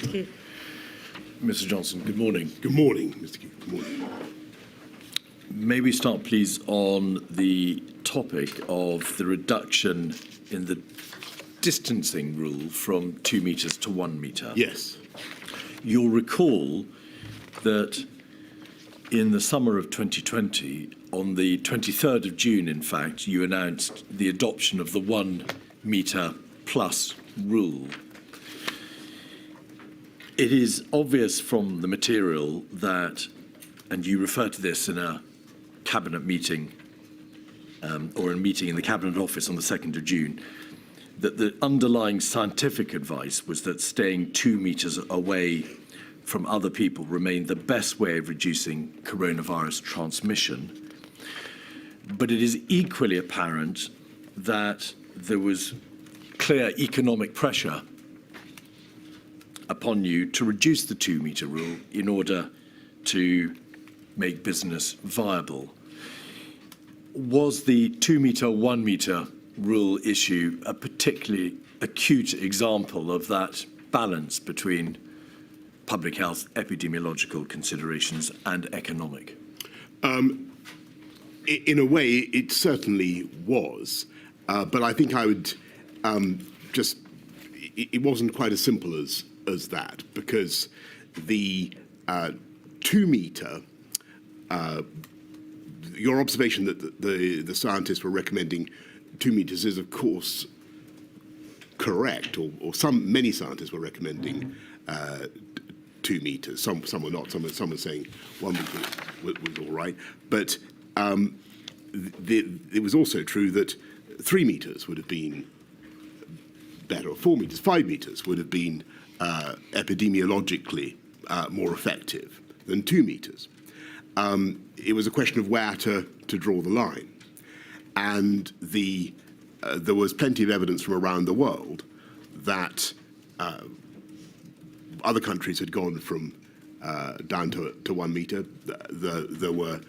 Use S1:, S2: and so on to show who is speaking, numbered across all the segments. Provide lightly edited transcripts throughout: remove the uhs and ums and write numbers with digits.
S1: Mr. Keith.
S2: Mr. Johnson, good morning.
S3: Good morning, Mr. Keith. Good morning.
S2: May we start, please, on the topic of the reduction in the distancing rule from 2 metres to 1 metre?
S3: Yes.
S2: You'll recall that in the summer of 2020, on the 23rd of June, in fact, you announced the adoption of the 1 metre plus rule. It is obvious from the material that, and you refer to this in a cabinet meeting or a meeting in the Cabinet Office on the 2nd of June, that the underlying scientific advice was that staying 2 metres away from other people remained the best way of reducing coronavirus transmission. But it is equally apparent that there was clear economic pressure upon you to reduce the 2 metre rule in order to make business viable. Was the 2 metre, 1 metre rule issue a particularly acute example of that balance between public health, epidemiological considerations and economic?
S3: In a way, it certainly was. But I think I would it wasn't quite as simple as that, because the 2 metre, your observation that the scientists were recommending 2 metres is, of course, correct, or many scientists were recommending 2 metres. Some were not. Some were saying 1 metre was all right. But it was also true that 3 metres would have been better, or 4 metres, 5 metres would have been epidemiologically more effective than 2 metres. It was a question of where to draw the line. And there was plenty of evidence from around the world that other countries had gone from down to 1 metre. There were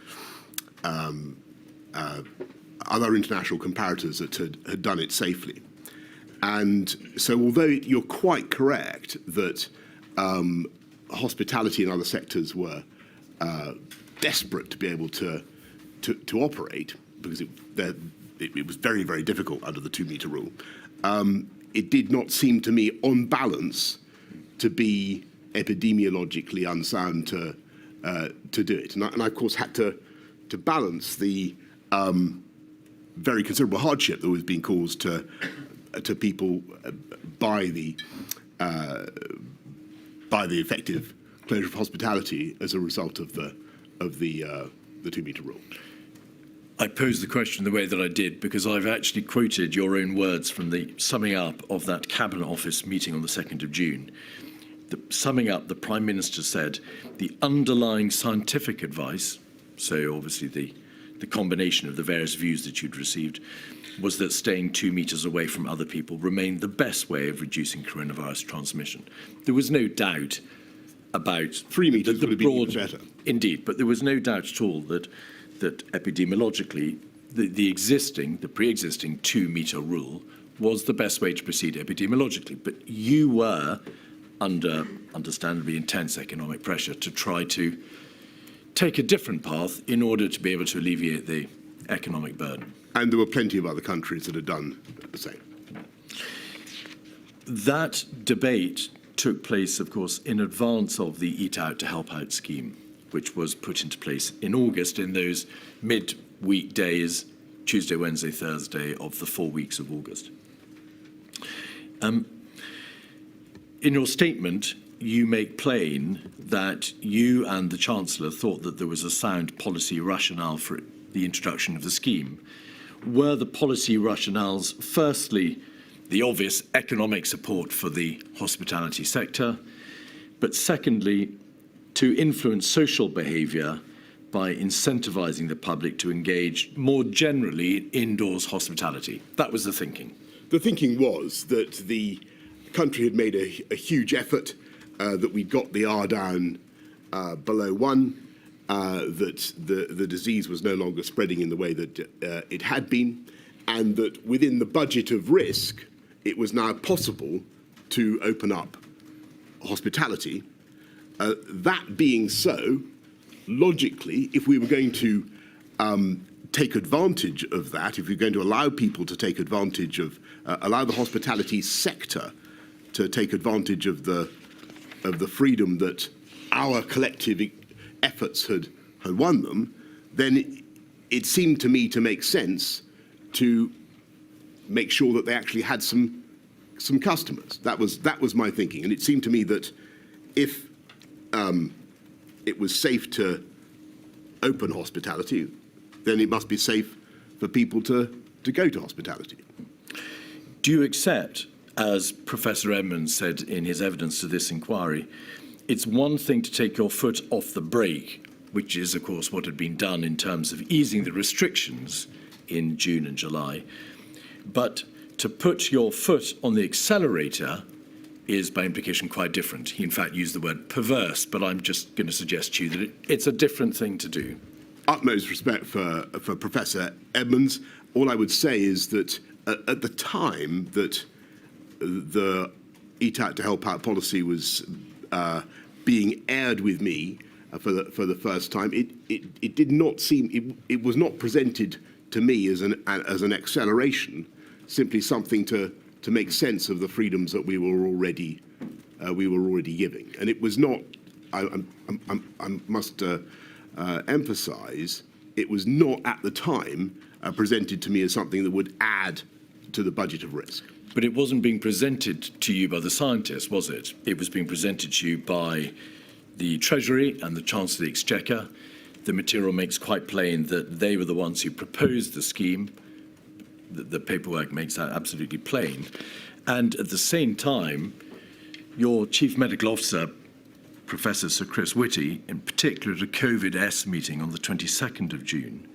S3: other international comparators that had done it safely. And so although you're quite correct that hospitality and other sectors were desperate to be able to operate, because it was very, very difficult under the 2 metre rule, it did not seem to me, on balance, to be epidemiologically unsound to do it. And I, of course, had to balance the very considerable hardship that was being caused to people by the effective closure of hospitality as a result of the 2 metre rule.
S2: I posed the question the way that I did because I've actually quoted your own words from the summing up of that Cabinet Office meeting on the 2nd of June. Summing up, the Prime Minister said the underlying scientific advice, so obviously the combination of the various views that you'd received, was that staying 2 metres away from other people remained the best way of reducing coronavirus transmission. There was no doubt about
S3: 3 metres would have been even better.
S2: Indeed, but there was no doubt at all that epidemiologically the pre-existing 2 metre rule was the best way to proceed epidemiologically. But you were under understandably intense economic pressure to try to take a different path in order to be able to alleviate the economic burden.
S3: And there were plenty of other countries that had done the same.
S2: That debate took place, of course, in advance of the Eat Out to Help Out scheme, which was put into place in August in those mid-week days, Tuesday, Wednesday, Thursday of the 4 weeks of August. In your statement, you make plain that you and the Chancellor thought that there was a sound policy rationale for the introduction of the scheme. Were the policy rationales, firstly, the obvious economic support for the hospitality sector, but secondly, to influence social behaviour by incentivising the public to engage more generally in indoors hospitality? That was the thinking.
S3: The thinking was that the country had made a huge effort, that we got the R down below 1, that the disease was no longer spreading in the way that it had been, and that within the budget of risk, it was now possible to open up hospitality. That being so, logically, if we were going to take advantage of that, if we're going to allow people to take advantage of, allow the hospitality sector to take advantage of the freedom that our collective efforts had won them, then it seemed to me to make sense to make sure that they actually had some customers. That was my thinking, and it seemed to me that if it was safe to open hospitality, then it must be safe for people to go to hospitality.
S2: Do you accept, as Professor Edmonds said in his evidence to this inquiry, it's one thing to take your foot off the brake, which is, of course, what had been done in terms of easing the restrictions in June and July, but to put your foot on the accelerator is, by implication, quite different. He, in fact, used the word perverse, but I'm just going to suggest to you that it's a different thing to do.
S3: Utmost respect for Professor Edmonds. All I would say is that at the time that the Eat Out to Help Out policy was being aired with me for the first time, it did not seem, it was not presented to me as an acceleration, simply something to make sense of the freedoms that we were already giving. And it was not, I must emphasise, it was not at the time presented to me as something that would add to the budget of risk.
S2: But it wasn't being presented to you by the scientists, was it? It was being presented to you by the Treasury and the Chancellor of the Exchequer. The material makes quite plain that they were the ones who proposed the scheme. The paperwork makes that absolutely plain. And at the same time, your Chief Medical Officer, Professor Sir Chris Whitty, in particular at a COVID-S meeting on the 22nd of June,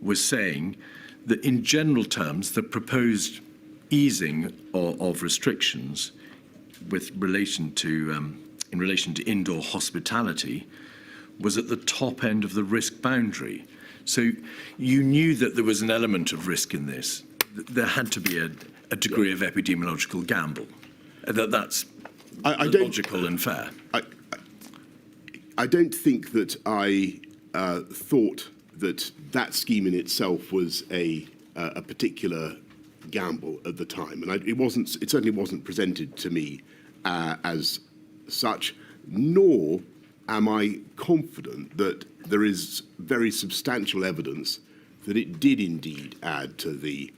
S2: was saying that in general terms, the proposed easing of restrictions with relation to in relation to indoor hospitality was at the top end of the risk boundary. So you knew that there was an element of risk in this. There had to be a degree of epidemiological gamble. That's logical and fair.
S3: I don't think that I thought that scheme in itself was a particular gamble at the time, and it certainly wasn't presented to me as such, nor am I confident that there is very substantial evidence that it did indeed add to the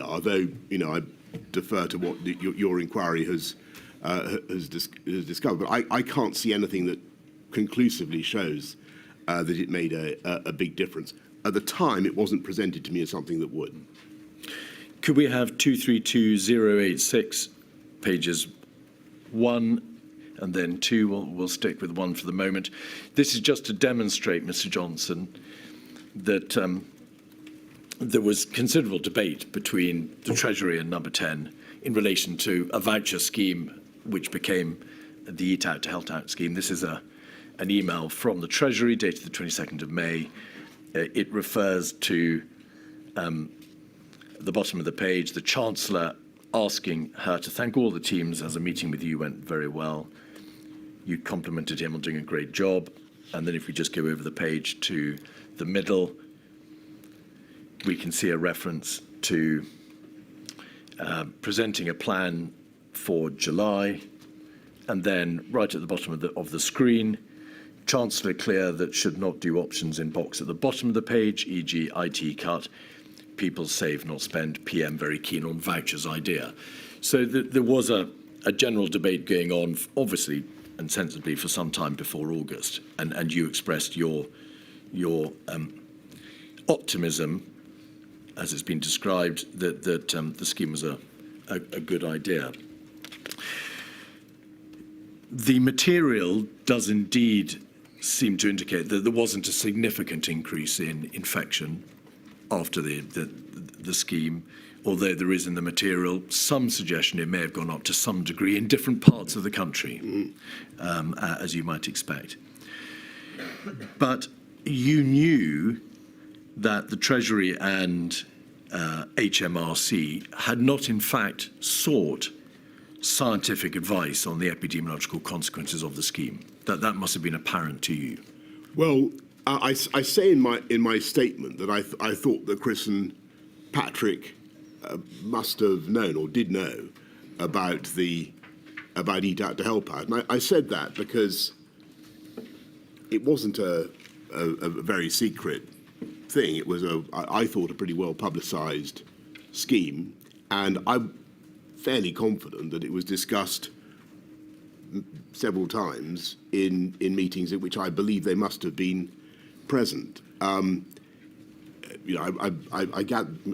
S3: although, you know, I defer to what your inquiry has discovered, but I can't see anything that conclusively shows that it made a big difference. At the time, it wasn't presented to me as something that would.
S2: Could we have 232086, pages 1 and then 2? We'll stick with 1 for the moment. This is just to demonstrate, Mr. Johnson, that there was considerable debate between the Treasury and Number 10 in relation to a voucher scheme which became the Eat Out to Help Out scheme. This is an email from the Treasury dated the 22nd of May. It refers to the bottom of the page, the Chancellor asking her to thank all the teams as a meeting with you went very well. You complimented him on doing a great job. And then if we just go over the page to the middle, we can see a reference to presenting a plan for July. And then right at the bottom of the screen, Chancellor clear that should not do options in box at the bottom of the page, e.g. IT cut, people save, not spend, PM very keen on vouchers idea. So there was a general debate going on, obviously and sensibly, for some time before August. And you expressed your optimism, as it's been described, that the scheme was a good idea. The material does indeed seem to indicate that there wasn't a significant increase in infection after the scheme, although there is in the material some suggestion it may have gone up to some degree in different parts of the country, as you might expect. But you knew that the Treasury and HMRC had not in fact sought scientific advice on the epidemiological consequences of the scheme. That must have been apparent to you.
S3: Well, I say in my statement that I thought that Chris and Patrick must have known or did know about Eat Out to Help Out, and I said that because it wasn't a very secret thing. It was I thought a pretty well publicised scheme, and I'm fairly confident that it was discussed several times in meetings at which I believe they must have been present. You know, I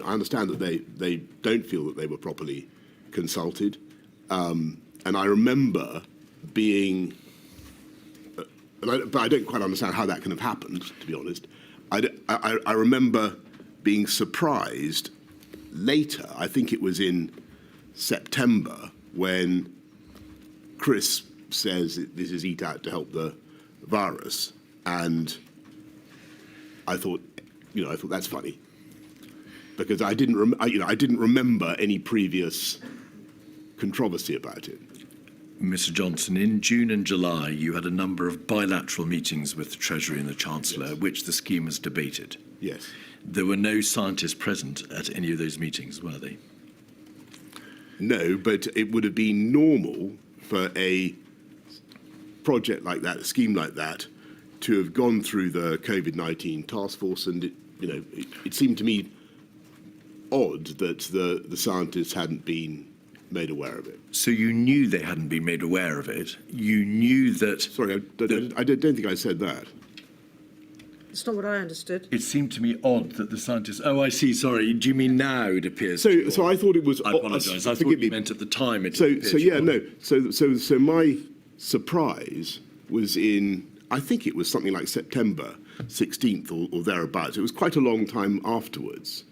S3: understand that they don't feel that they were properly consulted, and I remember being, but I don't quite understand how that can have happened, to be honest. I remember being surprised later, I think it was in September, when Chris says this is Eat Out to help the virus, and I thought that's funny, because I didn't remember any previous controversy about it.
S2: Mr. Johnson, in June and July, you had a number of bilateral meetings with the Treasury and the Chancellor,
S3: Yes.
S2: which the scheme was debated.
S3: Yes.
S2: There were no scientists present at any of those meetings, were they?
S3: No, but it would have been normal for a project like that, a scheme like that, to have gone through the COVID-19 task force, and it seemed to me odd that the scientists hadn't been made aware of it.
S2: So you knew they hadn't been made aware of it. You knew that...
S3: Sorry, I don't think I said that.
S1: It's not what I understood.
S2: It seemed to me odd that the scientists... Oh, I see, sorry. Do you mean now it appears?
S3: So I thought it was...
S2: I apologise. I thought
S3: forgive
S2: you
S3: me.
S2: meant at the time it
S3: So
S2: appeared
S3: yeah,
S2: odd.
S3: no. So my surprise was in, I think it was something like September 16th or thereabouts. It was quite a long time afterwards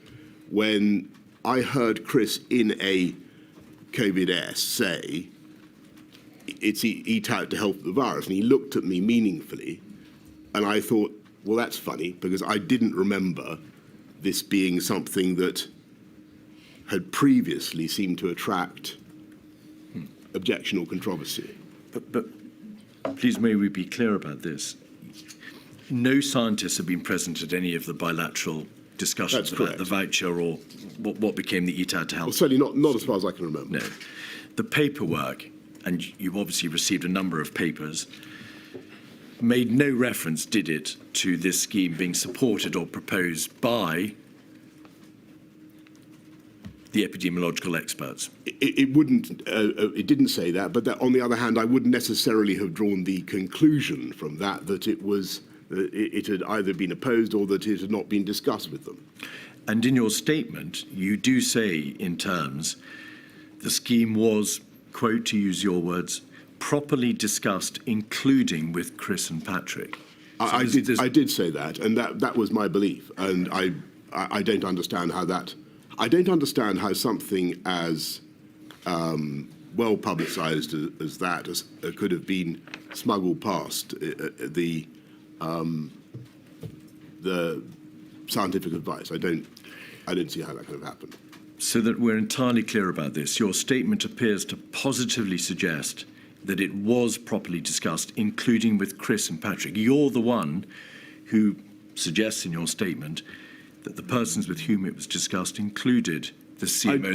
S3: when I heard Chris in a COVID-S say, it's Eat Out to help the virus. And he looked at me meaningfully, and I thought, well, that's funny, because I didn't remember this being something that had previously seemed to attract objection or controversy.
S2: But please, may we be clear about this? No scientists have been present at any of the bilateral discussions
S3: That's
S2: about
S3: correct.
S2: the voucher or what became the Eat Out to Help.
S3: Well, certainly not as far as I can remember.
S2: No. The paperwork, and you've obviously received a number of papers, made no reference, did it, to this scheme being supported or proposed by the epidemiological experts?
S3: It didn't say that, but that, on the other hand, I wouldn't necessarily have drawn the conclusion from that it had either been opposed or that it had not been discussed with them.
S2: And in your statement, you do say in terms, the scheme was, quote, to use your words, properly discussed, including with Chris and Patrick.
S3: I did say that, and that was my belief, and I don't understand how that. I don't understand how something as well publicised as that could have been smuggled past the scientific advice. I don't see how that could have happened.
S2: So that we're entirely clear about this, your statement appears to positively suggest that it was properly discussed, including with Chris and Patrick. You're the one who suggests in your statement that the persons with whom it was discussed included the CMO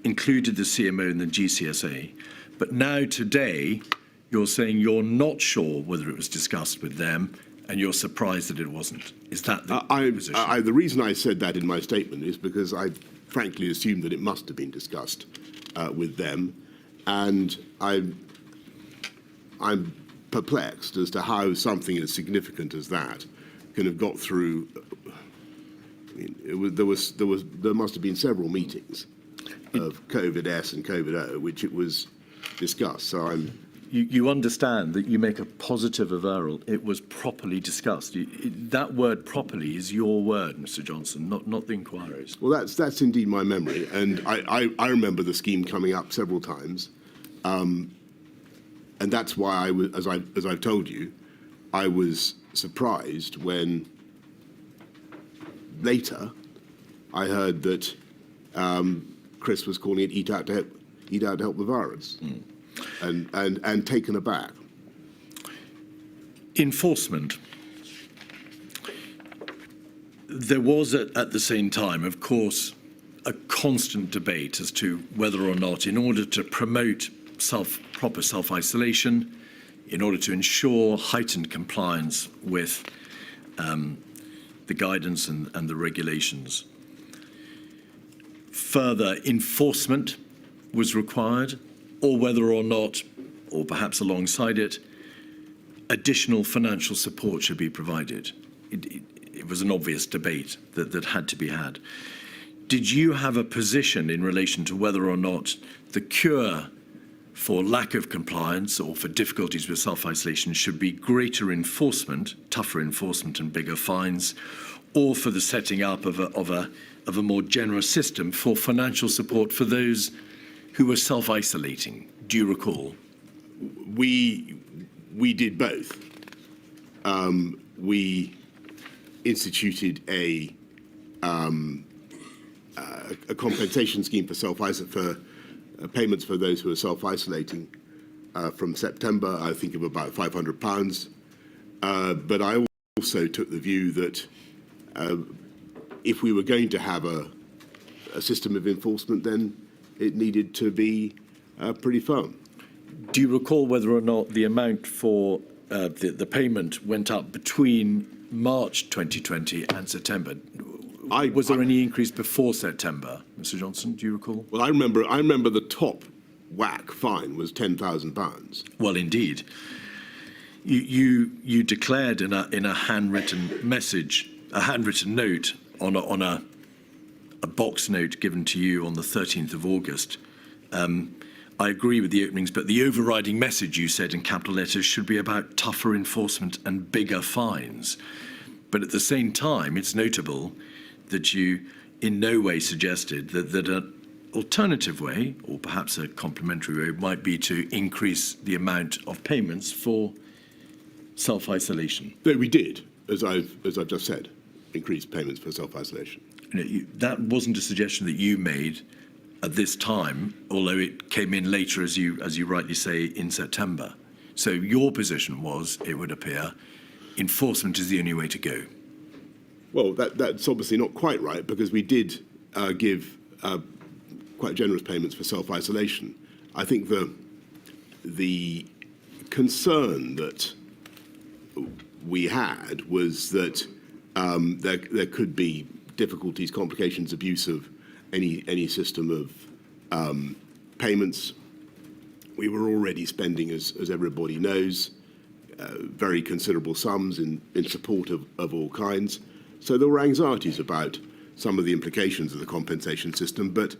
S2: included the CMO and the GCSA. But now today, you're saying you're not sure whether it was discussed with them, and you're surprised that it wasn't. Is that the position?
S3: The reason I said that in my statement is because I frankly assumed that it must have been discussed with them, and I'm perplexed as to how something as significant as that can have got through. I mean, there must have been several meetings of COVID-S and COVID-O, which it was discussed. So
S2: You understand that you make a positive avowal. It was properly discussed. That word "properly" is your word, Mr. Johnson, not the inquiry's.
S3: Well, that's indeed my memory, and I remember the scheme coming up several times, and that's why I was, as I've told you, I was surprised when later I heard that Chris was calling it "Eat Out to eat out to help the virus, and taken aback.
S2: Enforcement. There was at the same time, of course, a constant debate as to whether or not, in order to promote proper self-isolation, in order to ensure heightened compliance with the guidance and the regulations, further enforcement was required, or whether or not, or perhaps alongside it, additional financial support should be provided. It was an obvious debate that had to be had. Did you have a position in relation to whether or not the cure for lack of compliance or for difficulties with self-isolation should be greater enforcement, tougher enforcement and bigger fines, or for the setting up of a more generous system for financial support for those who were self-isolating? Do you recall?
S3: We did both. We instituted a compensation scheme for payments for those who are self-isolating from September, I think of about £500. But I also took the view that if we were going to have a system of enforcement, then it needed to be pretty firm.
S2: Do you recall whether or not the amount for the payment went up between March 2020 and September? Was there any increase before September, Mr. Johnson? Do you recall?
S3: Well, I remember the top whack fine was £10,000.
S2: Well, indeed. You declared in a handwritten message, a handwritten note on a box note given to you on the 13th of August. I agree with the openings, but the overriding message, you said in capital letters, should be about tougher enforcement and bigger fines. But at the same time, it's notable that you in no way suggested that an alternative way, or perhaps a complementary way, might be to increase the amount of payments for self-isolation.
S3: No, we did, as I've just said, increase payments for self-isolation.
S2: That wasn't a suggestion that you made at this time, although it came in later, as you rightly say, in September. So your position was, it would appear, enforcement is the only way to go.
S3: Well, that's obviously not quite right, because we did give quite generous payments for self-isolation. I think the concern that we had was that there could be difficulties, complications, abuse of any system of payments. We were already spending, as everybody knows, very considerable sums in support of all kinds. So there were anxieties about some of the implications of the compensation system, but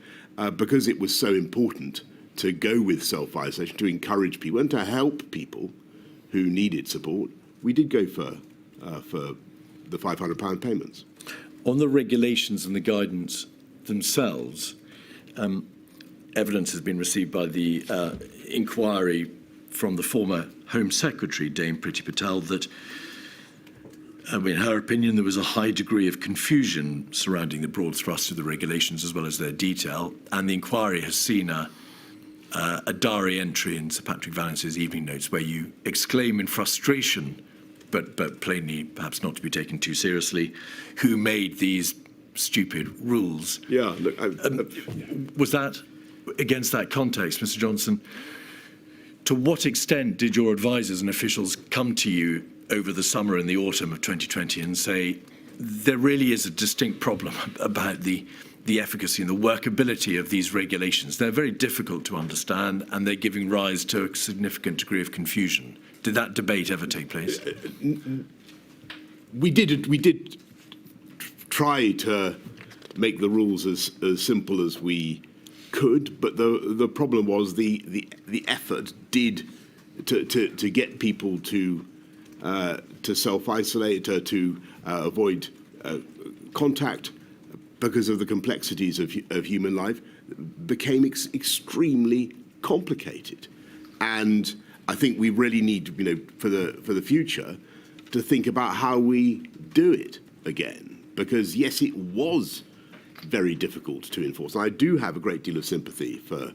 S3: because it was so important to go with self-isolation, to encourage people and to help people who needed support, we did go for the £500 payments.
S2: On the regulations and the guidance themselves, evidence has been received by the inquiry from the former Home Secretary, Dame Priti Patel, that, in her opinion, there was a high degree of confusion surrounding the broad thrust of the regulations as well as their detail, and the inquiry has seen a diary entry in Sir Patrick Vallance's evening notes where you exclaim in frustration, but plainly perhaps not to be taken too seriously, who made these stupid rules.
S3: Yeah, look,
S2: was that, against that context, Mr. Johnson, to what extent did your advisers and officials come to you over the summer and the autumn of 2020 and say, there really is a distinct problem about the efficacy and the workability of these regulations? They're very difficult to understand and they're giving rise to a significant degree of confusion. Did that debate ever take place?
S3: We did try to make the rules as simple as we could, but the problem was the effort did to get people to self-isolate, to avoid contact because of the complexities of human life, became extremely complicated. And I think we really need, for the future, to think about how we do it again. Because yes, it was very difficult to enforce. And I do have a great deal of sympathy for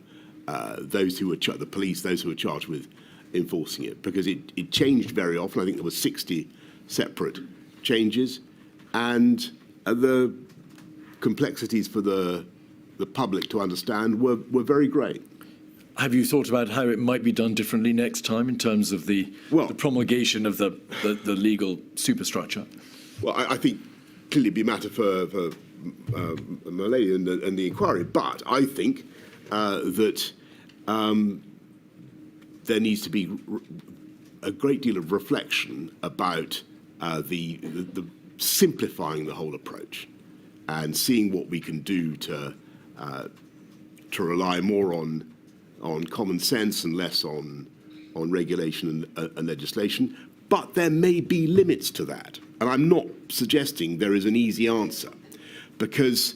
S3: those who were the police, those who were charged with enforcing it, because it changed very often. I think there were 60 separate changes, and the complexities for the public to understand were very great.
S2: Have you thought about how it might be done differently next time in terms of the promulgation of the legal superstructure? Well,
S3: I think clearly it'd be a matter for Malay and the inquiry, but I think that there needs to be a great deal of reflection about the simplifying the whole approach and seeing what we can do to rely more on common sense and less on regulation and legislation. But there may be limits to that. And I'm not suggesting there is an easy answer, because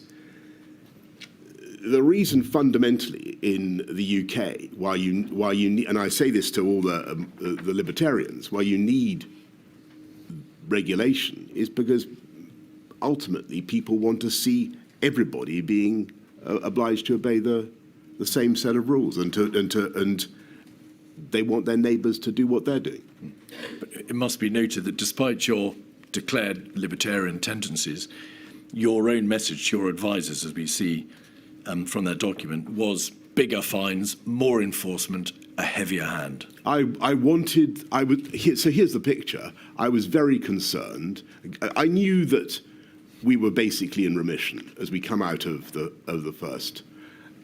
S3: the reason fundamentally in the UK why you need, and I say this to all the libertarians, why you need regulation is because ultimately people want to see everybody being obliged to obey the same set of rules, and they want their neighbours to do what they're doing.
S2: But it must be noted that despite your declared libertarian tendencies, your own message to your advisors, as we see from that document, was bigger fines, more enforcement, a heavier hand.
S3: So here's the picture. I was very concerned. I knew that we were basically in remission as we come out of the first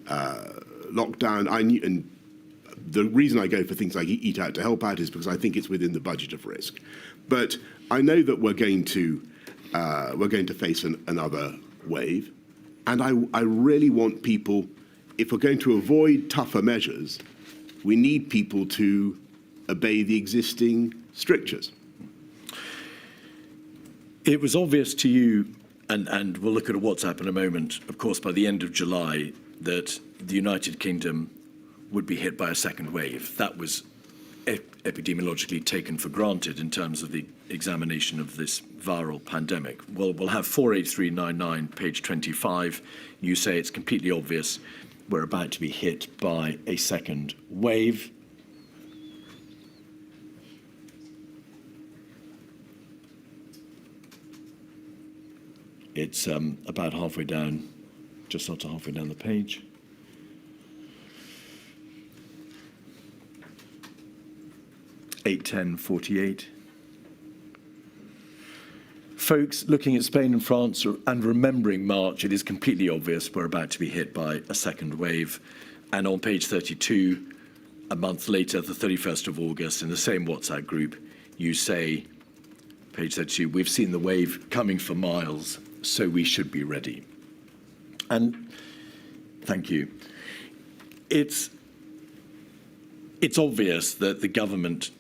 S3: lockdown. I knew, and the reason I go for things like Eat Out to Help Out is because I think it's within the budget of risk. But I know that we're going to face another wave, and I really want people, if we're going to avoid tougher measures, we need people to obey the existing strictures.
S2: It was obvious to you, and we'll look at WhatsApp in a moment, of course, by the end of July, that the United Kingdom would be hit by a second wave. That was epidemiologically taken for granted in terms of the examination of this viral pandemic. Well, we'll have 48399, page 25. You say it's completely obvious we're about to be hit by a second wave. It's about halfway down, just not halfway down the page. (8:10:48). Folks, looking at Spain and France and remembering March, it is completely obvious we're about to be hit by a second wave. And on page 32, a month later, the 31st of August, in the same WhatsApp group, you say, page 32, we've seen the wave coming for miles, so we should be ready. And thank you. It's obvious that the government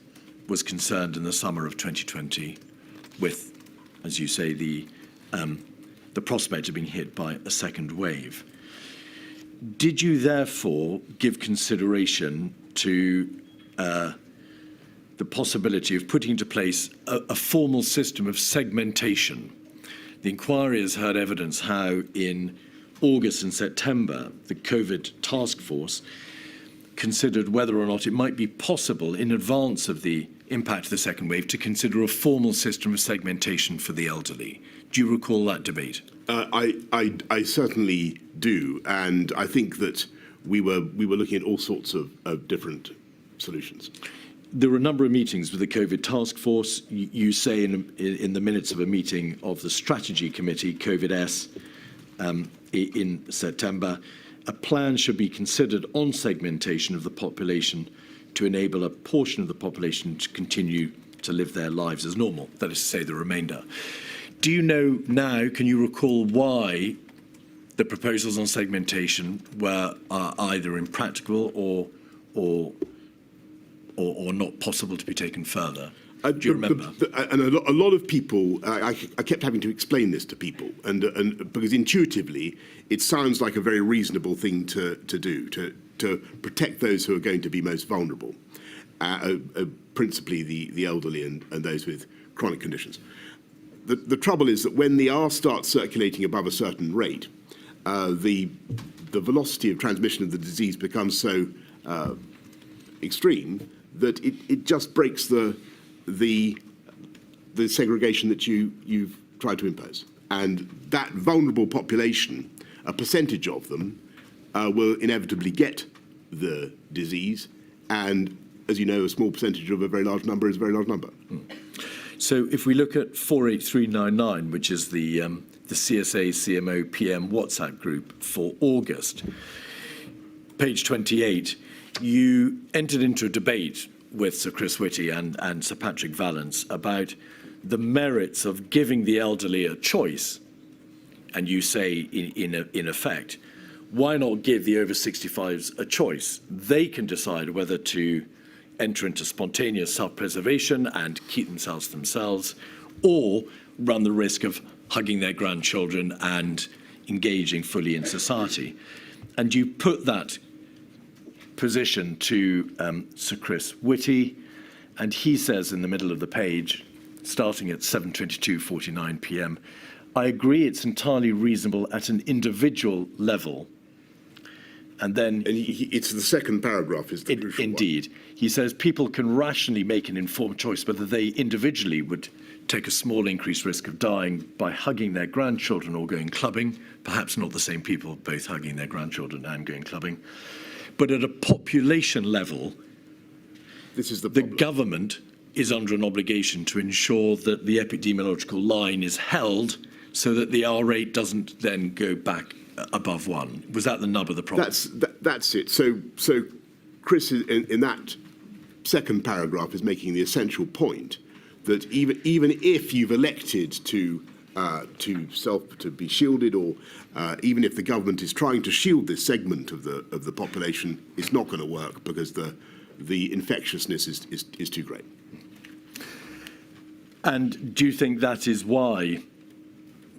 S2: was concerned in the summer of 2020 with, as you say, the prospect of being hit by a second wave. Did you therefore give consideration to the possibility of putting into place a formal system of segmentation? The inquiry has heard evidence how in August and September, the COVID task force considered whether or not it might be possible in advance of the impact of the second wave to consider a formal system of segmentation for the elderly. Do you recall that debate?
S3: I certainly do, and I think that we were looking at all sorts of different solutions.
S2: There were a number of meetings with the COVID task force. You say in the minutes of a meeting of the strategy committee, COVID-S, in September, a plan should be considered on segmentation of the population to enable a portion of the population to continue to live their lives as normal, that is to say, the remainder. Do you know now, can you recall why the proposals on segmentation were either impractical or not possible to be taken further? Do you remember?
S3: And a lot of people, I kept having to explain this to people, and because intuitively it sounds like a very reasonable thing to do, to protect those who are going to be most vulnerable, principally the elderly and those with chronic conditions. The trouble is that when the R starts circulating above a certain rate, the velocity of transmission of the disease becomes so extreme that it just breaks the segregation that you've tried to impose. And that vulnerable population, a percentage of them, will inevitably get the disease. And as you know, a small percentage of a very large number is a very large number.
S2: So if we look at 48399, which is the CSA CMO PM WhatsApp group for August, page 28, you entered into a debate with Sir Chris Whitty and Sir Patrick Vallance about the merits of giving the elderly a choice. And you say, in effect, why not give the over 65s a choice? They can decide whether to enter into spontaneous self-preservation and keep themselves, or run the risk of hugging their grandchildren and engaging fully in society. And you put that position to Sir Chris Whitty, and he says in the middle of the page, starting at 7:22:49 p.m, I agree it's entirely reasonable at an individual level. And then
S3: it's the second paragraph is the crucial
S2: indeed.
S3: one.
S2: He says people can rationally make an informed choice whether they individually would take a small increased risk of dying by hugging their grandchildren or going clubbing, perhaps not the same people both hugging their grandchildren and going clubbing. But at a population level,
S3: this is the
S2: government is under an obligation to ensure that the epidemiological line is held so that the R rate doesn't then go back above 1. Was that the nub of the problem?
S3: That's it. So Chris, in that second paragraph, is making the essential point that even if you've elected to be shielded, or even if the government is trying to shield this segment of the population, it's not going to work because the infectiousness is too great.
S2: And do you think that is why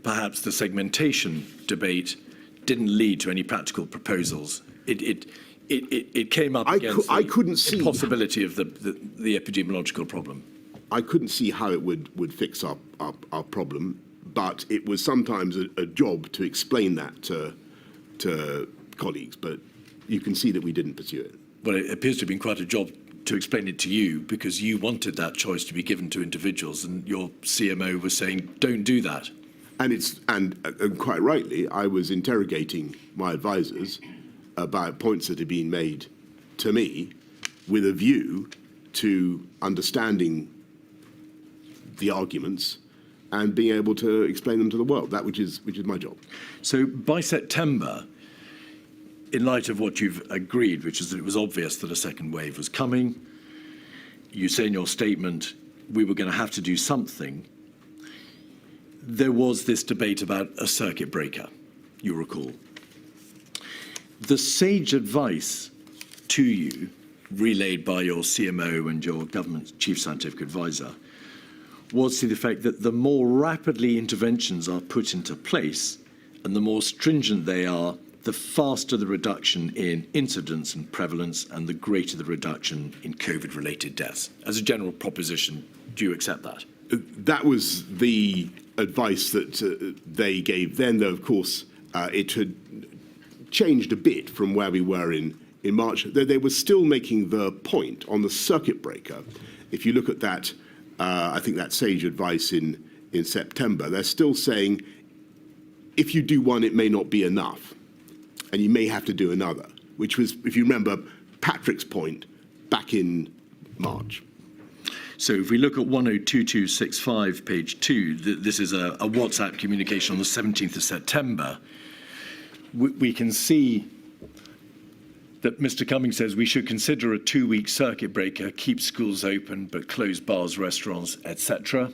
S2: perhaps the segmentation debate didn't lead to any practical proposals? It came up against the possibility of the epidemiological problem.
S3: I couldn't see how it would fix our problem, but it was sometimes a job to explain that to colleagues. But you can see that we didn't pursue it.
S2: Well, it appears to have been quite a job to explain it to you, because you wanted that choice to be given to individuals, and your CMO was saying, don't do that. And
S3: quite rightly, I was interrogating my advisors about points that had been made to me with a view to understanding the arguments and being able to explain them to the world, which is my job.
S2: So by September, in light of what you've agreed, which is that it was obvious that a second wave was coming, you say in your statement, we were going to have to do something. There was this debate about a circuit breaker, you recall. The sage advice to you, relayed by your CMO and your government chief scientific advisor, was to the effect that the more rapidly interventions are put into place and the more stringent they are, the faster the reduction in incidence and prevalence and the greater the reduction in COVID-related deaths. As a general proposition, do you accept that?
S3: That was the advice that they gave then, though, of course, it had changed a bit from where we were in March. They were still making the point on the circuit breaker. If you look at that, I think that sage advice in September, they're still saying, if you do one, it may not be enough, and you may have to do another, which was, if you remember, Patrick's point back in March.
S2: So if we look at 102265, page 2, this is a WhatsApp communication on the 17th of September, we can see that Mr. Cummings says we should consider a 2-week circuit breaker, keep schools open but close bars, restaurants, etc.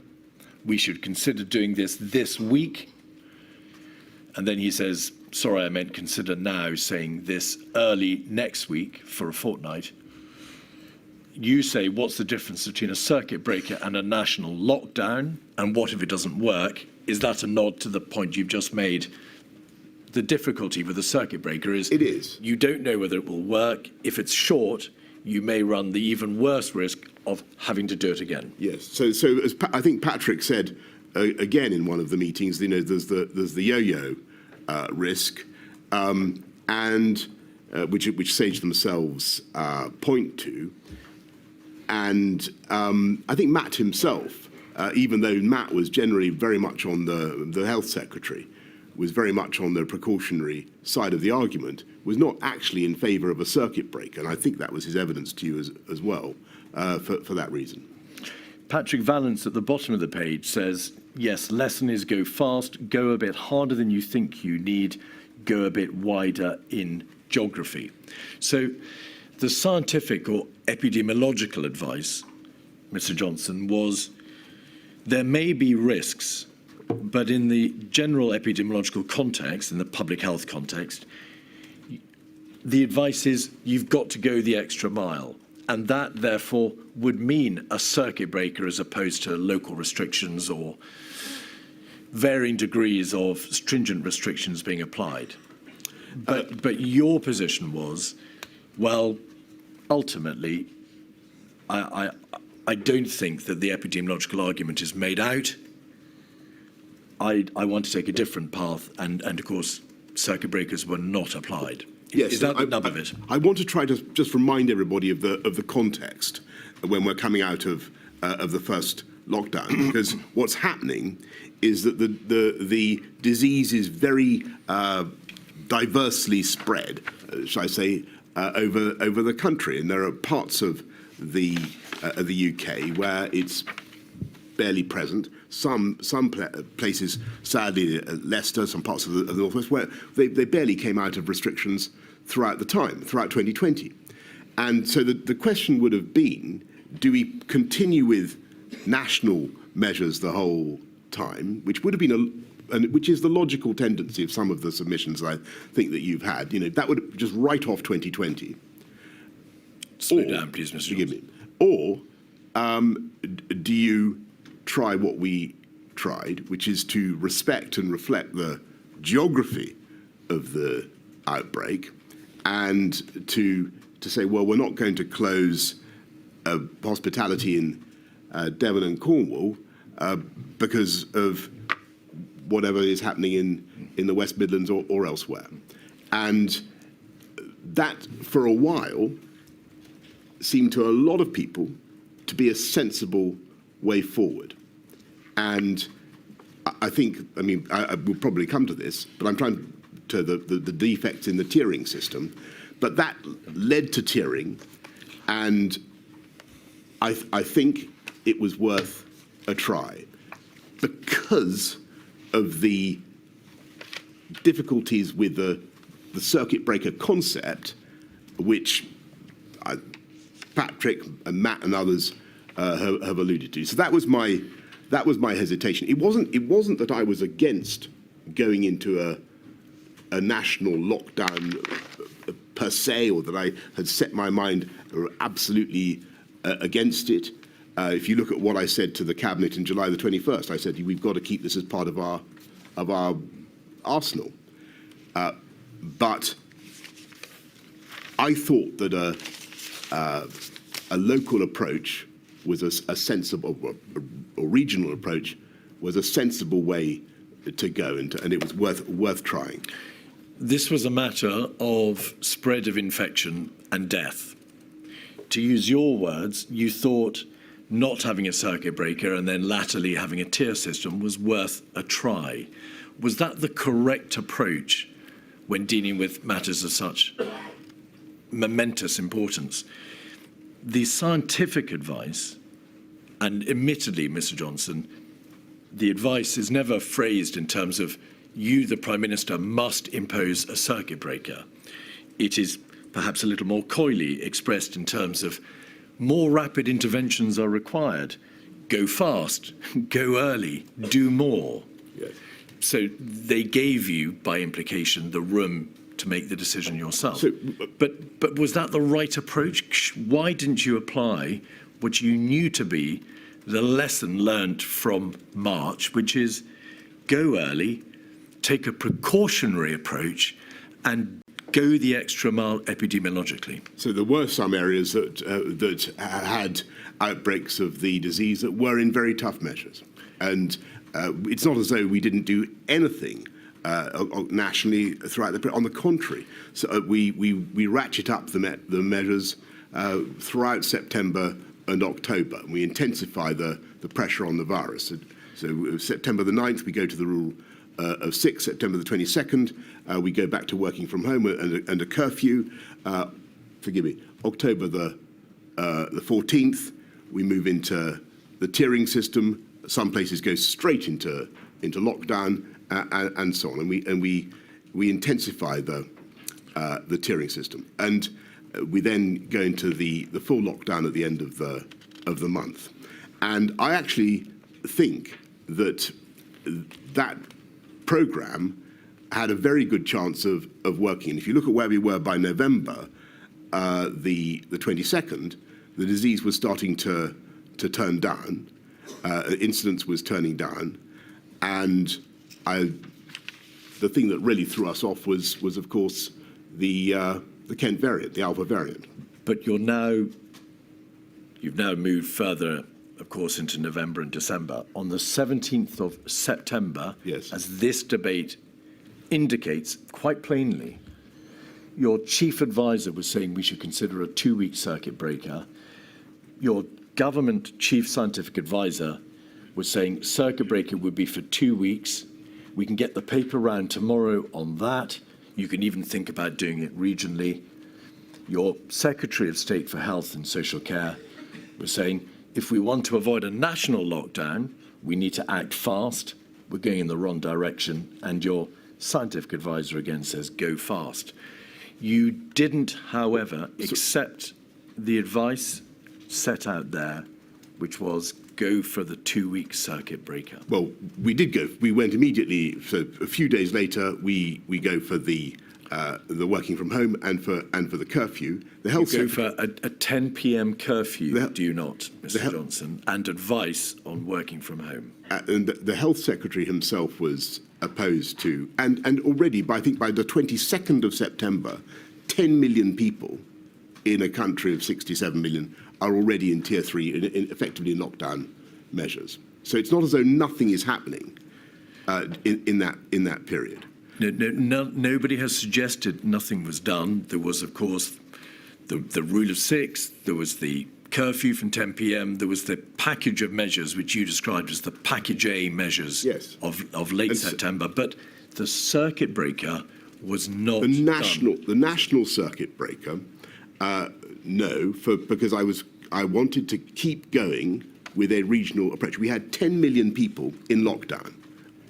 S2: We should consider doing this week. And then he says, sorry, I meant consider now, saying this early next week for a fortnight. You say, what's the difference between a circuit breaker and a national lockdown? And what if it doesn't work? Is that a nod to the point you've just made? The difficulty with a circuit breaker is
S3: it is.
S2: You don't know whether it will work. If it's short, you may run the even worse risk of having to do it again.
S3: Yes. So as I think Patrick said again in one of the meetings, there's the yo-yo risk, and which Sage themselves point to. And I think Matt himself, even though Matt was generally very much on the health secretary, was very much on the precautionary side of the argument, was not actually in favour of a circuit breaker. And I think that was his evidence to you as well, for that reason.
S2: Patrick Vallance at the bottom of the page says, yes, lesson is go fast, go a bit harder than you think you need, go a bit wider in geography. So the scientific or epidemiological advice, Mr. Johnson, was there may be risks, but in the general epidemiological context, in the public health context, the advice is you've got to go the extra mile. And that, therefore, would mean a circuit breaker as opposed to local restrictions or varying degrees of stringent restrictions being applied. But your position was, well, ultimately, I don't think that the epidemiological argument is made out. I want to take a different path, and of course, circuit breakers were not applied.
S3: Yes,
S2: is that the nub of it?
S3: I want to try to just remind everybody of the context when we're coming out of the first lockdown, because what's happening is that the disease is very diversely spread, shall I say, over the country, and there are parts of the UK where it's barely present. Some places, sadly, Leicester, some parts of the northwest, where they barely came out of restrictions throughout 2020. And so the question would have been, do we continue with national measures the whole time, which would have been which is the logical tendency of some of the submissions I think that you've had. You know, that would just write off 2020.
S2: Slow down, please, Mr. Johnson.
S3: Or do you try what we tried, which is to respect and reflect the geography of the outbreak, and to say, well, we're not going to close hospitality in Devon and Cornwall because of whatever is happening in the West Midlands or elsewhere. And that, for a while, seemed to a lot of people to be a sensible way forward. And I think, I mean, I will probably come to this, but I'm trying to the defects in the tiering system. But that led to tiering, and I think it was worth a try because of the difficulties with the circuit breaker concept, which Patrick and Matt and others have alluded to. So that was my hesitation. It wasn't that I was against going into a national lockdown per se, or that I had set my mind absolutely against it. If you look at what I said to the Cabinet in July the 21st, I said we've got to keep this as part of our arsenal. But I thought that a local approach was a sensible, or regional approach was a sensible way to go, and it was worth trying.
S2: This was a matter of spread of infection and death. To use your words, you thought not having a circuit breaker and then latterly having a tier system was worth a try. Was that the correct approach when dealing with matters of such momentous importance? The scientific advice, and admittedly, Mr. Johnson, the advice is never phrased in terms of you, the Prime Minister, must impose a circuit breaker. It is perhaps a little more coyly expressed in terms of more rapid interventions are required. Go fast, go early, do more.
S3: Yes.
S2: So they gave you, by implication, the room to make the decision yourself.
S3: So,
S2: but was that the right approach? Why didn't you apply what you knew to be the lesson learned from March, which is go early, take a precautionary approach, and go the extra mile epidemiologically?
S3: So there were some areas that had outbreaks of the disease that were in very tough measures. And it's not as though we didn't do anything nationally throughout the. On the contrary, so we ratchet up the measures throughout September and October, and we intensify the pressure on the virus. So September the 9th, we go to the rule of 6. September the 22nd, we go back to working from home and a curfew. Forgive me. October the 14th, we move into the tiering system. Some places go straight into lockdown and so on, and we intensify the tiering system, and we then go into the full lockdown at the end of the month. And I actually think that that programme had a very good chance of working. And if you look at where we were by November, the 22nd, the disease was starting to turn down. Incidence was turning down, and the thing that really threw us off was of course the Kent variant, the Alpha variant.
S2: But you've now moved further, of course, into November and December. On the 17th of September,
S3: yes,
S2: as this debate indicates quite plainly, your chief advisor was saying we should consider a 2-week circuit breaker. Your government chief scientific advisor was saying circuit breaker would be for 2 weeks. We can get the paper round tomorrow on that. You can even think about doing it regionally. Your Secretary of State for Health and Social Care was saying, if we want to avoid a national lockdown, we need to act fast. We're going in the wrong direction. And your scientific advisor again says, go fast. You didn't, however, accept the advice set out there, which was go for the 2-week circuit breaker.
S3: Well, we did go. We went immediately. So a few days later, we go for the working from home and for the curfew. The health
S2: you go for a 10 p.m. curfew, do you not, Mr. Johnson, and advice on working from home?
S3: And the health secretary himself was opposed to, and already, I think by the 22nd of September, 10 million people in a country of 67 million are already in tier 3, effectively in lockdown measures. So it's not as though nothing is happening in that period.
S2: Nobody has suggested nothing was done. There was, of course, the rule of 6. There was the curfew from 10 p.m. There was the package of measures, which you described as the package A measures,
S3: yes,
S2: of late September. But the circuit breaker was not
S3: the national circuit breaker. No, because I wanted to keep going with a regional approach. We had 10 million people in lockdown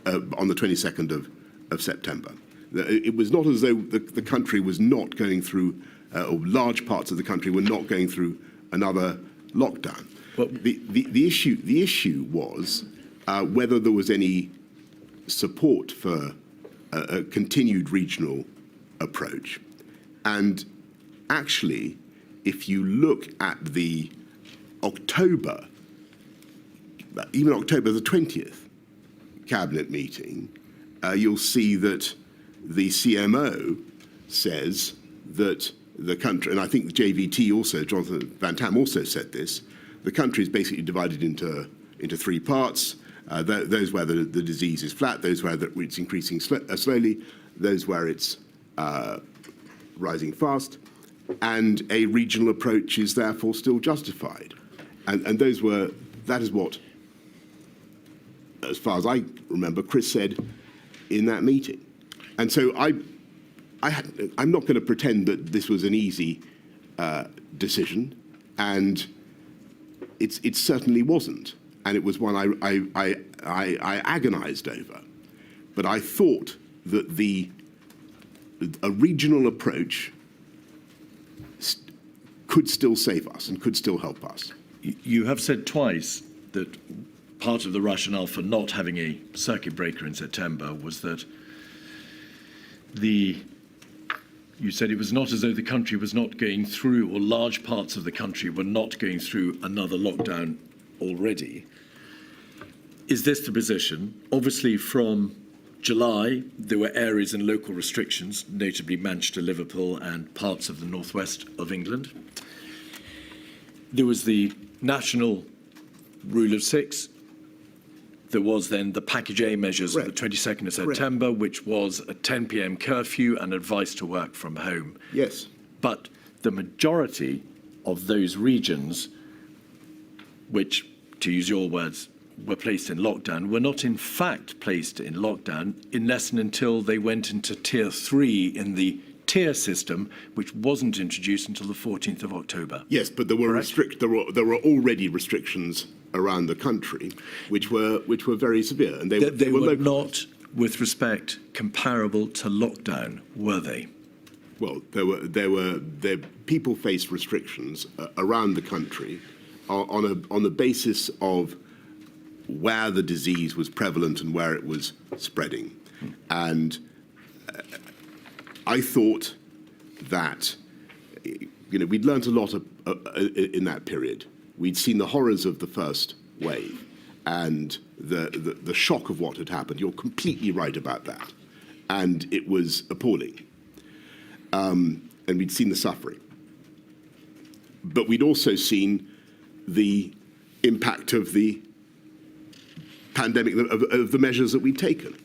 S3: on the 22nd of September. It was not as though the country was not going through, or large parts of the country were not going through another lockdown. Well, the issue was whether there was any support for a continued regional approach. And actually, if you look at the October, even October the 20th cabinet meeting, you'll see that the CMO says that the country, and I think the JVT also, Jonathan Van Tam also said this, the country is basically divided into 3 parts. Those where the disease is flat, those where it's increasing slowly, those where it's rising fast, and a regional approach is therefore still justified. And that is what, as far as I remember, Chris said in that meeting. And so I'm not going to pretend that this was an easy decision, and it certainly wasn't. And it was one I agonized over. But I thought that a regional approach could still save us and could still help us.
S2: You have said twice that part of the rationale for not having a circuit breaker in September was that you said it was not as though the country was not going through, or large parts of the country were not going through another lockdown already. Is this the position? Obviously, from July, there were areas and local restrictions, notably Manchester, Liverpool, and parts of the northwest of England. There was the national rule of 6. there was then the package A measures of the
S3: Correct.
S2: 22nd of
S3: Correct.
S2: September, which was a 10 p.m. curfew and advice to work from home.
S3: Yes.
S2: But the majority of those regions, which, to use your words, were placed in lockdown, were not in fact placed in lockdown unless and until they went into Tier 3 in the tier system, which wasn't introduced until the 14th of October.
S3: Yes, but there were there were already restrictions around the country, which were very severe, and
S2: They were
S3: local.
S2: not, with respect, comparable to lockdown, were they?
S3: Well, people faced restrictions around the country on the basis of where the disease was prevalent and where it was spreading, and I thought that we'd learnt a lot in that period. We'd seen the horrors of the first wave and the shock of what had happened. You're completely right about that, and it was appalling. And we'd seen the suffering. But we'd also seen the impact of the pandemic, of the measures that we'd taken.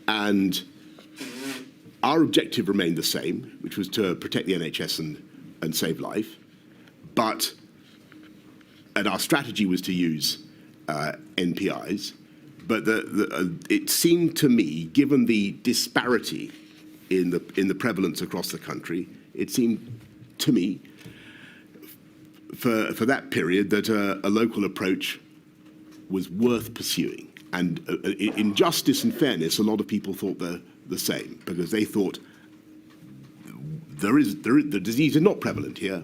S3: And our objective remained the same, which was to protect the NHS and save life. And our strategy was to use NPIs. But it seemed to me, given the disparity in the prevalence across the country, it seemed to me for that period that a local approach was worth pursuing. And in justice and fairness, a lot of people thought the same, because they thought the disease is not prevalent here.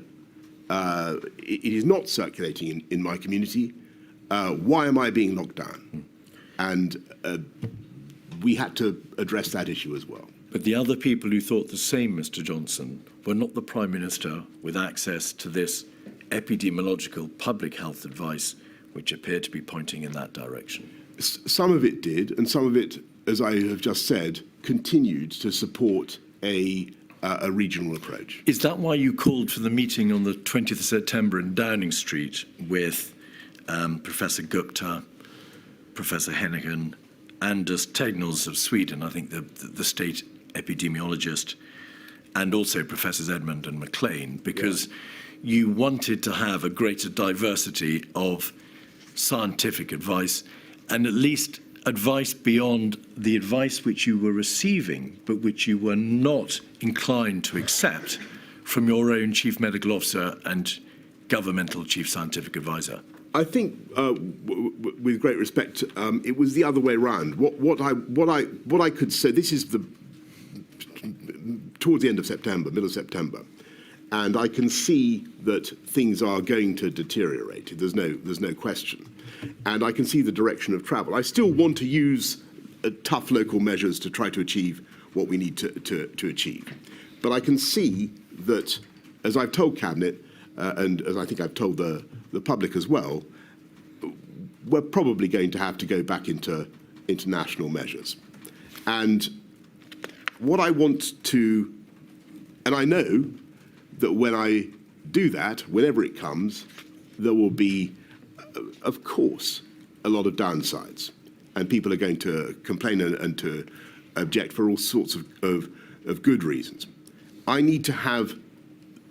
S3: It is not circulating in my community. Why am I being locked down? And we had to address that issue as well.
S2: But the other people who thought the same, Mr. Johnson, were not the Prime Minister with access to this epidemiological public health advice, which appeared to be pointing in that direction.
S3: Some of it did, and some of it, as I have just said, continued to support a regional approach.
S2: Is that why you called for the meeting on the 20th of September in Downing Street with Professor Gupta, Professor Hennigan, Anders Tegnell of Sweden, I think the state epidemiologist, and also Professors Edmund and McLean, because you wanted to have a greater diversity of scientific advice, and at least advice beyond the advice which you were receiving, but which you were not inclined to accept from your own Chief Medical Officer and governmental Chief Scientific Advisor?
S3: I think, with great respect, it was the other way around. What I could say, this is towards the end of September, middle of September, and I can see that things are going to deteriorate. There's no question, and I can see the direction of travel. I still want to use tough local measures to try to achieve what we need to achieve, but I can see that, as I've told Cabinet, and as I think I've told the public as well, we're probably going to have to go back into international measures. And what I want to, and I know that when I do that, whenever it comes, there will be, of course, a lot of downsides. And people are going to complain and to object for all sorts of good reasons. I need to have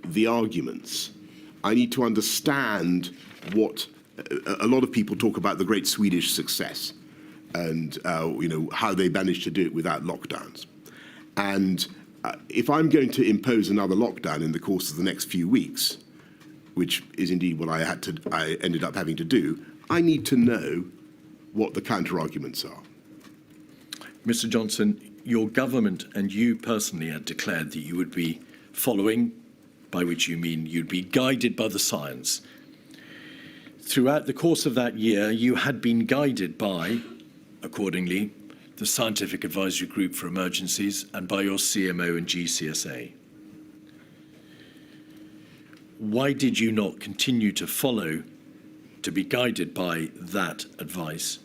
S3: the arguments. I need to understand what a lot of people talk about, the great Swedish success, and how they managed to do it without lockdowns. And if I'm going to impose another lockdown in the course of the next few weeks, which is indeed what I ended up having to do, I need to know what the counter arguments are.
S2: Mr. Johnson, your government and you personally had declared that you would be following, by which you mean you'd be guided by the science. Throughout the course of that year, you had been guided by, accordingly, the Scientific Advisory Group for Emergencies and by your CMO and GCSA. Why did you not continue to follow, to be guided by that advice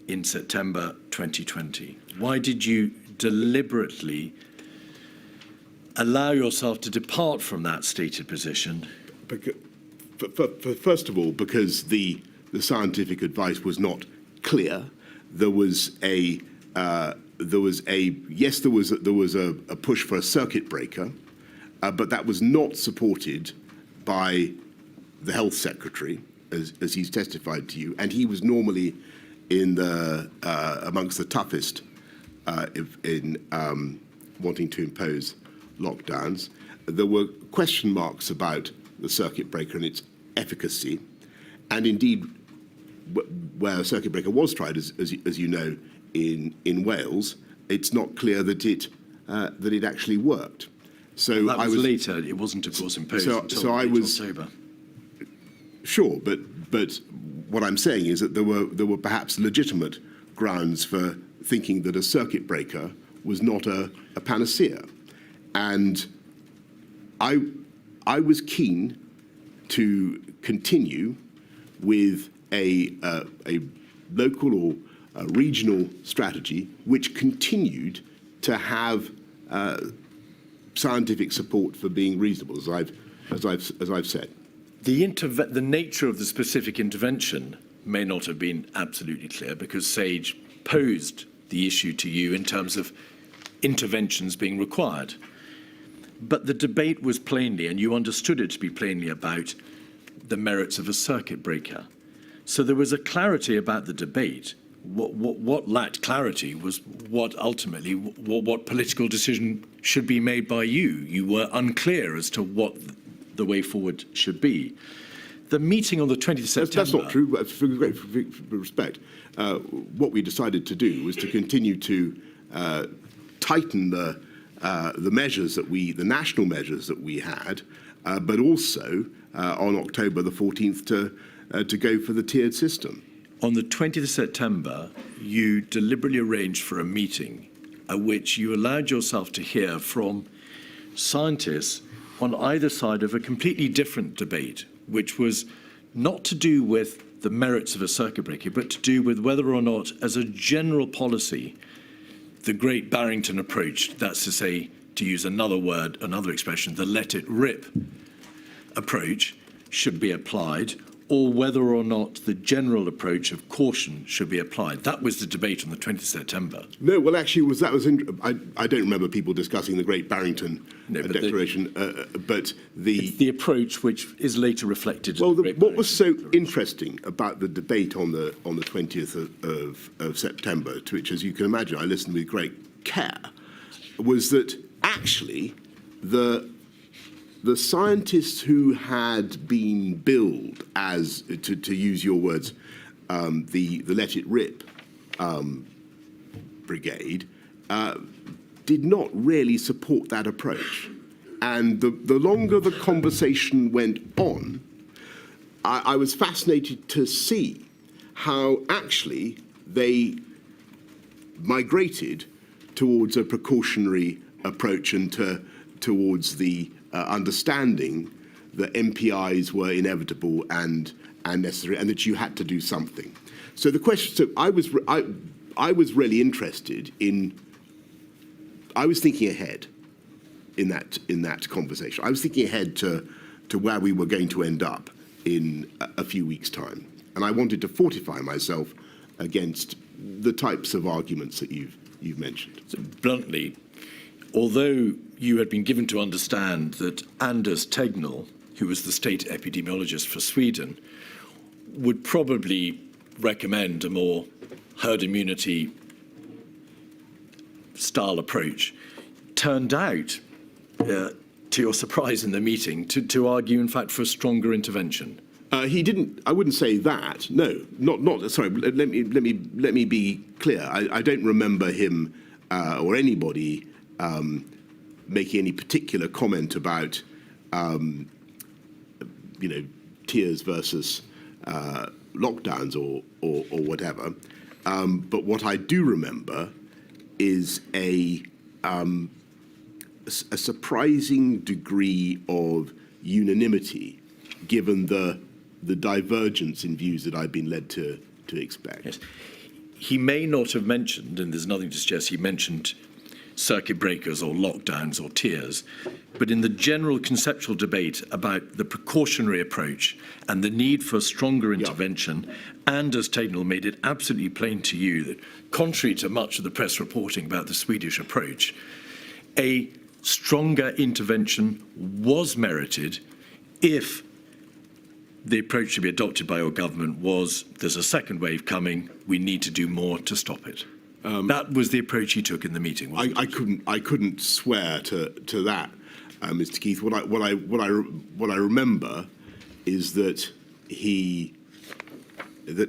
S2: in September 2020? Why did you deliberately allow yourself to depart from that stated position?
S3: First of all, because the scientific advice was not clear, there was a push for a circuit breaker, but that was not supported by the health secretary, as he's testified to you, and he was normally in the amongst the toughest in wanting to impose lockdowns. There were question marks about the circuit breaker and its efficacy, and indeed, where a circuit breaker was tried, as you know, in Wales, it's not clear that it actually worked. So
S2: that was later. It wasn't, of course, imposed until October.
S3: Sure, but what I'm saying is that there were perhaps legitimate grounds for thinking that a circuit breaker was not a panacea, and I was keen to continue with a local or a regional strategy which continued to have scientific support for being reasonable, as I've said.
S2: The nature of the specific intervention may not have been absolutely clear, because Sage posed the issue to you in terms of interventions being required. But the debate was plainly, and you understood it to be plainly, about the merits of a circuit breaker. So there was a clarity about the debate. What lacked clarity was what ultimately, what political decision should be made by you. You were unclear as to what the way forward should be. The meeting on the 20th of September...
S3: That's not true, but for great respect. What we decided to do was to continue to tighten the measures that the national measures that we had, but also on October the 14th to go for the tiered system.
S2: On the 20th of September, you deliberately arranged for a meeting at which you allowed yourself to hear from scientists on either side of a completely different debate, which was not to do with the merits of a circuit breaker, but to do with whether or not, as a general policy, the Great Barrington approach, that's to say, to use another word, another expression, the let it rip approach should be applied, or whether or not the general approach of caution should be applied. That was the debate on the 20th of September.
S3: No, well, actually, I don't remember people discussing the Great Barrington Declaration, but
S2: the approach which is later reflected.
S3: Well, what was so interesting about the debate on the 20th of September, to which, as you can imagine, I listened with great care, was that actually the scientists who had been billed as, to use your words, the Let It Rip brigade, did not really support that approach. And the longer the conversation went on, I was fascinated to see how actually they migrated towards a precautionary approach and towards the understanding that MPIs were inevitable and necessary, and that you had to do something. So the question. So I was really interested in. I was thinking ahead in that conversation. I was thinking ahead to where we were going to end up in a few weeks' time, and I wanted to fortify myself against the types of arguments that you've mentioned.
S2: So bluntly, although you had been given to understand that Anders Tegnell, who was the state epidemiologist for Sweden, would probably recommend a more herd immunity style approach, turned out, to your surprise in the meeting, to argue, in fact, for a stronger intervention.
S3: He didn't. I wouldn't say that. No, not. Sorry. Let me be clear. I don't remember him or anybody making any particular comment about, tiers versus lockdowns or whatever. But what I do remember is a surprising degree of unanimity, given the divergence in views that I've been led to expect.
S2: Yes. He may not have mentioned, and there's nothing to suggest he mentioned circuit breakers or lockdowns or tiers, but in the general conceptual debate about the precautionary approach and the need for a stronger intervention, and as Tagnell made it absolutely plain to you that, contrary to much of the press reporting about the Swedish approach, a stronger intervention was merited if the approach to be adopted by your government was there's a second wave coming, we need to do more to stop it. That was the approach you took in the meeting, wasn't it?
S3: I couldn't swear to that, Mr. Keith. What I remember is that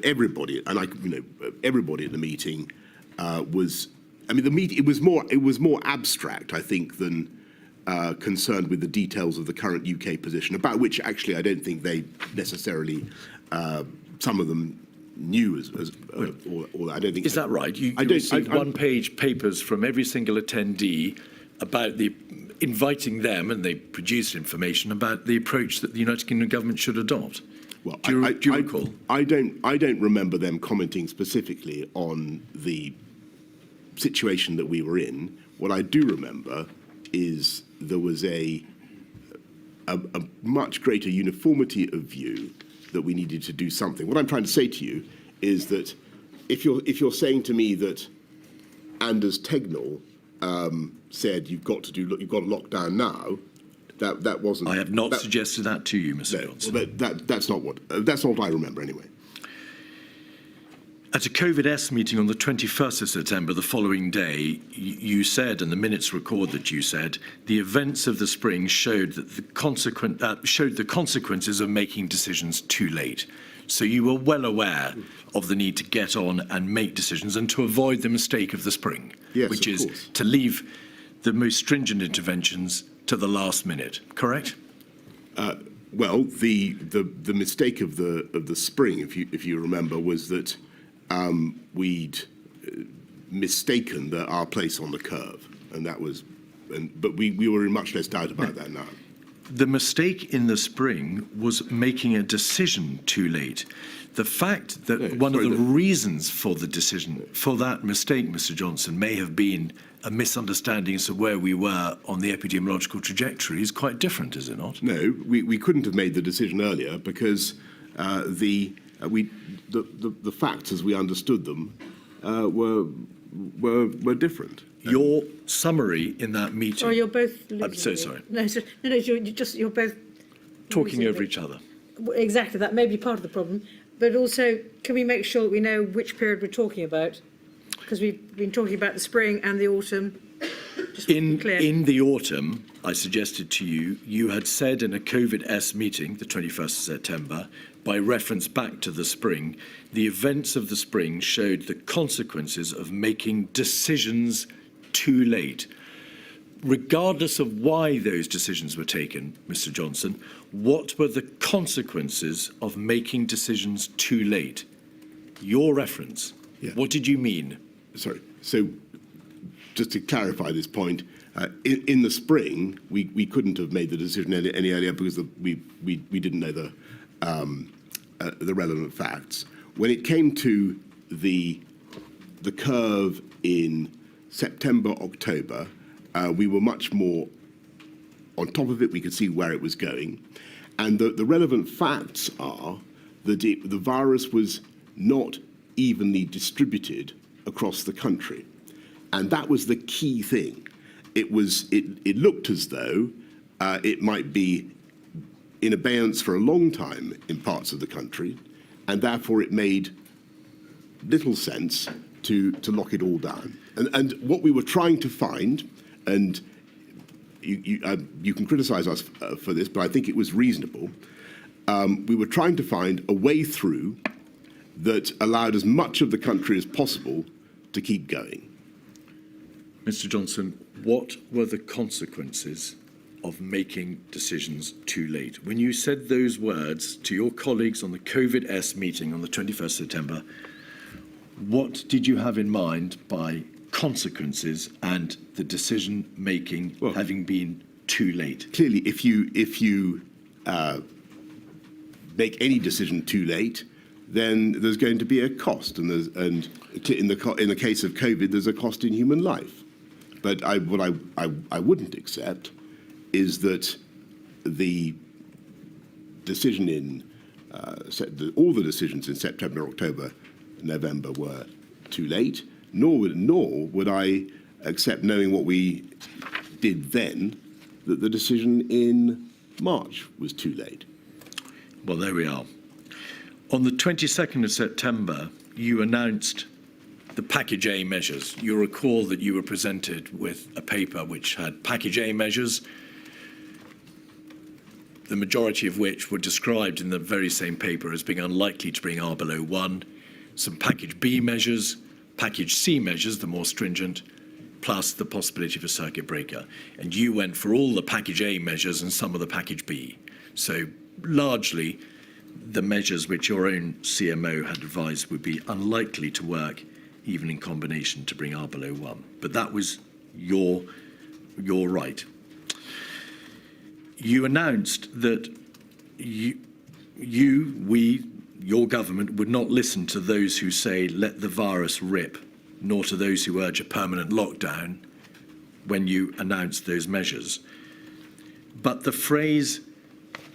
S3: everybody, and everybody at the meeting was. I mean, it was more abstract, I think, than concerned with the details of the current UK position, about which actually I don't think they necessarily, some of them knew or I don't think.
S2: Is that right? You received one-page papers from every single attendee about inviting them, and they produced information about the approach that the United Kingdom government should adopt.
S3: Well,
S2: do you recall?
S3: I don't remember them commenting specifically on the situation that we were in. What I do remember is there was a much greater uniformity of view that we needed to do something. What I'm trying to say to you is that if you're saying to me that Anders Tegnell said you've got to lock down now, that wasn't.
S2: I have not suggested that to you, Mr. Johnson.
S3: Well, that's not what I remember anyway.
S2: At a COVID-S meeting on the 21st of September, the following day, you said, and the minutes record that you said, the events of the spring showed that the consequences of making decisions too late. So you were well aware of the need to get on and make decisions and to avoid the mistake of the spring,
S3: yes,
S2: which is to leave the most stringent interventions to the last minute. Correct?
S3: Well, the mistake of the spring, if you remember, was that we'd mistaken our place on the curve, and that was, but we were in much less doubt about that now.
S2: The mistake in the spring was making a decision too late. The fact that one of the reasons for the decision, for that mistake, Mr. Johnson, may have been a misunderstanding as to where we were on the epidemiological trajectory is quite different, is it not?
S3: No, we couldn't have made the decision earlier because the facts as we understood them were different.
S2: Your summary in that meeting.
S1: Oh, you're both losing
S2: I'm so
S1: me.
S2: sorry.
S1: No, you're both
S2: Talking
S1: losing
S2: over
S1: me.
S2: each other.
S1: Exactly, that may be part of the problem. But also, can we make sure that we know which period we're talking about? Because we've been talking about the spring and the autumn. Just to be clear.
S2: In the autumn, I suggested to you, you had said in a COVID-S meeting, the 21st of September, by reference back to the spring, the events of the spring showed the consequences of making decisions too late. Regardless of why those decisions were taken, Mr. Johnson, what were the consequences of making decisions too late? Your reference.
S3: Yeah.
S2: What did you mean?
S3: Sorry. So, just to clarify this point, in the spring, we couldn't have made the decision any earlier because we didn't know the relevant facts. When it came to the curve in September, October, we were much more on top of it. We could see where it was going. And the relevant facts are that the virus was not evenly distributed across the country. And that was the key thing. It looked as though it might be in abeyance for a long time in parts of the country, and therefore it made little sense to lock it all down. And what we were trying to find, and you can criticise us for this, but I think it was reasonable. We were trying to find a way through that allowed as much of the country as possible to keep going.
S2: Mr. Johnson, what were the consequences of making decisions too late? When you said those words to your colleagues on the COVID-S meeting on the 21st September, what did you have in mind by consequences and the decision making having been too late?
S3: Clearly, if you make any decision too late, then there's going to be a cost, and in the case of COVID, there's a cost in human life. But what I wouldn't accept is that the decision in all the decisions in September, October, November were too late. Nor would I accept, knowing what we did then, that the decision in March was too late.
S2: Well, there we are. On the 22nd of September, you announced the Package A measures. You recall that you were presented with a paper which had Package A measures, the majority of which were described in the very same paper as being unlikely to bring R below 1, some Package B measures, Package C measures, the more stringent, plus the possibility of a circuit breaker. And you went for all the Package A measures and some of the Package B. So largely, the measures which your own CMO had advised would be unlikely to work, even in combination, to bring R below 1. But that was your right. You announced that your government would not listen to those who say, let the virus rip, nor to those who urge a permanent lockdown when you announced those measures. But the phrase,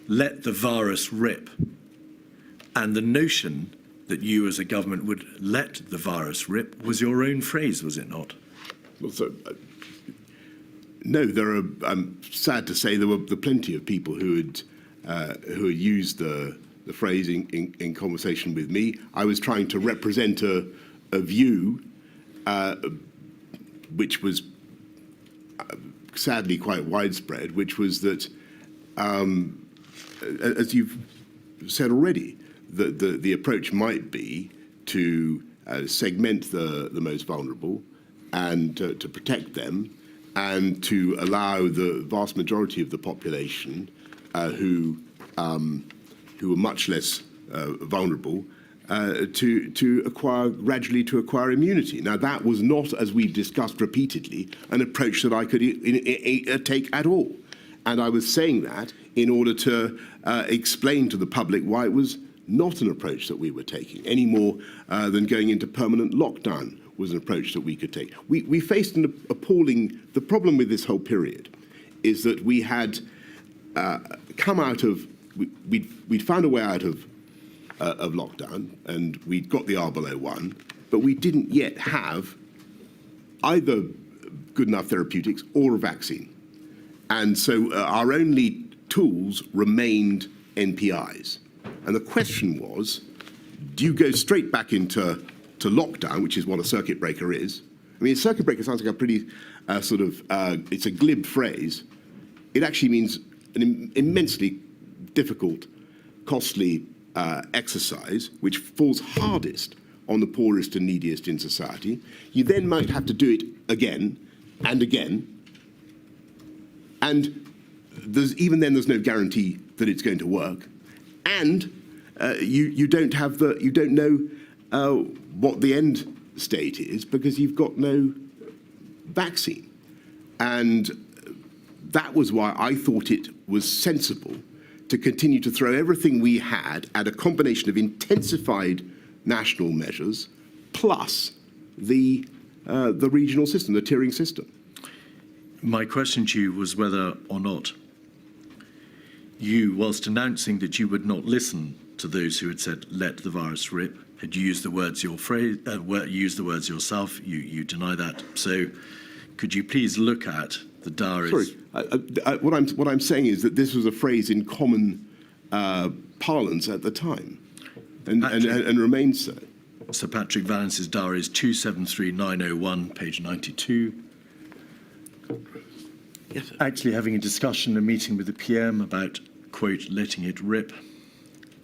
S2: let the virus rip, and the notion that you as a government would let the virus rip was your own phrase, was it not?
S3: Well, so, no, I'm sad to say there were plenty of people who had used the phrase in conversation with me. I was trying to represent a view which was sadly quite widespread, which was that, as you've said already, the approach might be to segment the most vulnerable and to protect them, and to allow the vast majority of the population who were much less vulnerable to gradually acquire immunity. Now, that was not, as we've discussed repeatedly, an approach that I could take at all. And I was saying that in order to explain to the public why it was not an approach that we were taking, any more than going into permanent lockdown was an approach that we could take. We faced an appalling... The problem with this whole period is that we had come out of... We'd found a way out of lockdown, and we'd got the R below 1, but we didn't yet have either good enough therapeutics or a vaccine. And so our only tools remained NPIs. And the question was, do you go straight back into lockdown, which is what a circuit breaker is? I mean, a circuit breaker sounds like a pretty it's a glib phrase. It actually means an immensely difficult, costly exercise, which falls hardest on the poorest and neediest in society. You then might have to do it again and again. And even then, there's no guarantee that it's going to work. And you don't know what the end state is because you've got no vaccine. And that was why I thought it was sensible to continue to throw everything we had at a combination of intensified national measures plus the regional system, the tiering system.
S2: My question to you was whether or not you, whilst announcing that you would not listen to those who had said, let the virus rip, had used the words used the words yourself. You deny that. So could you please look at the diaries?
S3: Sorry, what I'm saying is that this was a phrase in common parlance at the time, and remains so.
S2: Sir Patrick Valence's diary is 273901, page 92.
S3: Yes, sir.
S2: Actually having a discussion, a meeting with the PM about, quote, letting it rip,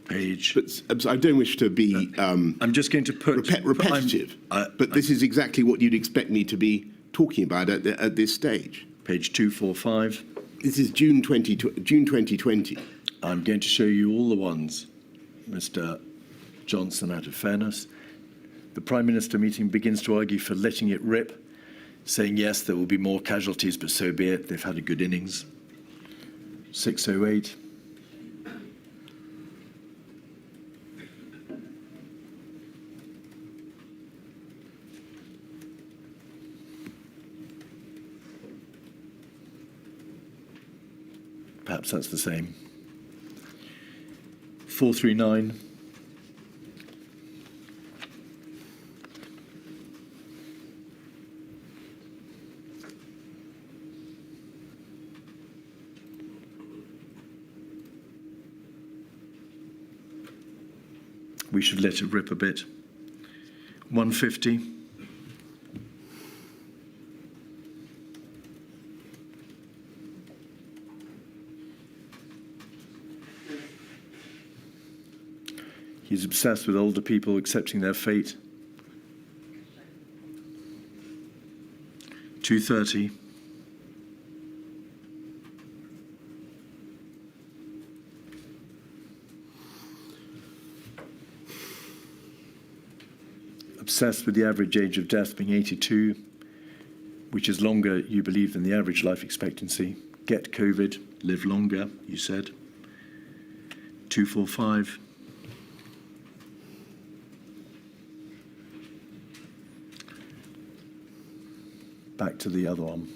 S2: page...
S3: But I don't wish to be
S2: I'm just going to put...
S3: repetitive, but this is exactly what you'd expect me to be talking about at this stage.
S2: Page 245.
S3: This is June 2020.
S2: I'm going to show you all the ones, Mr. Johnson, out of fairness. The Prime Minister meeting begins to argue for letting it rip, saying, yes, there will be more casualties, but so be it. They've had a good innings. 608. Perhaps that's the same. 439. We should let it rip a bit. 150. He's obsessed with older people accepting their fate. 230. Obsessed with the average age of death being 82, which is longer, you believe, than the average life expectancy. Get COVID, live longer, you said. 245. Back to the other one.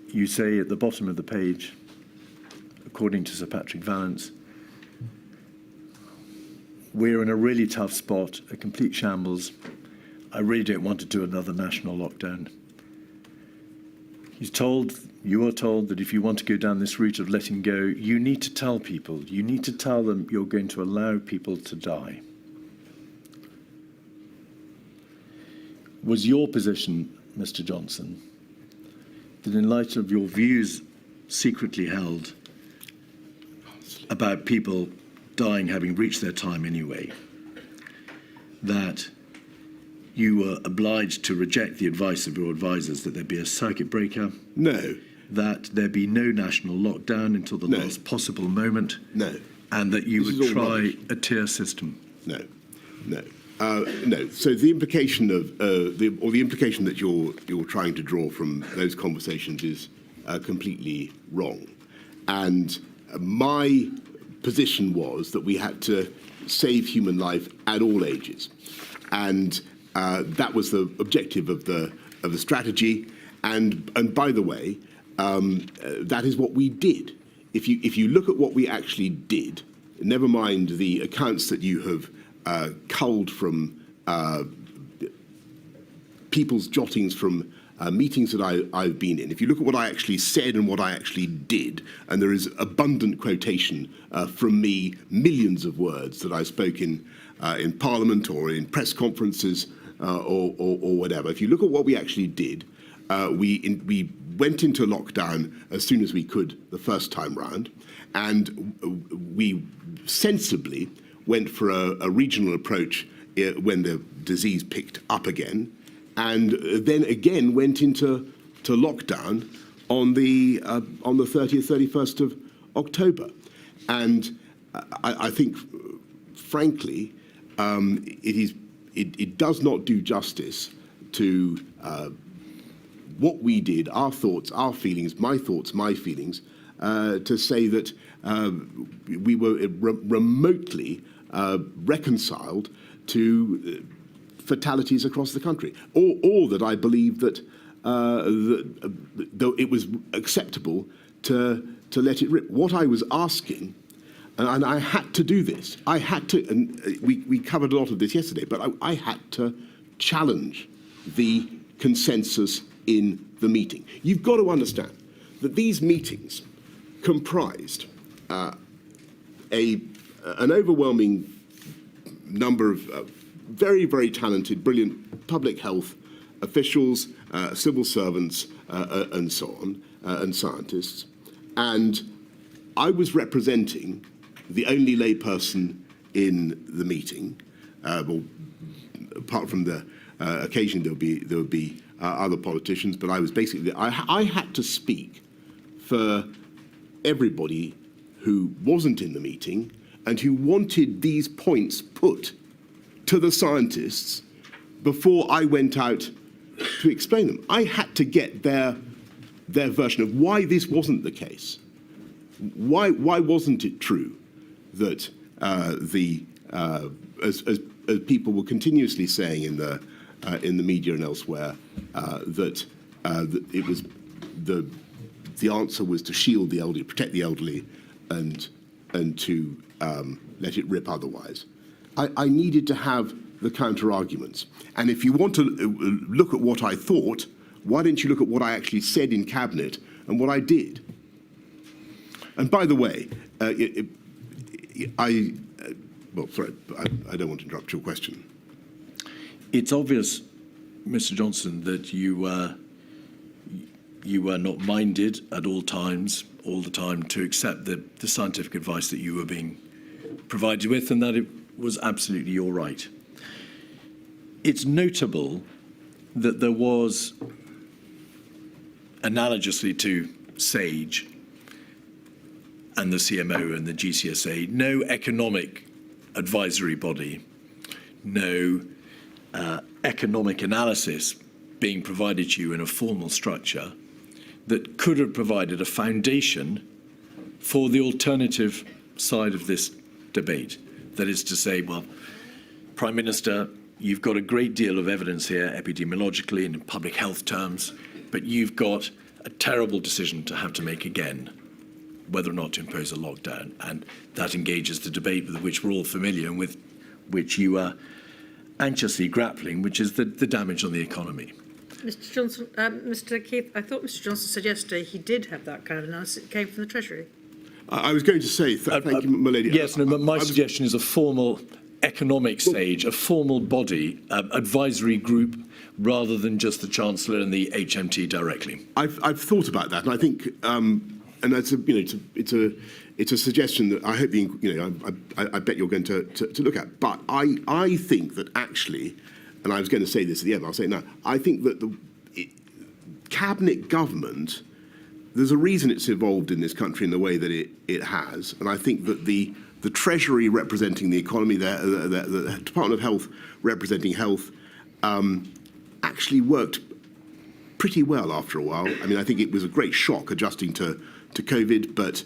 S2: You say at the bottom of the page, according to Sir Patrick Vallance, we're in a really tough spot, a complete shambles. I really don't want to do another national lockdown. You are told that if you want to go down this route of letting go, you need to tell people, you need to tell them you're going to allow people to die. Was your position, Mr. Johnson, that in light of your views secretly held about people dying having reached their time anyway, that you were obliged to reject the advice of your advisors that there be a circuit breaker?
S3: No.
S2: That there be no national lockdown until the last possible moment?
S3: No.
S2: And that you would try a tier system?
S3: No. No. No. So the implication of the implication that you're trying to draw from those conversations is completely wrong. And my position was that we had to save human life at all ages, and that was the objective of the strategy. And by the way, that is what we did. If you look at what we actually did, never mind the accounts that you have culled from people's jottings from meetings that I've been in. If you look at what I actually said and what I actually did, and there is abundant quotation from me, millions of words that I spoke in Parliament or in press conferences or whatever. If you look at what we actually did, we went into lockdown as soon as we could the first time round, and we sensibly went for a regional approach when the disease picked up again, and then again went into lockdown on the 30th, 31st of October. And I think, frankly, it does not do justice to what we did, our thoughts, our feelings, my thoughts, my feelings, to say that we were remotely reconciled to fatalities across the country, or that I believe that though it was acceptable to let it rip. What I was asking, and I had to do this, I had to, and we covered a lot of this yesterday, but I had to challenge the consensus in the meeting. You've got to understand that these meetings comprised an overwhelming number of very, very talented, brilliant public health officials, civil servants, and so on, and scientists. And I was representing the only layperson in the meeting. Well, apart from the occasion there would be other politicians, but I was basically, I had to speak for everybody who wasn't in the meeting and who wanted these points put to the scientists before I went out to explain them. I had to get their version of why this wasn't the case. Why wasn't it true that as people were continuously saying in the media and elsewhere, that it was the answer was to shield the elderly, protect the elderly, and to let it rip otherwise. I needed to have the counter arguments. And if you want to look at what I thought, why didn't you look at what I actually said in Cabinet and what I did? And by the way, I don't want to interrupt your question.
S2: It's obvious, Mr. Johnson, that you were not minded at all times, all the time, to accept the scientific advice that you were being provided with, and that it was absolutely your right. It's notable that there was, analogously to SAGE and the CMO and the GCSA, no economic advisory body, no economic analysis being provided to you in a formal structure that could have provided a foundation for the alternative side of this debate. That is to say, well, Prime Minister, you've got a great deal of evidence here, epidemiologically and in public health terms, but you've got a terrible decision to have to make again, whether or not to impose a lockdown. And that engages the debate with which we're all familiar and with which you are anxiously grappling, which is the damage on the economy.
S1: Mr. Johnson, Mr. Keith, I thought Mr. Johnson said yesterday he did have that kind of analysis. It came from the Treasury.
S3: I was going to say, thank you, my lady.
S2: Yes, no, but my suggestion is a formal economic SAGE, a formal body, advisory group, rather than just the Chancellor and the HMT directly.
S3: I've thought about that, and I think, and that's it's a suggestion that I hope I bet you're going to look at. But I think that actually, and I was going to say this at the end, I'll say it now. I think that the cabinet government, there's a reason it's evolved in this country in the way that it has, and I think that the Treasury representing the economy, the Department of Health representing health, actually worked pretty well after a while. I mean, I think it was a great shock adjusting to COVID, but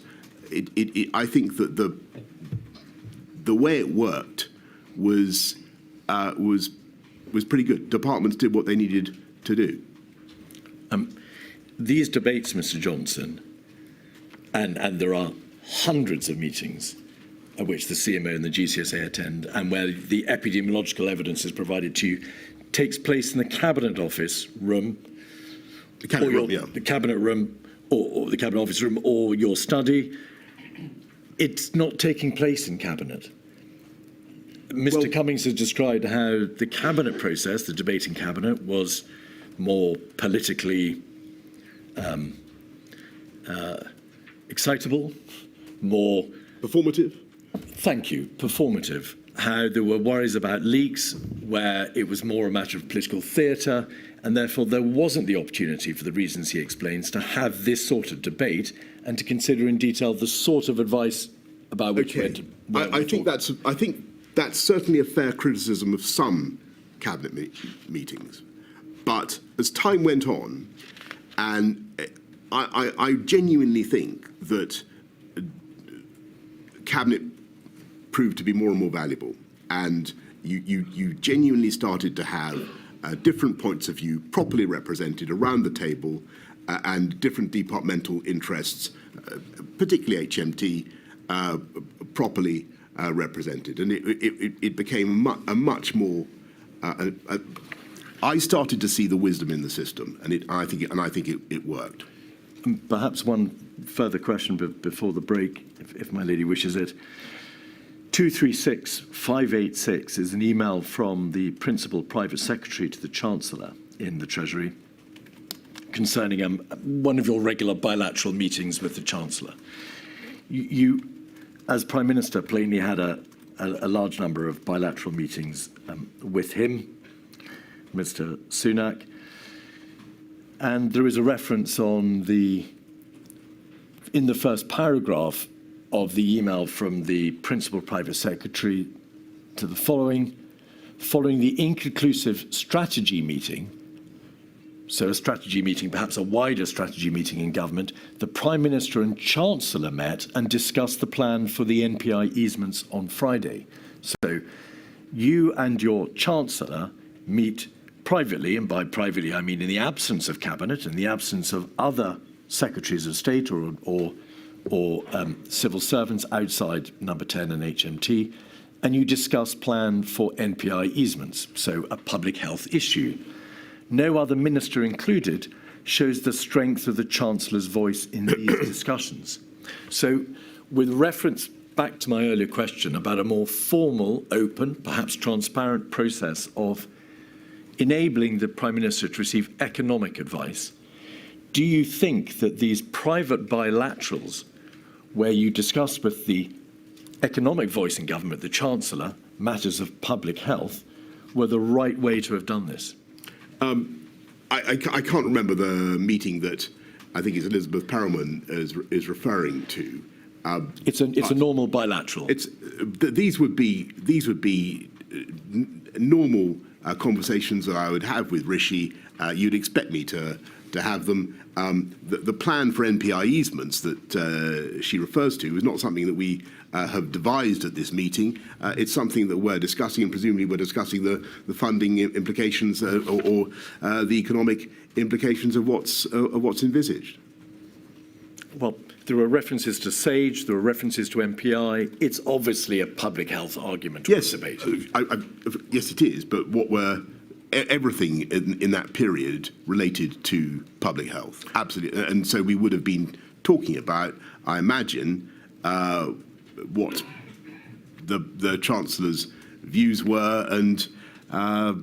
S3: I think that the way it worked was pretty good. Departments did what they needed to do.
S2: These debates, Mr. Johnson, and there are hundreds of meetings at which the CMO and the GCSA attend, and where the epidemiological evidence is provided to you, takes place in the Cabinet Office room,
S3: The cabinet room, yeah.
S2: The Cabinet room, or the Cabinet Office room, or your study. It's not taking place in Cabinet. Mr. Cummings has described how the Cabinet process, the debate in Cabinet, was more politically excitable, more
S3: performative.
S2: Thank you, performative. How there were worries about leaks, where it was more a matter of political theatre, and therefore there wasn't the opportunity, for the reasons he explains, to have this sort of debate and to consider in detail the sort of advice about which
S3: I think that's certainly a fair criticism of some cabinet meetings. But as time went on, and I genuinely think that cabinet proved to be more and more valuable, and you genuinely started to have different points of view properly represented around the table, and different departmental interests, particularly HMT, properly represented, and it became a much more. I started to see the wisdom in the system, and I think it worked.
S2: Perhaps one further question before the break, if my lady wishes it. 236586 is an email from the Principal Private Secretary to the Chancellor in the Treasury concerning one of your regular bilateral meetings with the Chancellor. You, as Prime Minister, plainly had a large number of bilateral meetings with him, Mr. Sunak, and there is a reference in the first paragraph of the email from the Principal Private Secretary to the following the inconclusive strategy meeting, so a strategy meeting, perhaps a wider strategy meeting in government, the Prime Minister and Chancellor met and discussed the plan for the NPI easements on Friday. So you and your Chancellor meet privately, and by privately I mean in the absence of Cabinet, in the absence of other secretaries of state or civil servants outside number 10 and HMT, and you discuss plan for NPI easements, so a public health issue. No other minister included shows the strength of the Chancellor's voice in these discussions. So with reference back to my earlier question about a more formal, open, perhaps transparent process of enabling the Prime Minister to receive economic advice, do you think that these private bilaterals where you discuss with the economic voice in government, the Chancellor, matters of public health, were the right way to have done this?
S3: I can't remember the meeting that I think it's Elizabeth Perelman is referring to.
S2: It's a normal bilateral.
S3: These would be normal conversations that I would have with Rishi. You'd expect me to have them. The plan for NPI easements that she refers to is not something that we have devised at this meeting. It's something that we're discussing, and presumably we're discussing the funding implications or the economic implications of what's envisaged.
S2: Well, there are references to SAGE, there are references to MPI. It's obviously a public health argument or debate.
S3: Yes, it is. But everything in that period related to public health, absolutely. And so we would have been talking about, I imagine, what the Chancellor's views were, and I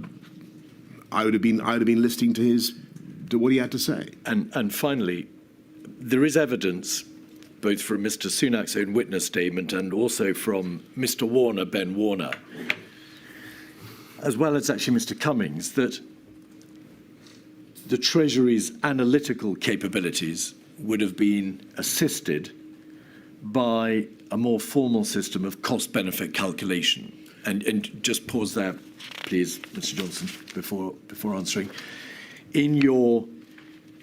S3: would have been listening to what he had to say.
S2: And finally, there is evidence, both from Mr. Sunak's own witness statement and also from Mr. Warner, Ben Warner, as well as actually Mr. Cummings, that the Treasury's analytical capabilities would have been assisted by a more formal system of cost-benefit calculation. And just pause there, please, Mr. Johnson, before answering. In your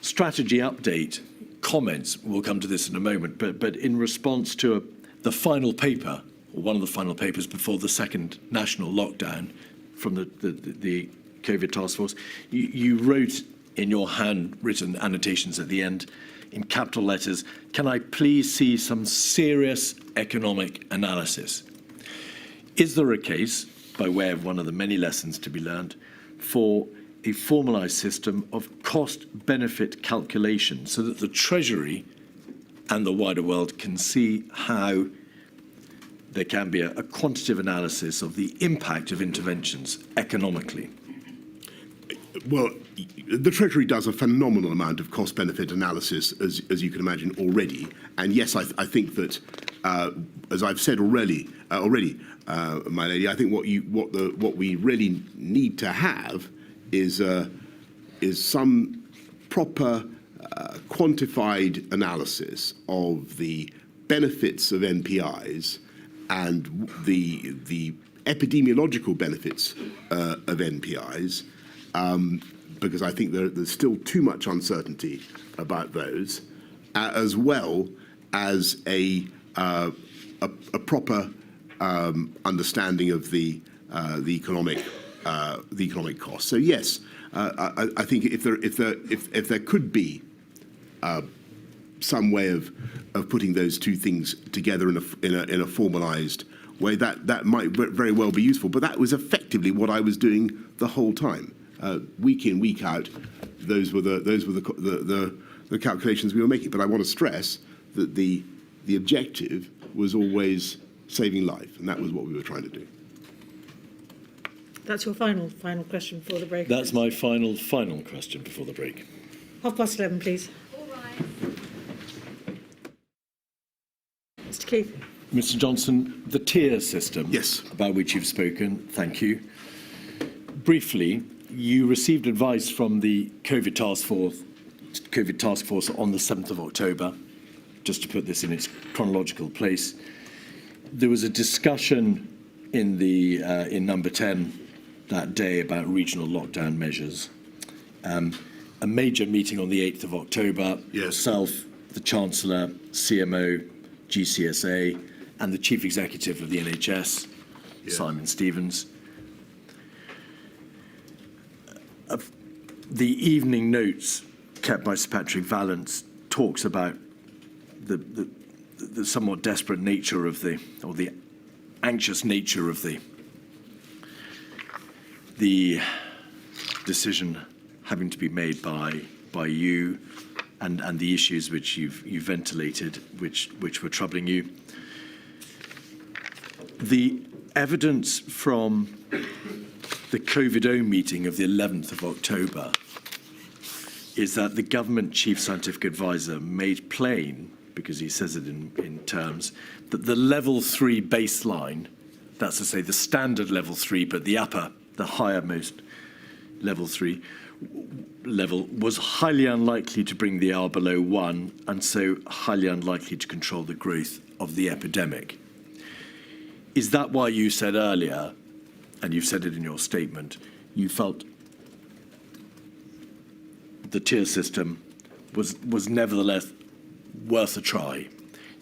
S2: strategy update comments, we'll come to this in a moment, but in response to the final paper, or one of the final papers before the second national lockdown from the COVID task force, you wrote in your handwritten annotations at the end, in capital letters, "Can I please see some serious economic analysis?" Is there a case, by way of one of the many lessons to be learned, for a formalised system of cost-benefit calculation so that the Treasury and the wider world can see how there can be a quantitative analysis of the impact of interventions economically?
S3: Well, the Treasury does a phenomenal amount of cost-benefit analysis, as you can imagine, already. And yes, I think that, as I've said already, my lady, I think what we really need to have is some proper quantified analysis of the benefits of NPIs and the epidemiological benefits of NPIs, because I think there's still too much uncertainty about those, as well as a proper understanding of the economic costs. So yes, I think if there could be some way of putting those two things together in a formalised way, that might very well be useful. But that was effectively what I was doing the whole time, week in, week out. Those were the calculations we were making. But I want to stress that the objective was always saving life, and that was what we were trying to do.
S1: That's your final question before the break.
S2: That's my final question before the break.
S1: 11:30, please.
S4: All right.
S1: Mr. Keith.
S2: Mr. Johnson, the tier system,
S3: yes,
S2: about which you've spoken, thank you. Briefly, you received advice from the COVID task force on the 7th of October, just to put this in its chronological place. There was a discussion in number 10 that day about regional lockdown measures. A major meeting on the 8th of October, yourself, the Chancellor, CMO, GCSA, and the Chief Executive of the NHS, Simon Stevens. The evening notes kept by Sir Patrick Vallance talks about the somewhat desperate nature of the anxious nature of the decision having to be made by you and the issues which you've ventilated, which were troubling you. The evidence from the COVID-0 meeting of the 11th of October is that the government chief scientific advisor made plain, because he says it in terms, that the level 3 baseline, that's to say the standard level 3, but the highermost level 3 level, was highly unlikely to bring the R below 1, and so highly unlikely to control the growth of the epidemic. Is that why you said earlier, and you've said it in your statement, you felt the tier system was nevertheless worth a try?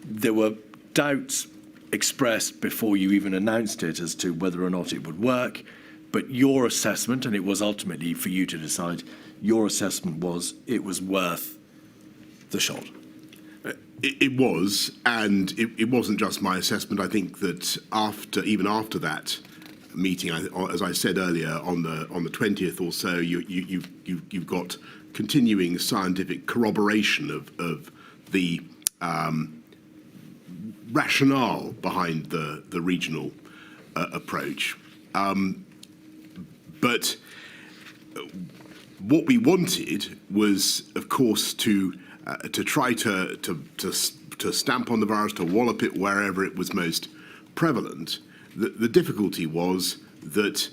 S2: There were doubts expressed before you even announced it as to whether or not it would work, but your assessment, and it was ultimately for you to decide, your assessment was it was worth the shot.
S3: It was, and it wasn't just my assessment. I think that even after that meeting, as I said earlier, on the 20th or so, you've got continuing scientific corroboration of the rationale behind the regional approach. But what we wanted was, of course, to try to stamp on the virus, to wallop it wherever it was most prevalent. The difficulty was that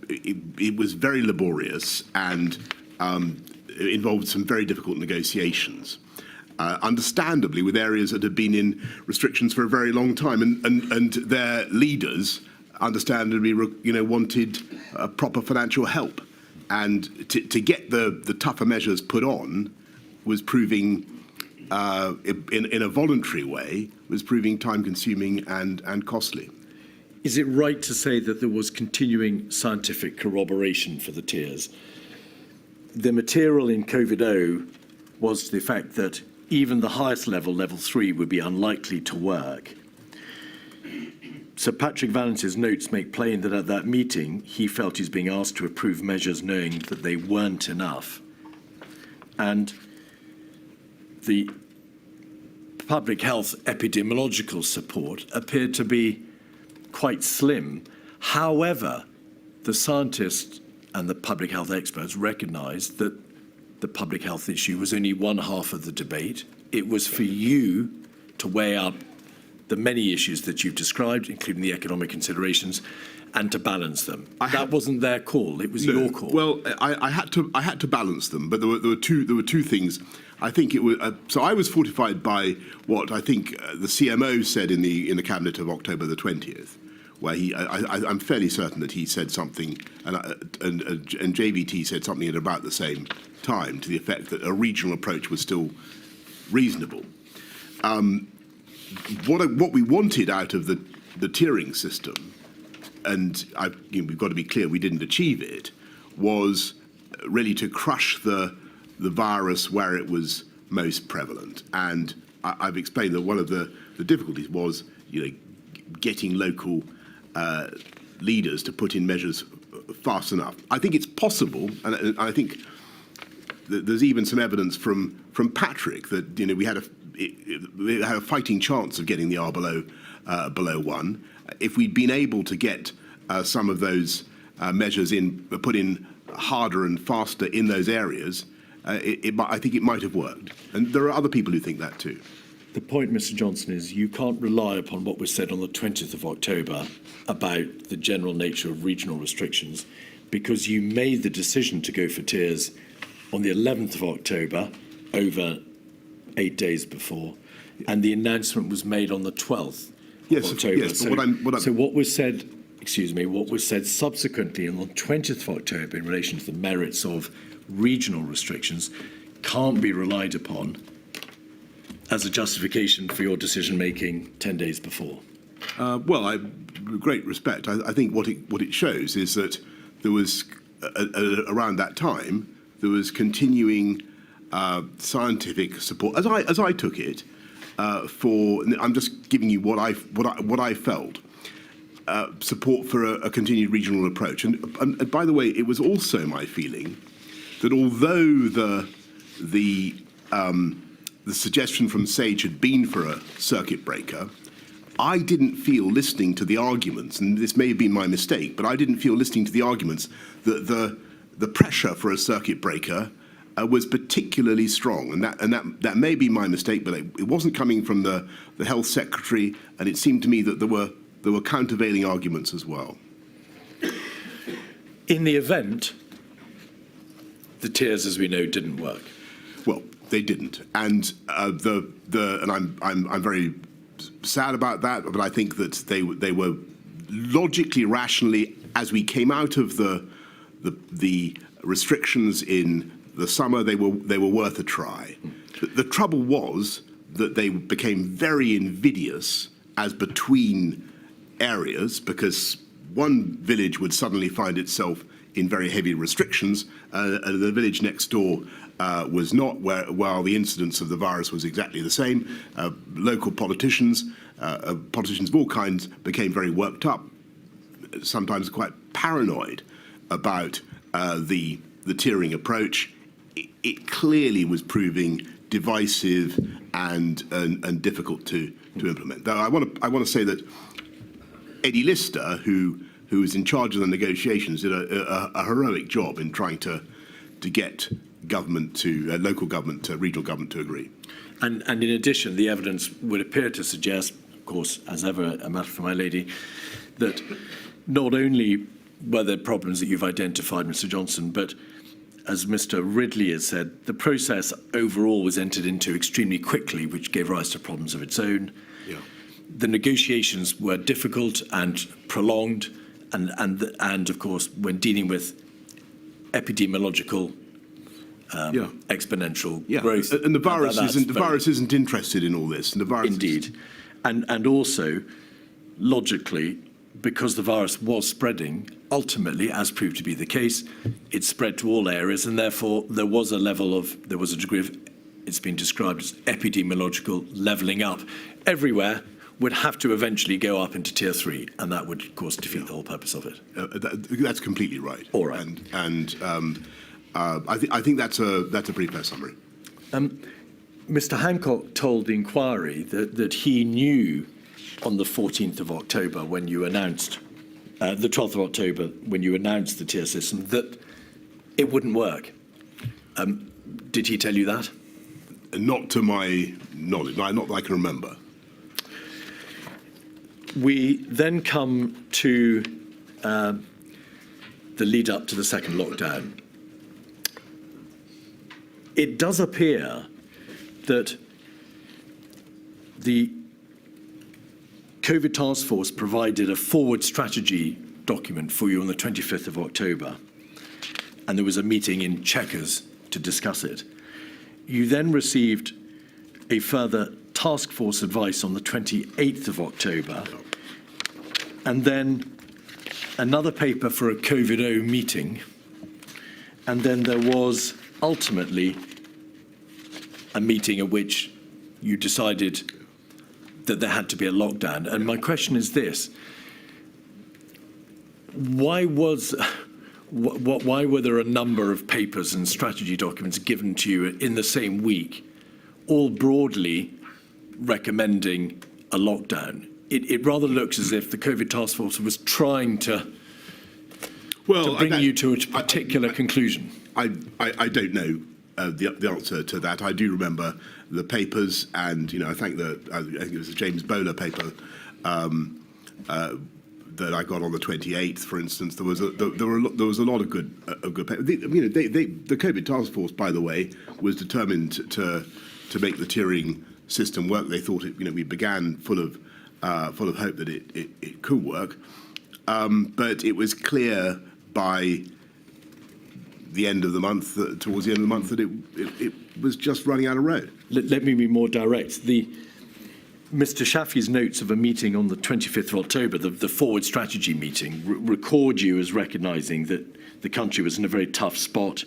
S3: it was very laborious and involved some very difficult negotiations. Understandably, with areas that had been in restrictions for a very long time, and their leaders, understandably, wanted proper financial help. And to get the tougher measures put on was proving, in a voluntary way, was proving time-consuming and costly.
S2: Is it right to say that there was continuing scientific corroboration for the tiers? The material in COVID-0 was to the effect that even the highest level, level 3, would be unlikely to work. Sir Patrick Vallence's notes make plain that at that meeting, he felt he's being asked to approve measures knowing that they weren't enough. And the public health epidemiological support appeared to be quite slim. However, the scientists and the public health experts recognised that the public health issue was only one half of the debate. It was for you to weigh up the many issues that you've described, including the economic considerations, and to balance them. That wasn't their call; it was your call.
S3: Well, I had to balance them, but there were two things. I think it was so. I was fortified by what I think the CMO said in the cabinet of October the 20th, where I'm fairly certain that he said something, and JVT said something at about the same time, to the effect that a regional approach was still reasonable. What we wanted out of the tiering system, and we've got to be clear, we didn't achieve it, was really to crush the virus where it was most prevalent. And I've explained that one of the difficulties was, getting local leaders to put in measures fast enough. I think it's possible, and I think that there's even some evidence from Patrick that we had a fighting chance of getting the R below 1. If we'd been able to get some of those measures put in harder and faster in those areas, I think it might have worked. And there are other people who think that too.
S2: The point, Mr. Johnson, is you can't rely upon what was said on the 20th of October about the general nature of regional restrictions, because you made the decision to go for tiers on the 11th of October, over 8 days before, and the announcement was made on the 12th of October.
S3: Yes, but
S2: so what was said, what was said subsequently on the 20th of October in relation to the merits of regional restrictions can't be relied upon as a justification for your decision-making 10 days before.
S3: Well, with great respect, I think what it shows is that there was, around that time, there was continuing scientific support, as I took it, for. I'm just giving you what I felt. Support for a continued regional approach, and by the way, it was also my feeling that although the suggestion from Sage had been for a circuit breaker, I didn't feel, listening to the arguments, and this may have been my mistake, but I didn't feel, listening to the arguments, that the pressure for a circuit breaker was particularly strong, and that may be my mistake, but it wasn't coming from the health secretary, and it seemed to me that there were countervailing arguments as well.
S2: In the event, the tiers, as we know, didn't work.
S3: Well, they didn't, and I'm very sad about that. But I think that they were logically, rationally, as we came out of the restrictions in the summer, they were worth a try. The trouble was that they became very invidious as between areas, because one village would suddenly find itself in very heavy restrictions, and the village next door was not, while the incidence of the virus was exactly the same. Local politicians of all kinds became very worked up, sometimes quite paranoid about the tiering approach. It clearly was proving divisive and difficult to implement. Though I want to say that Eddie Lister, who was in charge of the negotiations, did a heroic job in trying to get government to local government to regional government to agree.
S2: And in addition, the evidence would appear to suggest, of course, as ever, a matter for my lady, that not only were there problems that you've identified, Mr. Johnson, but as Mr. Ridley has said, the process overall was entered into extremely quickly, which gave rise to problems of its own.
S3: Yeah.
S2: The negotiations were difficult and prolonged, and of course, when dealing with epidemiological exponential growth,
S3: and the virus isn't interested in all this. And the virus
S2: indeed, and also logically, because the virus was spreading, ultimately, as proved to be the case, it spread to all areas, and therefore there was a degree of, it's been described as epidemiological levelling up. Everywhere would have to eventually go up into tier 3, and that would, of course, defeat the whole purpose of it.
S3: That's completely right.
S2: All right.
S3: I think that's a pretty fair summary.
S2: Mr. Hancock told the inquiry that he knew on the 14th of October when you announced, the 12th of October when you announced the tier system, that it wouldn't work. Did he tell you that?
S3: Not to my knowledge, not that I can remember.
S2: We then come to the lead up to the second lockdown. It does appear that the COVID task force provided a forward strategy document for you on the 25th of October, and there was a meeting in Chequers to discuss it. You then received a further task force advice on the 28th of October, and then another paper for a COVID-0 meeting, and then there was ultimately a meeting at which you decided that there had to be a lockdown. And my question is this: why were there a number of papers and strategy documents given to you in the same week, all broadly recommending a lockdown? It rather looks as if the COVID task force was trying to bring you to a particular conclusion.
S3: I don't know the answer to that. I do remember the papers, and I think it was a James Bowler paper that I got on the 28th, for instance. There was a lot of good papers. The COVID task force, by the way, was determined to make the tiering system work. They thought we began full of hope that it could work, but it was clear by the end of the month, towards the end of the month, that it was just running out of road.
S2: Let me be more direct. Mr. Shafi's notes of a meeting on the 25th of October, the forward strategy meeting, record you as recognising that the country was in a very tough spot.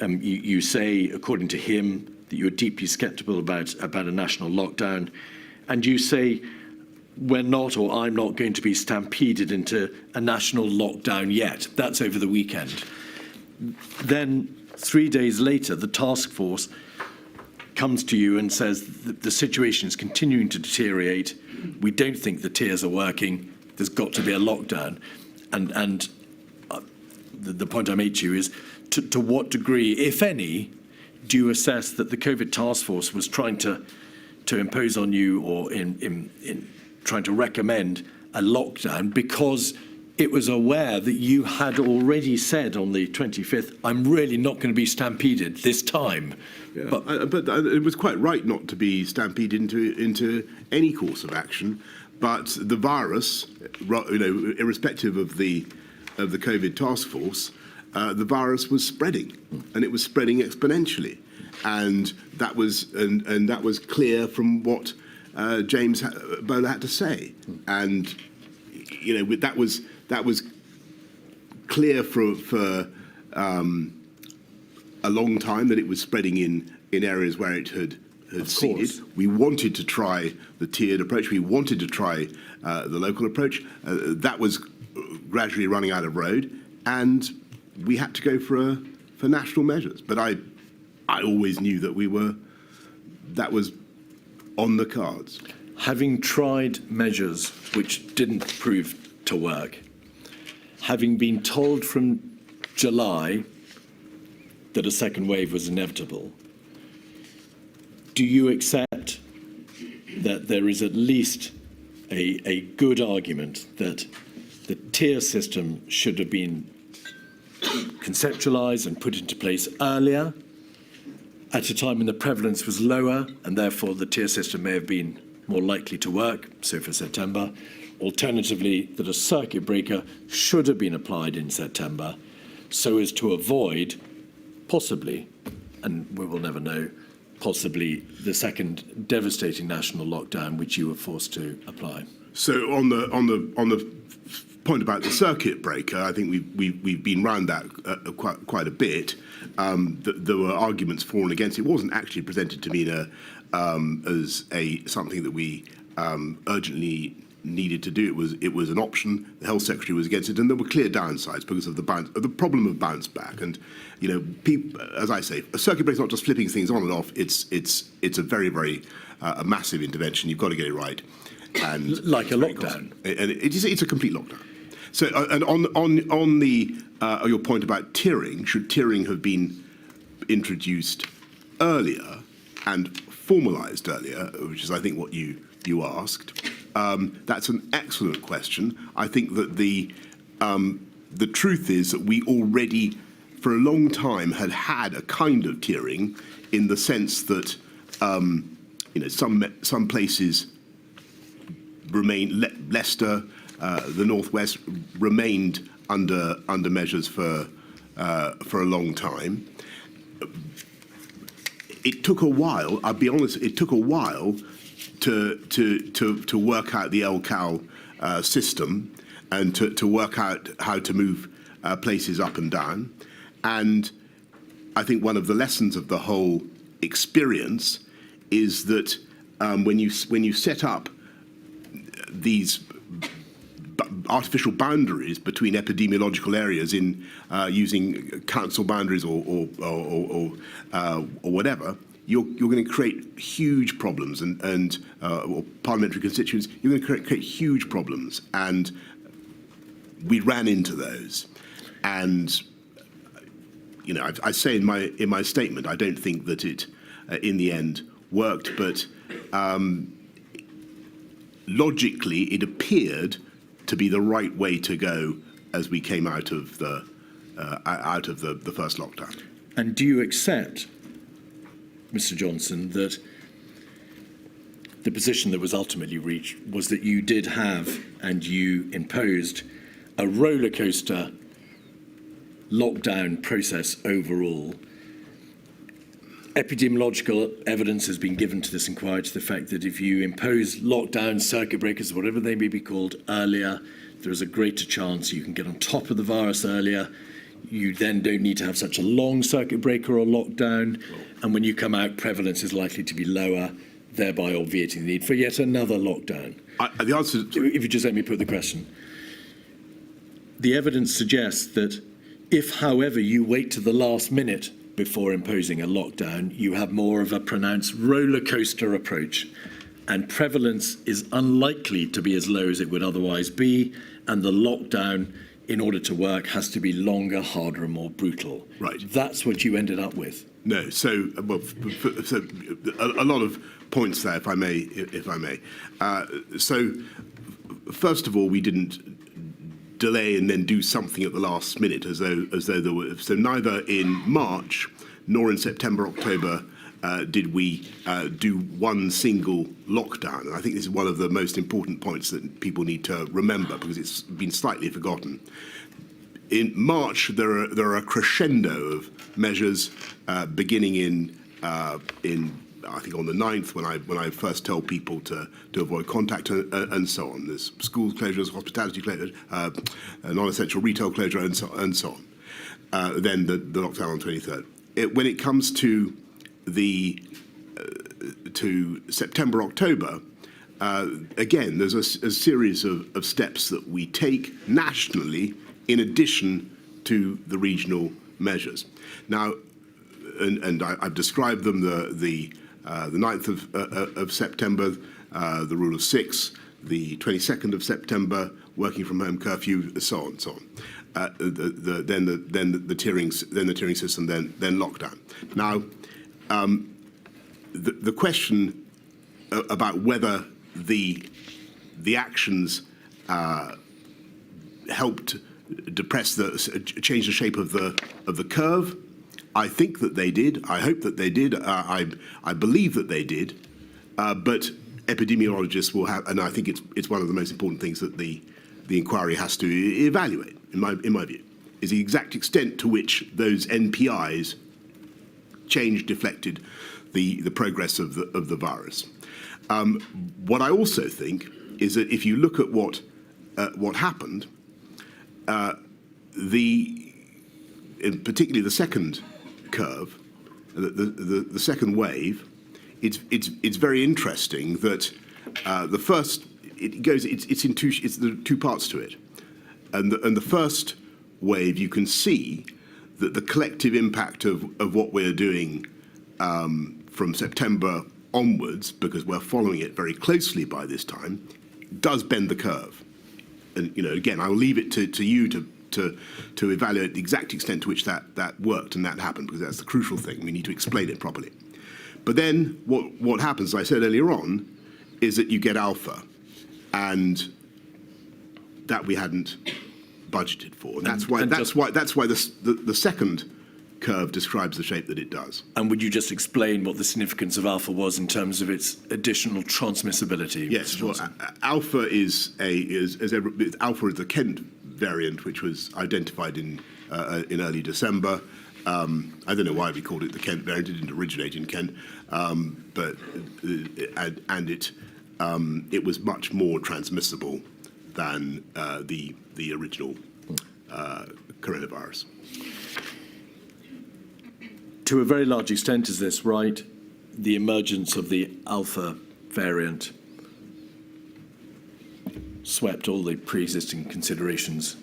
S2: You say, according to him, that you're deeply sceptical about a national lockdown, and you say, we're not, or I'm not going to be stampeded into a national lockdown yet. That's over the weekend. Then 3 days later, the task force comes to you and says the situation is continuing to deteriorate. We don't think the tiers are working. There's got to be a lockdown. And the point I made to you is, to what degree, if any, do you assess that the COVID task force was trying to impose on you, or in trying to recommend a lockdown because it was aware that you had already said on the 25th, I'm really not going to be stampeded this time?
S3: Yeah, but it was quite right not to be stampeded into any course of action. But the virus, irrespective of the COVID task force, the virus was spreading, and it was spreading exponentially, and that was clear from what James Bowler had to say, and that was clear for a long time that it was spreading in areas where it had seeded. We wanted to try the tiered approach. We wanted to try the local approach. That was gradually running out of road, and we had to go for national measures. But I always knew that was on the cards.
S2: Having tried measures which didn't prove to work, having been told from July that a second wave was inevitable, do you accept that there is at least a good argument that the tier system should have been conceptualised and put into place earlier, at a time when the prevalence was lower, and therefore the tier system may have been more likely to work, so for September? Alternatively, that a circuit breaker should have been applied in September so as to avoid, possibly, and we will never know, possibly the second devastating national lockdown which you were forced to apply.
S3: So on the point about the circuit breaker, I think we've been round that quite a bit. There were arguments for and against. It wasn't actually presented to me as something that we urgently needed to do. It was an option. The health secretary was against it, and there were clear downsides because of the problem of bounce back. And people, as I say, a circuit breaker is not just flipping things on and off. It's a very, very a massive intervention. You've got to get it right. And
S2: like a lockdown.
S3: And it's a complete lockdown. So, and on the your point about tiering, should tiering have been introduced earlier and formalised earlier, which is, I think, what you asked. That's an excellent question. I think that the truth is that we already, for a long time, had a kind of tiering, in the sense that some places remain. Leicester, the Northwest, remained under measures for a long time. It took a while. I'll be honest. It took a while to work out the LCAL system and to work out how to move places up and down. And I think one of the lessons of the whole experience is that when you set up these artificial boundaries between epidemiological areas in using council boundaries or whatever, you're going to create huge problems or parliamentary constituents. You're going to create huge problems, and we ran into those. And I say in my statement, I don't think that it in the end worked, but logically it appeared to be the right way to go as we came out of the first lockdown.
S2: And do you accept, Mr. Johnson, that the position that was ultimately reached was that you did have, and you imposed, a roller coaster lockdown process overall? Epidemiological evidence has been given to this inquiry to the fact that if you impose lockdown, circuit breakers, whatever they may be called, earlier, there is a greater chance you can get on top of the virus earlier, you then don't need to have such a long circuit breaker or lockdown. And when you come out, prevalence is likely to be lower, thereby obviating the need for yet another lockdown.
S3: The answer,
S2: If you just let me put the question. The evidence suggests that if, however, you wait to the last minute before imposing a lockdown, you have more of a pronounced roller coaster approach, and prevalence is unlikely to be as low as it would otherwise be, and the lockdown, in order to work, has to be longer, harder, and more brutal.
S3: Right.
S2: That's what you ended up with.
S3: no. So, so a lot of points there, if I may. So, first of all, we didn't delay and then do something at the last minute, as though there were. So neither in March nor in September, October did we do one single lockdown. And I think this is one of the most important points that people need to remember, because it's been slightly forgotten. In March, there are a crescendo of measures beginning in I think on the 9th, when I first tell people to avoid contact and so on. There's school closures, hospitality closures, non-essential retail closure, and so on. Then the lockdown on the 23rd. When it comes to to September, October, again, there's a series of steps that we take nationally in addition to the regional measures. Now, and I've described them: the 9th of September, the rule of 6, the 22nd of September, working from home curfew, so on, so on. Then the tiering system, then lockdown. Now, the question about whether the actions helped change the shape of the curve, I think that they did. I hope that they did. I believe that they did. But epidemiologists will have, and I think it's one of the most important things that the inquiry has to evaluate, in my view, is the exact extent to which those NPIs changed, deflected the progress of the virus. What I also think is that if you look at what happened, particularly the second curve, the second wave, it's very interesting that the first it's two parts to it, and the first wave, you can see that the collective impact of what we're doing from September onwards, because we're following it very closely by this time, does bend the curve. And again, I'll leave it to you to evaluate the exact extent to which that worked and that happened, because that's the crucial thing. We need to explain it properly. But then what happens, as I said earlier on, is that you get alpha, and that we hadn't budgeted for. And that's why the second curve describes the shape that it does.
S2: And would you just explain what the significance of alpha was in terms of its additional transmissibility?
S3: Yes, well, alpha is the Kent variant, which was identified in early December. I don't know why we called it the Kent variant. It didn't originate in Kent, but it was much more transmissible than the original coronavirus.
S2: To a very large extent, is this right? The emergence of the alpha variant swept all the pre-existing considerations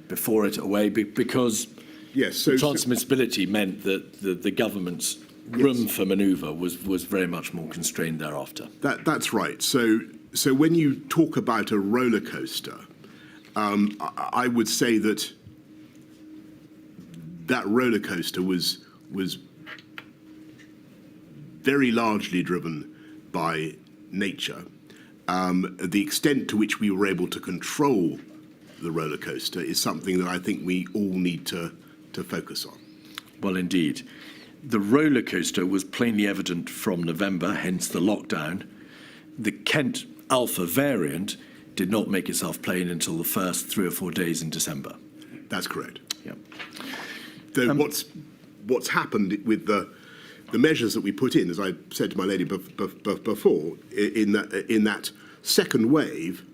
S2: before it away, because
S3: yes, so
S2: transmissibility meant that the government's room for manoeuvre was very much more constrained thereafter.
S3: That's right. So when you talk about a roller coaster, I would say that roller coaster was very largely driven by nature. The extent to which we were able to control the roller coaster is something that I think we all need to focus on.
S2: Well, indeed. The roller coaster was plainly evident from November, hence the lockdown. The Kent alpha variant did not make itself plain until the first 3 or 4 days in December.
S3: That's correct.
S2: Yeah.
S3: Though what's happened with the measures that we put in, as I said to my lady before, in that second wave,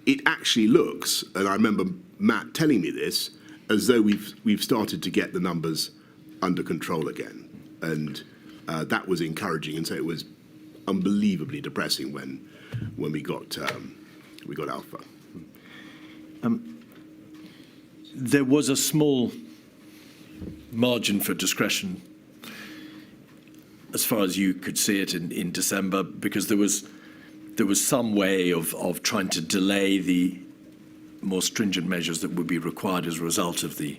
S3: it actually looks, and I remember Matt telling me this, as though we've started to get the numbers under control again, and that was encouraging. And so it was unbelievably depressing when we got Alpha.
S2: There was a small margin for discretion, as far as you could see it, in December, because there was some way of trying to delay the more stringent measures that would be required as a result of the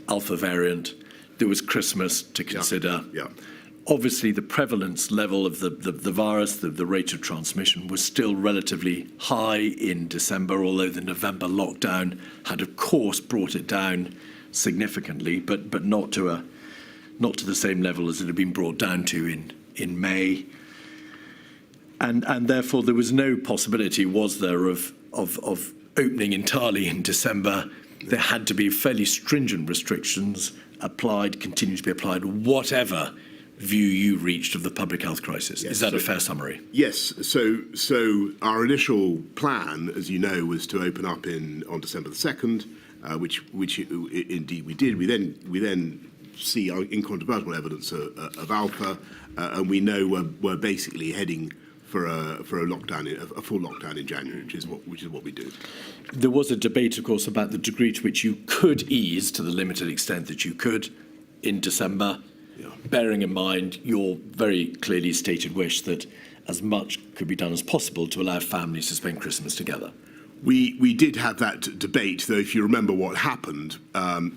S2: Alpha variant. There was Christmas to consider.
S3: Yeah.
S2: Obviously, the prevalence level of the virus, the rate of transmission, was still relatively high in December, although the November lockdown had, of course, brought it down significantly, but not to the same level as it had been brought down to in May. And therefore, there was no possibility, was there, of opening entirely in December. There had to be fairly stringent restrictions applied, continue to be applied, whatever view you reached of the public health crisis.
S3: Yes,
S2: is that a fair summary?
S3: Yes. So our initial plan, as you know, was to open up on December the 2nd, which indeed we did. We then see incontrovertible evidence of Alpha, and we know we're basically heading for a full lockdown in January, which is what we do.
S2: There was a debate, of course, about the degree to which you could ease, to the limited extent that you could, in December.
S3: Yeah.
S2: Bearing in mind your very clearly stated wish that as much could be done as possible to allow families to spend Christmas together.
S3: We did have that debate, though. If you remember what happened,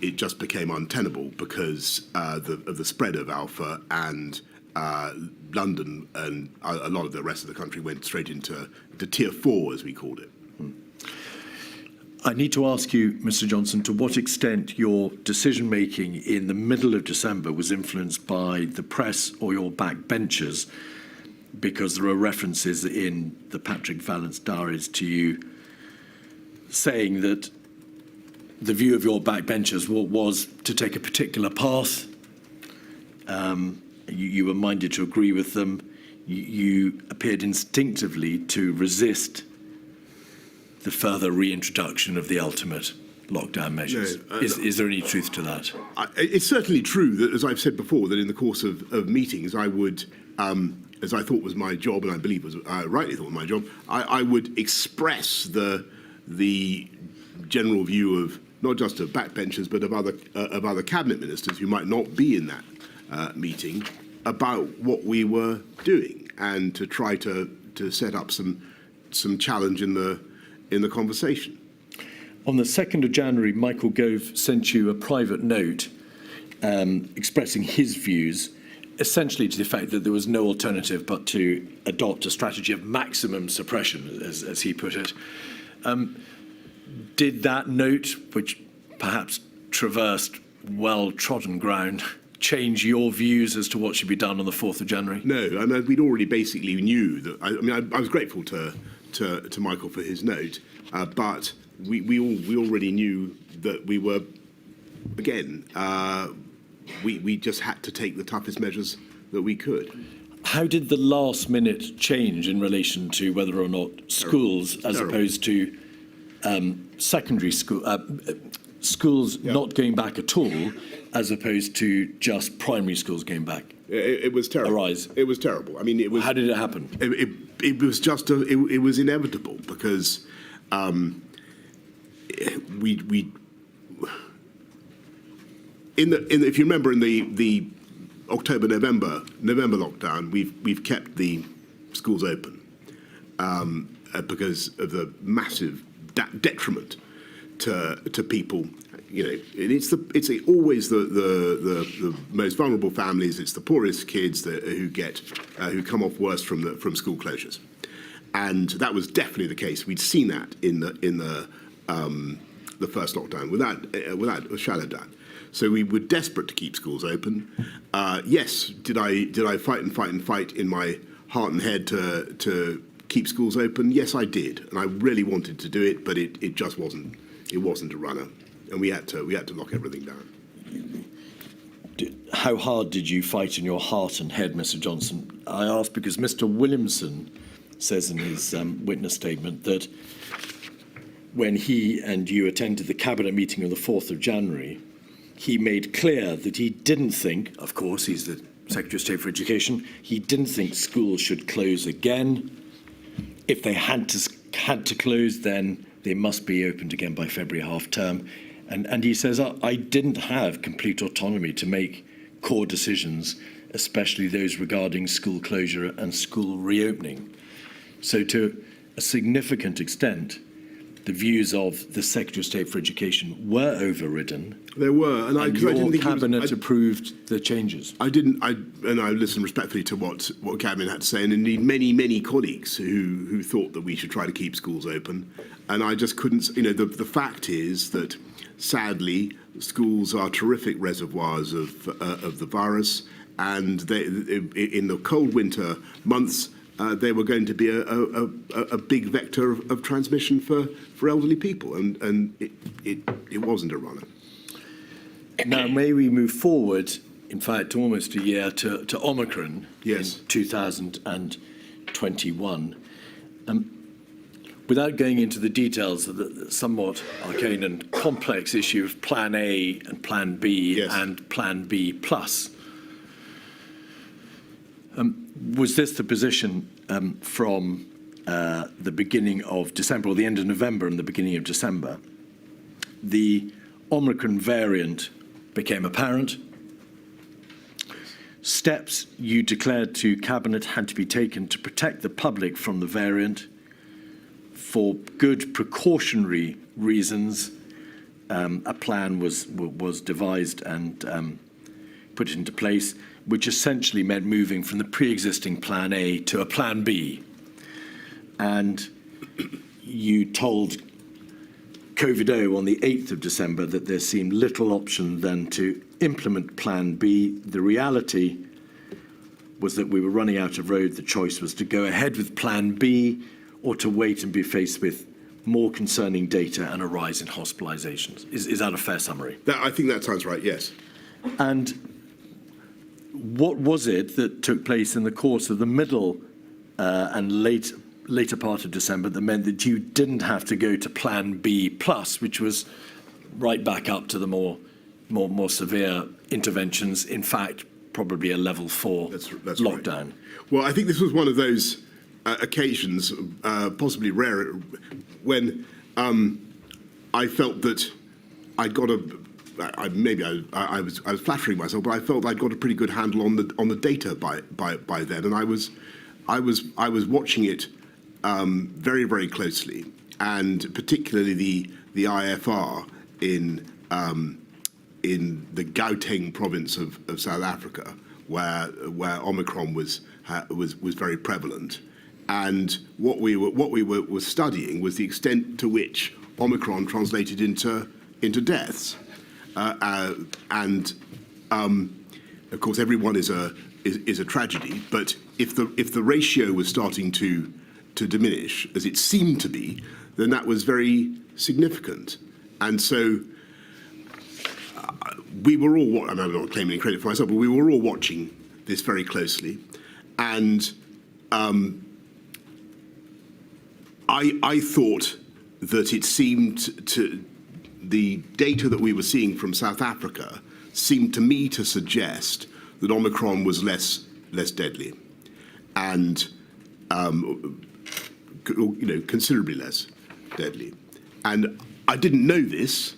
S3: it just became untenable because of the spread of Alpha, and London and a lot of the rest of the country went straight into Tier 4, as we called it.
S2: I need to ask you, Mr. Johnson, to what extent your decision-making in the middle of December was influenced by the press or your backbenchers, because there are references in the Patrick Vallance diaries to you saying that the view of your backbenchers was to take a particular path. You were minded to agree with them. You appeared instinctively to resist the further reintroduction of the ultimate lockdown measures.
S3: No,
S2: is there any truth to that?
S3: It's certainly true that, as I've said before, that in the course of meetings, I would, as I thought was my job, and I believe I rightly thought was my job, I would express the general view of not just of backbenchers, but of other cabinet ministers who might not be in that meeting, about what we were doing, and to try to set up some challenge in the conversation.
S2: On the 2nd of January, Michael Gove sent you a private note expressing his views, essentially to the effect that there was no alternative but to adopt a strategy of maximum suppression, as he put it. Did that note, which perhaps traversed well-trodden ground, change your views as to what should be done on the 4th of January?
S3: No, I mean, we'd already basically knew that. I was grateful to Michael for his note, but we already knew that we were, again, we just had to take the toughest measures that we could.
S2: How did the last minute change in relation to whether or not schools, as opposed to secondary school, schools not going back at all, as opposed to just primary schools going back?
S3: It was terrible.
S2: Arise.
S3: It was terrible. I mean, it was.
S2: How did it happen?
S3: It was just it was inevitable because if you remember in the October November lockdown, we've kept the schools open because of the massive detriment to people. You know, it's always the most vulnerable families. It's the poorest kids who come off worst from school closures, and that was definitely the case. We'd seen that in the first lockdown without a shadow of doubt. So we were desperate to keep schools open. Yes, did I fight in my heart and head to keep schools open? Yes, I did, and I really wanted to do it, but it just wasn't. It wasn't a runner. And we had to lock everything down.
S2: How hard did you fight in your heart and head, Mr. Johnson? I ask because Mr. Williamson says in his witness statement that when he and you attended the cabinet meeting on the 4th of January, he made clear that he didn't think, of course, he's the Secretary of State for Education, he didn't think schools should close again. If they had to close, then they must be opened again by February half term. And he says, I didn't have complete autonomy to make core decisions, especially those regarding school closure and school reopening. So to a significant extent, the views of the Secretary of State for Education were overridden.
S3: There were, and
S2: your cabinet approved the changes.
S3: I listened respectfully to what cabinet had to say, and indeed many colleagues who thought that we should try to keep schools open, and I just couldn't. The fact is that sadly schools are terrific reservoirs of the virus, and in the cold winter months. They were going to be a big vector of transmission for elderly people, and it wasn't a runner.
S2: Now, may we move forward, in fact, almost a year to Omicron
S3: yes.
S2: in 2021. Without going into the details of the somewhat arcane and complex issue of Plan A and Plan B
S3: yes.
S2: and Plan B plus, was this the position from the beginning of December, or the end of November and the beginning of December? The Omicron variant became apparent. Steps you declared to Cabinet had to be taken to protect the public from the variant. For good precautionary reasons, a plan was devised and put into place, which essentially meant moving from the pre-existing Plan A to a Plan B. And you told COVID-0 on the 8th of December that there seemed little option then to implement Plan B. The reality was that we were running out of road. The choice was to go ahead with Plan B or to wait and be faced with more concerning data and a rise in hospitalizations. Is that a fair summary?
S3: I think that sounds right, yes.
S2: And what was it that took place in the course of the middle and later part of December that meant that you didn't have to go to Plan B plus, which was right back up to the more severe interventions, in fact, probably a level 4
S3: that's
S2: lockdown?
S3: Right. Well, I think this was one of those occasions, possibly rare, when I felt that I'd got I was flattering myself, but I felt I'd got a pretty good handle on the data by then, and I was watching it very, very closely, and particularly the IFR in the Gauteng province of South Africa, where Omicron was very prevalent, and what we were studying was the extent to which Omicron translated into deaths. And of course, everyone is a tragedy. But if the ratio was starting to diminish, as it seemed to be, then that was very significant. And so we were all. I'm not claiming any credit for myself, but we were all watching this very closely, and I thought that it seemed to. The data that we were seeing from South Africa seemed to me to suggest that Omicron was less deadly, and considerably less deadly. And I didn't know this,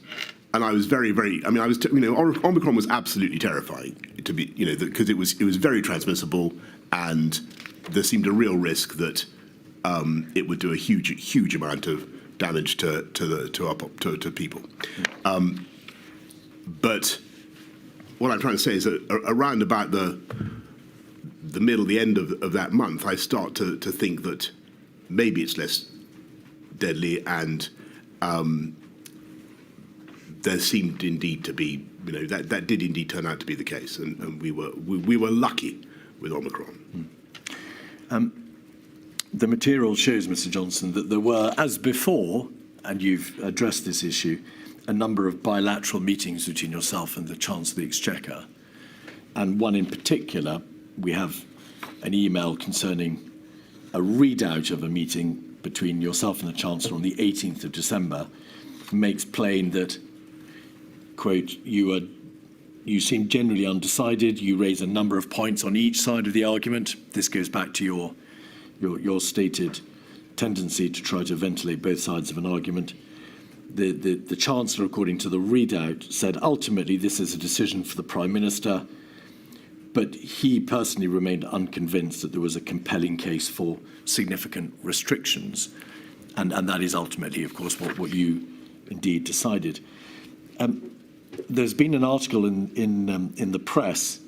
S3: and I was very. I mean, Omicron was absolutely terrifying to be, because it was very transmissible, and there seemed a real risk that it would do a huge amount of damage to people. But what I'm trying to say is that around about the end of that month, I start to think that maybe it's less deadly, and there seemed indeed to be, that did indeed turn out to be the case, and we were lucky with Omicron.
S2: The material shows, Mr. Johnson, that there were, as before, and you've addressed this issue, a number of bilateral meetings between yourself and the Chancellor of the Exchequer. And one in particular, we have an email concerning a readout of a meeting between yourself and the Chancellor on the 18th of December makes plain that, quote, you seem generally undecided. You raise a number of points on each side of the argument. This goes back to your stated tendency to try to ventilate both sides of an argument. The Chancellor, according to the readout, said ultimately this is a decision for the Prime Minister, but he personally remained unconvinced that there was a compelling case for significant restrictions. And that is ultimately, of course, what you indeed decided. There's been an article in the press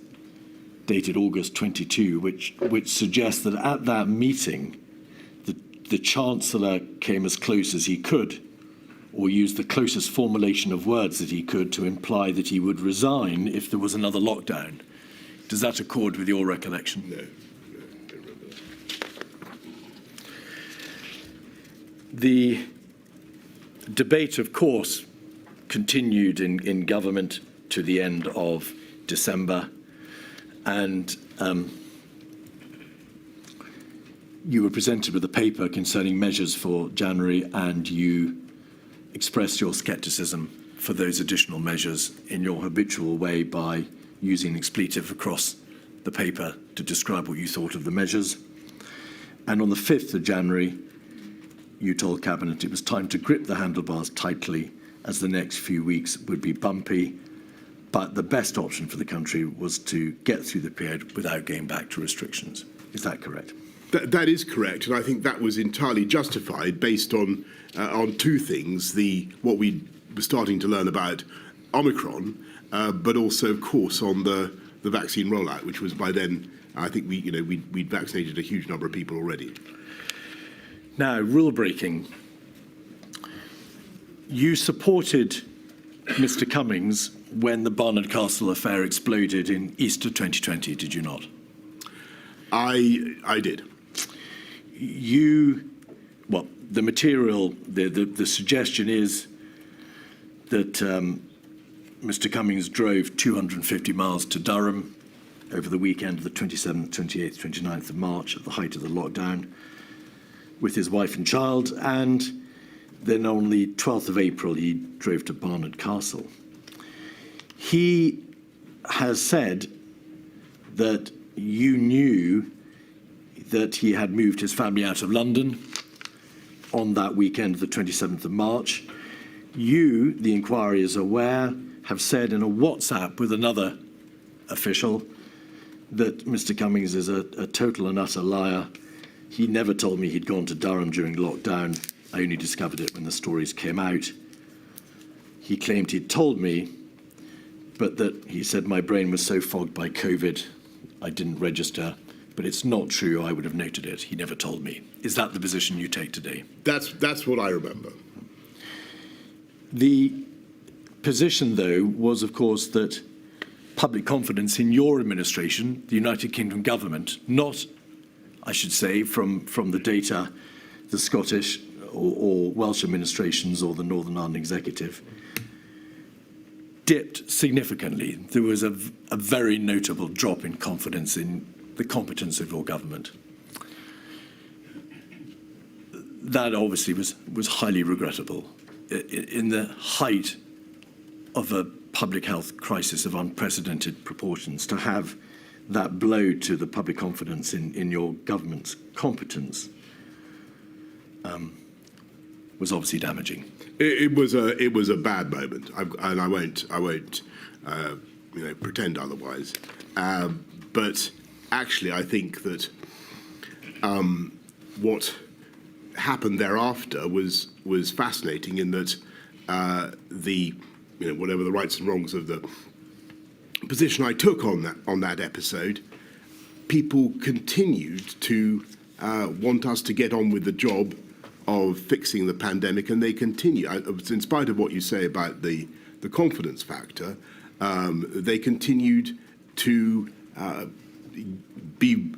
S2: dated August 22, which suggests that at that meeting, the Chancellor came as close as he could, or used the closest formulation of words that he could to imply that he would resign if there was another lockdown. Does that accord with your recollection?
S3: No, I don't remember that.
S2: The debate, of course, continued in government to the end of December, and you were presented with a paper concerning measures for January, and you expressed your scepticism for those additional measures in your habitual way by using expletive across the paper to describe what you thought of the measures. And on the 5th of January, you told Cabinet it was time to grip the handlebars tightly as the next few weeks would be bumpy, but the best option for the country was to get through the period without going back to restrictions. Is that correct?
S3: That is correct, and I think that was entirely justified based on two things: what we were starting to learn about Omicron, but also, of course, on the vaccine rollout, which was by then, I think we'd vaccinated a huge number of people already.
S2: Now, rule breaking. You supported Mr. Cummings when the Barnard Castle affair exploded in Easter 2020, did you not?
S3: I did.
S2: The material, the suggestion is that Mr. Cummings drove 250 miles to Durham over the weekend of the 27th, 28th, 29th of March at the height of the lockdown with his wife and child, and then on the 12th of April he drove to Barnard Castle. He has said that you knew that he had moved his family out of London on that weekend of the 27th of March. You, the inquiry is aware, have said in a WhatsApp with another official that Mr. Cummings is a total and utter liar. He never told me he'd gone to Durham during lockdown. I only discovered it when the stories came out. He claimed he'd told me, but that he said my brain was so fogged by COVID, I didn't register. But it's not true. I would have noted it. He never told me. Is that the position you take today?
S3: That's what I remember.
S2: The position, though, was, of course, that public confidence in your administration, the United Kingdom government, not, I should say, from the data, the Scottish or Welsh administrations or the Northern Ireland Executive, dipped significantly. There was a very notable drop in confidence in the competence of your government. That obviously was highly regrettable. In the height of a public health crisis of unprecedented proportions, to have that blow to the public confidence in your government's competence was obviously damaging.
S3: It was a bad moment, and I won't pretend otherwise. But actually, I think that what happened thereafter was fascinating in that whatever the rights and wrongs of the position I took on that episode, people continued to want us to get on with the job of fixing the pandemic, and they continue. In spite of what you say about the confidence factor, they continued to be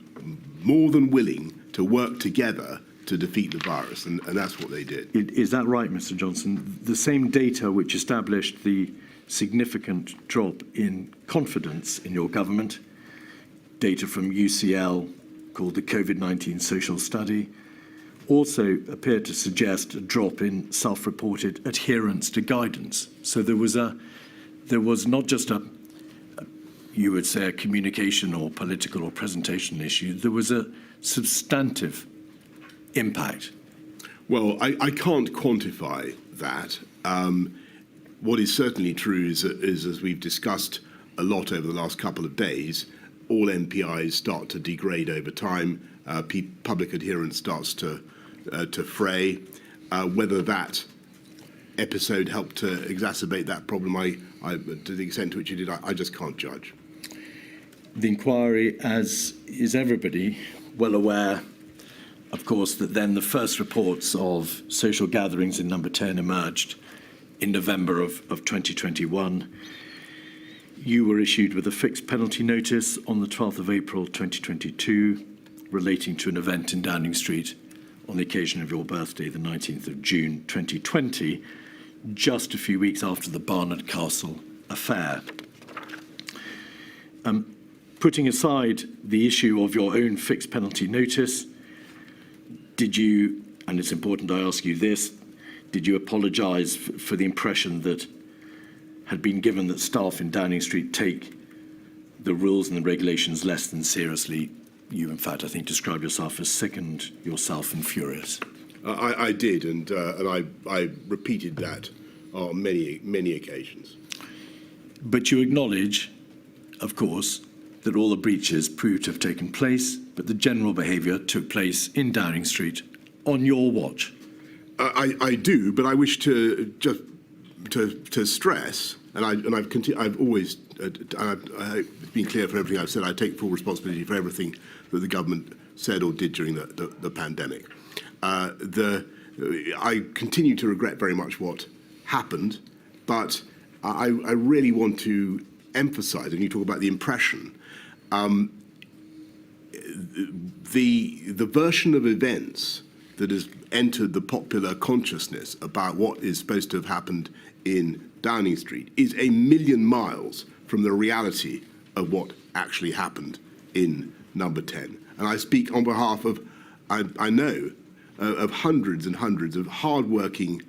S3: more than willing to work together to defeat the virus, and that's what they did.
S2: Is that right, Mr. Johnson? The same data which established the significant drop in confidence in your government, data from UCL called the COVID-19 Social Study, also appeared to suggest a drop in self-reported adherence to guidance. So there was not just you would say, a communication or political or presentation issue. There was a substantive impact.
S3: Well, I can't quantify that. What is certainly true is, as we've discussed a lot over the last couple of days, all MPIs start to degrade over time. Public adherence starts to fray. Whether that episode helped to exacerbate that problem, to the extent to which it did, I just can't judge.
S2: The inquiry, as is everybody well aware, of course, that then the first reports of social gatherings in Number 10 emerged in November of 2021. You were issued with a fixed penalty notice on the 12th of April 2022 relating to an event in Downing Street on the occasion of your birthday, the 19th of June 2020, just a few weeks after the Barnard Castle affair. Putting aside the issue of your own fixed penalty notice, did you, and it's important I ask you this, did you apologise for the impression that had been given that staff in Downing Street take the rules and the regulations less than seriously? You, in fact, I think, described yourself as sickened yourself and furious.
S3: I did, and I repeated that on many occasions.
S2: But you acknowledge, of course, that all the breaches proved to have taken place, but the general behaviour took place in Downing Street on your watch.
S3: I do, but I wish to just to stress, and I've always I've been clear for everything I've said. I take full responsibility for everything that the government said or did during the pandemic. I continue to regret very much what happened, but I really want to emphasise, and you talk about the impression, the version of events that has entered the popular consciousness about what is supposed to have happened in Downing Street is a million miles from the reality of what actually happened in Number 10. And I speak on behalf of, I know, of hundreds and hundreds of hard-working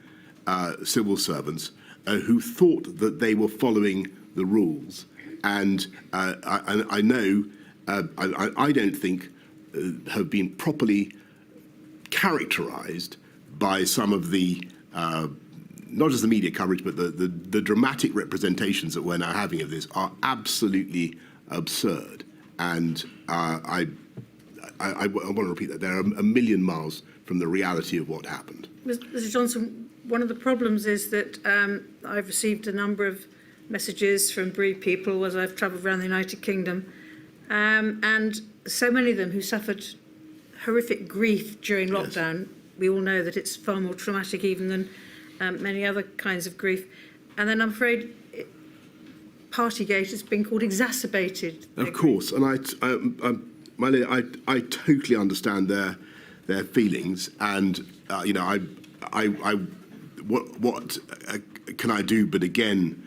S3: civil servants who thought that they were following the rules. And I know, I don't think have been properly characterised by some of the, not just the media coverage, but the dramatic representations that we're now having of this are absolutely absurd. And I want to repeat that. They're a million miles from the reality of what happened.
S1: Mr. Johnson, one of the problems is that I've received a number of messages from bereaved people as I've travelled around the United Kingdom, and so many of them who suffered horrific grief during lockdown. Yes. We all know that it's far more traumatic even than many other kinds of grief. And then I'm afraid Partygate has been called exacerbated.
S3: Of course, and I totally understand their feelings, and you know, what can I do but again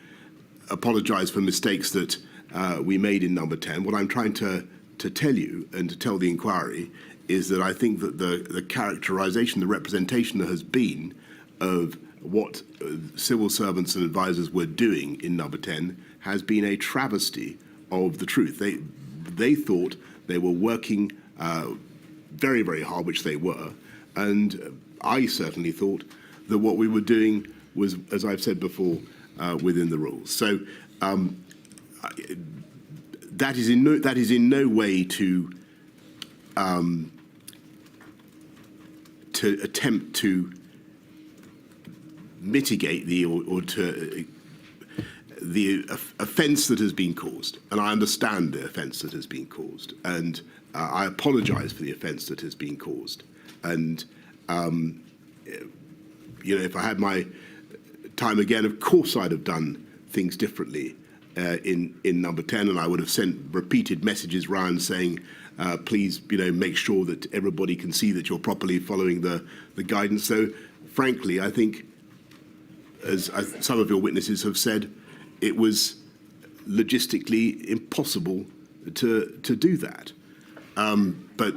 S3: apologise for mistakes that we made in Number 10. What I'm trying to tell you and to tell the inquiry is that I think that the characterisation, the representation there has been of what civil servants and advisors were doing in Number 10 has been a travesty of the truth. They thought they were working very, very hard, which they were, and I certainly thought that what we were doing was, as I've said before, within the rules. So that is in no way to attempt to mitigate the offence that has been caused, and I understand the offence that has been caused, and I apologise for the offence that has been caused. And you know, if I had my time again, of course I'd have done things differently in Number 10, and I would have sent repeated messages round saying, please, you know, make sure that everybody can see that you're properly following the guidance. So, frankly, I think, as some of your witnesses have said, it was logistically impossible to do that. But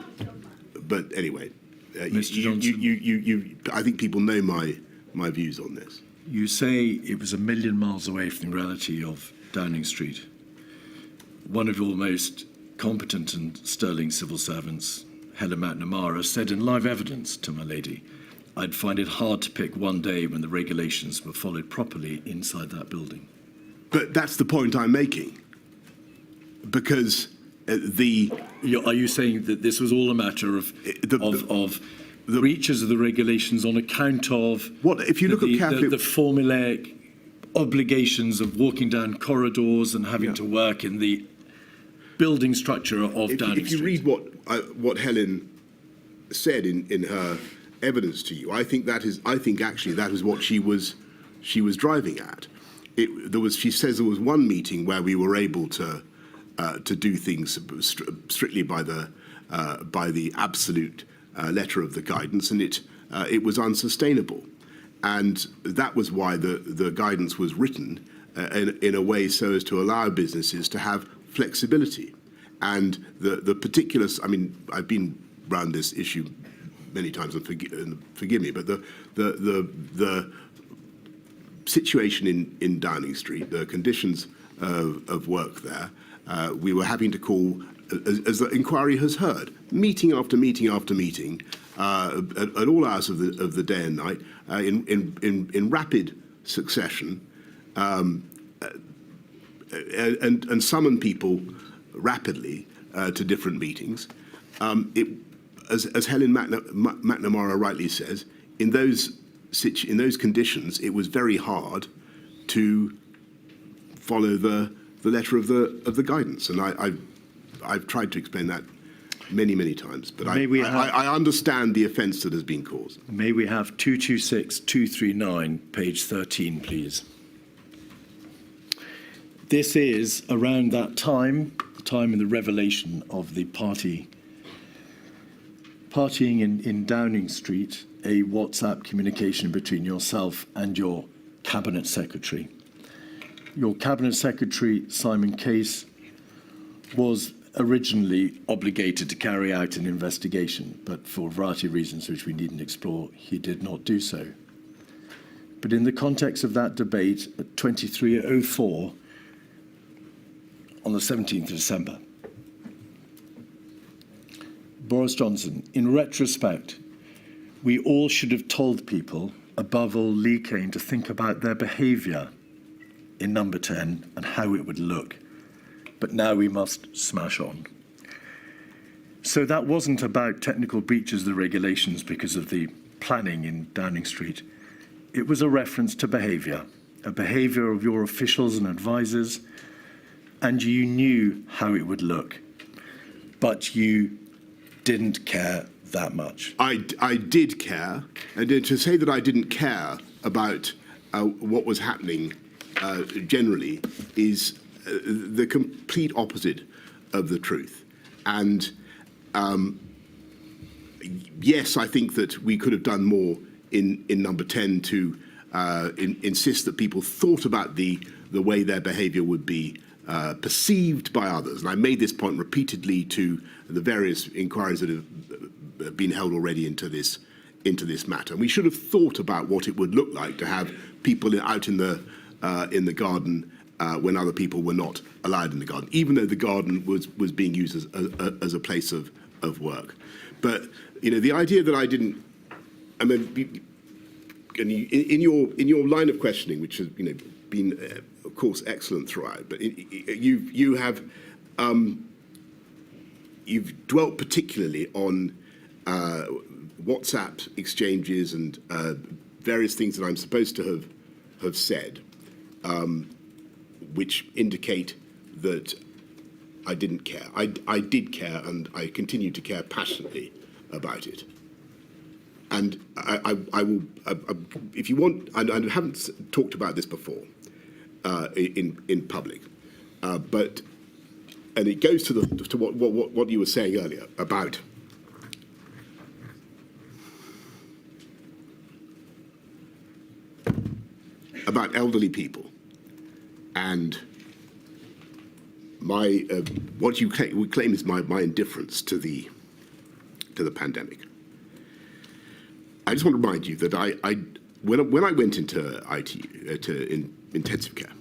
S3: anyway,
S2: Mr. Johnson.
S3: I think people know my views on this.
S2: You say it was a million miles away from the reality of Downing Street. One of your most competent and sterling civil servants, Helen McNamara, said in live evidence to my lady, I'd find it hard to pick one day when the regulations were followed properly inside that building.
S3: But that's the point I'm making. Because are
S2: you saying that this was all a matter of breaches of the regulations on account of
S3: if you look at Catholic,
S2: the formulaic obligations of walking down corridors and having to work in the building structure of Downing Street?
S3: If you read what Helen said in her evidence to you, I think actually that is what she was driving at. She says there was one meeting where we were able to do things strictly by the absolute letter of the guidance, and it was unsustainable, and that was why the guidance was written in a way so as to allow businesses to have flexibility. And the particulars, I mean, I've been around this issue many times, and forgive me, but the situation in Downing Street, the conditions of work there, we were having to call, as the inquiry has heard, meeting after meeting after meeting, at all hours of the day and night, in rapid succession, and summon people rapidly to different meetings. As Helen McNamara rightly says, in those conditions, it was very hard to follow the letter of the guidance, and I've tried to explain that many times, but I understand the offence that has been caused.
S2: May we have 226239, page 13, please? This is around that time in the revelation of the partying in Downing Street, a WhatsApp communication between yourself and your Cabinet Secretary. Your Cabinet Secretary, Simon Case, was originally obligated to carry out an investigation, but for a variety of reasons which we needn't explore, he did not do so. But in the context of that debate at 23:04 on the 17th of December, Boris Johnson, in retrospect, we all should have told people, above all Lee Kane, to think about their behaviour in number 10 and how it would look. But now we must smash on. So that wasn't about technical breaches of the regulations because of the planning in Downing Street. It was a reference to behaviour, a behaviour of your officials and advisors, and you knew how it would look, but you didn't care that much.
S3: I did care, and to say that I didn't care about what was happening generally is the complete opposite of the truth. And yes, I think that we could have done more in number 10 to insist that people thought about the way their behaviour would be perceived by others. And I made this point repeatedly to the various inquiries that have been held already into this matter. And we should have thought about what it would look like to have people out in the garden when other people were not allowed in the garden, even though the garden was being used as a place of work. But the idea that I didn't, I mean, in your line of questioning, which has been of course excellent throughout, but you've dwelt particularly on WhatsApp exchanges and various things that I'm supposed to have said, which indicate that I didn't care. I did care, and I continue to care passionately about it. And I will, if you want, I haven't talked about this before in public, but and it goes to what you were saying earlier about elderly people and my what you claim is my indifference to the pandemic. I just want to remind you that when I went into intensive care,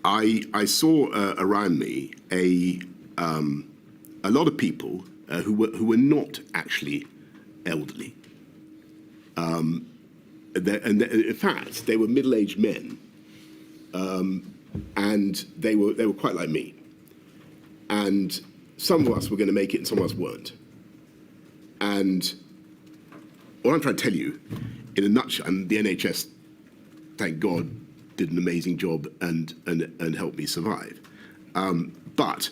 S3: I saw around me a lot of people who were not actually elderly. In fact, they were middle-aged men, and they were quite like me. And some of us were going to make it, and some of us weren't. And what I'm trying to tell you, in a nutshell, and the NHS, thank God, did an amazing job and helped me survive. But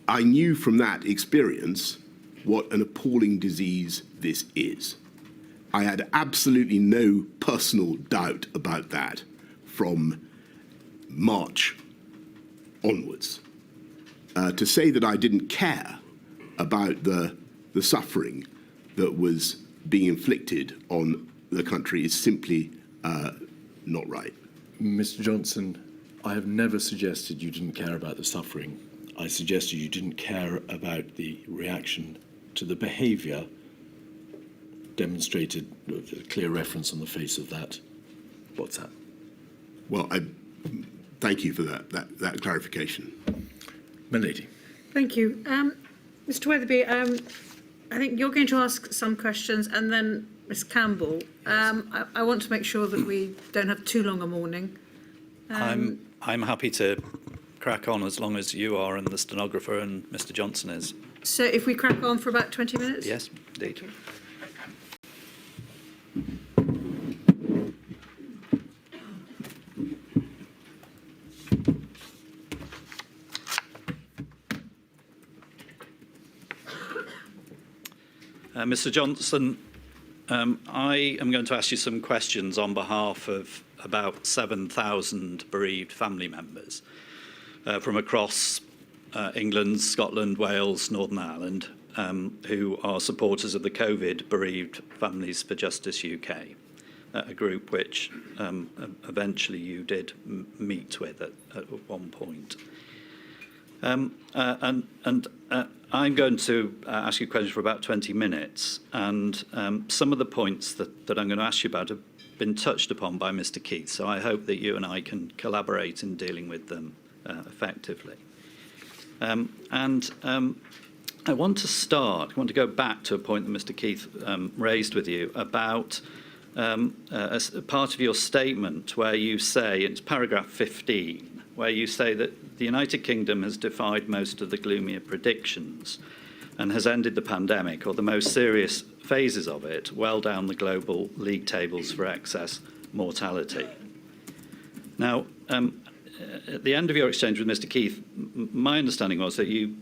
S3: I knew from that experience what an appalling disease this is. I had absolutely no personal doubt about that from March onwards. To say that I didn't care about the suffering that was being inflicted on the country is simply not right.
S2: Mr. Johnson, I have never suggested you didn't care about the suffering. I suggested you didn't care about the reaction to the behaviour demonstrated, a clear reference on the face of that WhatsApp.
S3: Well, I thank you for that clarification.
S2: My lady.
S1: Thank you. Mr. Weatherby, I think you're going to ask some questions, and then Ms. Campbell. I want to make sure that we don't have too long a morning.
S4: I'm happy to crack on as long as you are and the stenographer and Mr. Johnson is.
S1: So if we crack on for about 20 minutes?
S4: Yes, indeed. Mr. Johnson, I am going to ask you some questions on behalf of about 7,000 bereaved family members from across England, Scotland, Wales, Northern Ireland, who are supporters of the COVID Bereaved Families for Justice UK, a group which eventually you did meet with at one point. I'm going to ask you questions for about 20 minutes, and some of the points that I'm going to ask you about have been touched upon by Mr. Keith, so I hope that you and I can collaborate in dealing with them effectively. I want to go back to a point that Mr. Keith raised with you about as part of your statement where you say, it's paragraph 15, where you say that the United Kingdom has defied most of the gloomier predictions and has ended the pandemic, or the most serious phases of it, well down the global league tables for excess mortality. Now, at the end of your exchange with Mr. Keith, my understanding was that you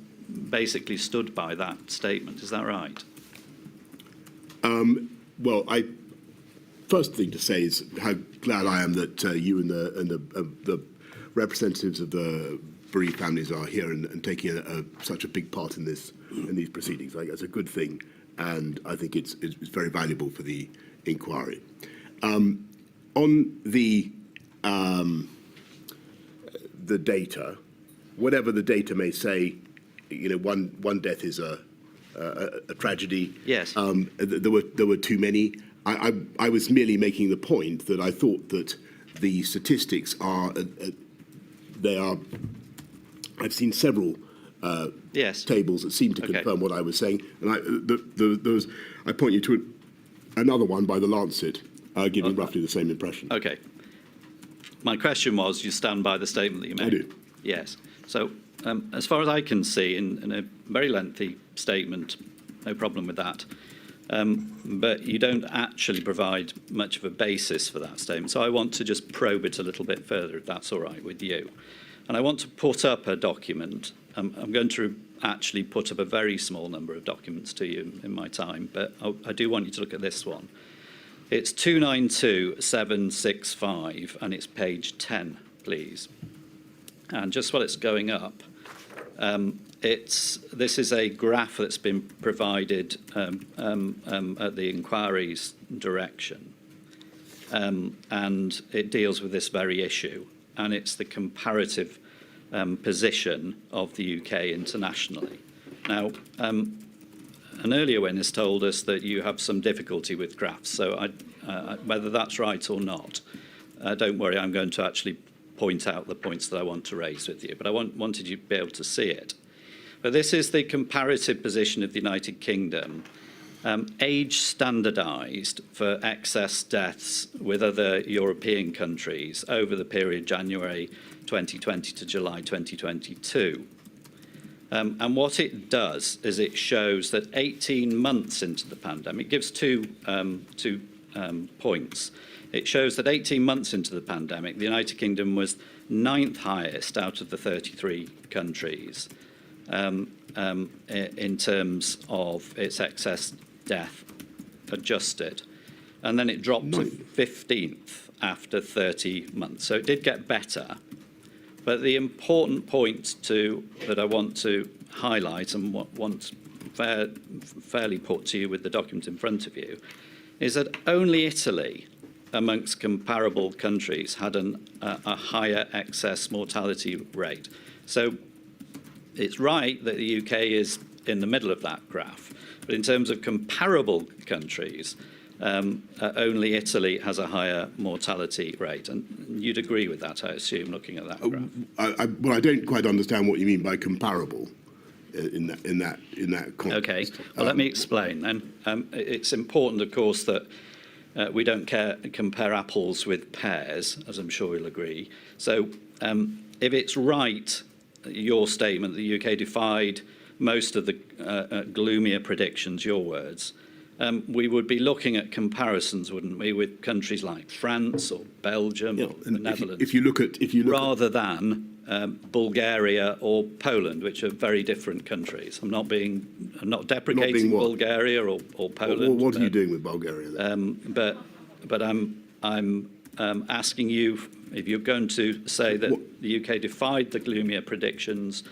S4: basically stood by that statement. Is that right?
S3: Well, first thing to say is how glad I am that you and the representatives of the bereaved families are here and taking such a big part in these proceedings. I think that's a good thing, and I think it's very valuable for the inquiry. On the data, whatever the data may say, one death is a tragedy.
S4: Yes.
S3: There were too many. I was merely making the point that I thought that the statistics are. I've seen several
S4: yes.
S3: tables that seem to confirm what I was saying, and I point you to another one by the Lancet, giving roughly the same impression.
S4: Okay. My question was, you stand by the statement that you made?
S3: I do.
S4: Yes. So, as far as I can see, in a very lengthy statement, no problem with that, but you don't actually provide much of a basis for that statement. So I want to just probe it a little bit further, if that's all right with you. And I want to put up a document. I'm going to actually put up a very small number of documents to you in my time, but I do want you to look at this one. It's 292765, and it's page 10, please. And just while it's going up, this is a graph that's been provided at the inquiry's direction, and it deals with this very issue, and it's the comparative position of the UK internationally. Now, an earlier witness told us that you have some difficulty with graphs. So whether that's right or not, don't worry, I'm going to actually point out the points that I want to raise with you. But I wanted you to be able to see it. But this is the comparative position of the United Kingdom, age standardised for excess deaths with other European countries over the period January 2020 to July 2022. And what it does is it shows that 18 months into the pandemic, it gives two points. It shows that 18 months into the pandemic, the United Kingdom was 9th highest out of the 33 countries in terms of its excess death adjusted. And then it dropped to 15th after 30 months. So it did get better. But the important point that I want to highlight and want fairly put to you with the document in front of you is that only Italy, amongst comparable countries, had a higher excess mortality rate. So it's right that the UK is in the middle of that graph, but in terms of comparable countries, only Italy has a higher mortality rate. And you'd agree with that, I assume, looking at that graph.
S3: Well, I don't quite understand what you mean by comparable in that context.
S4: Okay, well, let me explain then. It's important, of course, that we don't compare apples with pears, as I'm sure you'll agree. So if it's right, your statement, the UK defied most of the gloomier predictions, your words, we would be looking at comparisons, wouldn't we, with countries like France or Belgium or the Netherlands,
S3: if you look at
S4: rather than Bulgaria or Poland, which are very different countries. I'm not deprecating Bulgaria or Poland.
S3: What are you doing with Bulgaria then?
S4: But I'm asking you, if you're going to say that the UK defied the gloomier predictions,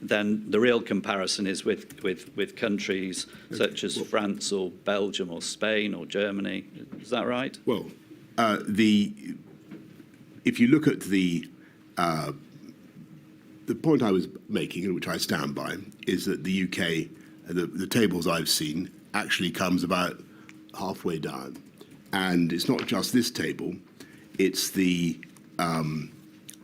S4: then the real comparison is with countries such as France or Belgium or Spain or Germany. Is that right?
S3: Well, if you look at the point I was making, and which I stand by, is that the UK, the tables I've seen, actually comes about halfway down. And it's not just this table, it's I think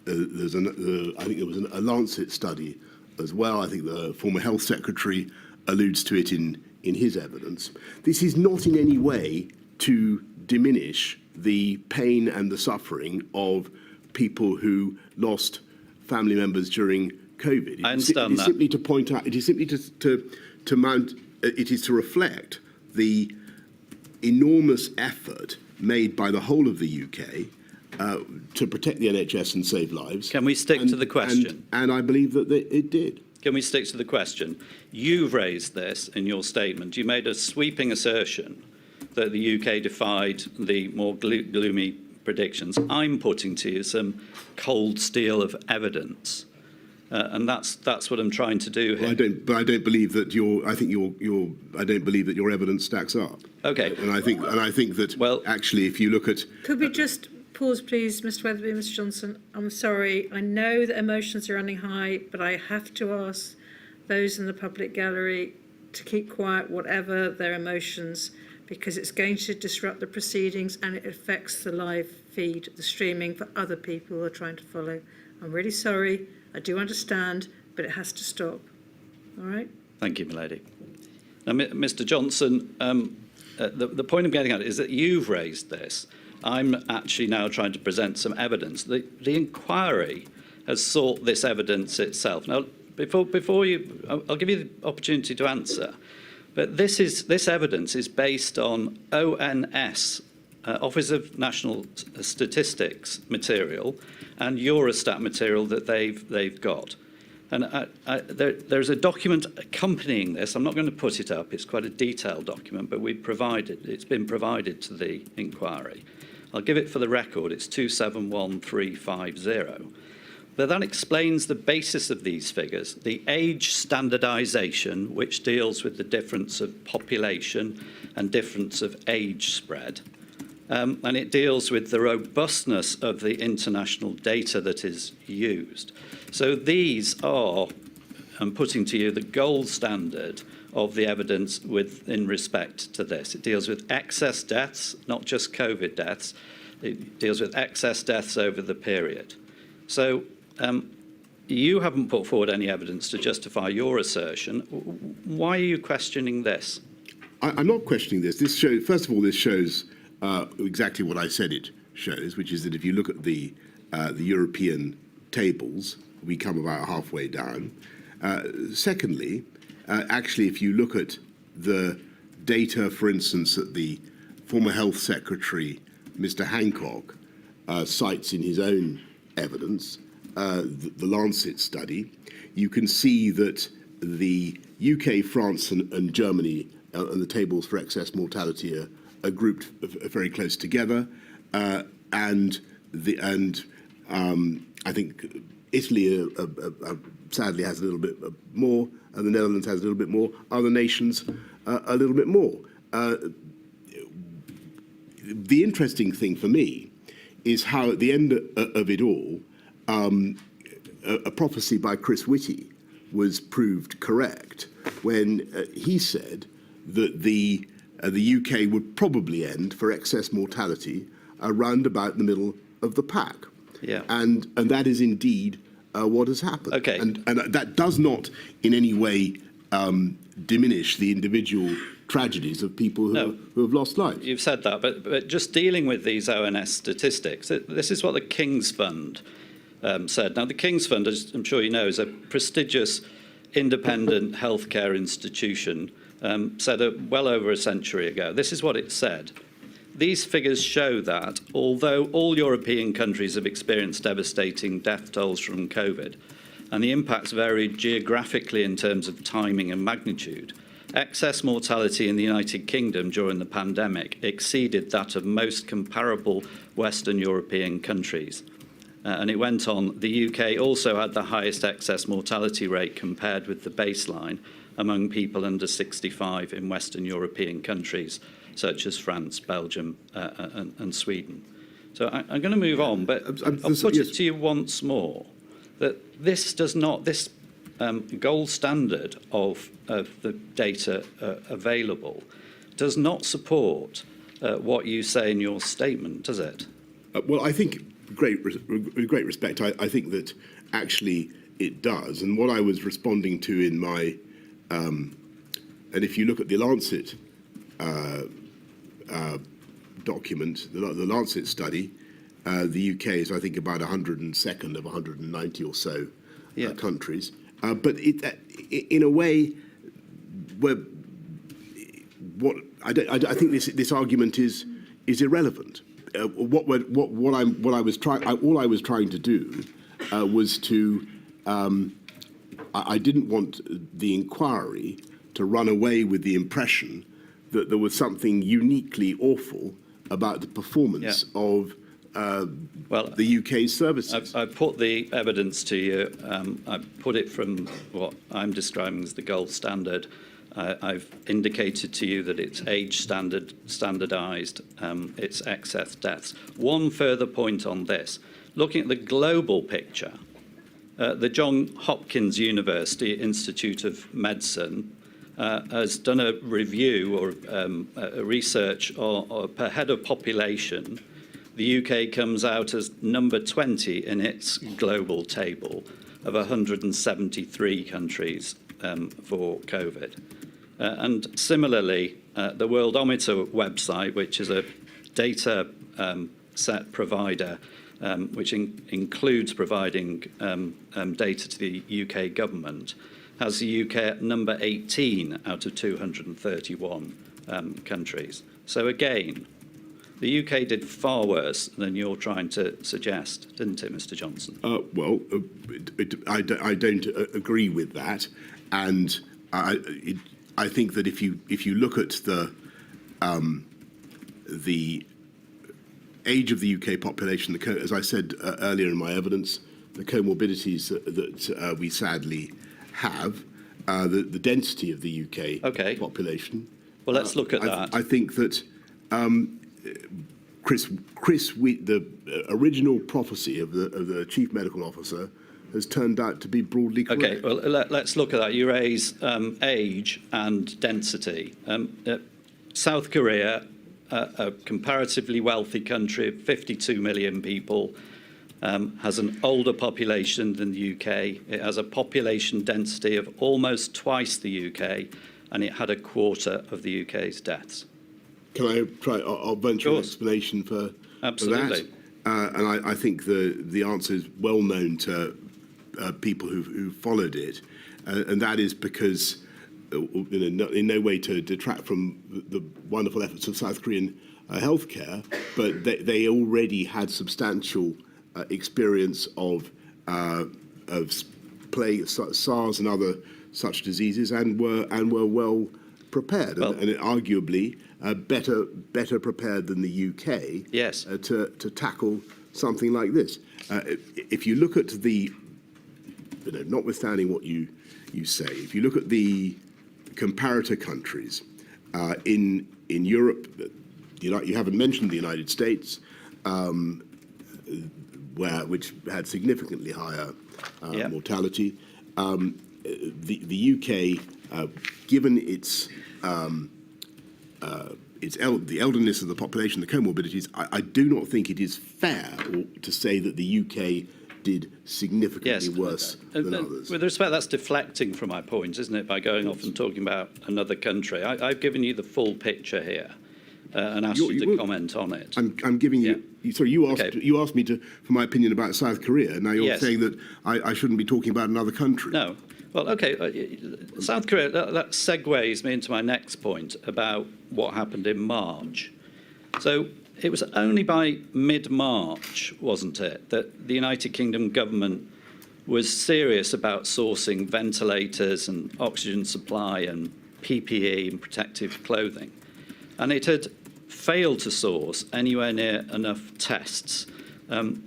S3: there was a Lancet study as well. I think the former health secretary alludes to it in his evidence. This is not in any way to diminish the pain and the suffering of people who lost family members during COVID.
S4: I understand that.
S3: It is simply to point out, it is simply to mount, it is to reflect the enormous effort made by the whole of the UK to protect the NHS and save lives.
S4: Can we stick to the question?
S3: And I believe that it did.
S4: Can we stick to the question? You've raised this in your statement. You made a sweeping assertion that the UK defied the more gloomy predictions. I'm putting to you some cold steel of evidence, and that's what I'm trying to do here.
S3: Well, I don't believe that I don't believe that your evidence stacks up.
S4: Okay.
S3: And I think that actually, if you look at,
S1: Could we just pause, please, Mr. Weatherby, Mr. Johnson? I'm sorry. I know that emotions are running high, but I have to ask those in the public gallery to keep quiet, whatever their emotions, because it's going to disrupt the proceedings and it affects the live feed, the streaming for other people who are trying to follow. I'm really sorry. I do understand, but it has to stop. All right?
S4: Thank you, milady. Now, Mr. Johnson, the point I'm getting at is that you've raised this. I'm actually now trying to present some evidence. The inquiry has sought this evidence itself. Now, before you, I'll give you the opportunity to answer. But this evidence is based on ONS, Office of National Statistics material, and Eurostat material that they've got. And there's a document accompanying this. I'm not going to put it up. It's quite a detailed document, but it's been provided to the inquiry. I'll give it for the record. It's 271350. But that explains the basis of these figures, the age standardisation, which deals with the difference of population and difference of age spread. And it deals with the robustness of the international data that is used. So these are, I'm putting to you, the gold standard of the evidence in respect to this. It deals with excess deaths, not just COVID deaths. It deals with excess deaths over the period. So you haven't put forward any evidence to justify your assertion. Why are you questioning this?
S3: I'm not questioning this. This shows, first of all, this shows exactly what I said it shows, which is that if you look at the European tables, we come about halfway down. Secondly, actually, if you look at the data, for instance, that the former Health Secretary, Mr. Hancock, cites in his own evidence, the Lancet study, you can see that the UK, France, and Germany and the tables for excess mortality are grouped very close together, and I think Italy sadly has a little bit more, and the Netherlands has a little bit more. Other nations a little bit more. The interesting thing for me is how at the end of it all, a prophecy by Chris Whitty was proved correct when he said that the UK would probably end for excess mortality around about the middle of the pack.
S4: Yeah.
S3: And that is indeed what has happened.
S4: Okay.
S3: And that does not in any way diminish the individual tragedies of people who have lost lives.
S4: You've said that, but just dealing with these ONS statistics, this is what the King's Fund said. Now, the King's Fund, as I'm sure you know, is a prestigious independent healthcare institution, said well over a century ago. This is what it said. These figures show that although all European countries have experienced devastating death tolls from COVID, and the impacts varied geographically in terms of timing and magnitude, excess mortality in the United Kingdom during the pandemic exceeded that of most comparable Western European countries. And it went on, the UK also had the highest excess mortality rate compared with the baseline among people under 65 in Western European countries, such as France, Belgium, and Sweden. So I'm going to move on, but I'll put it to you once more that this does not, this gold standard of the data available does not support what you say in your statement, does it?
S3: Well, I think, with great respect, I think that actually it does. And what I was responding to in my, and if you look at the Lancet document, the Lancet study, the UK is, I think, about 102nd of 190 or so countries. But in a way, where I think this argument is irrelevant. All I was trying to do was to. I didn't want the inquiry to run away with the impression that there was something uniquely awful about the performance of the UK's services.
S4: I put the evidence to you. I put it from what I'm describing as the gold standard. I've indicated to you that it's age standardised, it's excess deaths. One further point on this. Looking at the global picture, the Johns Hopkins University Institute of Medicine has done a review or a research or per head of population. The UK comes out as number 20 in its global table of 173 countries for COVID. And similarly, the Worldometer website, which is a data set provider, which includes providing data to the UK government, has the UK at number 18 out of 231 countries. So again, the UK did far worse than you're trying to suggest, didn't it, Mr. Johnson?
S3: Well, I don't agree with that, and I think that if you look at the age of the UK population, as I said earlier in my evidence, the comorbidities that we sadly have, the density of the UK population.
S4: Well, let's look at that.
S3: I think that the original prophecy of the chief medical officer has turned out to be broadly correct.
S4: Okay, well, let's look at that. You raise age and density. South Korea, a comparatively wealthy country of 52 million people, has an older population than the UK. It has a population density of almost twice the UK, and it had a quarter of the UK's deaths.
S3: Can I try? I'll venture an explanation for
S4: Absolutely.
S3: that. And I think the answer is well known to people who followed it, and that is because, in no way to detract from the wonderful efforts of South Korean healthcare, but they already had substantial experience of plague, SARS, and other such diseases, and were well prepared, and arguably better prepared than the UK.
S4: Yes.
S3: To tackle something like this. If you look at the, notwithstanding what you say, if you look at the comparator countries in Europe, you haven't mentioned the United States, which had significantly higher mortality. The UK, given the elderliness of the population, the comorbidities, I do not think it is fair to say that the UK did significantly worse than others.
S4: With respect, that's deflecting from my point, isn't it, by going off and talking about another country? I've given you the full picture here and asked you to comment on it.
S3: I'm giving you... Sorry, you asked me for my opinion about South Korea. Now you're saying that I shouldn't be talking about another country.
S4: No. Well, okay, South Korea, that segues me into my next point about what happened in March. So it was only by mid-March, wasn't it, that the United Kingdom government was serious about sourcing ventilators and oxygen supply and PPE and protective clothing. And it had failed to source anywhere near enough tests,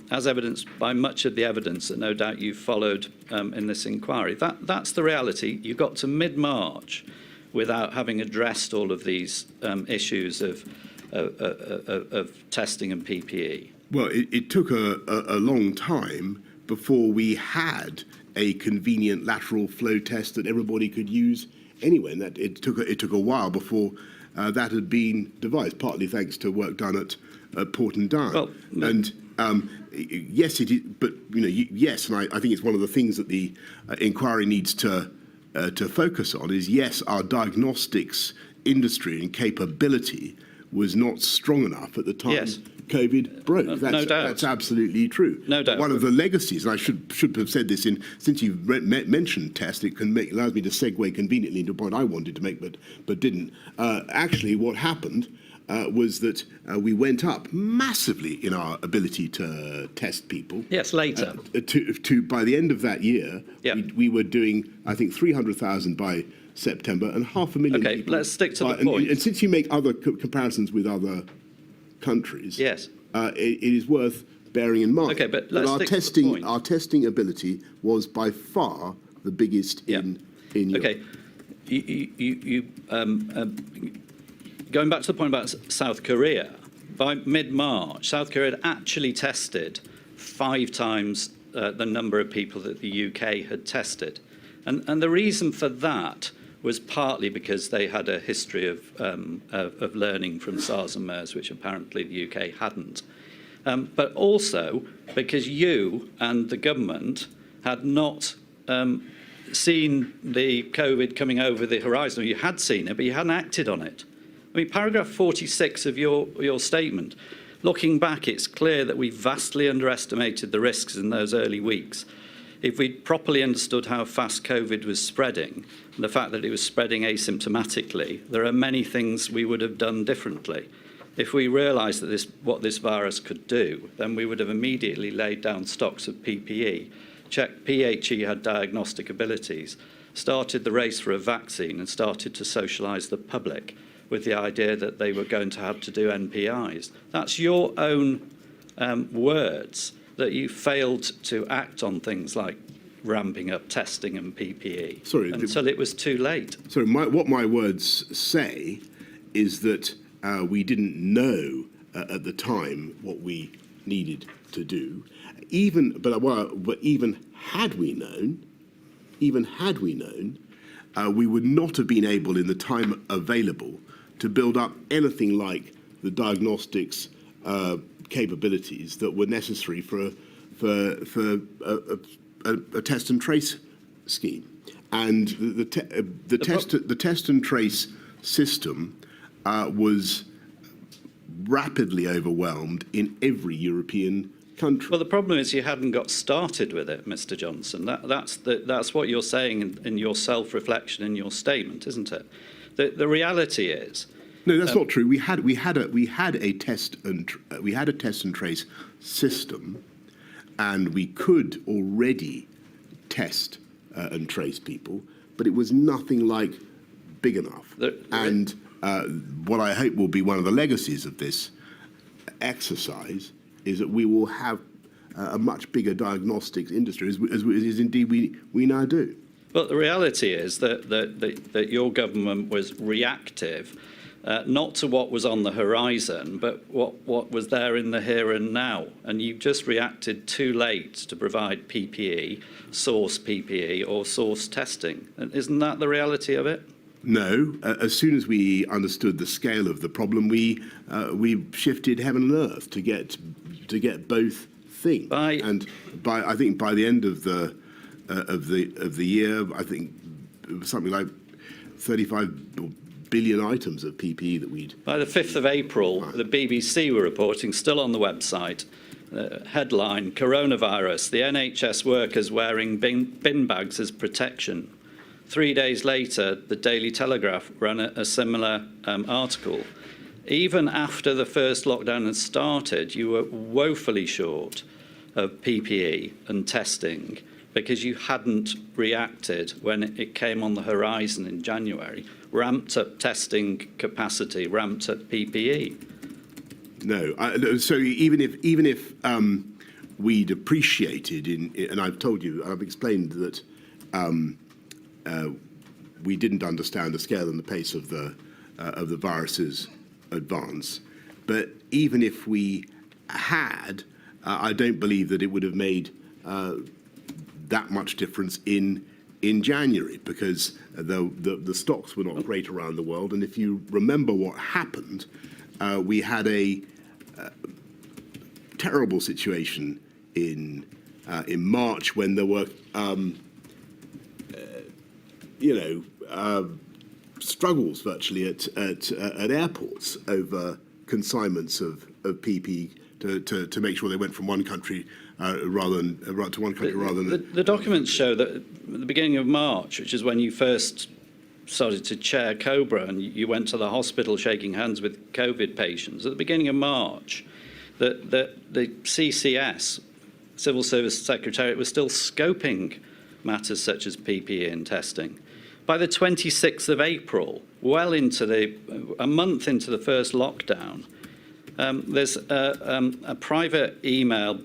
S4: as evidenced by much of the evidence that no doubt you've followed in this inquiry. That's the reality. You got to mid-March without having addressed all of these issues of testing and PPE.
S3: Well, it took a long time before we had a convenient lateral flow test that everybody could use anyway, and that it took a while before that had been devised, partly thanks to work done at Port and Down.
S4: Well,
S3: and yes, it is, but yes, and I think it's one of the things that the inquiry needs to focus on is, yes, our diagnostics industry and capability was not strong enough at the time COVID broke.
S4: No doubt.
S3: That's absolutely true.
S4: No doubt.
S3: One of the legacies, and I should have said this since you've mentioned test, it allows me to segue conveniently into a point I wanted to make but didn't. Actually, what happened was that we went up massively in our ability to test people.
S4: Yes, later.
S3: By the end of that year, we were doing, I think, 300,000 by September and 500,000 people.
S4: Okay, let's stick to the point.
S3: And since you make other comparisons with other countries,
S4: yes,
S3: it is worth bearing in mind.
S4: Okay, but let's
S3: our
S4: stick to the point.
S3: Our testing ability was by far the biggest in Europe.
S4: Okay, going back to the point about South Korea, by mid-March, South Korea had actually tested 5 times the number of people that the UK had tested. And the reason for that was partly because they had a history of learning from SARS and MERS, which apparently the UK hadn't. But also because you and the government had not seen the COVID coming over the horizon. You had seen it, but you hadn't acted on it. I mean, paragraph 46 of your statement, looking back, it's clear that we vastly underestimated the risks in those early weeks. If we'd properly understood how fast COVID was spreading, and the fact that it was spreading asymptomatically, there are many things we would have done differently. If we realised that what this virus could do, then we would have immediately laid down stocks of PPE, checked PHE had diagnostic abilities, started the race for a vaccine, and started to socialise the public with the idea that they were going to have to do NPIs. That's your own words, that you failed to act on things like ramping up testing and PPE until it was too late.
S3: Sorry, what my words say is that we didn't know at the time what we needed to do. But even had we known, we would not have been able, in the time available, to build up anything like the diagnostics capabilities that were necessary for a test and trace scheme. And the test and trace system was rapidly overwhelmed in every European country.
S4: Well, the problem is you hadn't got started with it, Mr. Johnson. That's what you're saying in your self-reflection in your statement, isn't it? The reality is.
S3: No, that's not true. We had a test and trace system, and we could already test and trace people, but it was nothing like big enough. And what I hope will be one of the legacies of this exercise is that we will have a much bigger diagnostics industry, as indeed we now do.
S4: But the reality is that your government was reactive, not to what was on the horizon, but what was there in the here and now. And you just reacted too late to provide PPE, source PPE, or source testing. And isn't that the reality of it?
S3: No. As soon as we understood the scale of the problem, we shifted heaven and earth to get both things. I think by the end of the year, I think it was something like 35 billion items of PPE that we'd.
S4: By the 5th of April, the BBC were reporting, still on the website, headline: coronavirus, the NHS workers wearing bin bags as protection. 3 days later, the Daily Telegraph ran a similar article. Even after the first lockdown had started, you were woefully short of PPE and testing because you hadn't reacted when it came on the horizon in January, ramped up testing capacity, ramped up PPE.
S3: No, so even if we'd appreciated, and I've told you, I've explained that we didn't understand the scale and the pace of the virus's advance. But even if we had, I don't believe that it would have made that much difference in January, because the stocks were not great around the world. And if you remember what happened, we had a terrible situation in March when there were struggles virtually at airports over consignments of PPE to make sure they went from one country rather than. The
S4: documents show that at the beginning of March, which is when you first started to chair COBRA and you went to the hospital shaking hands with COVID patients, at the beginning of March, that the CCS, Civil Service Secretariat, was still scoping matters such as PPE and testing. By the 26th of April, a month into the first lockdown, there's a private email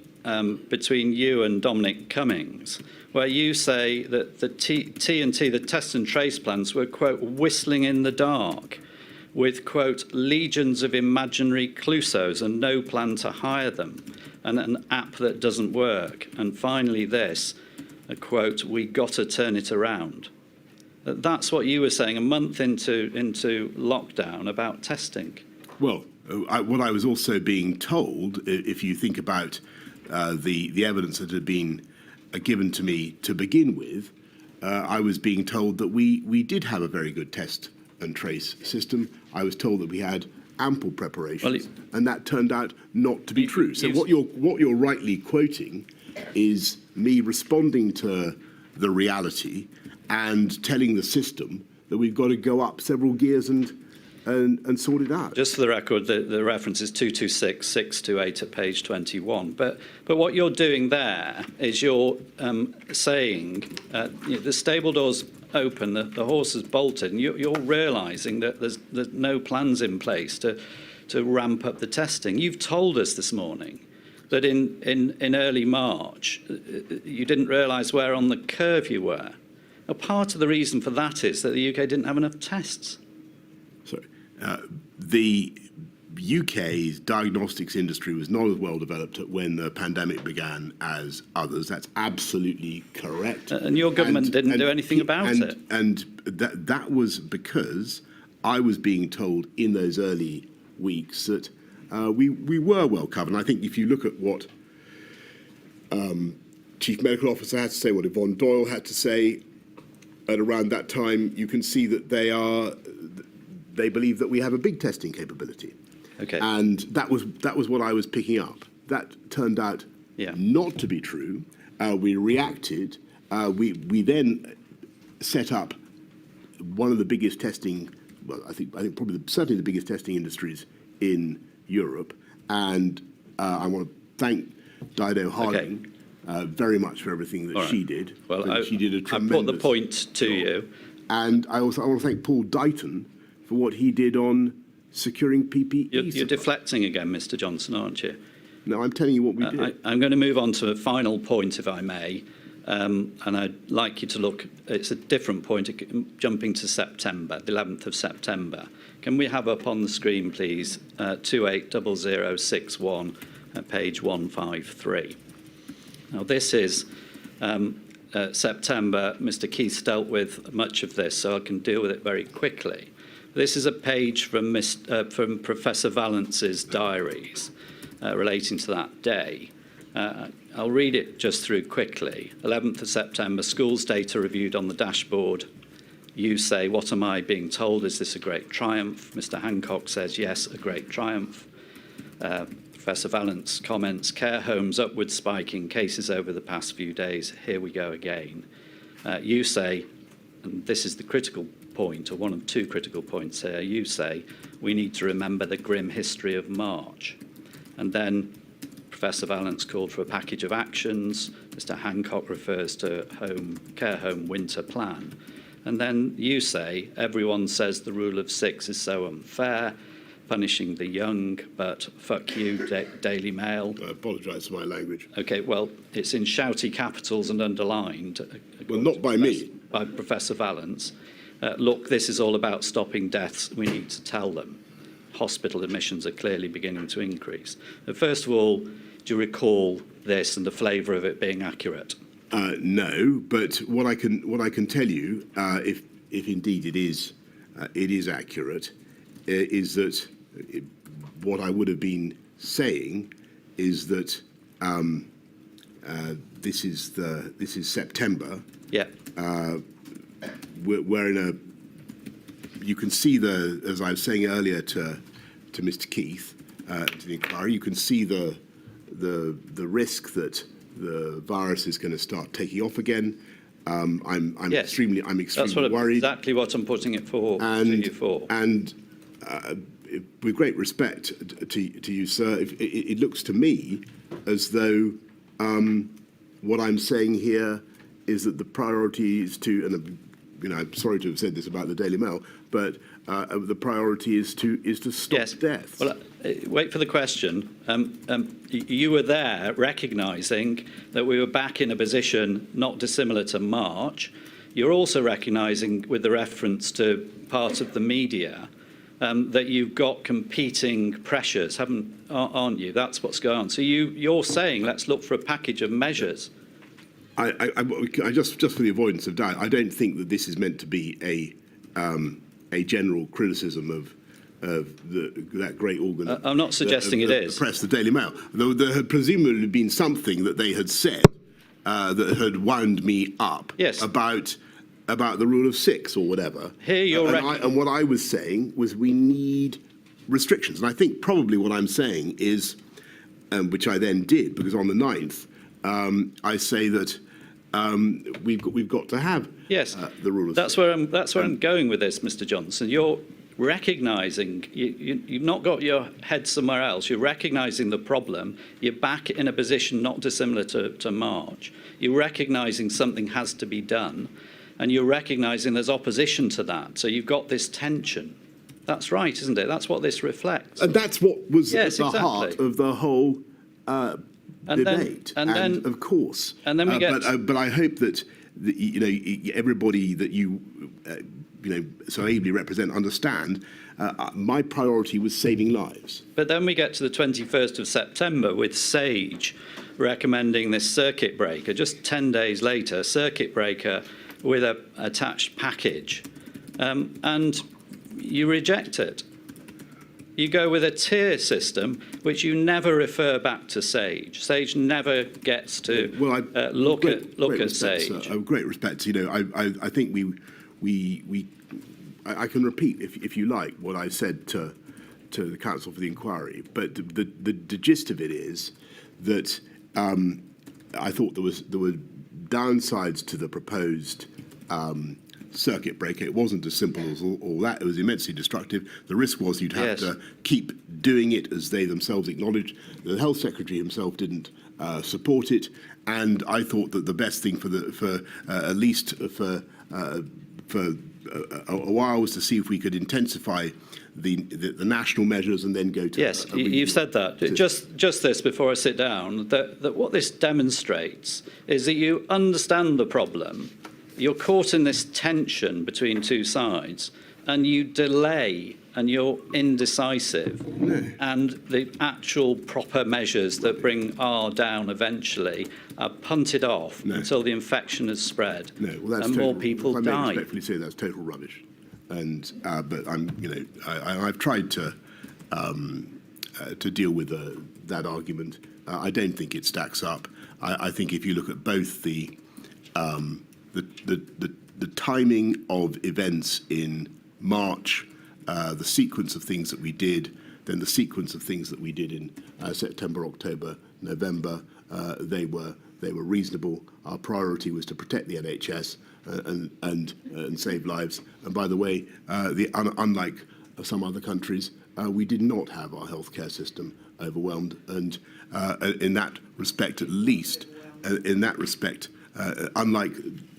S4: between you and Dominic Cummings, where you say that the T&T, the test and trace plans, were, quote, whistling in the dark with, quote, legions of imaginary Clouseaus and no plan to hire them, and an app that doesn't work. And finally this, a quote, we got to turn it around. That's what you were saying a month into lockdown about testing.
S3: Well, what I was also being told, if you think about the evidence that had been given to me to begin with, I was being told that we did have a very good test and trace system. I was told that we had ample preparations, and that turned out not to be true. So what you're rightly quoting is me responding to the reality and telling the system that we've got to go up several gears and sort it out.
S4: Just for the record, the reference is 226-628 at page 21. But what you're doing there is you're saying the stable door's open, the horse is bolted, and you're realising that there's no plans in place to ramp up the testing. You've told us this morning that in early March you didn't realise where on the curve you were. Now, part of the reason for that is that the UK didn't have enough tests.
S3: Sorry. The UK's diagnostics industry was not as well developed when the pandemic began as others. That's absolutely correct.
S4: And your government didn't do anything about it.
S3: And that was because I was being told in those early weeks that we were well covered. And I think if you look at what Chief Medical Officer had to say, what Yvonne Doyle had to say at around that time, you can see that they believe that we have a big testing capability.
S4: Okay.
S3: And that was what I was picking up. That turned out not to be true. We reacted. We then set up one of the biggest testing, well, I think probably certainly the biggest testing industries in Europe. And I want to thank Dido Harding very much for everything that she did.
S4: Well,
S3: she did a tremendous
S4: I put the point to you.
S3: And I want to thank Paul Dighton for what he did on securing PPE.
S4: You're deflecting again, Mr. Johnson, aren't you?
S3: No, I'm telling you what we did.
S4: I'm going to move on to a final point, if I may. And I'd like you to look, it's a different point, jumping to September, the 11th of September. Can we have up on the screen, please, 280061, page 153. Now, this is September. Mr. Keith dealt with much of this, so I can deal with it very quickly. This is a page from Professor Valence's diaries relating to that day. I'll read it just through quickly. 11th of September, schools data reviewed on the dashboard. You say, what am I being told? Is this a great triumph? Mr. Hancock says, yes, a great triumph. Professor Valence comments, care homes upward spiking cases over the past few days. Here we go again. You say, and this is the critical point, or one of two critical points here, you say, we need to remember the grim history of March. And then Professor Valence called for a package of actions. Mr. Hancock refers to care home winter plan. And then you say, everyone says the rule of six is so unfair, punishing the young, but fuck you, Daily Mail.
S3: I apologise for my language.
S4: Okay, well, it's in shouty capitals and underlined.
S3: Well, not by me.
S4: By Professor Valence. Look, this is all about stopping deaths. We need to tell them. Hospital admissions are clearly beginning to increase. First of all, do you recall this and the flavour of it being accurate?
S3: No, but what I can tell you, if indeed it is accurate, is that what I would have been saying is that this is September.
S4: Yeah.
S3: We're in a. You can see as I was saying earlier to Mr. Keith, to the inquiry, you can see the risk that the virus is going to start taking off again. I'm extremely worried.
S4: Exactly what I'm putting it to you for.
S3: And with great respect to you, sir, it looks to me as though what I'm saying here is that the priority is to, and I'm sorry to have said this about the Daily Mail, but the priority is to stop deaths.
S4: Well, wait for the question. You were there recognising that we were back in a position not dissimilar to March. You're also recognising, with the reference to part of the media, that you've got competing pressures, aren't you? That's what's going on. So you're saying let's look for a package of measures.
S3: I just for the avoidance of doubt, I don't think that this is meant to be a general criticism of that great organ.
S4: I'm not suggesting it is.
S3: The press, the Daily Mail. There had presumably been something that they had said that had wound me up about the rule of six or whatever.
S4: Here you're
S3: and what I was saying was we need restrictions. And I think probably what I'm saying is, which I then did, because on the 9th, I say that we've got to have the rule of
S4: that's
S3: six.
S4: Where I'm going with this, Mr. Johnson. You're recognising you've not got your head somewhere else. You're recognising the problem. You're back in a position not dissimilar to March. You're recognising something has to be done, and you're recognising there's opposition to that. So you've got this tension. That's right, isn't it? That's what this reflects.
S3: And that's what was at the heart of the whole debate. And of course.
S4: And then we get.
S3: But I hope that everybody that you so ably represent, understand, my priority was saving lives.
S4: But then we get to the 21st of September with SAGE recommending this circuit breaker. Just 10 days later, circuit breaker with a attached package. And you reject it. You go with a tier system, which you never refer back to SAGE. SAGE never gets to look at SAGE.
S3: Great respect. I think I can repeat, if you like, what I said to the Council for the Inquiry. But the gist of it is that I thought there were downsides to the proposed circuit breaker. It wasn't as simple as all that. It was immensely destructive. The risk was you'd have to keep doing it, as they themselves acknowledged. The Health Secretary himself didn't support it, and I thought that the best thing for at least for a while was to see if we could intensify the national measures and then go to.
S4: Yes, you've said that. Just this before I sit down, that what this demonstrates is that you understand the problem. You're caught in this tension between two sides, and you delay, and you're indecisive.
S3: No.
S4: And the actual proper measures that bring R down eventually are punted off until the infection has spread, and more people die.
S3: I respectfully say that's total rubbish. And but I've tried to deal with that argument. I don't think it stacks up. I think if you look at both the timing of events in March, the sequence of things that we did, then the sequence of things that we did in September, October, November, they were reasonable. Our priority was to protect the NHS and save lives. And by the way, unlike some other countries, we did not have our healthcare system overwhelmed. And in that respect, at least, unlike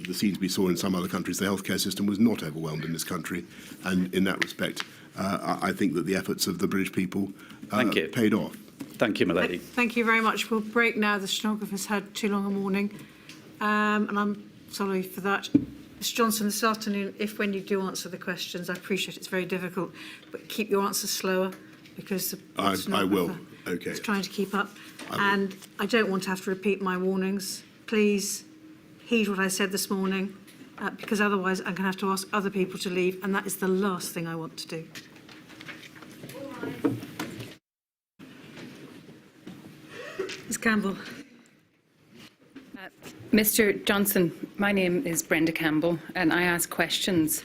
S3: the scenes we saw in some other countries, the healthcare system was not overwhelmed in this country. And in that respect, I think that the efforts of the British people paid off.
S4: Thank you, my lady.
S1: Thank you very much. We'll break now. The stenographer's had too long a morning, and I'm sorry for that. Mr Johnson, this afternoon, when you do answer the questions, I appreciate it's very difficult, but keep your answers slower, because the
S3: I will. Okay.
S1: is trying to keep up. And I don't want to have to repeat my warnings. Please heed what I said this morning, because otherwise I'm going to have to ask other people to leave, and that is the last thing I want to do. Ms Campbell.
S5: Mr Johnson, my name is Brenda Campbell, and I ask questions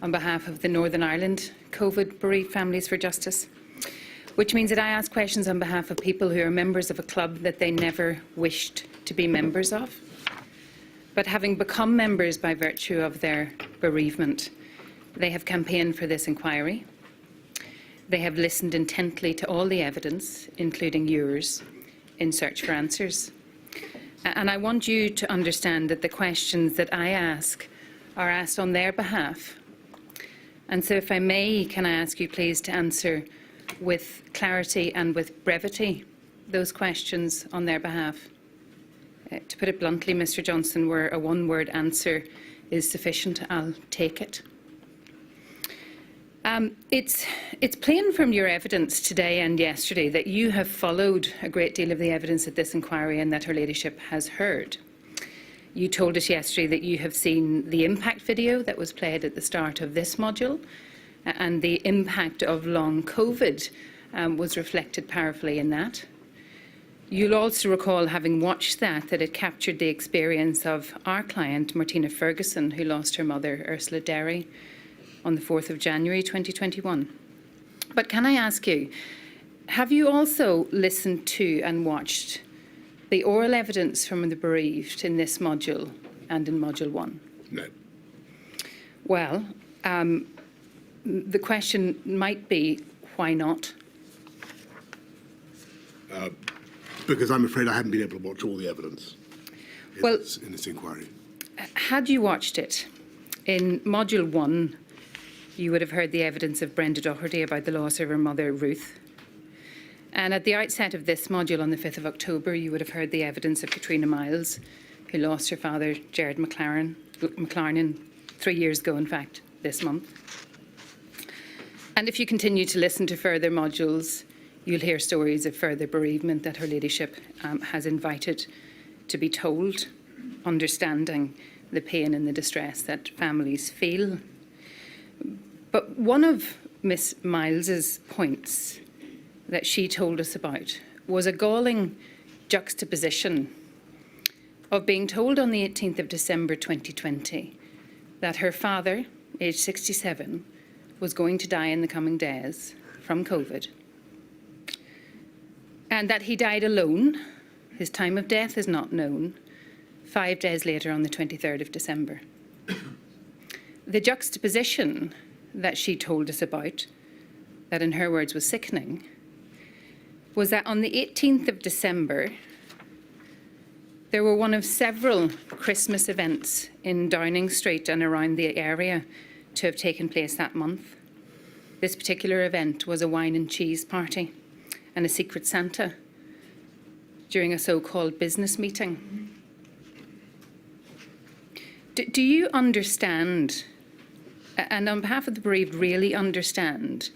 S5: on behalf of the Northern Ireland COVID Bereaved Families for Justice, which means that I ask questions on behalf of people who are members of a club that they never wished to be members of, but having become members by virtue of their bereavement, they have campaigned for this inquiry. They have listened intently to all the evidence, including yours, in search for answers. And I want you to understand that the questions that I ask are asked on their behalf. And so if I may, can I ask you please to answer with clarity and with brevity those questions on their behalf? To put it bluntly, Mr Johnson, where a one-word answer is sufficient, I'll take it. It's plain from your evidence today and yesterday that you have followed a great deal of the evidence at this inquiry and that Her Ladyship has heard. You told us yesterday that you have seen the impact video that was played at the start of this module, and the impact of long COVID was reflected powerfully in that. You'll also recall, having watched that it captured the experience of our client, Martina Ferguson, who lost her mother, Ursula Derry, on the 4th of January 2021. But can I ask you, have you also listened to and watched the oral evidence from the bereaved in this module and in Module 1?
S3: No.
S5: Well, the question might be, why not?
S3: Because I'm afraid I haven't been able to watch all the evidence in this inquiry.
S5: Had you watched it, in Module 1, you would have heard the evidence of Brenda Doherty about the loss of her mother, Ruth. And at the outset of this module on the 5th of October, you would have heard the evidence of Katrina Miles, who lost her father, Gerard McLaren 3 years ago, in fact, this month. And if you continue to listen to further modules, you'll hear stories of further bereavement that Her Ladyship has invited to be told, understanding the pain and the distress that families feel. But one of Miss Miles's points that she told us about was a galling juxtaposition of being told on the 18th of December 2020 that her father, aged 67, was going to die in the coming days from COVID, and that he died alone. His time of death is not known. 5 days later, on the 23rd of December. The juxtaposition that she told us about, that in her words was sickening, was that on the 18th of December, there were one of several Christmas events in Downing Street and around the area to have taken place that month. This particular event was a wine and cheese party and a Secret Santa during a so-called business meeting. Do you understand, and on behalf of the bereaved, really understand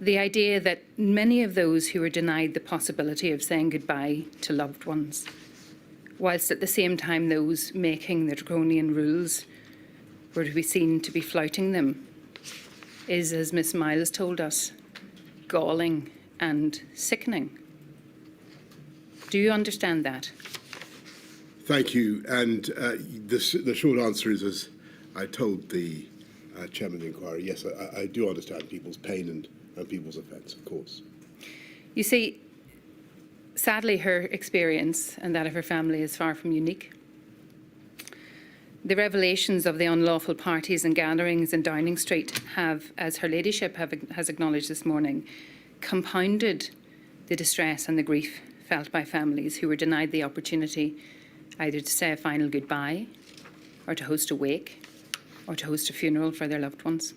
S5: the idea that many of those who were denied the possibility of saying goodbye to loved ones, whilst at the same time those making the draconian rules were to be seen to be flouting them, is, as Miss Miles told us, galling and sickening? Do you understand that?
S3: Thank you. And the short answer is, as I told the chairman of the inquiry, yes, I do understand people's pain and people's offence, of course.
S5: You see, sadly, her experience and that of her family is far from unique. The revelations of the unlawful parties and gatherings in Downing Street have, as Her Ladyship has acknowledged this morning, compounded the distress and the grief felt by families who were denied the opportunity either to say a final goodbye, or to host a wake, or to host a funeral for their loved ones.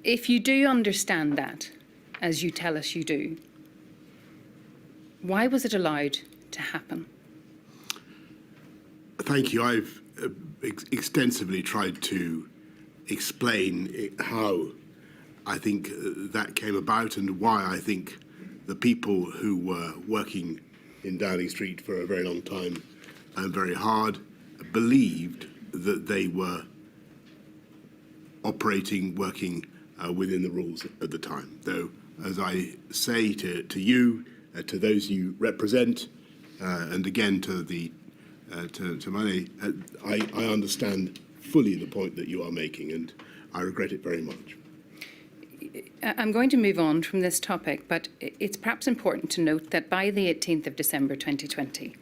S5: If you do understand that, as you tell us you do, why was it allowed to happen?
S3: Thank you. I've extensively tried to explain how I think that came about and why I think the people who were working in Downing Street for a very long time and very hard believed that they were working within the rules at the time. Though, as I say to you, to those you represent, and again to Mane, I understand fully the point that you are making, and I regret it very much.
S5: I'm going to move on from this topic, but it's perhaps important to note that by the 18th of December 2020,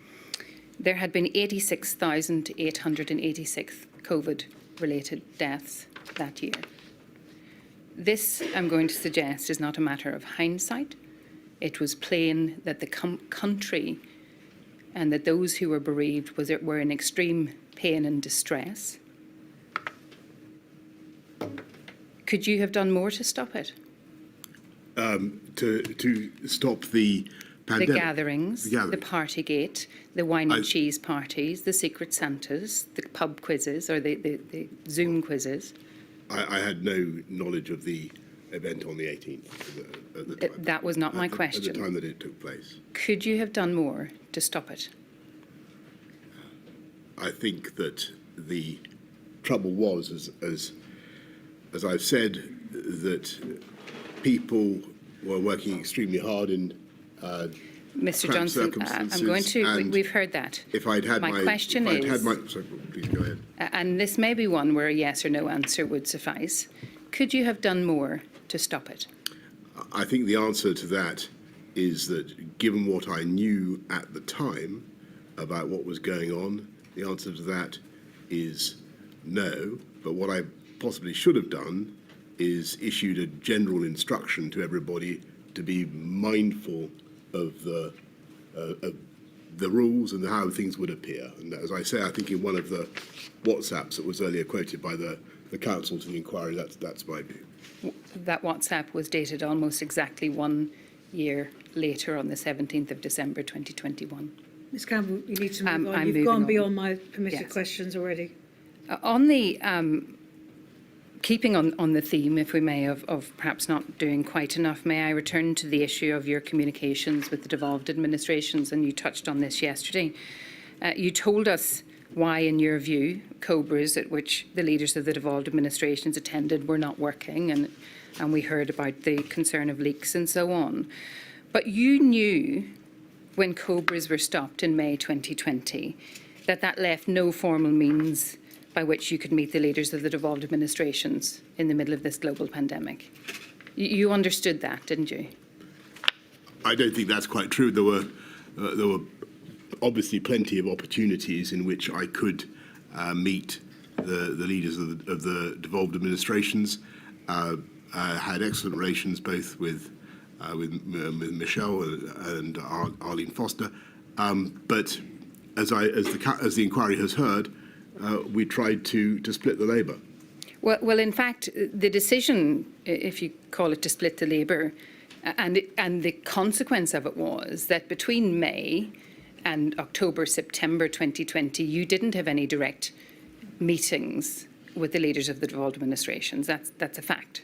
S5: there had been 86,886 COVID-related deaths that year. This, I'm going to suggest, is not a matter of hindsight. It was plain that the country and that those who were bereaved were in extreme pain and distress. Could you have done more to stop it?
S3: To stop the pandemic?
S5: The gatherings, the Partygate, the wine and cheese parties, the Secret Santas, the pub quizzes or the Zoom quizzes.
S3: I had no knowledge of the event on the 18th at the time.
S5: That was not my question.
S3: At the time that it took place.
S5: Could you have done more to stop it?
S3: I think that the trouble was, as I've said, that people were working extremely hard in
S5: Mr. Johnson, I'm going to. We've heard that.
S3: If I'd had
S5: my question
S3: if I'd
S5: is,
S3: had my, sorry, please go ahead.
S5: And this may be one where a yes or no answer would suffice. Could you have done more to stop it?
S3: I think the answer to that is that, given what I knew at the time about what was going on, the answer to that is no. But what I possibly should have done is issued a general instruction to everybody to be mindful of the rules and how things would appear. And as I say, I think in one of the WhatsApps that was earlier quoted by the counsel to the inquiry, that's my view.
S5: That WhatsApp was dated almost exactly 1 year later, on the 17th of December 2021.
S1: Ms Campbell, you need to move on.
S5: I'm
S1: You've gone
S5: moving
S1: beyond
S5: on.
S1: my permitted
S5: Yes.
S1: questions already.
S5: On the keeping on the theme, if we may, of perhaps not doing quite enough, may I return to the issue of your communications with the devolved administrations? And you touched on this yesterday. You told us why, in your view, COBRAs at which the leaders of the devolved administrations attended were not working, and we heard about the concern of leaks and so on. But you knew when COBRAs were stopped in May 2020 that left no formal means by which you could meet the leaders of the devolved administrations in the middle of this global pandemic. You understood that, didn't you?
S3: I don't think that's quite true. There were obviously plenty of opportunities in which I could meet the leaders of the devolved administrations. I had excellent relations both with Michelle and Arlene Foster, but as the inquiry has heard, we tried to split the labour.
S5: Well, in fact, the decision, if you call it to split the labour, and the consequence of it was that between May and October, September 2020, you didn't have any direct meetings with the leaders of the devolved administrations. That's a fact.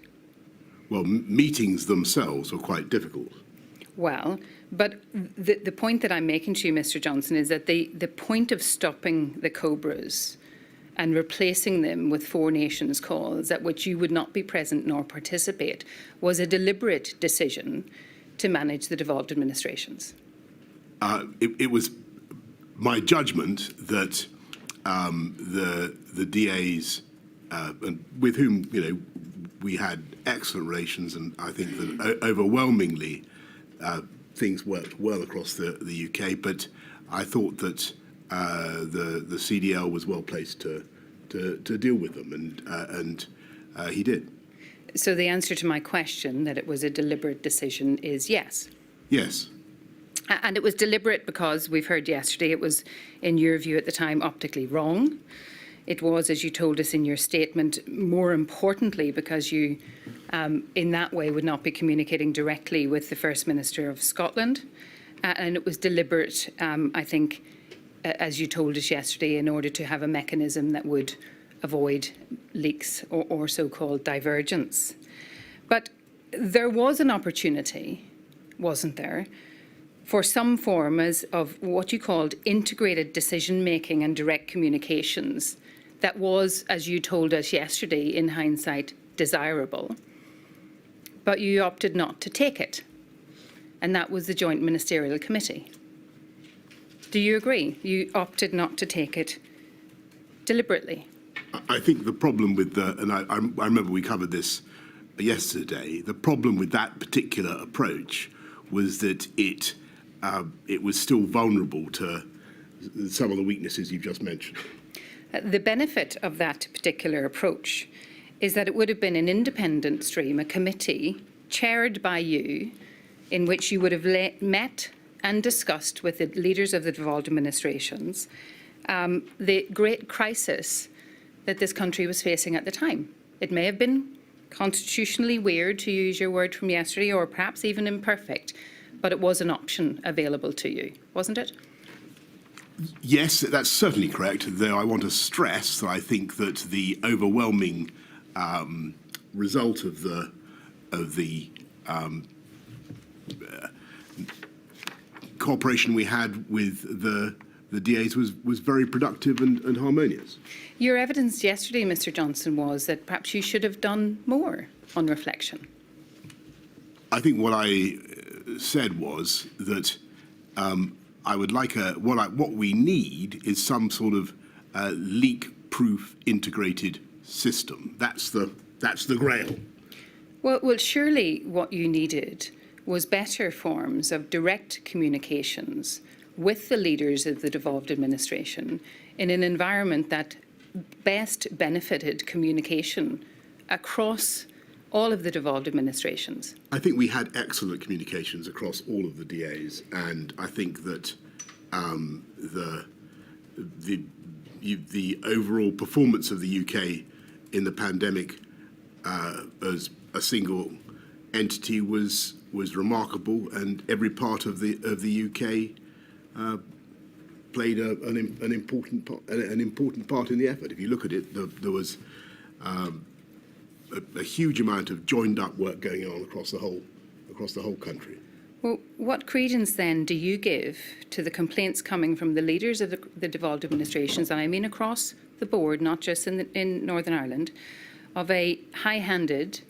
S3: Well, meetings themselves were quite difficult.
S5: Well, but the point that I'm making to you, Mr. Johnson, is that the point of stopping the COBRAs and replacing them with Four Nations calls at which you would not be present nor participate was a deliberate decision to manage the devolved administrations.
S3: It was my judgment that the DAs, and with whom we had excellent relations, and I think that overwhelmingly things worked well across the UK. But I thought that the CDL was well placed to deal with them, and he did.
S5: So the answer to my question that it was a deliberate decision is yes.
S3: Yes.
S5: And it was deliberate because we've heard yesterday it was, in your view at the time, optically wrong. It was, as you told us in your statement, more importantly because you, in that way, would not be communicating directly with the First Minister of Scotland. And it was deliberate, I think, as you told us yesterday, in order to have a mechanism that would avoid leaks or so-called divergence. But there was an opportunity, wasn't there, for some forms of what you called integrated decision-making and direct communications that was, as you told us yesterday, in hindsight, desirable. But you opted not to take it. And that was the Joint Ministerial Committee. Do you agree? You opted not to take it deliberately.
S3: I think the problem with and I remember we covered this yesterday, the problem with that particular approach was that it was still vulnerable to some of the weaknesses you've just mentioned.
S5: The benefit of that particular approach is that it would have been an independent stream, a committee chaired by you, in which you would have met and discussed with the leaders of the devolved administrations the great crisis that this country was facing at the time. It may have been constitutionally weird, to use your word from yesterday, or perhaps even imperfect, but it was an option available to you, wasn't it?
S3: Yes, that's certainly correct, though I want to stress that I think that the overwhelming result of the cooperation we had with the DAs was very productive and harmonious.
S5: Your evidence yesterday, Mr. Johnson, was that perhaps you should have done more on reflection.
S3: I think what I said was that I would like what we need is some sort of leak-proof integrated system. That's the grail.
S5: Well, surely what you needed was better forms of direct communications with the leaders of the devolved administration in an environment that best benefited communication across all of the devolved administrations.
S3: I think we had excellent communications across all of the DAs, and I think that the overall performance of the UK in the pandemic as a single entity was remarkable, and every part of the UK played an important part in the effort. If you look at it, there was a huge amount of joined-up work going on across the whole country.
S5: Well, what credence then do you give to the complaints coming from the leaders of the devolved administrations, and I mean across the board, not just in Northern Ireland, of a high-handed,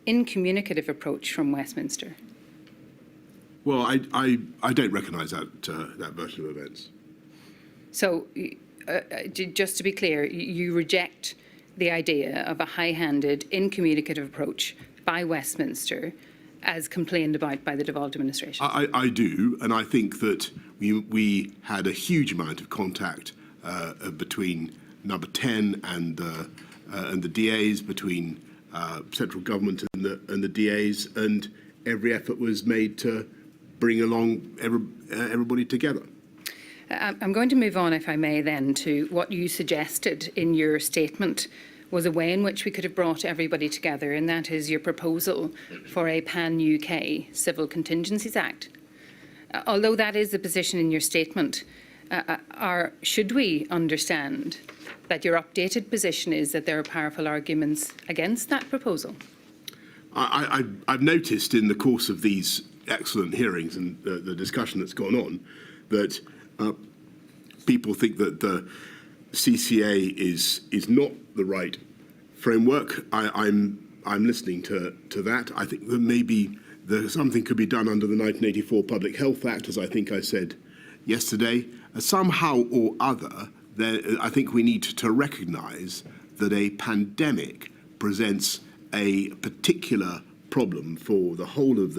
S5: incommunicative approach from Westminster?
S3: Well, I don't recognise that version of events.
S5: So, just to be clear, you reject the idea of a high-handed, incommunicative approach by Westminster as complained about by the devolved administration?
S3: I do, and I think that we had a huge amount of contact between Number 10 and the DAs, between central government and the DAs, and every effort was made to bring along everybody together.
S5: I'm going to move on, if I may, then, to what you suggested in your statement was a way in which we could have brought everybody together, and that is your proposal for a pan-UK Civil Contingencies Act. Although that is the position in your statement, should we understand that your updated position is that there are powerful arguments against that proposal?
S3: I've noticed in the course of these excellent hearings and the discussion that's gone on that people think that the CCA is not the right framework. I'm listening to that. I think that maybe something could be done under the 1984 Public Health Act, as I think I said yesterday. Somehow or other, I think we need to recognise that a pandemic presents a particular problem for the whole of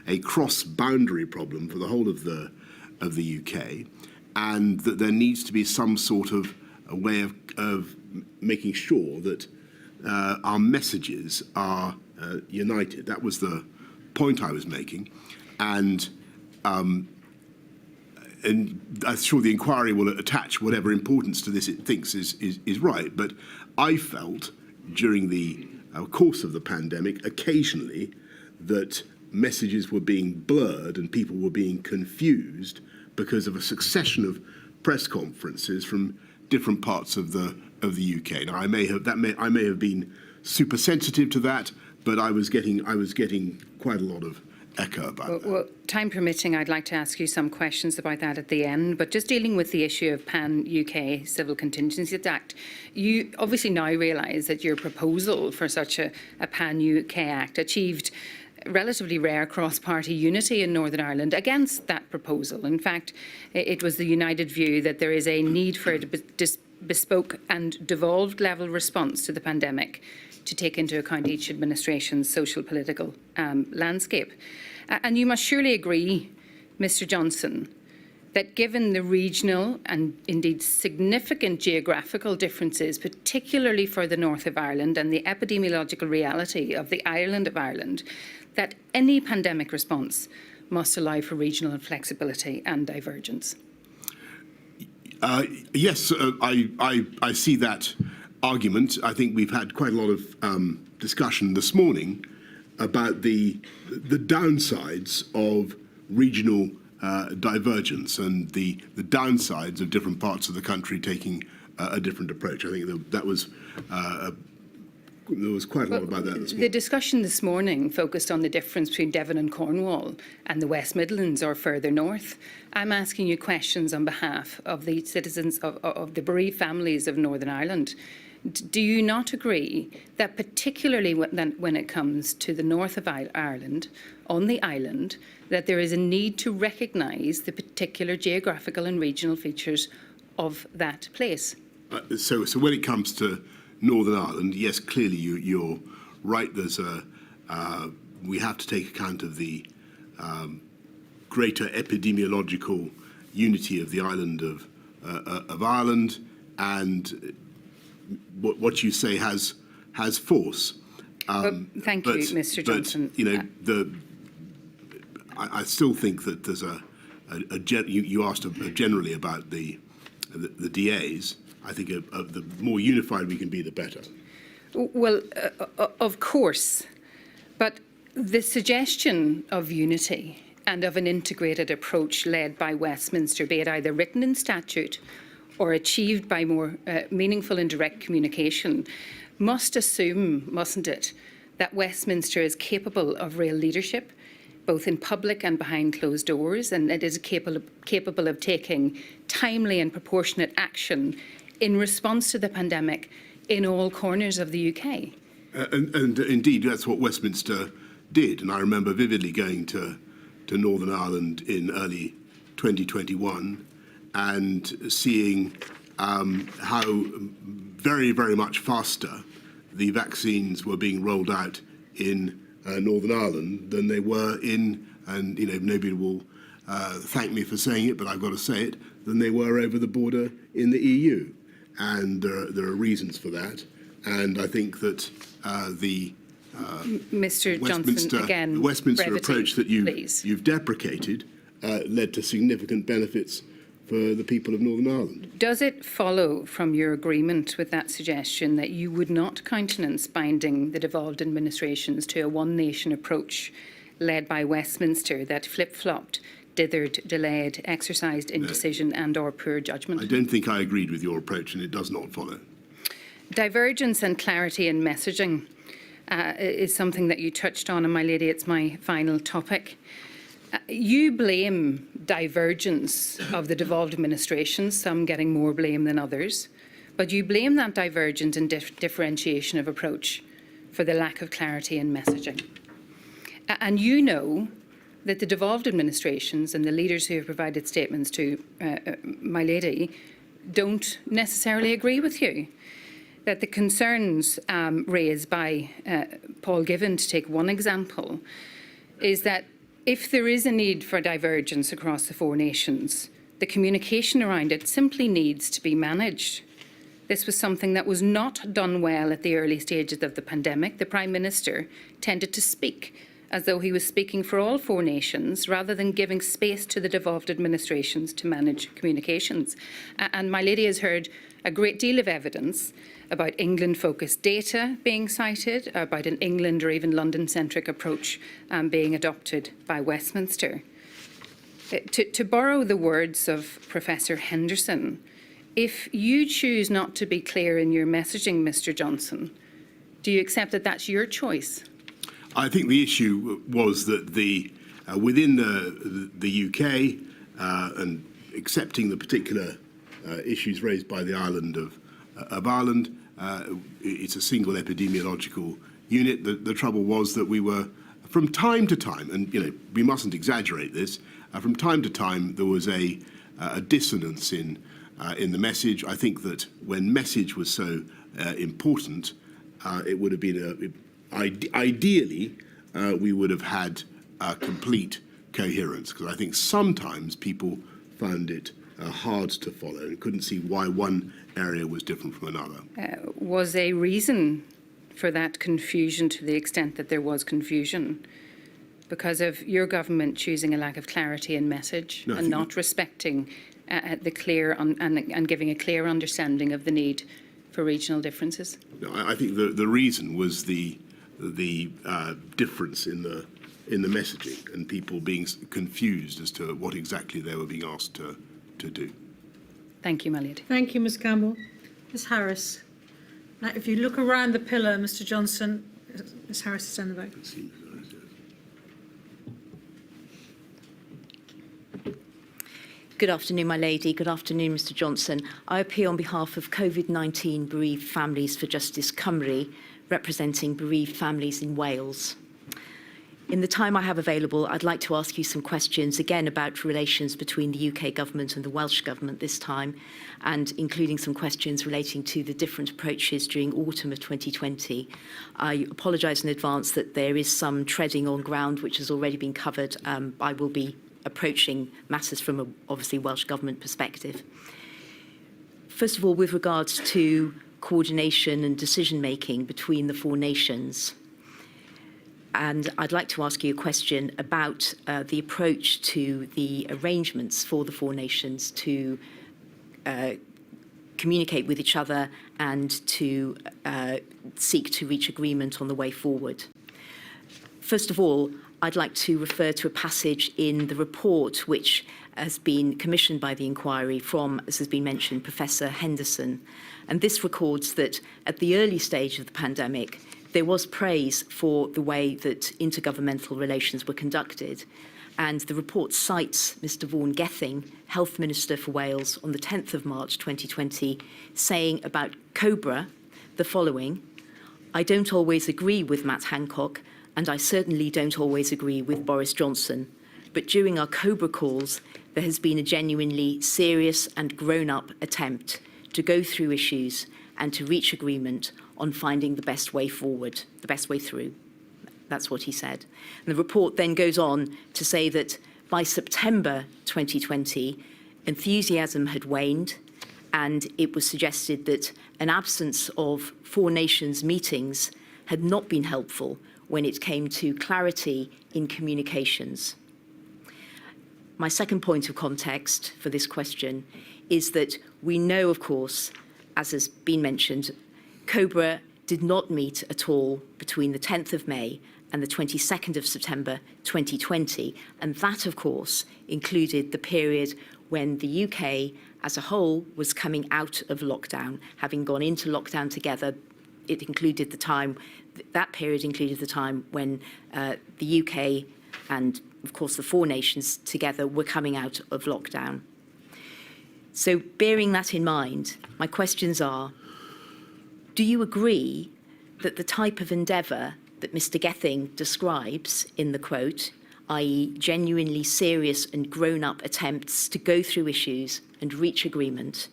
S3: a cross-boundary problem for the whole of the UK, and that there needs to be some sort of a way of making sure that our messages are united. That was the point I was making, and I'm sure the inquiry will attach whatever importance to this it thinks is right. But I felt during the course of the pandemic occasionally that messages were being blurred and people were being confused because of a succession of press conferences from different parts of the UK. Now, I may have been super sensitive to that, but I was getting quite a lot of echo about that.
S5: Well, time permitting, I'd like to ask you some questions about that at the end, but just dealing with the issue of pan-UK Civil Contingencies Act, you obviously now realise that your proposal for such a pan-UK Act achieved relatively rare cross-party unity in Northern Ireland against that proposal. In fact, it was the united view that there is a need for a bespoke and devolved level response to the pandemic to take into account each administration's social political landscape. And you must surely agree, Mr Johnson, that given the regional and indeed significant geographical differences, particularly for the north of Ireland and the epidemiological reality of the island of Ireland, that any pandemic response must allow for regional flexibility and divergence.
S3: Yes, I see that argument. I think we've had quite a lot of discussion this morning about the downsides of regional divergence and the downsides of different parts of the country taking a different approach. I think that was there was quite a lot about that this morning.
S5: The discussion this morning focused on the difference between Devon and Cornwall and the West Midlands or further north. I'm asking you questions on behalf of the citizens of the bereaved families of Northern Ireland. Do you not agree that particularly when it comes to the north of Ireland, on the island, that there is a need to recognise the particular geographical and regional features of that place?
S3: So when it comes to Northern Ireland, yes, clearly you're right. We have to take account of the greater epidemiological unity of the island of Ireland, and what you say has force.
S5: Thank you, Mr. Johnson.
S3: But, I still think that there's you asked generally about the DAs. I think the more unified we can be, the better.
S5: Well, of course, but the suggestion of unity and of an integrated approach led by Westminster, be it either written in statute or achieved by more meaningful and direct communication, must assume, mustn't it, that Westminster is capable of real leadership, both in public and behind closed doors, and it is capable of taking timely and proportionate action in response to the pandemic in all corners of the UK.
S3: And indeed, that's what Westminster did. And I remember vividly going to Northern Ireland in early 2021 and seeing how very, very much faster the vaccines were being rolled out in Northern Ireland than they were in, and nobody will thank me for saying it, but I've got to say it, than they were over the border in the EU. And there are reasons for that. And I think that
S5: Mr. Johnson, again,
S3: the Westminster
S5: brevity,
S3: approach that
S5: please.
S3: you've deprecated led to significant benefits for the people of Northern Ireland.
S5: Does it follow from your agreement with that suggestion that you would not countenance binding the devolved administrations to a one-nation approach led by Westminster that flip-flopped, dithered, delayed, exercised indecision and/or poor judgment?
S3: I don't think I agreed with your approach, and it does not follow.
S5: Divergence and clarity in messaging is something that you touched on, and my lady, it's my final topic. You blame divergence of the devolved administrations, some getting more blame than others, but you blame that divergence and differentiation of approach for the lack of clarity in messaging. And you know that the devolved administrations and the leaders who have provided statements to my lady don't necessarily agree with you. That the concerns raised by Paul Given, to take one example, is that if there is a need for divergence across the four nations, the communication around it simply needs to be managed. This was something that was not done well at the early stages of the pandemic. The Prime Minister tended to speak as though he was speaking for all four nations rather than giving space to the devolved administrations to manage communications. And my lady has heard a great deal of evidence about England-focused data being cited, about an England or even London-centric approach being adopted by Westminster. To borrow the words of Professor Henderson, if you choose not to be clear in your messaging, Mr. Johnson, do you accept that that's your choice?
S3: I think the issue was that within the UK and accepting the particular issues raised by the island of Ireland, it's a single epidemiological unit. The trouble was that we were, from time to time, and we mustn't exaggerate this, from time to time there was a dissonance in the message. I think that when message was so important, it would have been ideally we would have had complete coherence, because I think sometimes people found it hard to follow and couldn't see why one area was different from another.
S5: Was a reason for that confusion, to the extent that there was confusion, because of your government choosing a lack of clarity in message and not respecting the clear and giving a clear understanding of the need for regional differences?
S3: No, I think the reason was the difference in the messaging and people being confused as to what exactly they were being asked to do.
S5: Thank you, my lady.
S1: Thank you, Ms Campbell. Ms Harris. Now, if you look around the pillar, Mr Johnson, Ms Harris is in the back.
S6: Good afternoon, my lady. Good afternoon, Mr Johnson. I appear on behalf of COVID-19 Bereaved Families for Justice Cymru, representing bereaved families in Wales. In the time I have available, I'd like to ask you some questions, again, about relations between the UK government and the Welsh government this time, and including some questions relating to the different approaches during autumn of 2020. I apologise in advance that there is some treading on ground which has already been covered. I will be approaching matters from a, obviously, Welsh government perspective. First of all, with regards to coordination and decision-making between the four nations, and I'd like to ask you a question about the approach to the arrangements for the four nations to communicate with each other and to seek to reach agreement on the way forward. First of all, I'd like to refer to a passage in the report which has been commissioned by the inquiry from, as has been mentioned, Professor Henderson. And this records that at the early stage of the pandemic, there was praise for the way that intergovernmental relations were conducted. And the report cites Mr Vaughan Gething, Health Minister for Wales, on the 10th of March 2020, saying about COBRA the following: "I don't always agree with Matt Hancock, and I certainly don't always agree with Boris Johnson. But during our COBRA calls, there has been a genuinely serious and grown-up attempt to go through issues and to reach agreement on finding the best way forward, the best way through." That's what he said. And the report then goes on to say that by September 2020, enthusiasm had waned, and it was suggested that an absence of Four Nations meetings had not been helpful when it came to clarity in communications. My second point of context for this question is that we know, of course, as has been mentioned, COBRA did not meet at all between the 10th of May and the 22nd of September 2020. And that, of course, included the period when the UK as a whole was coming out of lockdown. Having gone into lockdown together, it included the time, that period included the time when the UK and, of course, the Four Nations together were coming out of lockdown. So bearing that in mind, my questions are, do you agree that the type of endeavour that Mr Gething describes in the quote, i.e. genuinely serious and grown-up attempts to go through issues and reach agreement,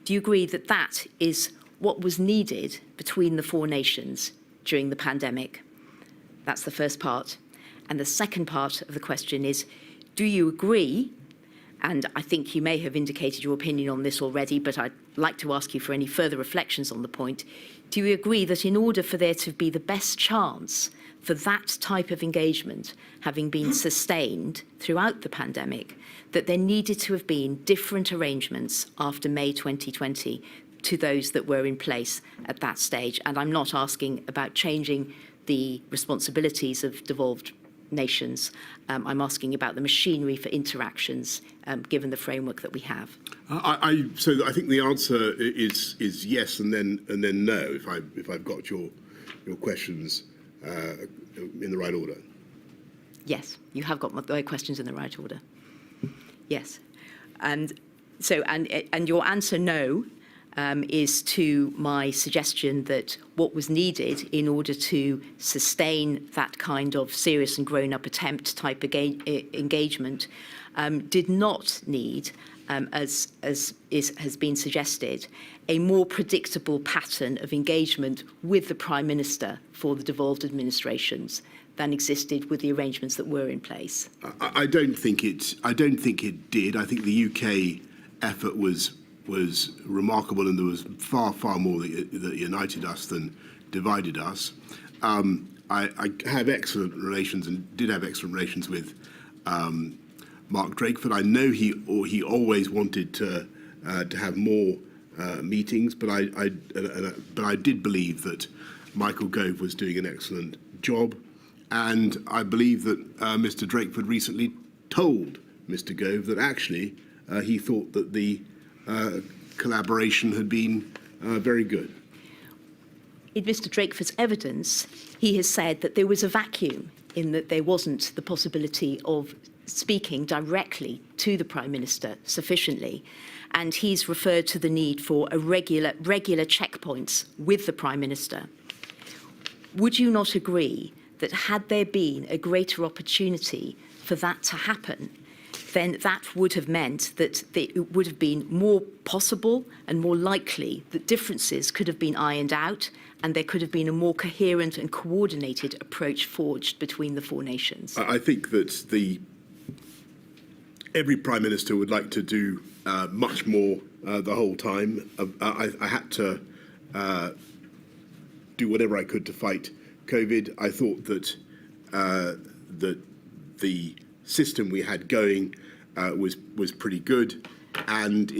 S6: do you agree that that is what was needed between the Four Nations during the pandemic? That's the first part. And the second part of the question is, do you agree, and I think you may have indicated your opinion on this already, but I'd like to ask you for any further reflections on the point, do you agree that in order for there to be the best chance for that type of engagement having been sustained throughout the pandemic, that there needed to have been different arrangements after May 2020 to those that were in place at that stage? And I'm not asking about changing the responsibilities of devolved nations. I'm asking about the machinery for interactions, given the framework that we have.
S3: So I think the answer is yes, and then no. If I've got your questions in the right order.
S6: Yes, you have got my questions in the right order. Yes, and so and your answer no is to my suggestion that what was needed in order to sustain that kind of serious and grown-up attempt type engagement did not need, as has been suggested, a more predictable pattern of engagement with the Prime Minister for the devolved administrations than existed with the arrangements that were in place.
S3: I don't think it did. I think the UK effort was remarkable, and there was far more that united us than divided us. I have excellent relations and did have excellent relations with Mark Drakeford. I know he always wanted to have more meetings, but I did believe that Michael Gove was doing an excellent job, and I believe that Mr Drakeford recently told Mr Gove that actually he thought that the collaboration had been very good.
S6: In Mr Drakeford's evidence, he has said that there was a vacuum in that there wasn't the possibility of speaking directly to the Prime Minister sufficiently. And he's referred to the need for a regular checkpoints with the Prime Minister. Would you not agree that had there been a greater opportunity for that to happen, then that would have meant that it would have been more possible and more likely that differences could have been ironed out and there could have been a more coherent and coordinated approach forged between the Four Nations?
S3: I think that every Prime Minister would like to do much more the whole time. I had to do whatever I could to fight COVID. I thought that that the system we had going was pretty good, and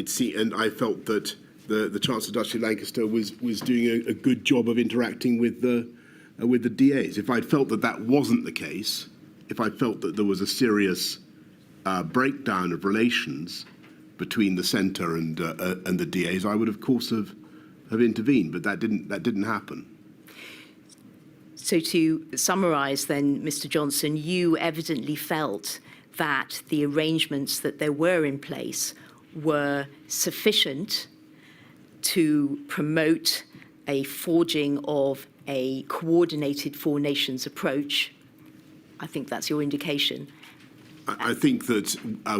S3: I felt that the Chancellor Duchy of Lancaster was doing a good job of interacting with the DAs. If I'd felt that wasn't the case, if I felt that there was a serious breakdown of relations between the centre and the DAs, I would of course have intervened, but that didn't happen.
S6: So to summarise then, Mr Johnson, you evidently felt that the arrangements that there were in place were sufficient to promote a forging of a coordinated four nations approach. I think that's your indication.
S3: I think that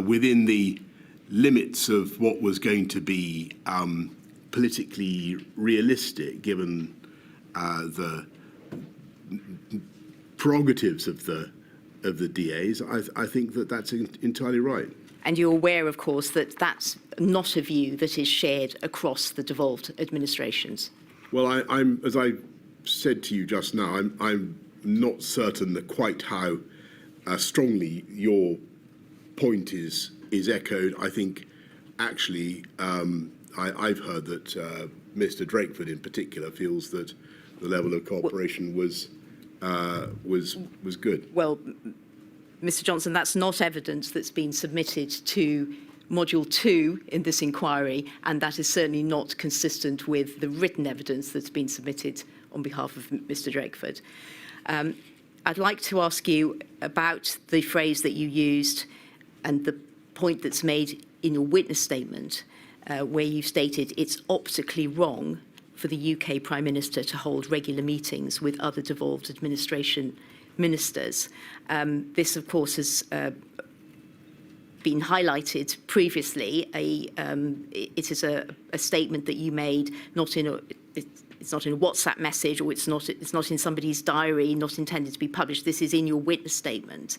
S3: within the limits of what was going to be politically realistic, given the prerogatives of the DAs, I think that that's entirely right.
S6: And you're aware, of course, that that's not a view that is shared across the devolved administrations.
S3: Well, I'm as I said to you just now, I'm not certain that quite how strongly your point is echoed. I think actually I've heard that Mr Drakeford in particular feels that the level of cooperation was good.
S6: Well, Mr Johnson, that's not evidence that's been submitted to Module 2 in this inquiry, and that is certainly not consistent with the written evidence that's been submitted on behalf of Mr Drakeford. I'd like to ask you about the phrase that you used and the point that's made in your witness statement, where you stated it's optically wrong for the UK Prime Minister to hold regular meetings with other devolved administration ministers. This, of course, has been highlighted previously. It is a statement that you made, not in a, it's not in a WhatsApp message, or it's not in somebody's diary, not intended to be published. This is in your witness statement.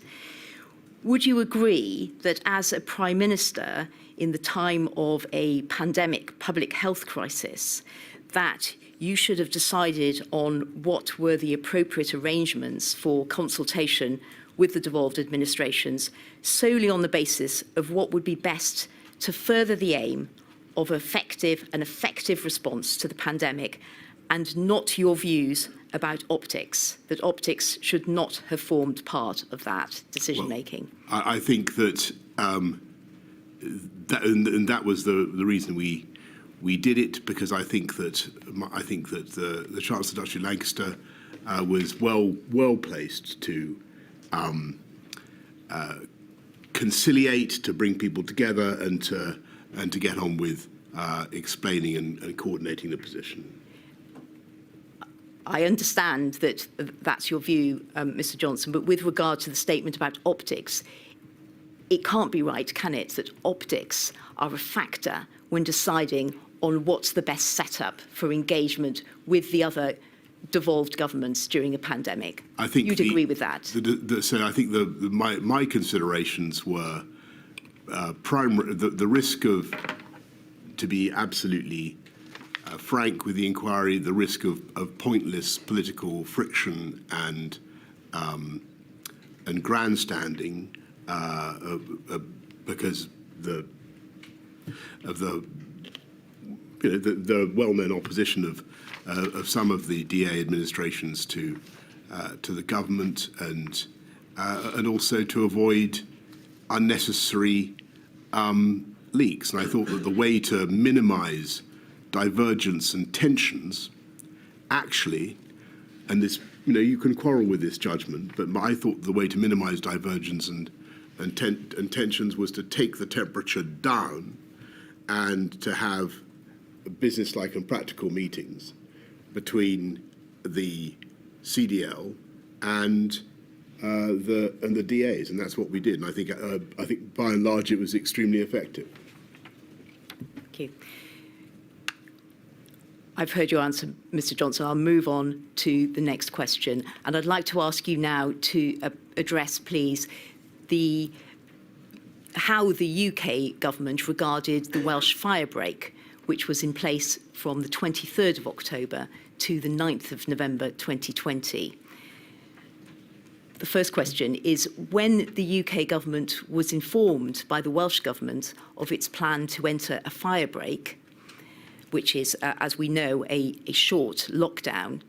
S6: Would you agree that as a Prime Minister in the time of a pandemic public health crisis, that you should have decided on what were the appropriate arrangements for consultation with the devolved administrations solely on the basis of what would be best to further the aim of an effective response to the pandemic, and not your views about optics, that optics should not have formed part of that decision-making?
S3: Well, I think that, that was the reason we did it, because I think that the Chancellor Duchy of Lancaster was well placed to conciliate, to bring people together, and to get on with explaining and coordinating the position.
S6: I understand that that's your view, Mr Johnson, but with regard to the statement about optics, it can't be right, can it, that optics are a factor when deciding on what's the best setup for engagement with the other devolved governments during a pandemic?
S3: I think
S6: you'd agree with that.
S3: So I think my considerations were the risk of, to be absolutely frank with the inquiry, the risk of pointless political friction and grandstanding because of the well-known opposition of some of the DA administrations to the government, and also to avoid unnecessary leaks. And I thought that the way to minimise divergence and tensions, actually, and this, you can quarrel with this judgment, but I thought the way to minimise divergence and tensions was to take the temperature down and to have business-like and practical meetings between the CDL and the DAs, and that's what we did. And I think by and large it was extremely effective.
S6: Thank you. I've heard your answer, Mr Johnson. I'll move on to the next question. And I'd like to ask you now to address, please, how the UK government regarded the Welsh firebreak, which was in place from the 23rd of October to the 9th of November 2020. The first question is, when the UK government was informed by the Welsh government of its plan to enter a firebreak, which is, as we know, a short lockdown,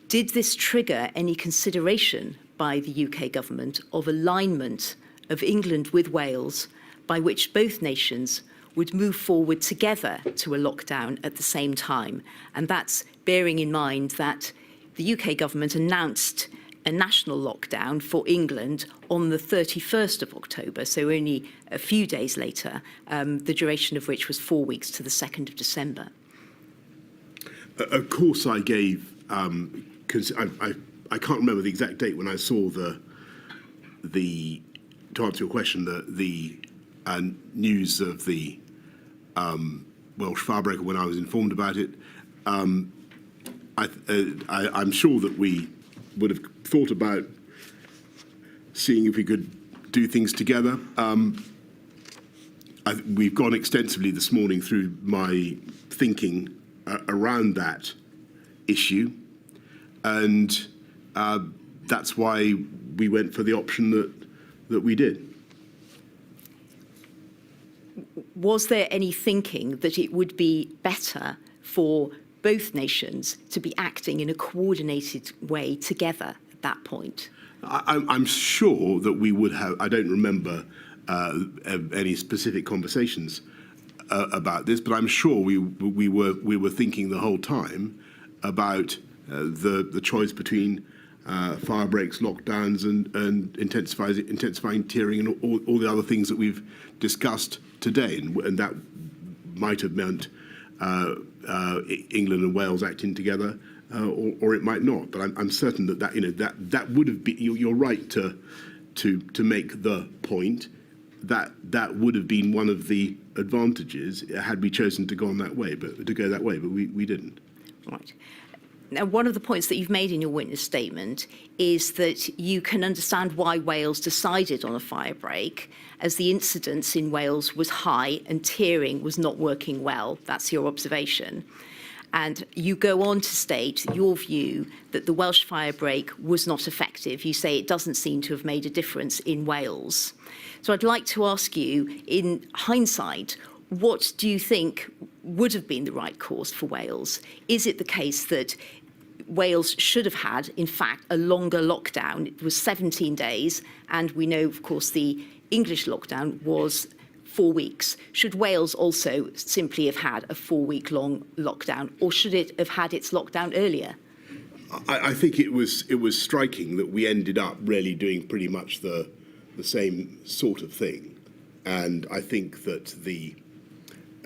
S6: did this trigger any consideration by the UK government of alignment of England with Wales by which both nations would move forward together to a lockdown at the same time. And that's bearing in mind that the UK government announced a national lockdown for England on the 31st of October, so only a few days later, the duration of which was 4 weeks to the 2nd of December.
S3: Of course, I gave, because I can't remember the exact date when I saw to answer your question, the news of the Welsh firebreaker when I was informed about it. I'm sure that we would have thought about seeing if we could do things together. We've gone extensively this morning through my thinking around that issue, and that's why we went for the option that we did.
S6: Was there any thinking that it would be better for both nations to be acting in a coordinated way together at that point?
S3: I'm sure that we would have. I don't remember any specific conversations about this, but I'm sure we were thinking the whole time about the choice between fire breaks, lockdowns, and intensifying tiering, and all the other things that we've discussed today, and that might have meant England and Wales acting together, or it might not. But I'm certain that would have been. You're right to make the point that would have been one of the advantages had we chosen to go that way, but we didn't.
S6: Right. Now, one of the points that you've made in your witness statement is that you can understand why Wales decided on a fire break, as the incidence in Wales was high and tiering was not working well. That's your observation. And you go on to state your view that the Welsh fire break was not effective. You say it doesn't seem to have made a difference in Wales. So I'd like to ask you, in hindsight, what do you think would have been the right course for Wales? Is it the case that Wales should have had, in fact, a longer lockdown? It was 17 days, and we know, of course, the English lockdown was 4 weeks. Should Wales also simply have had a 4-week-long lockdown, or should it have had its lockdown earlier?
S3: I think it was striking that we ended up really doing pretty much the same sort of thing, and I think that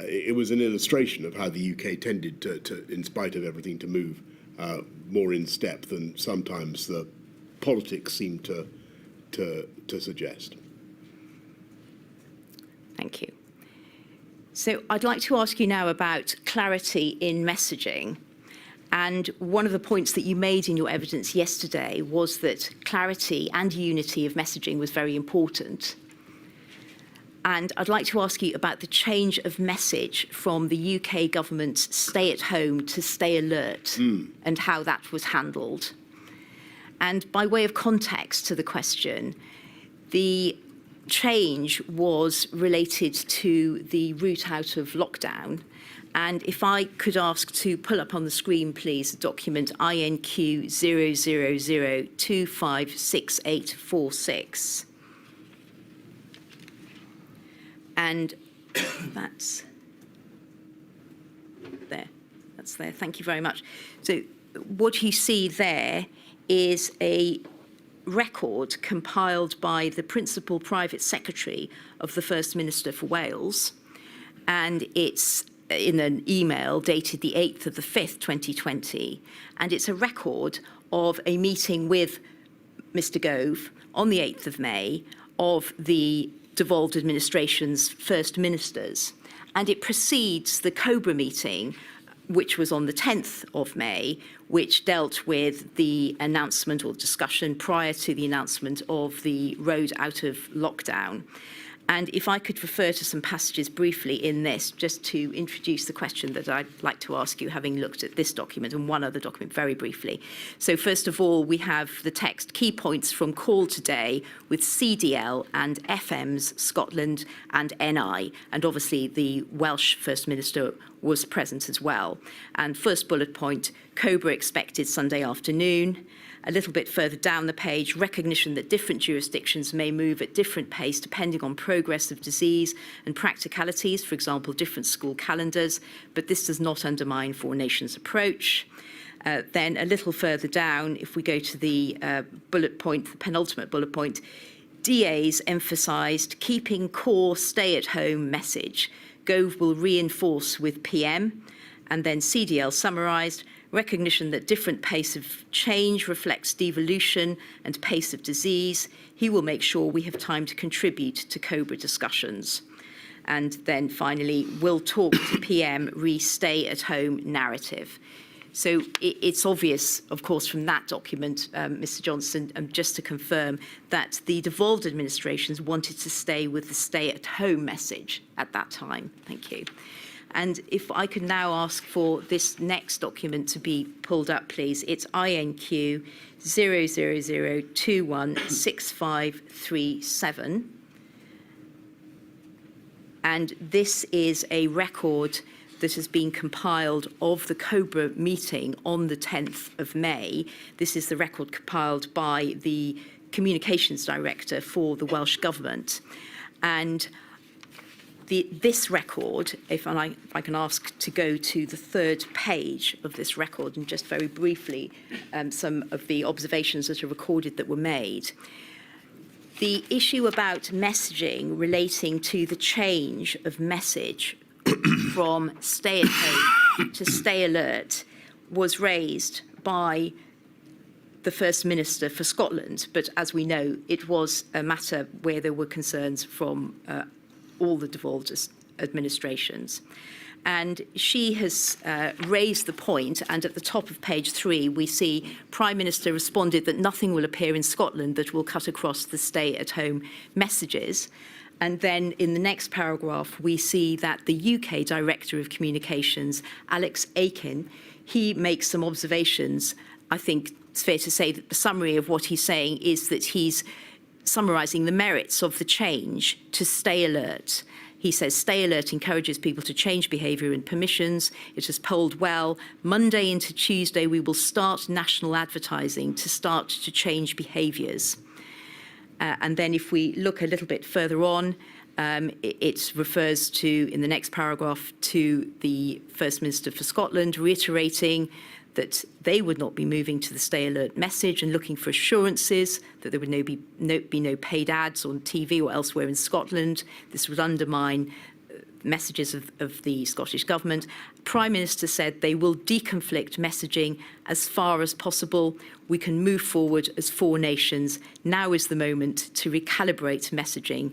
S3: it was an illustration of how the UK tended to, in spite of everything, to move more in step than sometimes the politics seem to suggest.
S6: Thank you. So I'd like to ask you now about clarity in messaging. And one of the points that you made in your evidence yesterday was that clarity and unity of messaging was very important. And I'd like to ask you about the change of message from the UK government's stay at home to stay alert and how that was handled. And by way of context to the question, the change was related to the route out of lockdown. And if I could ask to pull up on the screen, please, the document INQ 000256846. And that's there. That's there. Thank you very much. So what you see there is a record compiled by the Principal Private Secretary of the First Minister for Wales. And it's in an email dated the 8th of the 5th, 2020. And it's a record of a meeting with Mr. Gove on the 8th of May of the devolved administration's first ministers. And it precedes the COBRA meeting, which was on the 10th of May, which dealt with the announcement or discussion prior to the announcement of the road out of lockdown. And if I could refer to some passages briefly in this, just to introduce the question that I'd like to ask you, having looked at this document and one other document very briefly. So first of all, we have the text, key points from call today with CDL and FMs, Scotland and NI. And obviously the Welsh First Minister was present as well. And first bullet point, Cobra expected Sunday afternoon. A little bit further down the page, recognition that different jurisdictions may move at different pace depending on progress of disease and practicalities, for example, different school calendars, but this does not undermine Four Nations' approach. Then a little further down, if we go to the bullet point, the penultimate bullet point, DAs emphasised keeping core stay-at-home message. Gove will reinforce with PM, and then CDL summarised, recognition that different pace of change reflects devolution and pace of disease. He will make sure we have time to contribute to Cobra discussions. And then finally, will talk to PM re-stay-at-home narrative. So it's obvious, of course, from that document, Mr. Johnson, just to confirm that the devolved administrations wanted to stay with the stay-at-home message at that time. Thank you. And if I could now ask for this next document to be pulled up, please. It's INQ 000216537. And this is a record that has been compiled of the Cobra meeting on the 10th of May. This is the record compiled by the Communications Director for the Welsh Government. And this record, if I can ask to go to the third page of this record, and just very briefly, some of the observations that are recorded that were made. The issue about messaging relating to the change of message from stay at home to stay alert was raised by the First Minister for Scotland, but as we know, it was a matter where there were concerns from all the devolved administrations. And she has raised the point, and at the top of page 3, we see Prime Minister responded that nothing will appear in Scotland that will cut across the stay-at-home messages. And then in the next paragraph, we see that the UK Director of Communications, Alex Aiken, he makes some observations. I think it's fair to say that the summary of what he's saying is that he's summarising the merits of the change to stay alert. He says, stay alert encourages people to change behaviour and permissions. It has polled well. Monday into Tuesday, we will start national advertising to start to change behaviours. And then if we look a little bit further on, it refers to, in the next paragraph, to the First Minister for Scotland reiterating that they would not be moving to the stay alert message and looking for assurances that there would be no paid ads on TV or elsewhere in Scotland. This would undermine messages of the Scottish Government. Prime Minister said they will deconflict messaging as far as possible. We can move forward as Four Nations. Now is the moment to recalibrate messaging.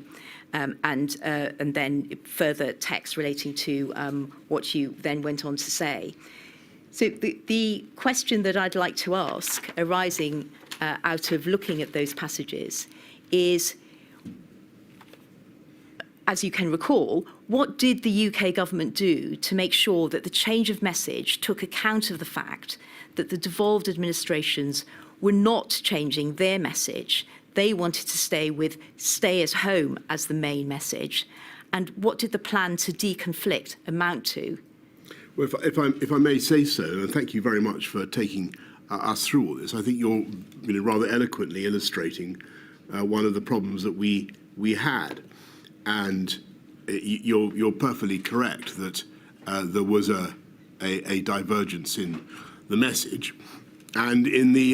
S6: And then further text relating to what you then went on to say. So the question that I'd like to ask, arising out of looking at those passages, is, as you can recall, what did the UK government do to make sure that the change of message took account of the fact that the devolved administrations were not changing their message? They wanted to stay with stay at home as the main message. And what did the plan to deconflict amount to?
S3: Well, if I may say so, and thank you very much for taking us through all this. I think you're rather eloquently illustrating one of the problems that we had, and you're perfectly correct that there was a divergence in the message and in the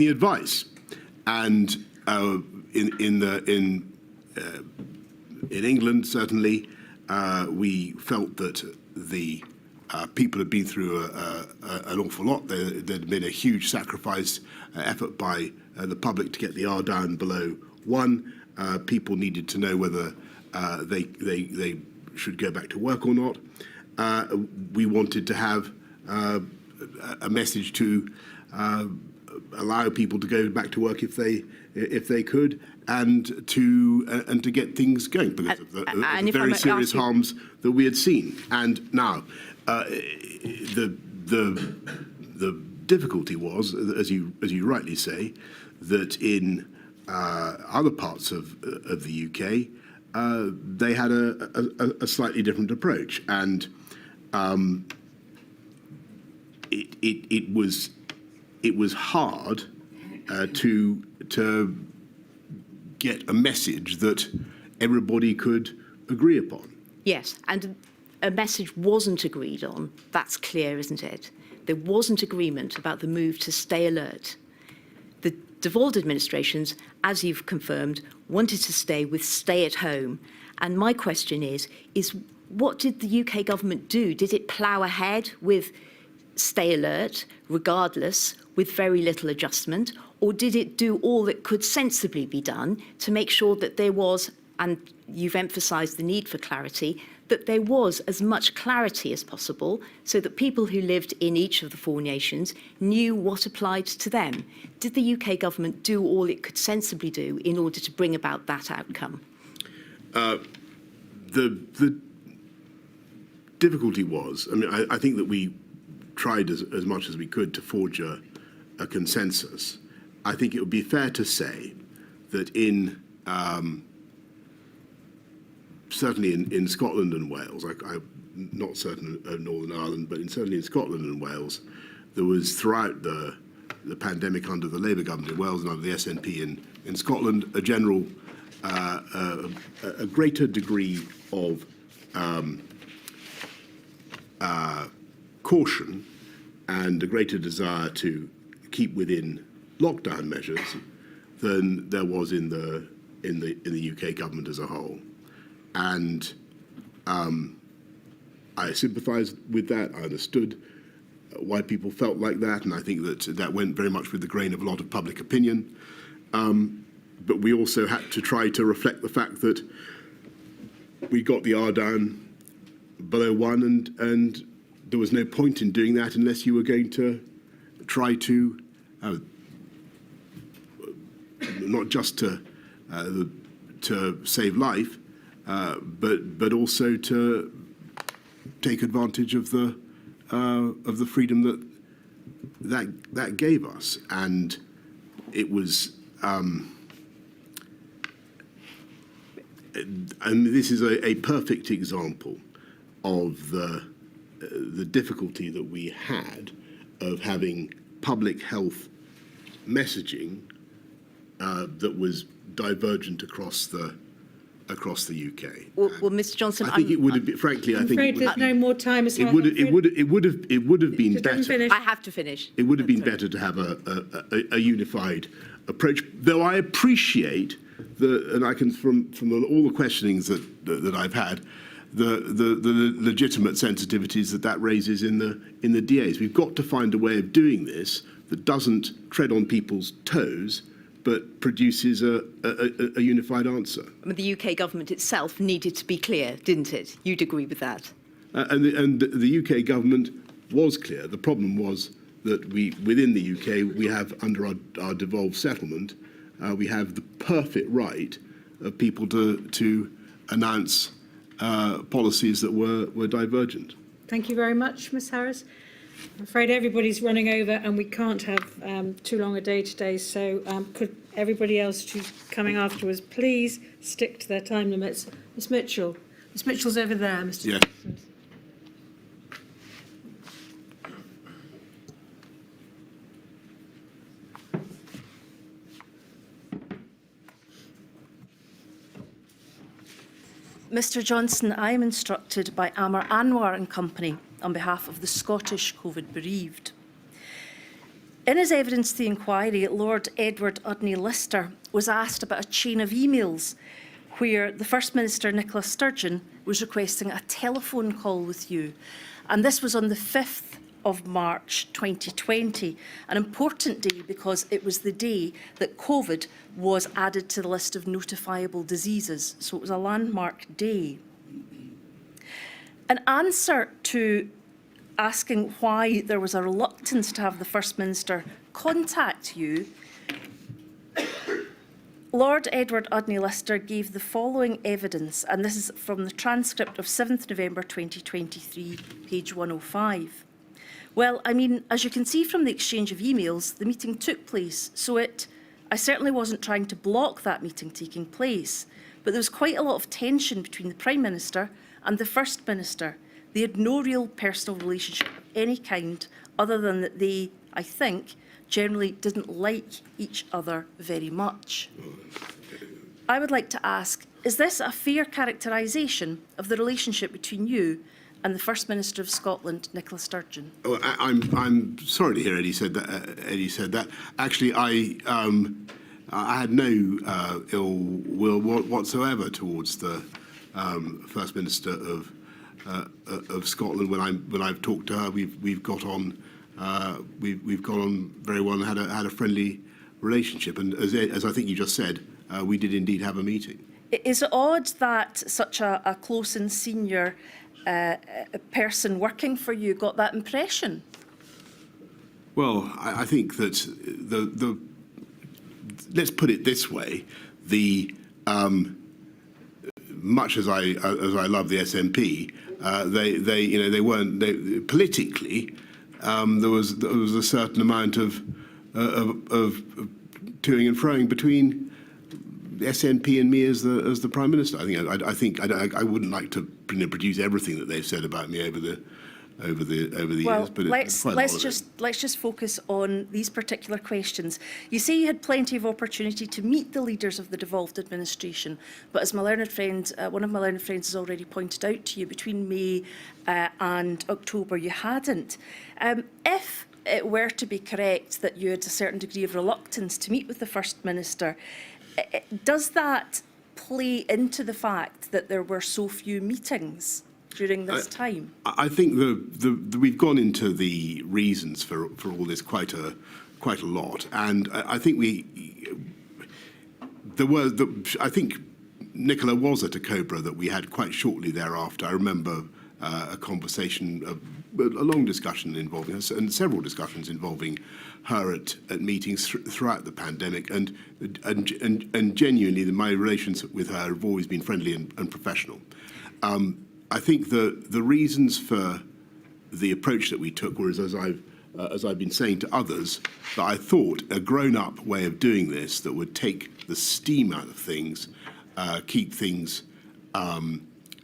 S3: advice, and in England certainly we felt that the people had been through an awful lot. There'd been a huge sacrifice effort by the public to get the R down below 1. People needed to know whether they should go back to work or not. We wanted to have a message to allow people to go back to work if they could, and to get things going because of the very serious harms that we had seen. And now, the difficulty was, as you rightly say, that in other parts of the UK, they had a slightly different approach, and it was hard to get a message that everybody could agree upon.
S6: Yes, and a message wasn't agreed on. That's clear, isn't it? There wasn't agreement about the move to stay alert. The devolved administrations, as you've confirmed, wanted to stay with stay at home. And my question is what did the UK government do? Did it plough ahead with stay alert, regardless, with very little adjustment? Or did it do all that could sensibly be done to make sure that there was, and you've emphasised the need for clarity, that there was as much clarity as possible so that people who lived in each of the 4 nations knew what applied to them? Did the UK government do all it could sensibly do in order to bring about that outcome?
S3: The difficulty was, I mean, I think that we tried as much as we could to forge a consensus. I think it would be fair to say that certainly in Scotland and Wales, I'm not certain of Northern Ireland, but certainly in Scotland and Wales, there was throughout the pandemic under the Labour government in Wales and under the SNP in Scotland a general, a greater degree of caution and a greater desire to keep within lockdown measures than there was in the UK government as a whole. And I sympathised with that. I understood why people felt like that, and I think that went very much with the grain of a lot of public opinion. But we also had to try to reflect the fact that we got the R down below 1, and there was no point in doing that unless you were going to try to not just to save life, but also to take advantage of the freedom that gave us. And it was, and this is a perfect example of the difficulty that we had of having public health messaging that was divergent across the UK.
S6: Well, Mr. Johnson,
S3: I think it would have been, frankly,
S1: I'm afraid there's no more time.
S3: It would have been better.
S6: I have to finish.
S3: It would have been better to have a unified approach. Though I appreciate and I can from all the questionings that I've had, the legitimate sensitivities that raises in the DAs. We've got to find a way of doing this that doesn't tread on people's toes, but produces a unified answer.
S6: I mean, the UK government itself needed to be clear, didn't it? You'd agree with that?
S3: And the UK government was clear. The problem was that within the UK, we have, under our devolved settlement, we have the perfect right of people to announce policies that were divergent.
S1: Thank you very much, Ms Harris. I'm afraid everybody's running over and we can't have too long a day today, so could everybody else who's coming afterwards please stick to their time limits. Ms Mitchell. Ms Mitchell's over there, Mr.
S3: Yeah.
S1: Johnson.
S7: Mr Johnson, I am instructed by Amar Anwar and Company on behalf of the Scottish COVID bereaved. In his evidence to the inquiry, Lord Edward Udney Lister was asked about a chain of emails where the First Minister, Nicola Sturgeon, was requesting a telephone call with you. And this was on the 5th of March 2020, an important day because it was the day that COVID was added to the list of notifiable diseases. So it was a landmark day. An answer to asking why there was a reluctance to have the First Minister contact you, Lord Edward Udney Lister gave the following evidence, and this is from the transcript of 7th November 2023, page 105. Well, I mean, as you can see from the exchange of emails, the meeting took place, so I certainly wasn't trying to block that meeting taking place, but there was quite a lot of tension between the Prime Minister and the First Minister. They had no real personal relationship of any kind other than that they, I think, generally didn't like each other very much. I would like to ask, is this a fair characterisation of the relationship between you and the First Minister of Scotland, Nicola Sturgeon?
S3: Oh, I'm sorry to hear Eddie said that. Actually, I had no ill will whatsoever towards the First Minister of Scotland. When I've talked to her, we've got on very well and had a friendly relationship. And as I think you just said, we did indeed have a meeting.
S7: Is it odd that such a close and senior person working for you got that impression?
S3: Well, I think that the let's put it this way: the much as I love the SNP, they weren't politically. There was a certain amount of toing and froing between the SNP and me as the Prime Minister. I think I wouldn't like to produce everything that they've said about me over the years. But
S7: let's just focus on these particular questions. You say you had plenty of opportunity to meet the leaders of the devolved administration, but as my learned friend, one of my learned friends has already pointed out to you, between May and October you hadn't. If it were to be correct that you had a certain degree of reluctance to meet with the First Minister, does that play into the fact that there were so few meetings during this time?
S3: I think we've gone into the reasons for all this quite a lot, and I think I think Nicola was at a Cobra that we had quite shortly thereafter. I remember a conversation, a long discussion involving us, and several discussions involving her at meetings throughout the pandemic, and genuinely my relations with her have always been friendly and professional. I think the reasons for the approach that we took was, as I've been saying to others, that I thought a grown-up way of doing this that would take the steam out of things, keep things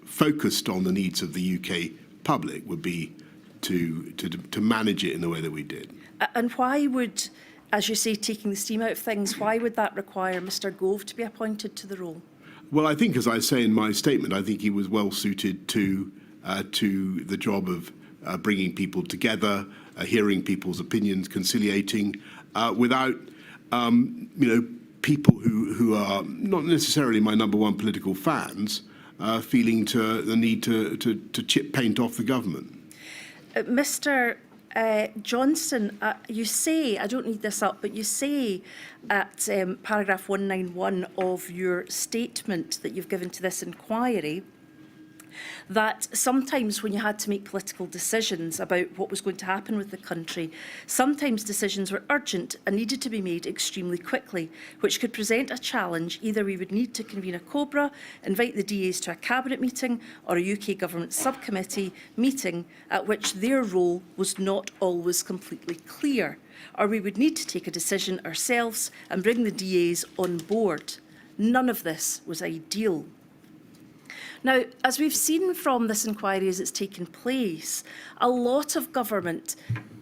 S3: focused on the needs of the UK public, would be to manage it in the way that we did.
S7: And why would, as you say, taking the steam out of things, why would that require Mr Gove to be appointed to the role?
S3: Well, I think, as I say in my statement, I think he was well suited to the job of bringing people together, hearing people's opinions, conciliating, without people who are not necessarily my number one political fans feeling the need to chip paint off the government.
S7: Mr Johnson, you say, I don't need this up, but you say at paragraph 191 of your statement that you've given to this inquiry that sometimes when you had to make political decisions about what was going to happen with the country, sometimes decisions were urgent and needed to be made extremely quickly, which could present a challenge. Either we would need to convene a Cobra, invite the DAs to a cabinet meeting or a UK government subcommittee meeting at which their role was not always completely clear, or we would need to take a decision ourselves and bring the DAs on board. None of this was ideal. Now, as we've seen from this inquiry as it's taken place, a lot of government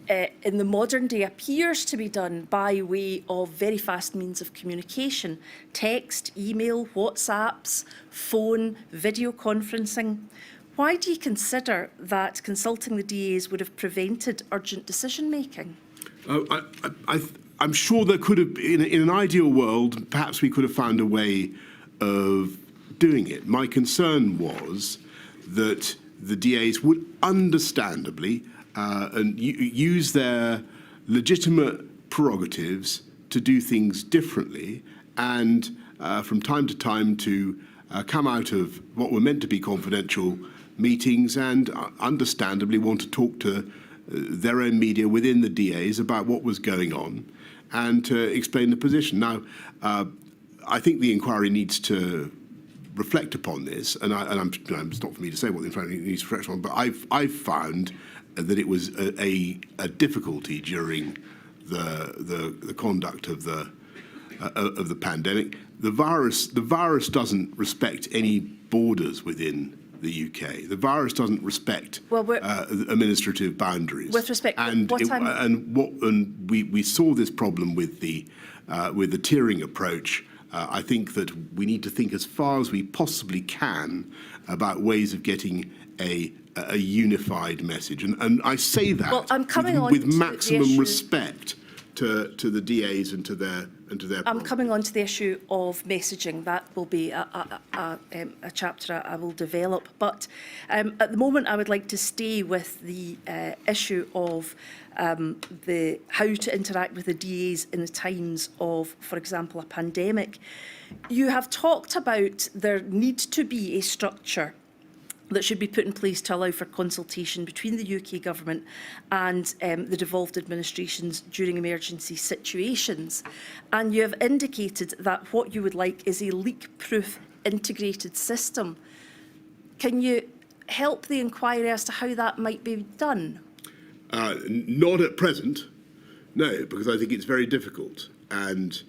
S7: in the modern day appears to be done by way of very fast means of communication: text, email, WhatsApps, phone, video conferencing. Why do you consider that consulting the DAs would have prevented urgent decision making?
S3: I'm sure there could have, in an ideal world, perhaps we could have found a way of doing it. My concern was that the DAs would understandably and use their legitimate prerogatives to do things differently, and from time to time to come out of what were meant to be confidential meetings and understandably want to talk to their own media within the DAs about what was going on and to explain the position. Now, I think the inquiry needs to reflect upon this, and it's not for me to say what the inquiry needs to reflect on, but I've found that it was a difficulty during the conduct of the pandemic. The virus doesn't respect any borders within the UK. The virus doesn't respect
S7: Well,
S3: administrative boundaries.
S7: With respect,
S3: we saw this problem with the tiering approach. I think that we need to think as far as we possibly can about ways of getting a unified message, and I say that with maximum respect to the DAs and to their.
S7: I'm coming on to the issue of messaging. That will be a chapter I will develop. But at the moment, I would like to stay with the issue of the how to interact with the DAs in the times of, for example, a pandemic. You have talked about there needs to be a structure that should be put in place to allow for consultation between the UK government and the devolved administrations during emergency situations. And you have indicated that what you would like is a leak-proof integrated system. Can you help the inquiry as to how that might be done?
S3: Not at present, no, because I think it's very difficult. And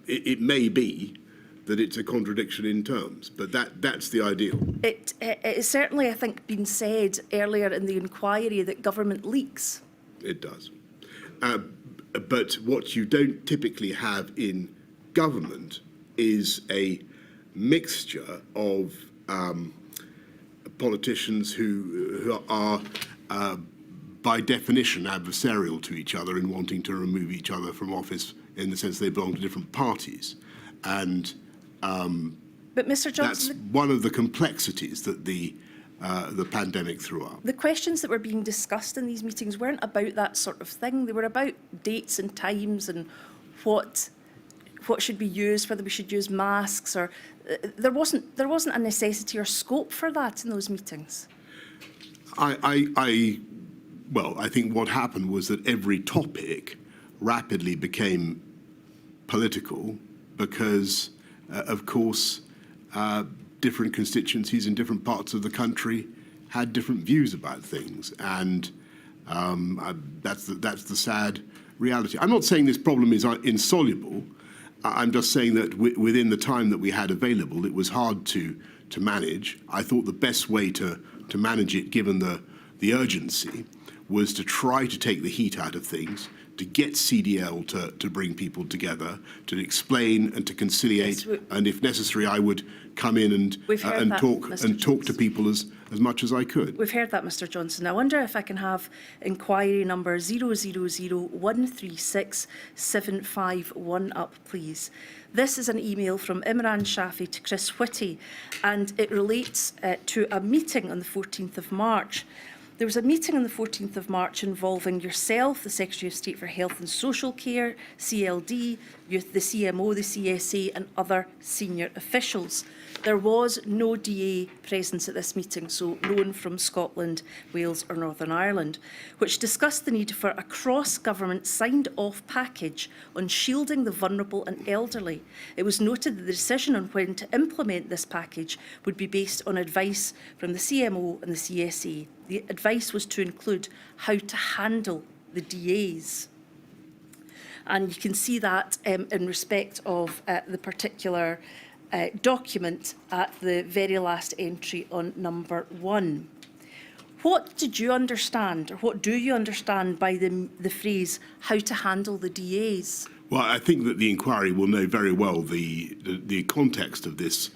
S3: it may be that it's a contradiction in terms, but that's the ideal.
S7: It is certainly, I think, been said earlier in the inquiry that government leaks.
S3: It does. But what you don't typically have in government is a mixture of politicians who are, by definition, adversarial to each other in wanting to remove each other from office in the sense they belong to different parties. And
S7: but Mr. Johnson,
S3: that's one of the complexities that the pandemic threw up.
S7: The questions that were being discussed in these meetings weren't about that sort of thing. They were about dates and times and what should be used, whether we should use masks, or there wasn't a necessity or scope for that in those meetings.
S3: Well, I think what happened was that every topic rapidly became political because, of course, different constituencies in different parts of the country had different views about things, and that's the sad reality. I'm not saying this problem is insoluble. I'm just saying that within the time that we had available, it was hard to manage. I thought the best way to manage it, given the urgency, was to try to take the heat out of things, to get CDL to bring people together, to explain and to conciliate, yes, and if necessary, I would come in and talk to people as much as I could.
S7: We've heard that, Mr. Johnson. I wonder if I can have inquiry number 000136751 up, please. This is an email from Imran Shafi to Chris Whitty, and it relates to a meeting on the 14th of March. There was a meeting on the 14th of March involving yourself, the Secretary of State for Health and Social Care, CLD, the CMO, the CSA and other senior officials. There was no DA presence at this meeting, so no one from Scotland, Wales or Northern Ireland, which discussed the need for a cross-government signed-off package on shielding the vulnerable and elderly. It was noted that the decision on when to implement this package would be based on advice from the CMO and the CSA. The advice was to include how to handle the DAs. And you can see that in respect of the particular document at the very last entry on number 1. What did you understand, or what do you understand by the phrase, how to handle the DAs?
S3: Well, I think that the inquiry will know very well the context of this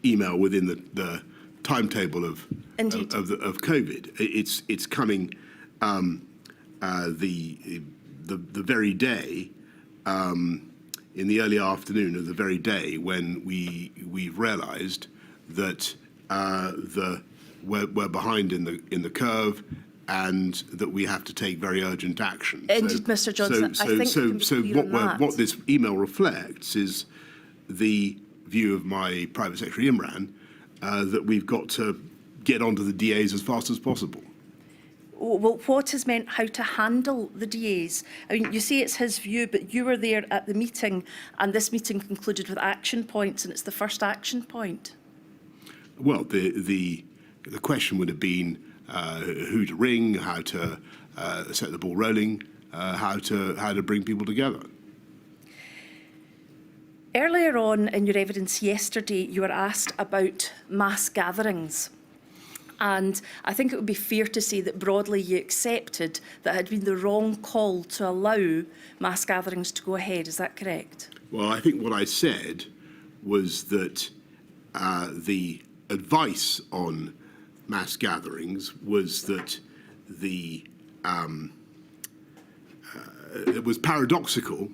S3: email within the timetable of COVID. It's coming the very day, in the early afternoon of the very day when we realised that we're behind in the curve, and that we have to take very urgent action.
S7: Indeed, Mr. Johnson.
S3: What this email reflects is the view of my Private Secretary Imran, that we've got to get onto the DAs as fast as possible.
S7: Well, what has meant how to handle the DAs? I mean, you say it's his view, but you were there at the meeting, and this meeting concluded with action points, and it's the first action point.
S3: Well, the question would have been who to ring, how to set the ball rolling, how to bring people together.
S7: Earlier on in your evidence yesterday, you were asked about mass gatherings. And I think it would be fair to say that broadly you accepted that it had been the wrong call to allow mass gatherings to go ahead. Is that correct?
S3: Well, I think what I said was that the advice on mass gatherings was that it was paradoxical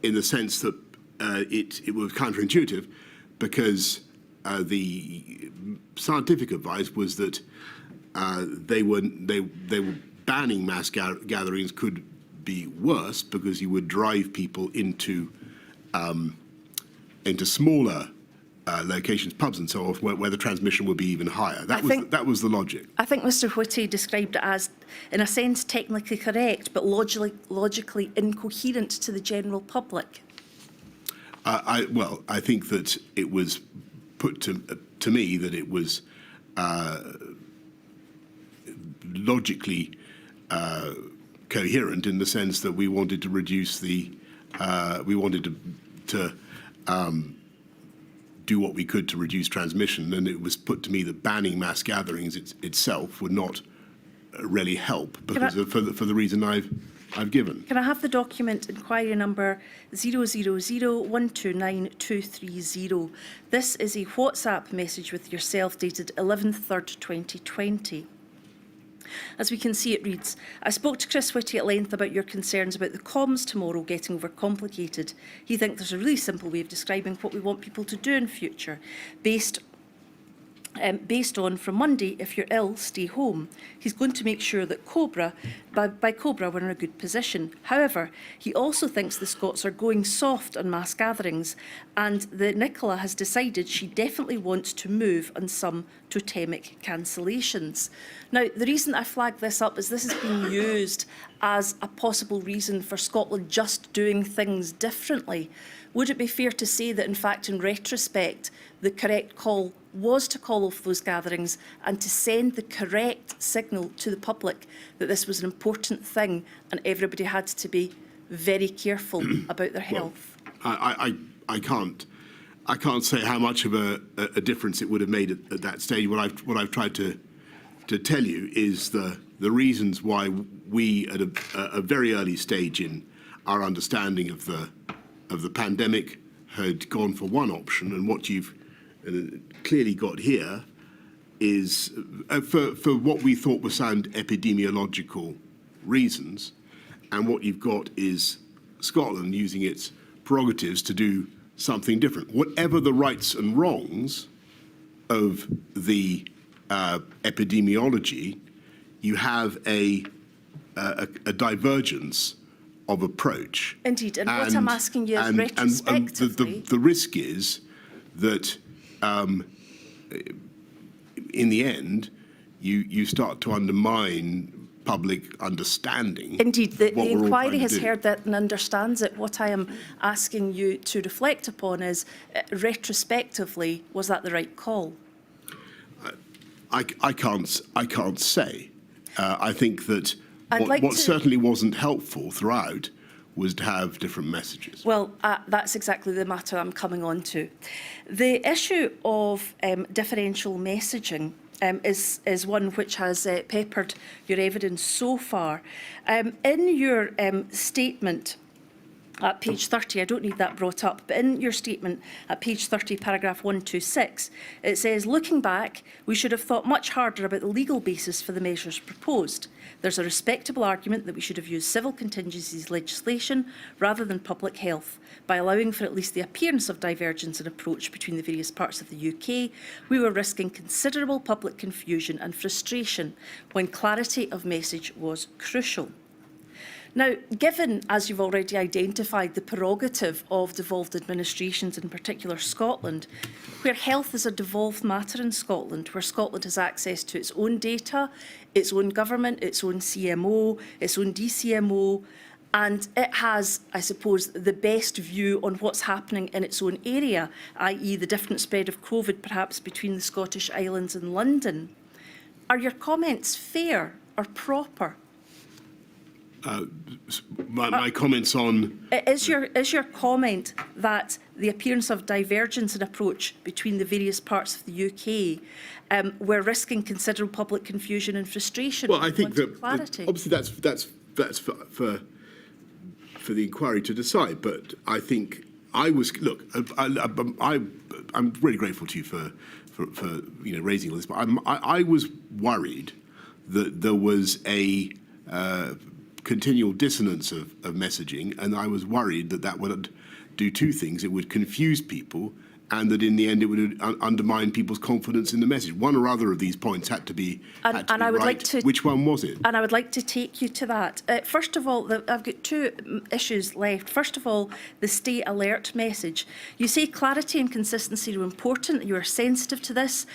S3: in the sense that it was counterintuitive, because the scientific advice was that they were banning mass gatherings could be worse because you would drive people into smaller locations, pubs and so on, where the transmission would be even higher. That was the logic.
S7: I think Mr Whitty described it as, in a sense, technically correct, but logically incoherent to the general public.
S3: I think that it was put to me that it was logically coherent in the sense that we wanted to reduce the, we wanted to do what we could to reduce transmission, and it was put to me that banning mass gatherings itself would not really help because for the reason I've given.
S7: Can I have the document inquiry number 000129230? This is a WhatsApp message with yourself dated 11/3, 2020. As we can see, it reads, I spoke to Chris Whitty at length about your concerns about the comms tomorrow getting overcomplicated. He thinks there's a really simple way of describing what we want people to do in future, based on from Monday, if you're ill, stay home. He's going to make sure that by Cobra, we're in a good position. However, he also thinks the Scots are going soft on mass gatherings, and that Nicola has decided she definitely wants to move on some totemic cancellations. Now, the reason I flag this up is this is being used as a possible reason for Scotland just doing things differently. Would it be fair to say that, in fact, in retrospect, the correct call was to call off those gatherings and to send the correct signal to the public that this was an important thing and everybody had to be very careful about their health?
S3: I can't say how much of a difference it would have made at that stage. What I've tried to tell you is the reasons why we, at a very early stage in our understanding of the pandemic, had gone for one option, and what you've clearly got here is for what we thought were sound epidemiological reasons, and what you've got is Scotland using its prerogatives to do something different. Whatever the rights and wrongs of the epidemiology, you have a divergence of approach.
S7: Indeed, and what I'm asking you is retrospectively.
S3: The risk is that in the end, you start to undermine public understanding.
S7: Indeed, the inquiry has heard that and understands it. What I am asking you to reflect upon is, retrospectively, was that the right call? I can't say. I think that what certainly wasn't helpful throughout was to have different messages. Well, that's exactly the matter I'm coming on to. The issue of differential messaging is one which has peppered your evidence so far. In your statement at page 30, I don't need that brought up, but in your statement at page 30, paragraph 126, it says, looking back, we should have thought much harder about the legal basis for the measures proposed. There's a respectable argument that we should have used civil contingencies legislation rather than public health. By allowing for at least the appearance of divergence in approach between the various parts of the UK, we were risking considerable public confusion and frustration when clarity of message was crucial. Now, given, as you've already identified, the prerogative of devolved administrations, in particular Scotland, where health is a devolved matter in Scotland, where Scotland has access to its own data, its own government, its own CMO, its own DCMO, and it has, I suppose, the best view on what's happening in its own area, i.e. the different spread of COVID perhaps between the Scottish Islands and London. Are your comments fair or proper?
S3: My comments on...
S7: Is your comment that the appearance of divergence in approach between the various parts of the UK we're risking considerable public confusion and frustration?
S3: Well, I think that
S7: clarity.
S3: obviously that's for the inquiry to decide. But I think I'm really grateful to you for raising all this. But I was worried that there was a continual dissonance of messaging, and I was worried that would do two things. It would confuse people, and that in the end it would undermine people's confidence in the message. One or other of these points had to be
S7: I would
S3: right.
S7: like to.
S3: Which one was it?
S7: And I would like to take you to that. First of all, I've got two issues left. First of all, the stay alert message. You say clarity and consistency were important. You are sensitive to this.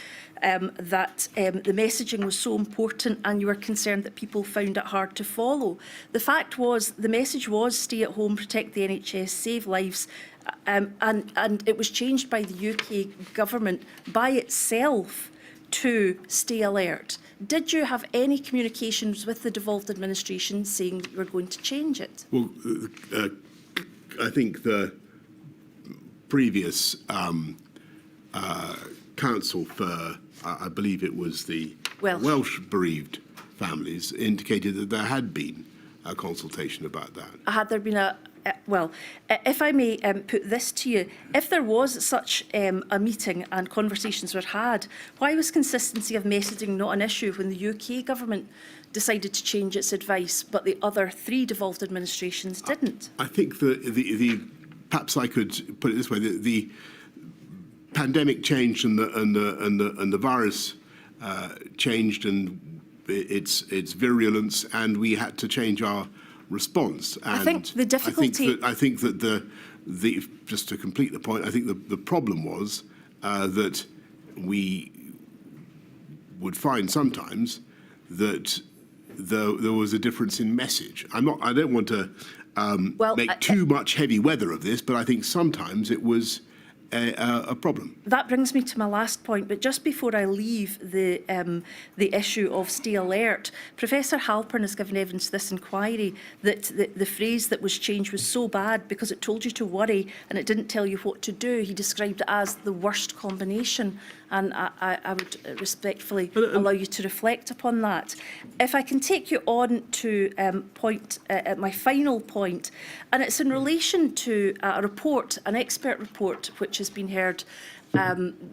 S7: That the messaging was so important and you were concerned that people found it hard to follow. The fact was, the message was stay at home, protect the NHS, save lives, and it was changed by the UK government by itself to stay alert. Did you have any communications with the devolved administration saying that you were going to change it?
S3: Well, I think the previous council for, I believe it was the Welsh bereaved families, indicated that there had been a consultation about that.
S7: Had there been if I may put this to you, if there was such a meeting and conversations were had, why was consistency of messaging not an issue when the UK government decided to change its advice, but the other three devolved administrations didn't?
S3: I think perhaps I could put it this way: the pandemic changed and the virus changed and its virulence, and we had to change our response. And
S7: I think the difficulty.
S3: I think that the just to complete the point, I think the problem was that we would find sometimes that there was a difference in message. I don't want to make too much heavy weather of this, but I think sometimes it was a problem.
S7: That brings me to my last point, but just before I leave the issue of stay alert, Professor Halpern has given evidence to this inquiry that the phrase that was changed was so bad because it told you to worry and it didn't tell you what to do. He described it as the worst combination, and I would respectfully allow you to reflect upon that. If I can take you on to my final point, and it's in relation to a report, an expert report, which has been heard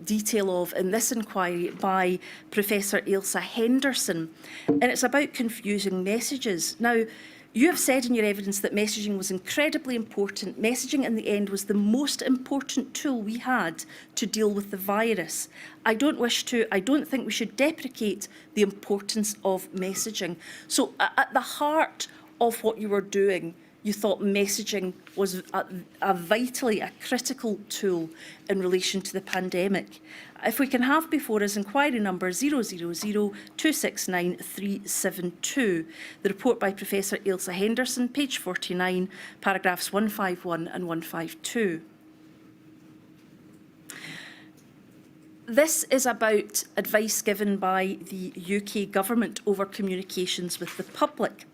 S7: detail of in this inquiry by Professor Ailsa Henderson, and it's about confusing messages. Now, you have said in your evidence that messaging was incredibly important. Messaging in the end was the most important tool we had to deal with the virus. I don't think we should deprecate the importance of messaging. So at the heart of what you were doing, you thought messaging was a critical tool in relation to the pandemic. If we can have before us inquiry number 000269372, the report by Professor Ailsa Henderson, page 49, paragraphs 151 and 152. This is about advice given by the UK government over communications with the public.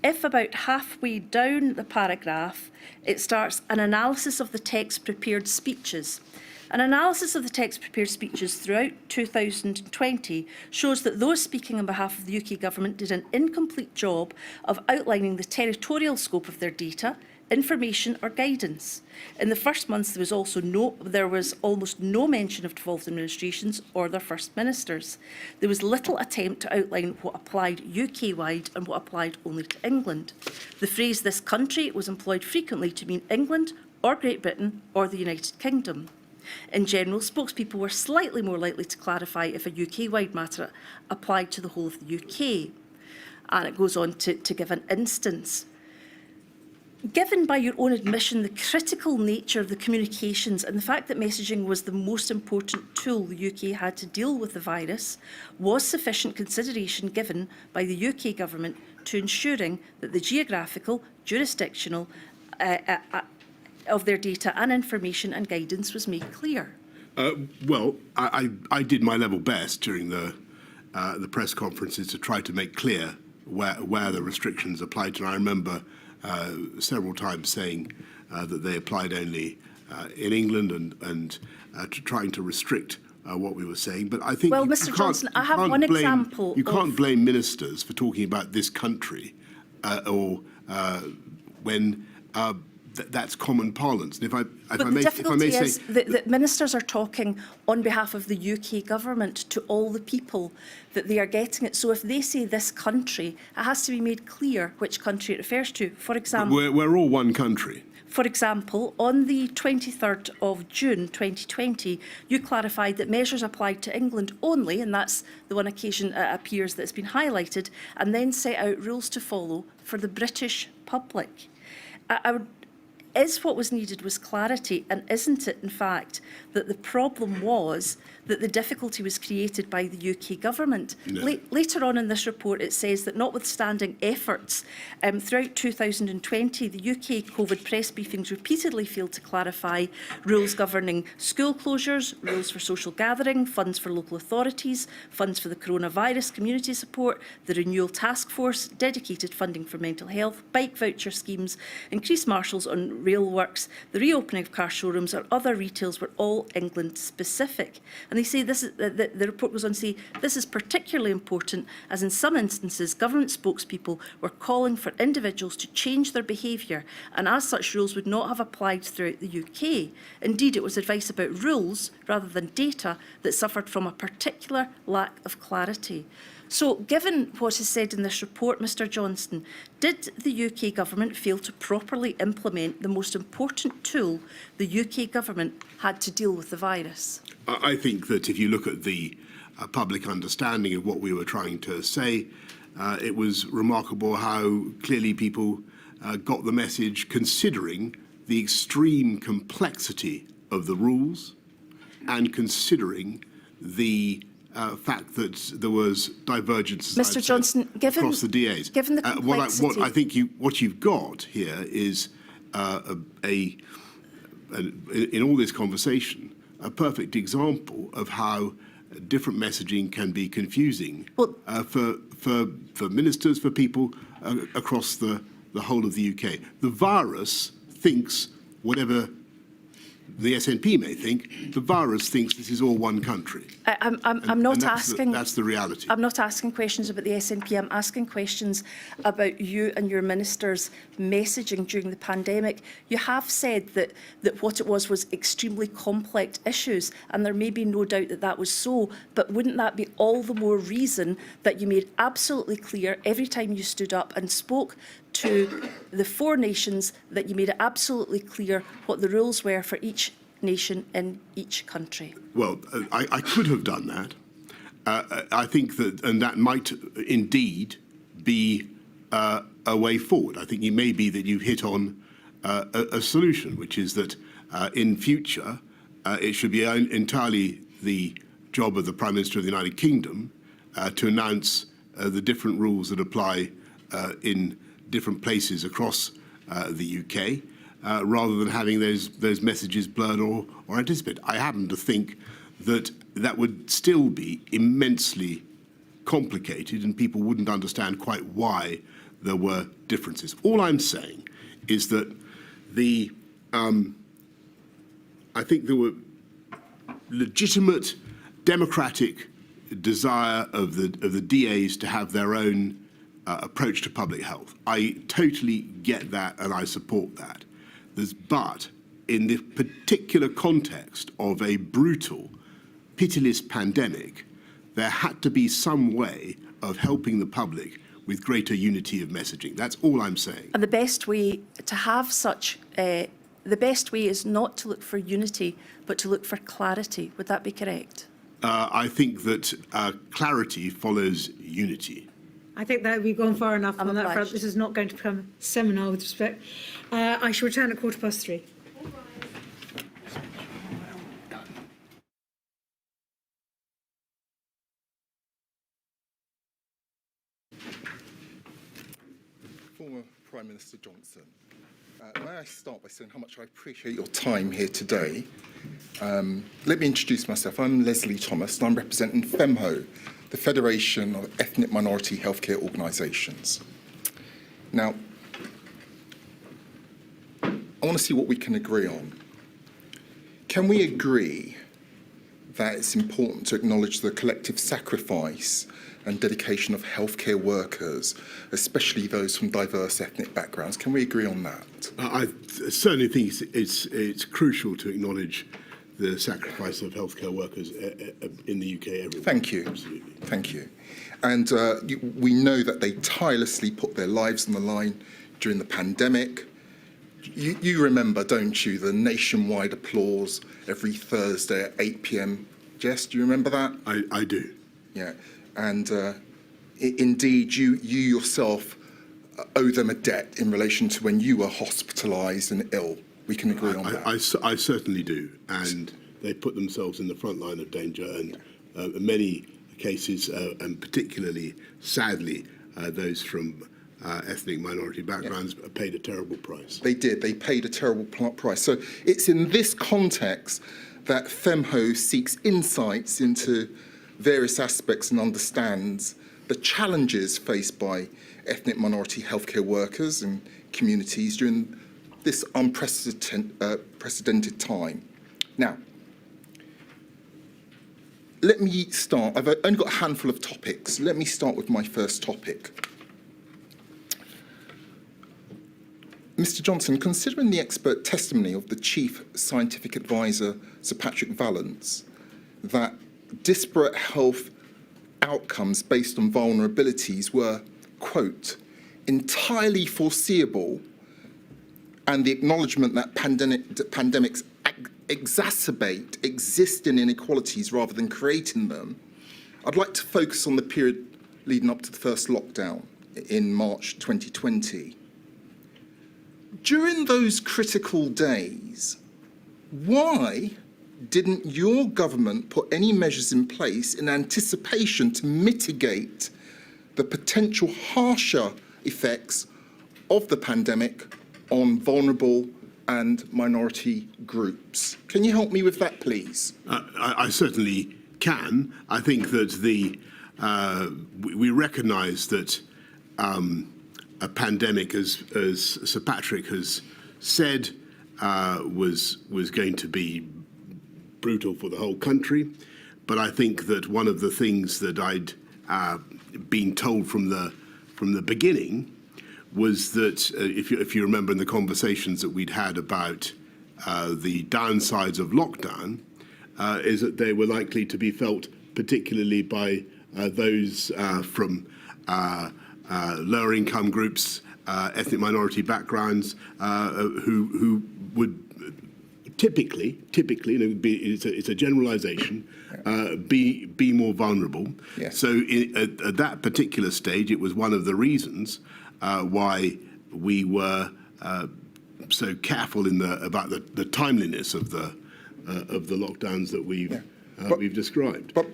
S7: If about halfway down the paragraph, it starts an analysis of the text prepared speeches. An analysis of the text prepared speeches throughout 2020 shows that those speaking on behalf of the UK government did an incomplete job of outlining the territorial scope of their data, information or guidance. In the first months, there was almost no mention of devolved administrations or their first ministers. There was little attempt to outline what applied UK-wide and what applied only to England. The phrase "this country" was employed frequently to mean England or Great Britain or the United Kingdom. In general, spokespeople were slightly more likely to clarify if a UK-wide matter applied to the whole of the UK. And it goes on to give an instance. Given by your own admission the critical nature of the communications and the fact that messaging was the most important tool the UK had to deal with the virus, was sufficient consideration given by the UK government to ensuring that the geographical, jurisdictional of their data and information and guidance was made clear?
S3: Well, I did my level best during the press conferences to try to make clear where the restrictions applied to. And I remember several times saying that they applied only in England and trying to restrict what we were saying. But I think
S7: Well, Mr. Johnson, I have one example.
S3: You can't blame ministers for talking about this country when that's common parlance. And if I may say,
S7: that ministers are talking on behalf of the UK government to all the people that they are getting it. So if they say this country, it has to be made clear which country it refers to. For example,
S3: we're all one country.
S7: For example, on the 23rd of June 2020, you clarified that measures applied to England only, and that's the one occasion it appears that's been highlighted, and then set out rules to follow for the British public. Is what was needed was clarity, and isn't it, in fact, that the problem was that the difficulty was created by the UK government?
S3: No.
S7: Later on in this report, it says that notwithstanding efforts throughout 2020, the UK COVID press briefings repeatedly failed to clarify rules governing school closures, rules for social gathering, funds for local authorities, funds for the coronavirus community support, the renewal task force, dedicated funding for mental health, bike voucher schemes, increased marshals on rail works, the reopening of car showrooms or other retails were all England specific. And they say this is, the report goes on to say this is particularly important as in some instances government spokespeople were calling for individuals to change their behaviour, and as such rules would not have applied throughout the UK. Indeed, it was advice about rules rather than data that suffered from a particular lack of clarity. So, given what is said in this report, Mr Johnson, did the UK government fail to properly implement the most important tool the UK government had to deal with the virus?
S3: I think that if you look at the public understanding of what we were trying to say, it was remarkable how clearly people got the message, considering the extreme complexity of the rules and considering the fact that there was divergence,
S7: Mr Johnson,
S3: across the DAs.
S7: Given the complexity,
S3: what I think what you've got here is in all this conversation, a perfect example of how different messaging can be confusing for ministers, for people across the whole of the UK. The virus thinks whatever the SNP may think, the virus thinks this is all one country.
S7: I'm not asking.
S3: That's the reality.
S7: I'm not asking questions about the SNP. I'm asking questions about you and your ministers' messaging during the pandemic. You have said that what it was extremely complex issues, and there may be no doubt that that was so. But wouldn't that be all the more reason that you made absolutely clear every time you stood up and spoke to the four nations that you made it absolutely clear what the rules were for each nation in each country?
S3: Well, I could have done that. I think that, and that might indeed be a way forward. I think it may be that you've hit on a solution, which is that in future it should be entirely the job of the Prime Minister of the United Kingdom to announce the different rules that apply in different places across the UK, rather than having those messages blurred or anticipated. I happen to think that that would still be immensely complicated and people wouldn't understand quite why there were differences. All I'm saying is that I think there were legitimate democratic desire of the DAs to have their own approach to public health. I totally get that and I support that. But in the particular context of a brutal, pitiless pandemic, there had to be some way of helping the public with greater unity of messaging. That's all I'm saying.
S7: And the best way to have such, the best way is not to look for unity, but to look for clarity. Would that be correct?
S3: I think that clarity follows unity.
S1: I think that we've gone far enough on that front.
S7: obliged.
S1: This is not going to become a seminar with respect. I shall return at 3:15.
S8: Former Prime Minister Johnson, may I start by saying how much I appreciate your time here today. Let me introduce myself. I'm Leslie Thomas and I'm representing FEMHO, the the Federation of Ethnic Minority Healthcare Organisations. Now, I want to see what we can agree on. Can we agree that it's important to acknowledge the collective sacrifice and dedication of healthcare workers, especially those from diverse ethnic backgrounds? Can we agree on that?
S3: I certainly think it's crucial to acknowledge the sacrifice of healthcare workers in the UK everywhere.
S8: Thank you.
S3: Absolutely.
S8: Thank you. And we know that they tirelessly put their lives on the line during the pandemic. You remember, don't you, the nationwide applause every Thursday at 8 p.m. Jess, do you remember that?
S3: I do.
S8: Yeah. And indeed, you yourself owe them a debt in relation to when you were hospitalised and ill. We can agree on that.
S3: I certainly do. And they put themselves in the front line of danger. And in many cases, and particularly, sadly, those from ethnic minority backgrounds paid a terrible price.
S8: They did. They paid a terrible price. So it's in this context that FEMHO seeks insights into various aspects and understands the challenges faced by ethnic minority healthcare workers and communities during this unprecedented time. Now, let me start. I've only got a handful of topics. Let me start with my first topic. Mr. Johnson, considering the expert testimony of the Chief Scientific Advisor, Sir Patrick Vallance, that disparate health outcomes based on vulnerabilities were, quote, entirely foreseeable, and the acknowledgement that pandemics exacerbate existing inequalities rather than creating them, I'd like to focus on the period leading up to the first lockdown in March 2020. During those critical days, why didn't your government put any measures in place in anticipation to mitigate the potential harsher effects of the pandemic on vulnerable and minority groups? Can you help me with that, please?
S3: I certainly can. I think that we recognise that a pandemic, as Sir Patrick has said, was going to be brutal for the whole country. But I think that one of the things that I'd been told from the beginning was that, if you remember in the conversations that we'd had about the downsides of lockdown, is that they were likely to be felt particularly by those from lower income groups, ethnic minority backgrounds, who would typically, it's a generalisation, be more vulnerable.
S8: Yes.
S3: So at that particular stage, it was one of the reasons why we were so careful about the timeliness of the lockdowns that we've described.
S8: But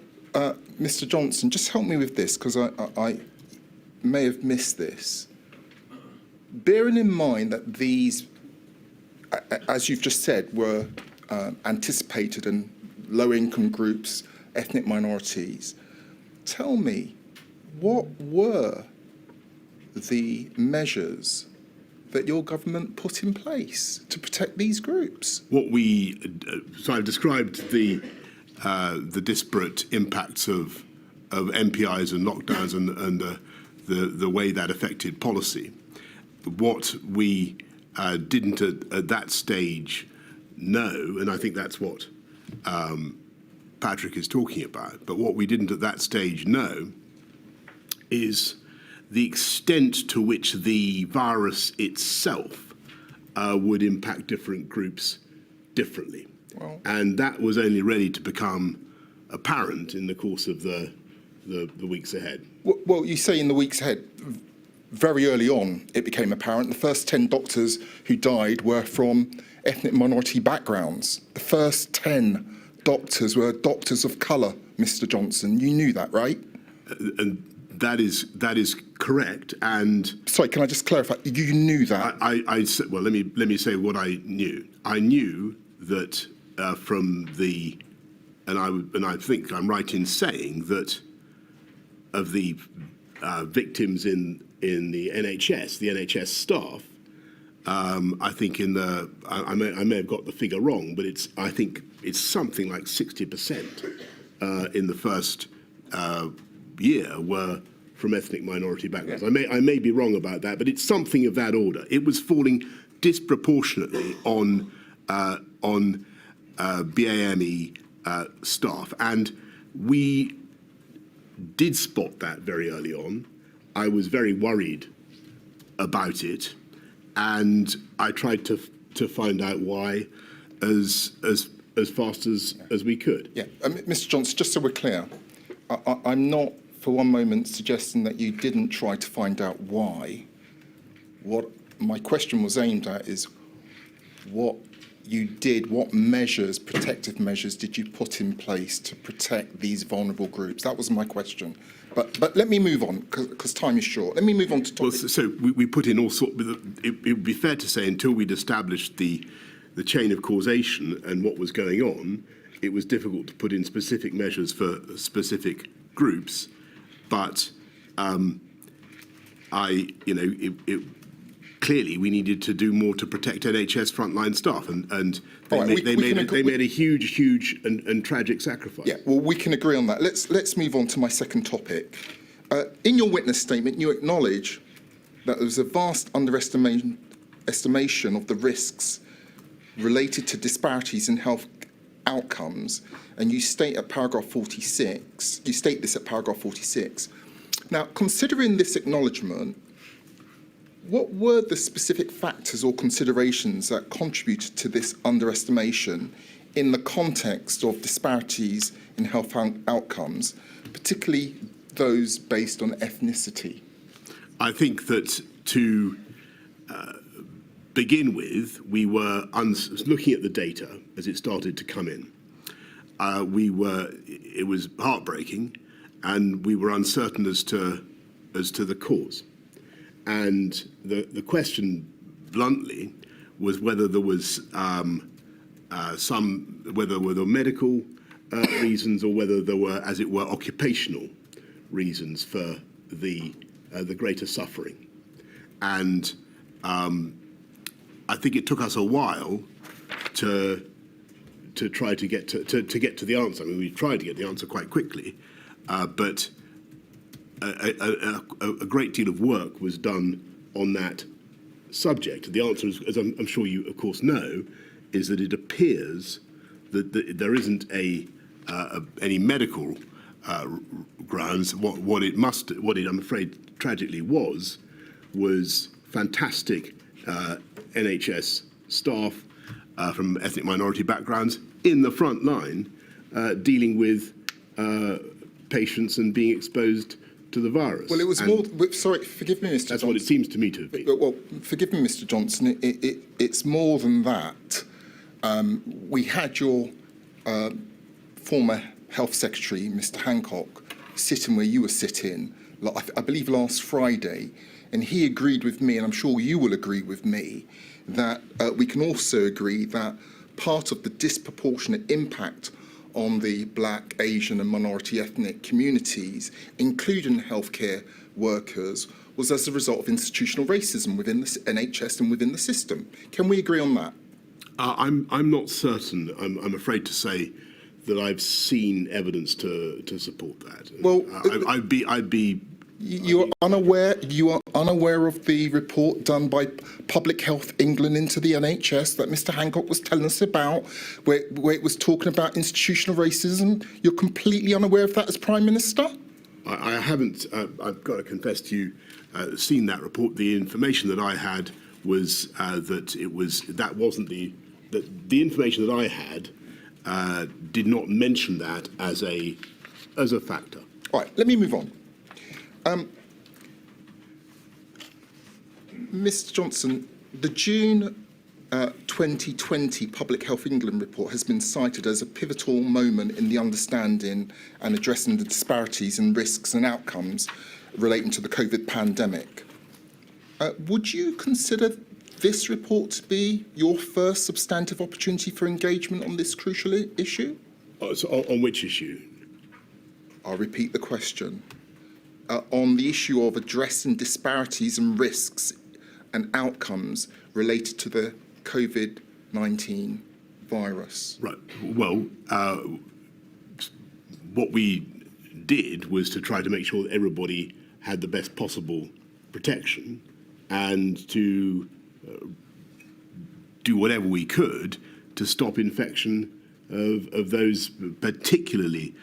S8: Mr. Johnson, just help me with this, because I may have missed this. Bearing in mind that these, as you've just said, were anticipated in low-income groups, ethnic minorities, tell me, what were the measures that your government put in place to protect these groups?
S3: So I've described the disparate impacts of MPIs and lockdowns and the way that affected policy. What we didn't at that stage know, and I think that's what Patrick is talking about, but what we didn't at that stage know is the extent to which the virus itself would impact different groups differently.
S8: Well,
S3: and that was only ready to become apparent in the course of the weeks ahead.
S8: well, you say in the weeks ahead. Very early on, it became apparent. The first 10 doctors who died were from ethnic minority backgrounds. The first 10 doctors were doctors of colour, Mr. Johnson. You knew that, right?
S3: And that is correct. And
S8: sorry, can I just clarify? You knew that.
S3: Well, let me say what I knew. I knew that from the, and I think I'm right in saying that victims in the NHS staff. I think I may have got the figure wrong, but I think it's something like 60% in the first year were from ethnic minority backgrounds.
S1: Yeah.
S3: I may be wrong about that, but it's something of that order. It was falling disproportionately on BAME staff, and we did spot that very early on. I was very worried about it, and I tried to find out why as fast as we could.
S8: Yeah, Mr. Johnson, just so we're clear, I'm not for one moment suggesting that you didn't try to find out why. What my question was aimed at is what you did, what measures, protective measures, did you put in place to protect these vulnerable groups? That was my question. But let me move on, because time is short. Let me move on to topic.
S3: Well, so we put in all sorts. It would be fair to say until we'd established the chain of causation and what was going on, it was difficult to put in specific measures for specific groups. But clearly we needed to do more to protect NHS frontline staff, and they made a huge and tragic sacrifice.
S8: Yeah, well, we can agree on that. Let's move on to my second topic. In your witness statement, you acknowledge that there was a vast underestimation of the risks related to disparities in health outcomes, and you state at paragraph 46. You state this at paragraph 46. Now, considering this acknowledgement, what were the specific factors or considerations that contributed to this underestimation in the context of disparities in health outcomes, particularly those based on ethnicity?
S3: I think that to begin with, we were looking at the data as it started to come in. It was heartbreaking, and we were uncertain as to the cause. And the question, bluntly, was whether there was whether there were medical reasons or whether there were, as it were, occupational reasons for the greater suffering. And I think it took us a while to try to get to the answer. I mean, we tried to get the answer quite quickly, but a great deal of work was done on that subject. The answer, as I'm sure you, of course, know, is that it appears that there isn't any medical grounds. What it, I'm afraid, tragically was fantastic NHS staff from ethnic minority backgrounds in the front line dealing with patients and being exposed to the virus.
S8: Well, it was more. Sorry, forgive me, Mr. Johnson.
S3: That's what it seems to me to have been.
S8: Well, forgive me, Mr. Johnson. It's more than that. We had your former Health Secretary, Mr. Hancock, sitting where you were sitting, I believe last Friday, and he agreed with me, and I'm sure you will agree with me, that we can also agree that part of the disproportionate impact on the Black, Asian and minority ethnic communities, including healthcare workers, was as a result of institutional racism within the NHS and within the system. Can we agree on that?
S3: I'm not certain. I'm afraid to say that I've seen evidence to support that.
S8: Well,
S3: I'd be.
S8: You are unaware of the report done by Public Health England into the NHS that Mr. Hancock was telling us about, where it was talking about institutional racism. You're completely unaware of that as Prime Minister?
S3: I haven't. I've got to confess to you, seen that report. The information that I had was that wasn't the information that I had did not mention that as a factor.
S8: All right, let me move on. Mr. Johnson, the June 2020 Public Health England report has been cited as a pivotal moment in the understanding and addressing the disparities in risks and outcomes relating to the COVID pandemic. Would you consider this report to be your first substantive opportunity for engagement on this crucial issue?
S3: So on which issue?
S8: I'll repeat the question. on the issue of addressing disparities and risks and outcomes related to the COVID-19 virus?
S3: Right. Well, what we did was to try to make sure that everybody had the best possible protection and to do whatever we could to stop infection of those particularly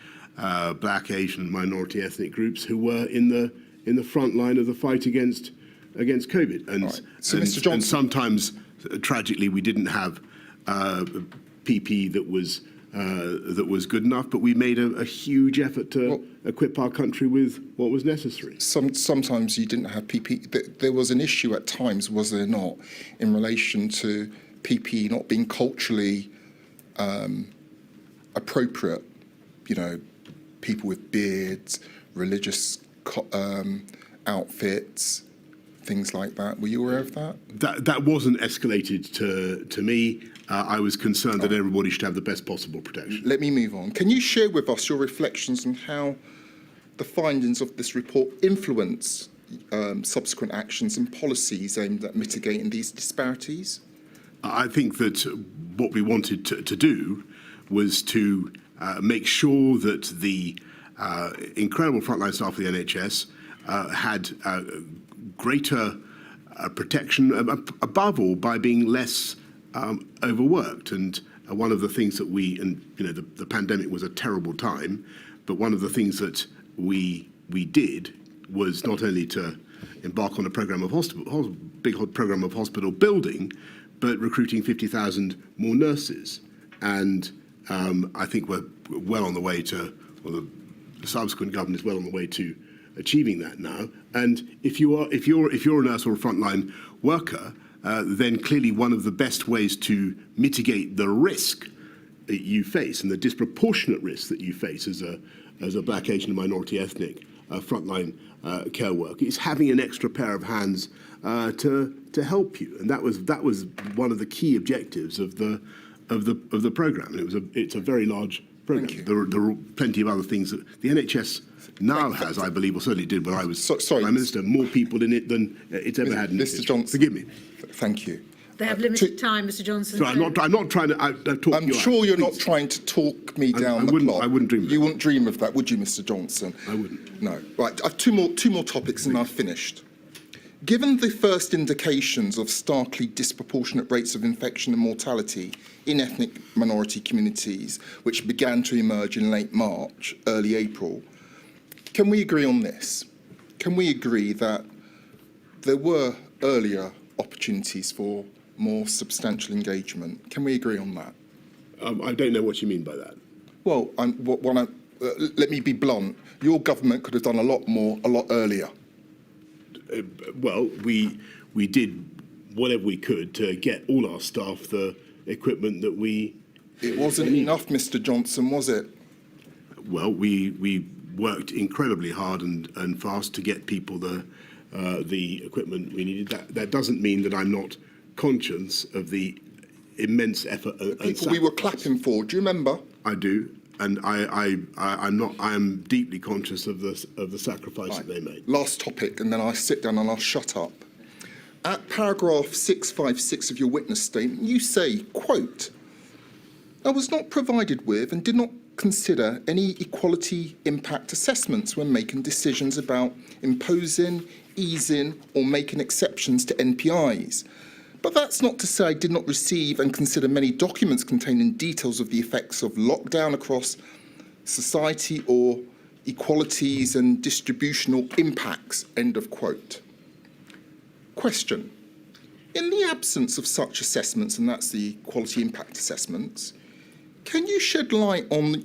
S3: black, Asian, minority ethnic groups who were in the front line of the fight against COVID. And,
S8: right. So,
S3: and,
S8: Mr. Johnson,
S3: and sometimes, tragically, we didn't have PPE that was good enough, but we made a huge effort to equip our country with what was necessary.
S8: sometimes you didn't have PPE. There was an issue at times, was there not, in relation to PPE not being culturally appropriate? You know, people with beards, religious outfits, things like that. Were you aware of that?
S3: That wasn't escalated to me. I was concerned that everybody should have the best possible protection.
S8: Let me move on. Can you share with us your reflections on how the findings of this report influence subsequent actions and policies aimed at mitigating these disparities?
S3: I think that what we wanted to do was to make sure that the incredible frontline staff of the NHS had greater protection, above all by being less overworked. And one of the things that the pandemic was a terrible time, but one of the things that we did was not only to embark on a program of big program of hospital building, but recruiting 50,000 more nurses. And I think we're well on the way to, or the subsequent government is well on the way to achieving that now. And if you're a nurse or a frontline worker, then clearly one of the best ways to mitigate the risk that you face and the disproportionate risk that you face as a black, Asian, and minority ethnic frontline care worker is having an extra pair of hands to help you. And that was one of the key objectives of the program. And it's a very large program. There are plenty of other things that the NHS now has, I believe, or certainly did when I was Prime Minister, more people in it than it's ever had in it.
S8: Mr. Johnson,
S3: forgive me.
S8: Thank you.
S1: They have limited time, Mr. Johnson.
S3: So I'm not trying to talk
S8: I'm
S3: you
S8: sure
S3: out,
S8: you're
S3: please.
S8: not trying to talk me down the
S3: wouldn't,
S8: clock.
S3: I wouldn't dream of
S8: You
S3: that.
S8: wouldn't dream of that, would you, Mr. Johnson?
S3: I wouldn't.
S8: No. Right. I've two more topics and I've finished. Given the first indications of starkly disproportionate rates of infection and mortality in ethnic minority communities, which began to emerge in late March, early April, can we agree on this? Can we agree that there were earlier opportunities for more substantial engagement? Can we agree on that?
S3: I don't know what you mean by that.
S8: Well, let me be blunt. Your government could have done a lot more, a lot earlier.
S3: Well, we did whatever we could to get all our staff the equipment that we.
S8: It wasn't enough, Mr. Johnson, was it?
S3: Well, we worked incredibly hard and fast to get people the equipment we needed. That doesn't mean that I'm not conscious of the immense effort and
S8: People we were clapping for. Do you remember?
S3: I do, and I'm not. I am deeply conscious of the sacrifice that they made.
S8: Last topic, and then I sit down and I'll shut up. At paragraph 656 of your witness statement, you say, quote, "I was not provided with and did not consider any equality impact assessments when making decisions about imposing, easing, or making exceptions to NPIs. But that's not to say I did not receive and consider many documents containing details of the effects of lockdown across society or equalities and distributional impacts," end of quote. Question. In the absence of such assessments, and that's the equality impact assessments, can you shed light on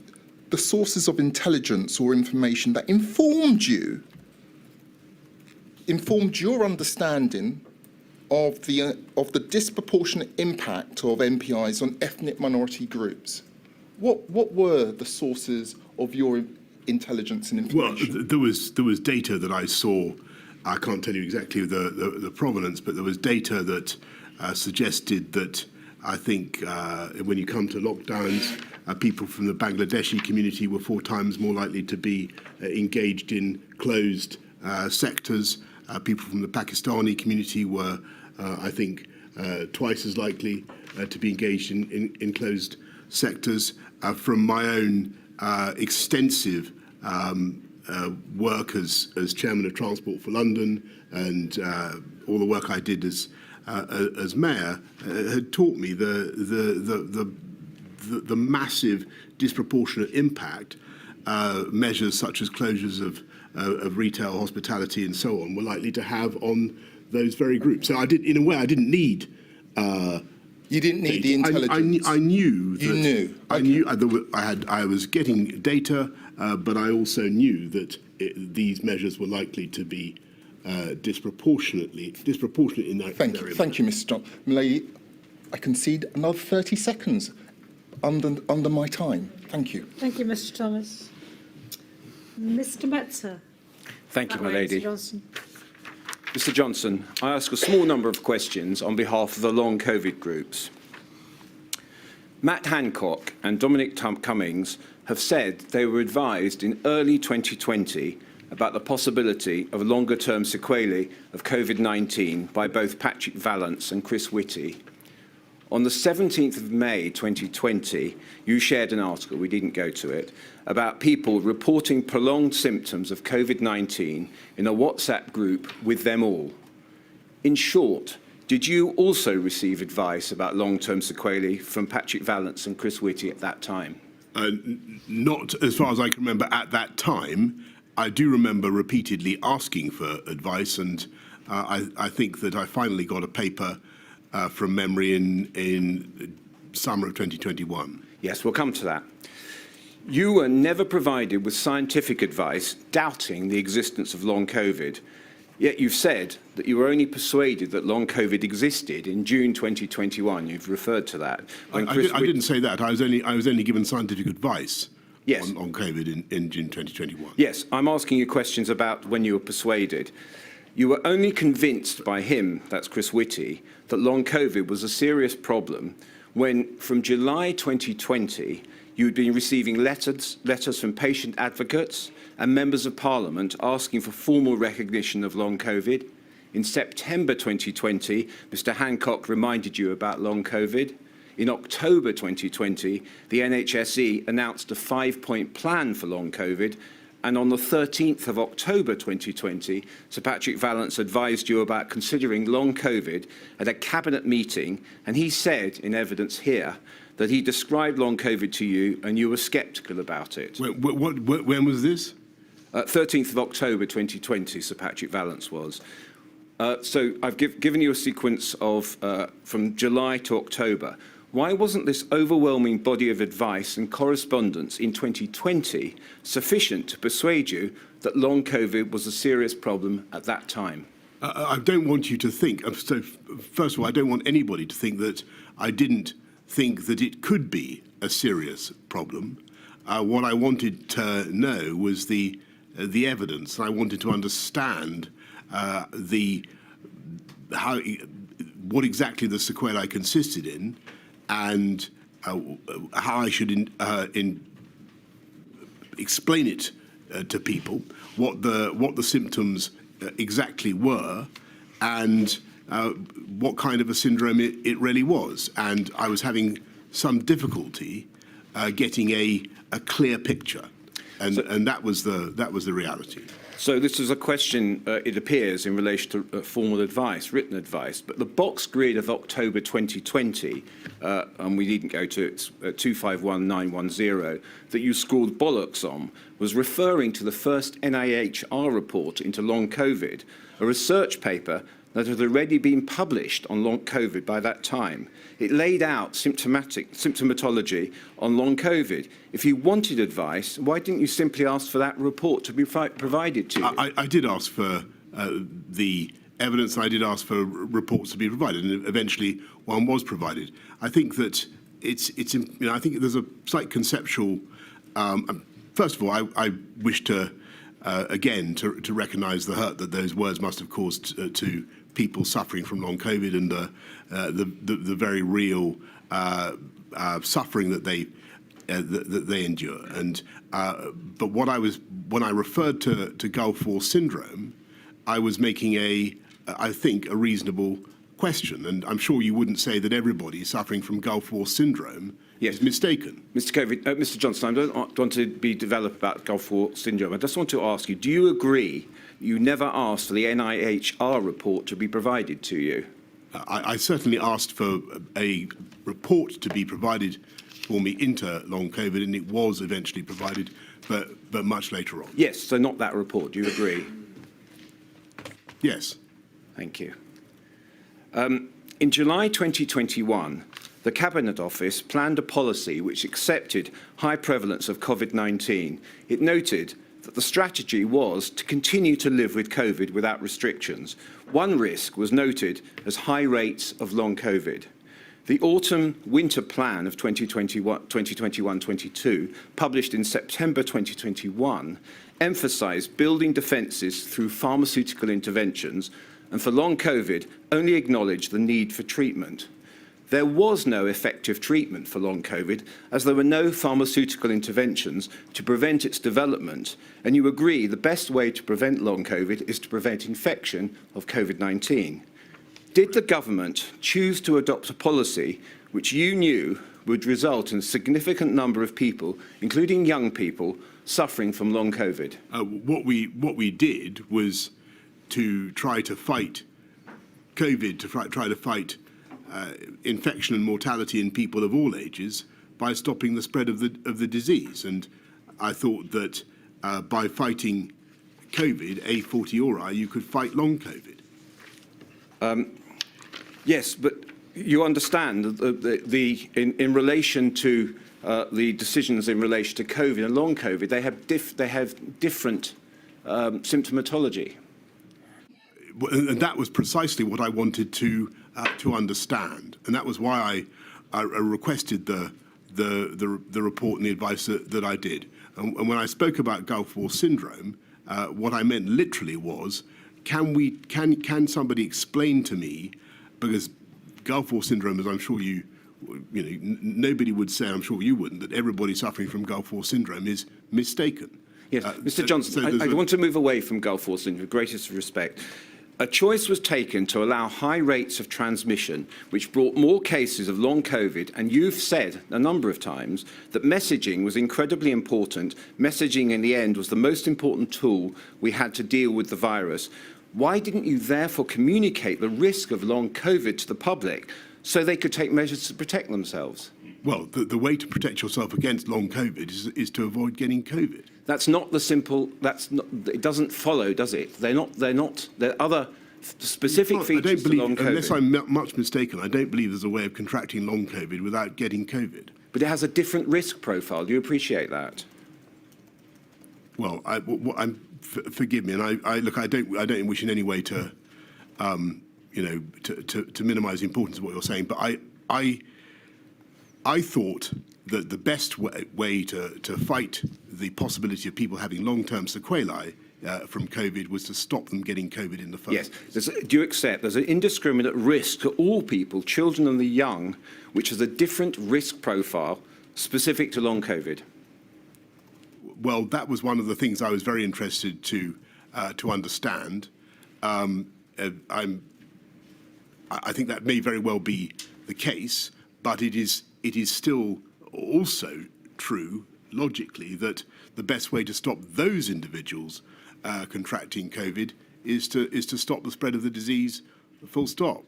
S8: the sources of intelligence or information that informed your understanding of the disproportionate impact of NPIs on ethnic minority groups? What were the sources of your intelligence and information?
S3: Well, there was data that I saw. I can't tell you exactly the provenance, but there was data that suggested that I think when you come to lockdowns, people from the Bangladeshi community were 4 times more likely to be engaged in closed sectors. People from the Pakistani community were, I think, twice as likely to be engaged in closed sectors. From my own extensive work as chairman of Transport for London and all the work I did as mayor had taught me the massive disproportionate impact measures such as closures of retail, hospitality, and so on were likely to have on those very groups. So I didn't need.
S8: You didn't need the intelligence.
S3: I knew.
S8: You knew.
S3: I knew. I was getting data, but I also knew that these measures were likely to be disproportionate in that.
S8: Thank you, Mr. John. Milady, I concede another 30 seconds under my time. Thank you.
S1: Thank you, Mr. Thomas. Mr. Metzer.
S9: Thank you,
S1: That
S9: my
S1: way,
S9: lady.
S1: Mr. Johnson.
S9: Mr. Johnson, I ask a small number of questions on behalf of the long COVID groups. Matt Hancock and Dominic Cummings have said they were advised in early 2020 about the possibility of longer-term sequelae of COVID-19 by both Patrick Vallance and Chris Whitty. On the 17th of May 2020, you shared an article, we didn't go to it, about people reporting prolonged symptoms of COVID-19 in a WhatsApp group with them all. In short, did you also receive advice about long-term sequelae from Patrick Vallance and Chris Whitty at that time?
S3: Not as far as I can remember at that time. I do remember repeatedly asking for advice, and I think that I finally got a paper from memory in summer of 2021.
S9: Yes, we'll come to that. You were never provided with scientific advice doubting the existence of long COVID, yet you've said that you were only persuaded that long COVID existed in June 2021. You've referred to that.
S3: I didn't say that. I was only given scientific advice.
S9: Yes.
S3: On COVID in June 2021.
S9: Yes, I'm asking you questions about when you were persuaded. You were only convinced by him, that's Chris Whitty, that long COVID was a serious problem when, from July 2020, you had been receiving letters from patient advocates and members of Parliament asking for formal recognition of long COVID. In September 2020, Mr. Hancock reminded you about long COVID. In October 2020, the NHSE announced a 5-point plan for long COVID, and on the 13th of October 2020, Sir Patrick Vallance advised you about considering long COVID at a cabinet meeting, and he said, in evidence here, that he described long COVID to you and you were sceptical about it.
S3: When was this?
S9: 13th of October 2020, Sir Patrick Vallance was. So I've given you a sequence of from July to October. Why wasn't this overwhelming body of advice and correspondence in 2020 sufficient to persuade you that long COVID was a serious problem at that time?
S3: I don't want you to think, so first of all, I don't want anybody to think that I didn't think that it could be a serious problem. What I wanted to know was the evidence. I wanted to understand what exactly the sequelae consisted in, and how I should explain it to people, what the symptoms exactly were, and what kind of a syndrome it really was. And I was having some difficulty getting a clear picture, and that was the reality.
S9: So this is a question, it appears, in relation to formal advice, written advice, but the box grid of October 2020, and we needn't go to it, 251910, that you scored bollocks on, was referring to the first NIHR report into long COVID, a research paper that had already been published on long COVID by that time. It laid out symptomatology on long COVID. If you wanted advice, why didn't you simply ask for that report to be provided to you?
S3: I did ask for the evidence, and I did ask for reports to be provided, and eventually one was provided. I think that I think there's a slight conceptual. First of all, I wish to again to recognise the hurt that those words must have caused to people suffering from long COVID, and the very real suffering that they that they endure. And but when I referred to Gulf War syndrome, I was making I think a reasonable question, and I'm sure you wouldn't say that everybody suffering from Gulf War syndrome is mistaken.
S9: Mr. Johnson, I don't want to be developed about Gulf War syndrome. I just want to ask you, do you agree you never asked for the NIHR report to be provided to you?
S3: I certainly asked for a report to be provided for me into long COVID, and it was eventually provided, but much later on.
S9: Yes, so not that report. Do you agree?
S3: Yes.
S9: Thank you. In July 2021, the Cabinet Office planned a policy which accepted high prevalence of COVID-19. It noted that the strategy was to continue to live with COVID without restrictions. One risk was noted as high rates of long COVID. The autumn-winter plan of 2021-22, published in September 2021, emphasised building defences through pharmaceutical interventions, and for long COVID, only acknowledged the need for treatment. There was no effective treatment for long COVID, as there were no pharmaceutical interventions to prevent its development, and you agree the best way to prevent long COVID is to prevent infection of COVID-19. Did the government choose to adopt a policy which you knew would result in a significant number of people, including young people, suffering from long COVID?
S3: What we did was to try to fight COVID, to try to fight infection and mortality in people of all ages by stopping the spread of the disease. And I thought that by fighting COVID, A fortiori, you could fight long COVID.
S9: Yes, but you understand in relation to the decisions in relation to COVID and long COVID, they have different symptomatology.
S3: And that was precisely what I wanted to understand, and that was why I requested the report and the advice that I did. And when I spoke about Gulf War syndrome, what I meant literally was, can somebody explain to me, because Gulf War syndrome, as I'm sure nobody would say, I'm sure you wouldn't, that everybody suffering from Gulf War syndrome is mistaken.
S9: Yes, Mr. Johnson, I want to move away from Gulf War syndrome with greatest respect. A choice was taken to allow high rates of transmission, which brought more cases of long COVID, and you've said a number of times that messaging was incredibly important. Messaging, in the end, was the most important tool we had to deal with the virus. Why didn't you therefore communicate the risk of long COVID to the public so they could take measures to protect themselves?
S3: Well, the way to protect yourself against long COVID is to avoid getting COVID.
S9: That's not the simple. It doesn't follow, does it? They're not. There are other specific features to long COVID.
S3: Unless I'm much mistaken, I don't believe there's a way of contracting long COVID without getting COVID.
S9: But it has a different risk profile. Do you appreciate that?
S3: Well, forgive me, and I don't wish in any way to, to minimise the importance of what you're saying, but I thought that the best way to fight the possibility of people having long-term sequelae from COVID was to stop them getting COVID in the first place.
S9: Yes. Do you accept there's an indiscriminate risk to all people, children and the young, which is a different risk profile specific to long COVID?
S3: Well, that was one of the things I was very interested to understand. I think that may very well be the case, but it is still also true, logically, that the best way to stop those individuals contracting COVID is to stop the spread of the disease, full stop.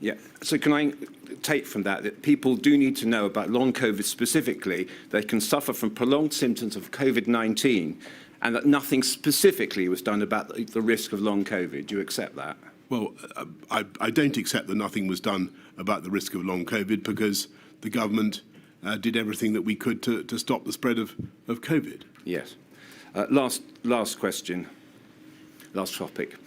S9: Yeah. So can I take from that people do need to know about long COVID specifically? They can suffer from prolonged symptoms of COVID-19, and that nothing specifically was done about the risk of long COVID. Do you accept that?
S3: Well, I don't accept that nothing was done about the risk of long COVID, because the government did everything that we could to stop the spread of COVID.
S9: Yes. Last question. Last topic.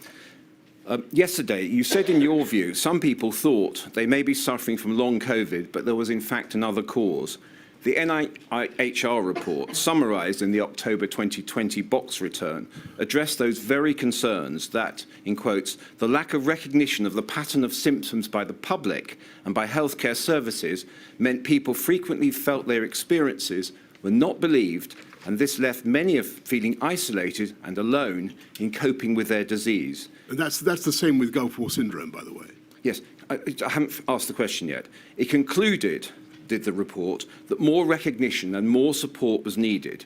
S9: Yesterday, you said in your view, some people thought they may be suffering from long COVID, but there was in fact another cause. The NIHR report, summarised in the October 2020 box return, addressed those very concerns that, in quotes, the lack of recognition of the pattern of symptoms by the public and by healthcare services meant people frequently felt their experiences were not believed, and this left many of feeling isolated and alone in coping with their disease.
S3: And that's the same with Gulf War syndrome, by the way.
S9: Yes, I haven't asked the question yet. It concluded, did the report, that more recognition and more support was needed.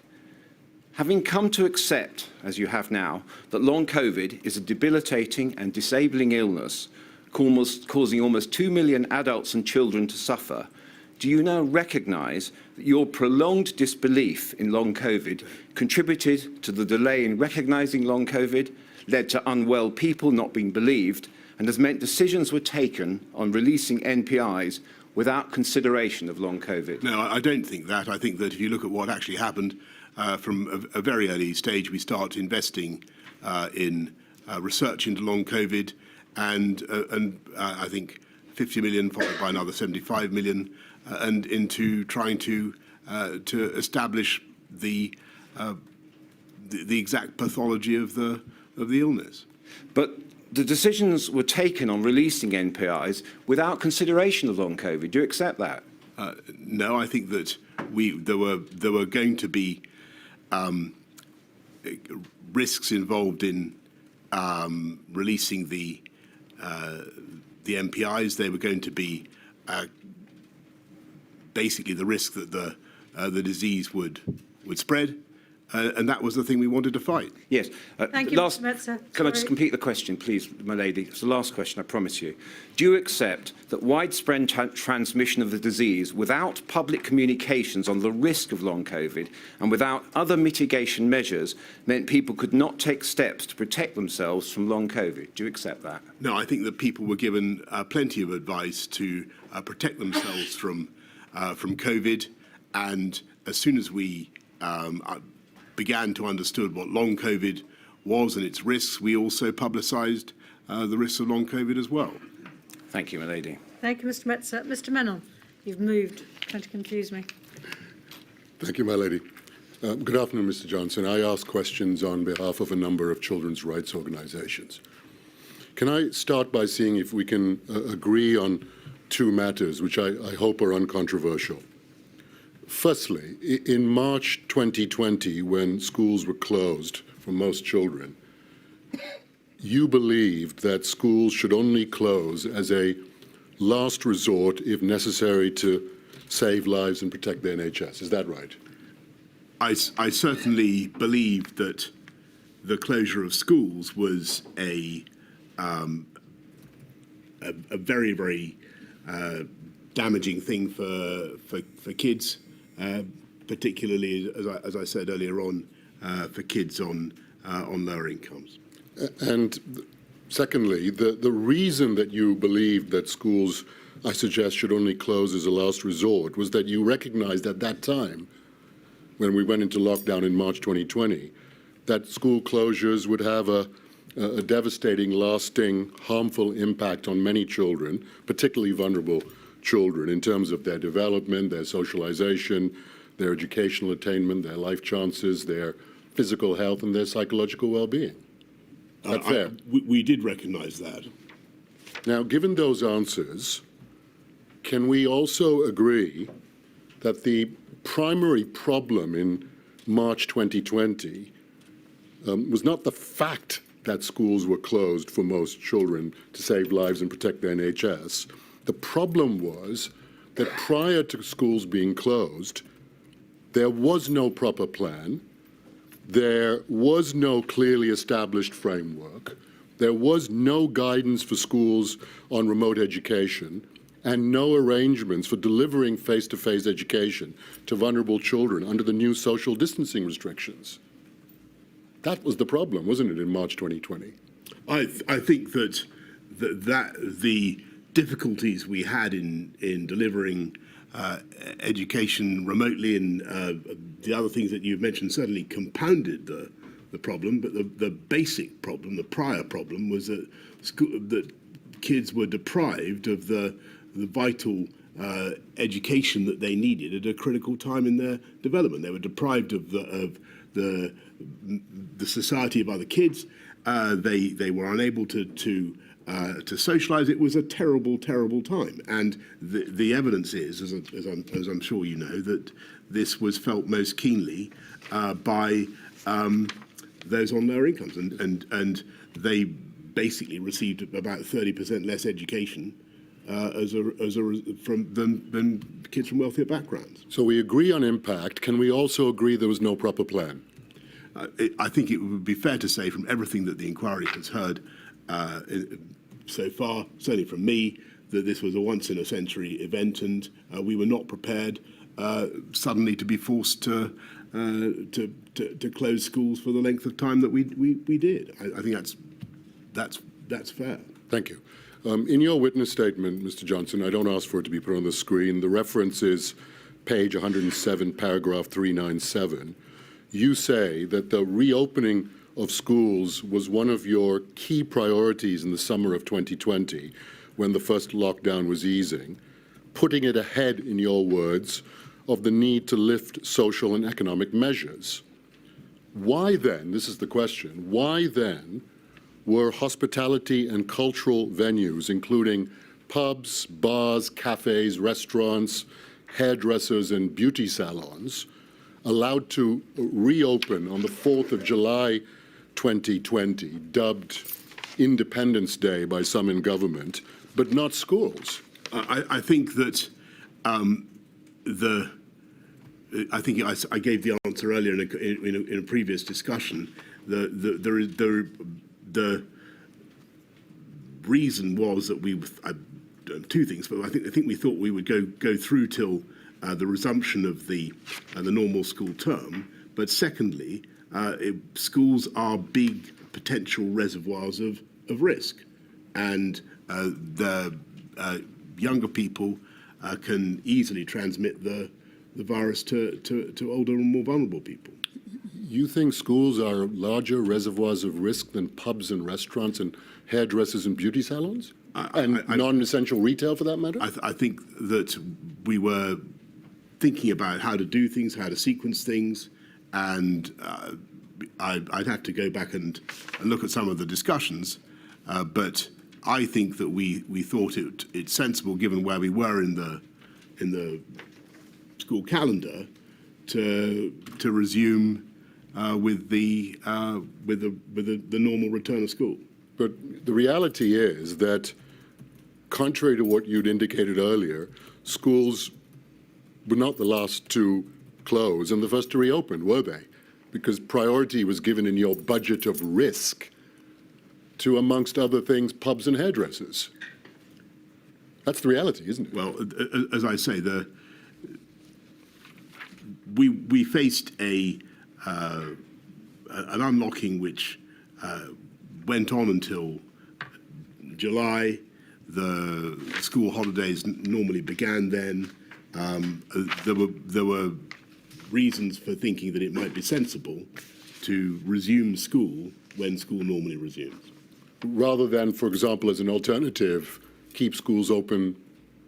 S9: Having come to accept, as you have now, that long COVID is a debilitating and disabling illness, causing almost 2 million adults and children to suffer, do you now recognise that your prolonged disbelief in long COVID contributed to the delay in recognising long COVID, led to unwell people not being believed, and has meant decisions were taken on releasing NPIs without consideration of long COVID?
S3: No, I don't think that. I think that if you look at what actually happened from a very early stage, we start investing in research into long COVID, and I think 50 million followed by another 75 million, and into trying to establish the exact pathology of the illness.
S9: But the decisions were taken on releasing NPIs without consideration of long COVID. Do you accept that?
S3: No, I think that there were going to be risks involved in releasing the MPIs. They were going to be basically the risk that the disease would spread, and that was the thing we wanted to fight.
S9: Yes.
S1: Thank you, Mr. Metzer.
S9: Can I just complete the question, please, my lady? It's the last question, I promise you. Do you accept that widespread transmission of the disease without public communications on the risk of long COVID and without other mitigation measures meant people could not take steps to protect themselves from long COVID? Do you accept that?
S3: No, I think that people were given plenty of advice to protect themselves from COVID, and as soon as we began to understand what long COVID was and its risks, we also publicised the risks of long COVID as well.
S9: Thank you, my lady.
S1: Thank you, Mr. Metzer. Mr. Mennell, you've moved. Trying to confuse me.
S10: Thank you, my lady. Good afternoon, Mr. Johnson. I ask questions on behalf of a number of children's rights organisations. Can I start by seeing if we can agree on two matters, which I hope are uncontroversial? Firstly, in March 2020, when schools were closed for most children, you believed that schools should only close as a last resort if necessary to save lives and protect the NHS. Is that right?
S3: I certainly believed that the closure of schools was a very, very damaging thing for kids, particularly, as I said earlier on, for kids on lower incomes.
S10: And secondly, the reason that you believed that schools, I suggest, should only close as a last resort was that you recognized at that time, when we went into lockdown in March 2020, that school closures would have a devastating, lasting, harmful impact on many children, particularly vulnerable children, in terms of their development, their socialization, their educational attainment, their life chances, their physical health, and their psychological well-being. Is that fair?
S3: We did recognise that.
S10: Now, given those answers, can we also agree that the primary problem in March 2020 was not the fact that schools were closed for most children to save lives and protect the NHS? The problem was that prior to schools being closed, there was no proper plan, there was no clearly established framework, there was no guidance for schools on remote education, and no arrangements for delivering face-to-face education to vulnerable children under the new social distancing restrictions. That was the problem, wasn't it, in March 2020?
S3: I think that the difficulties we had in delivering education remotely, and the other things that you've mentioned certainly compounded the problem. But the basic problem, the prior problem, was that that kids were deprived of the vital education that they needed at a critical time in their development. They were deprived of the society of other kids. They were unable to to socialise. It was a terrible, terrible time. And the evidence is, as I'm sure you know, that this was felt most keenly by those on lower incomes. And they basically received about 30% less education than kids from wealthier backgrounds.
S10: So we agree on impact. Can we also agree there was no proper plan?
S3: I think it would be fair to say, from everything that the inquiry has heard so far, certainly from me, that this was a once-in-a-century event, and we were not prepared suddenly to be forced to close schools for the length of time that we did. I think that's fair.
S10: Thank you. In your witness statement, Mr. Johnson, I don't ask for it to be put on the screen. The reference is page 107, paragraph 397. You say that the reopening of schools was one of your key priorities in the summer of 2020, when the first lockdown was easing, putting it ahead, in your words, of the need to lift social and economic measures. Why then, this is the question, why then were hospitality and cultural venues, including pubs, bars, cafes, restaurants, hairdressers and beauty salons, allowed to reopen on the 4th of July 2020, dubbed Independence Day by some in government, but not schools?
S3: I think that I gave the answer earlier in a previous discussion. The reason was that two things, but I think we thought we would go through till the resumption of the normal school term. But secondly, schools are big potential reservoirs of risk, and the younger people can easily transmit the virus to older and more vulnerable people.
S10: You think schools are larger reservoirs of risk than pubs and restaurants and hairdressers and beauty salons? And non-essential retail, for that matter?
S3: I think that we were thinking about how to do things, how to sequence things, and I'd have to go back and look at some of the discussions, but I think that we thought it's sensible, given where we were in the school calendar, to resume with the normal return of school.
S10: But the reality is that, contrary to what you'd indicated earlier, schools were not the last to close and the first to reopen, were they? Because priority was given in your budget of risk to, amongst other things, pubs and hairdressers. That's the reality, isn't it?
S3: Well, as I say, we faced an unlocking which went on until July. The school holidays normally began then. There were reasons for thinking that it might be sensible to resume school when school normally resumes.
S10: Rather than, for example, as an alternative, keep schools open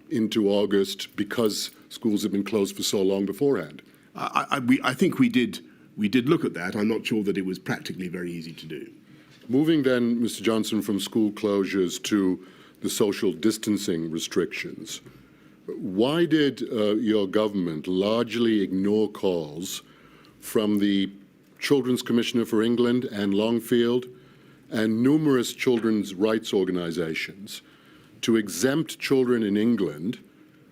S10: into August because schools have been closed for so long beforehand.
S3: I think we did look at that. I'm not sure that it was practically very easy to do.
S10: Moving then, Mr. Johnson, from school closures to the social distancing restrictions, why did your government largely ignore calls from the Children's Commissioner for England, Anne Longfield, and numerous children's rights organisations to exempt children in England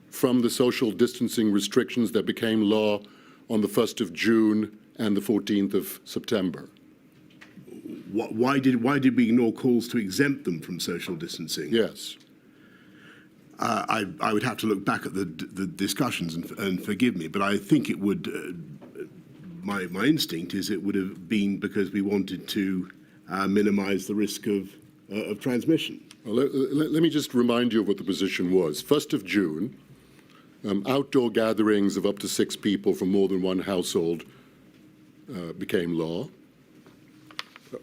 S10: from the social distancing restrictions that became law on the 1st of June and the 14th of September?
S3: Why did we ignore calls to exempt them from social distancing?
S10: Yes.
S3: I would have to look back at the discussions and forgive me, but I think it would. My instinct is it would have been because we wanted to minimise the risk of transmission.
S10: Well, let me just remind you of what the position was. 1st of June, outdoor gatherings of up to 6 people from more than one household became law.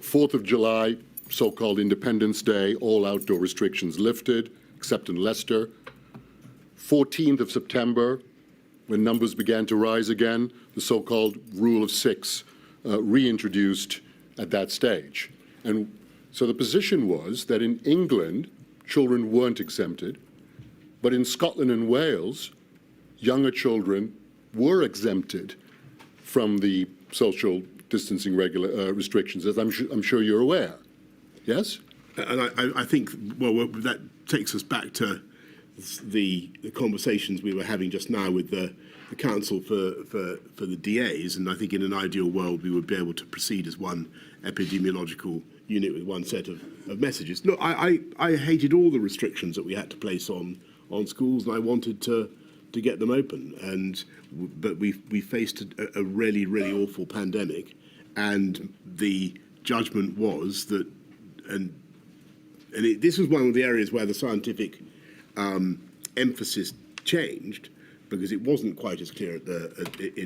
S10: 4th of July, so-called Independence Day, all outdoor restrictions lifted, except in Leicester. 14th of September, when numbers began to rise again, the so-called Rule of 6 reintroduced at that stage. And so the position was that in England, children weren't exempted, but in Scotland and Wales, younger children were exempted from the social distancing restrictions, as I'm sure you're aware. Yes?
S3: And I think, well, that takes us back to the conversations we were having just now with the Council for the DAs, and I think in an ideal world we would be able to proceed as one epidemiological unit with one set of messages. Look, I hated all the restrictions that we had to place on schools, and I wanted to get them open, but we faced a really, really awful pandemic, and the judgment was that, this was one of the areas where the scientific emphasis changed, because it wasn't quite as clear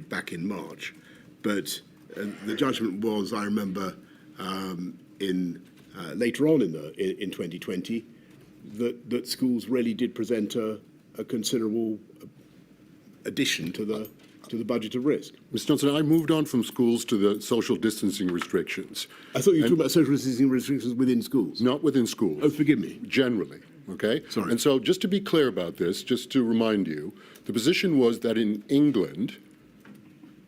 S3: back in March. But the judgment was, I remember, later on in 2020, that schools really did present a considerable addition to the budget of risk.
S10: Mr. Johnson, I moved on from schools to the social distancing restrictions.
S3: I thought you were talking about social distancing restrictions within schools.
S10: Not within schools.
S3: Oh, forgive me.
S10: Generally, okay?
S3: Sorry.
S10: And so just to be clear about this, just to remind you, the position was that in England,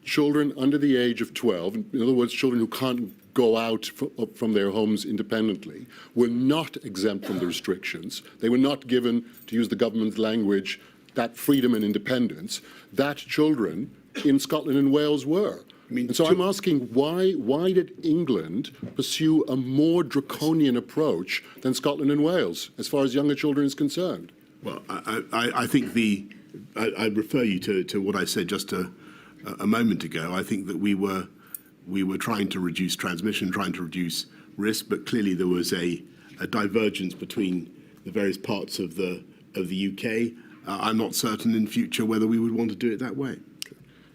S10: children under the age of 12, in other words, children who can't go out from their homes independently, were not exempt from the restrictions. They were not given, to use the government's language, that freedom and independence that children in Scotland and Wales were. And so I'm asking, why did England pursue a more draconian approach than Scotland and Wales, as far as younger children is concerned?
S3: Well, I think I refer you to what I said just a moment ago. I think that we were trying to reduce transmission, trying to reduce risk, but clearly there was a divergence between the various parts of the UK. I'm not certain in future whether we would want to do it that way.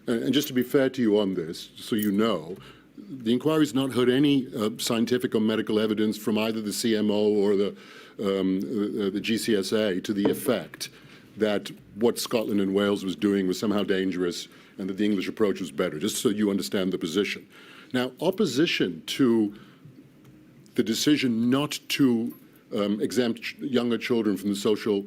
S10: And just to be fair to you on this, so you know, the inquiry's not heard any scientific or medical evidence from either the CMO or the GCSA to the effect that what Scotland and Wales was doing was somehow dangerous and that the English approach was better, just so you understand the position. Now, opposition to the decision not to exempt younger children from the social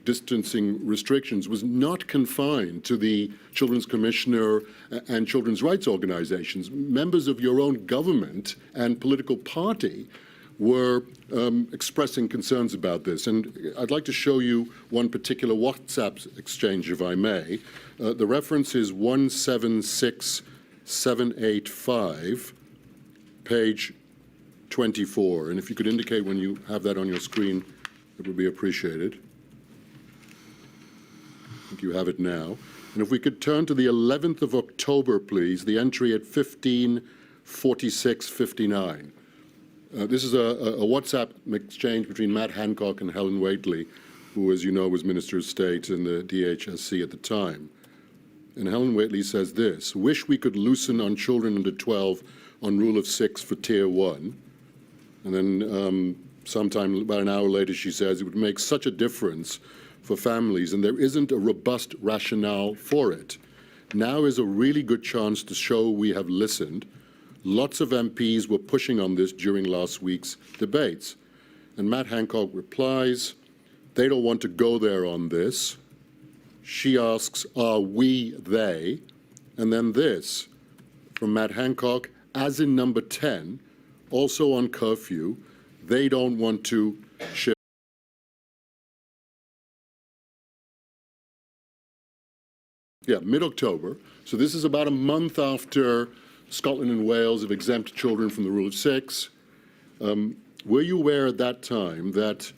S10: distancing restrictions was not confined to the Children's Commissioner and children's rights organizations. Members of your own government and political party were expressing concerns about this. And I'd like to show you one particular WhatsApp exchange, if I may. The reference is 176785, page 24. And if you could indicate when you have that on your screen, it would be appreciated. I think you have it now. And if we could turn to the 11th of October, please, the entry at 15:46:59. This is a WhatsApp exchange between Matt Hancock and Helen Whately, who, as you know, was Minister of State in the DHSC at the time. And Helen Whately says this: wish we could loosen on children under 12 on rule of 6 for tier 1. And then sometime about an hour later, she says it would make such a difference for families, and there isn't a robust rationale for it. Now is a really good chance to show we have listened. Lots of MPs were pushing on this during last week's debates. And Matt Hancock replies, they don't want to go there on this. She asks, are we they? And then this, from Matt Hancock, as in number 10, also on curfew, they don't want to shift. Yeah, mid-October. So this is about a month after Scotland and Wales have exempted children from the rule of 6. Were you aware at that time that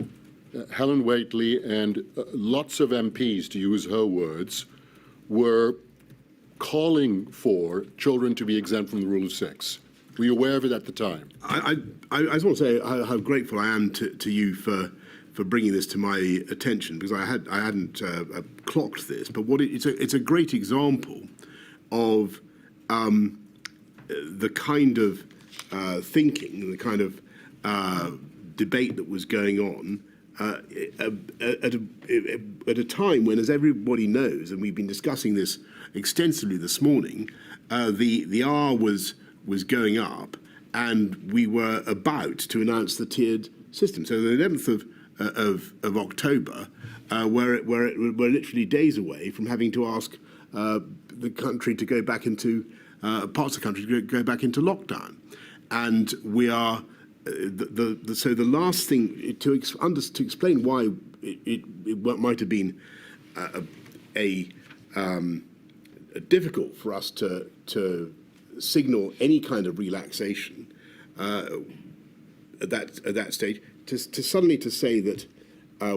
S10: Helen Whately and lots of MPs, to use her words, were calling for children to be exempt from the rule of 6? Were you aware of it at the time?
S3: I just want to say how grateful I am to you for bringing this to my attention, because I hadn't clocked this. But it's a great example of the kind of thinking, the kind of debate that was going on at a time when, as everybody knows, and we've been discussing this extensively this morning, the R was going up, and we were about to announce the tiered system. So the 11th October, we're literally days away from having to ask the country to go back into parts of the country to go back into lockdown, and we are. So the last thing to explain why it might have been difficult for us to signal any kind of relaxation at that stage, to suddenly say that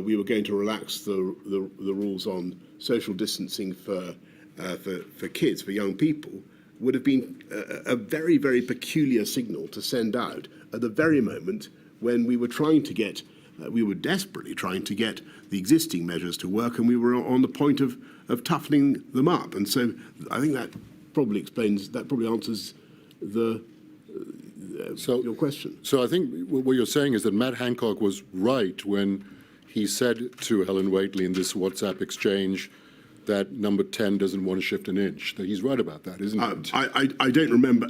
S3: we were going to relax the rules on social distancing for kids, for young people, would have been a very, very peculiar signal to send out at the very moment when we were we were desperately trying to get the existing measures to work, and we were on the point of toughening them up. And so I think that probably answers your question.
S10: So I think what you're saying is that Matt Hancock was right when he said to Helen Whately in this WhatsApp exchange that number 10 doesn't want to shift an inch. That he's right about that, isn't it?
S3: I don't remember.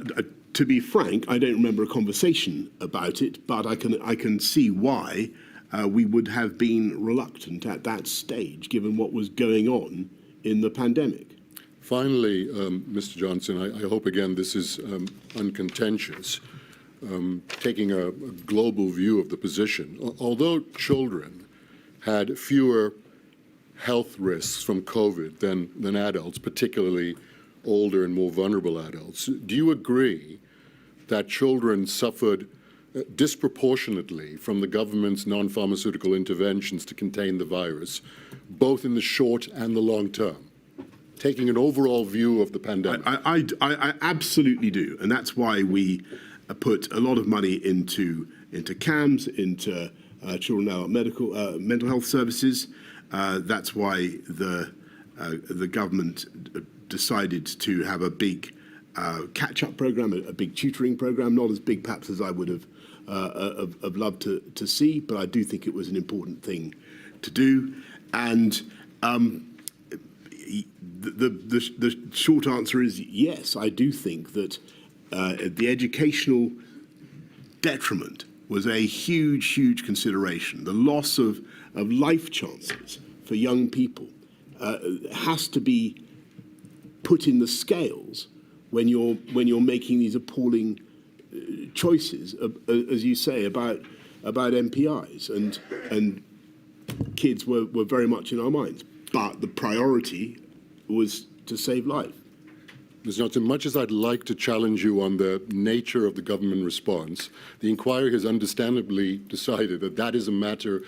S3: To be frank, I don't remember a conversation about it, but I can see why we would have been reluctant at that stage, given what was going on in the pandemic.
S10: Finally, Mr. Johnson, I hope again this is uncontentious. Taking a global view of the position, although children had fewer health risks from COVID than adults, particularly older and more vulnerable adults, do you agree that children suffered disproportionately from the government's non-pharmaceutical interventions to contain the virus, both in the short and the long term? Taking an overall view of the pandemic.
S3: I absolutely do, and that's why we put a lot of money into CAMS, into children now mental health services. That's why the government decided to have a big catch-up program, a big tutoring program, not as big perhaps as I would have loved to see, but I do think it was an important thing to do. And the short answer is yes, I do think that the educational detriment was a huge, huge consideration. The loss of life chances for young people has to be put in the scales when you're making these appalling choices, as you say, about MPIs, and kids were very much in our minds. But the priority was to save life.
S10: Mr. Johnson, much as I'd like to challenge you on the nature of the government response, the inquiry has understandably decided that that is a matter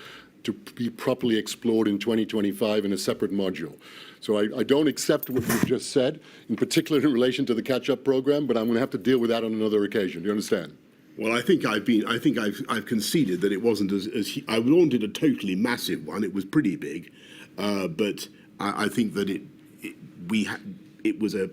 S10: to be properly explored in 2025 in a separate module. So I don't accept what you've just said, in particular in relation to the catch-up program, but I'm going to have to deal with that on another occasion. Do you understand?
S3: Well, I think I've conceded that it wasn't as I wanted a totally massive one. It was pretty big, but I think that it was a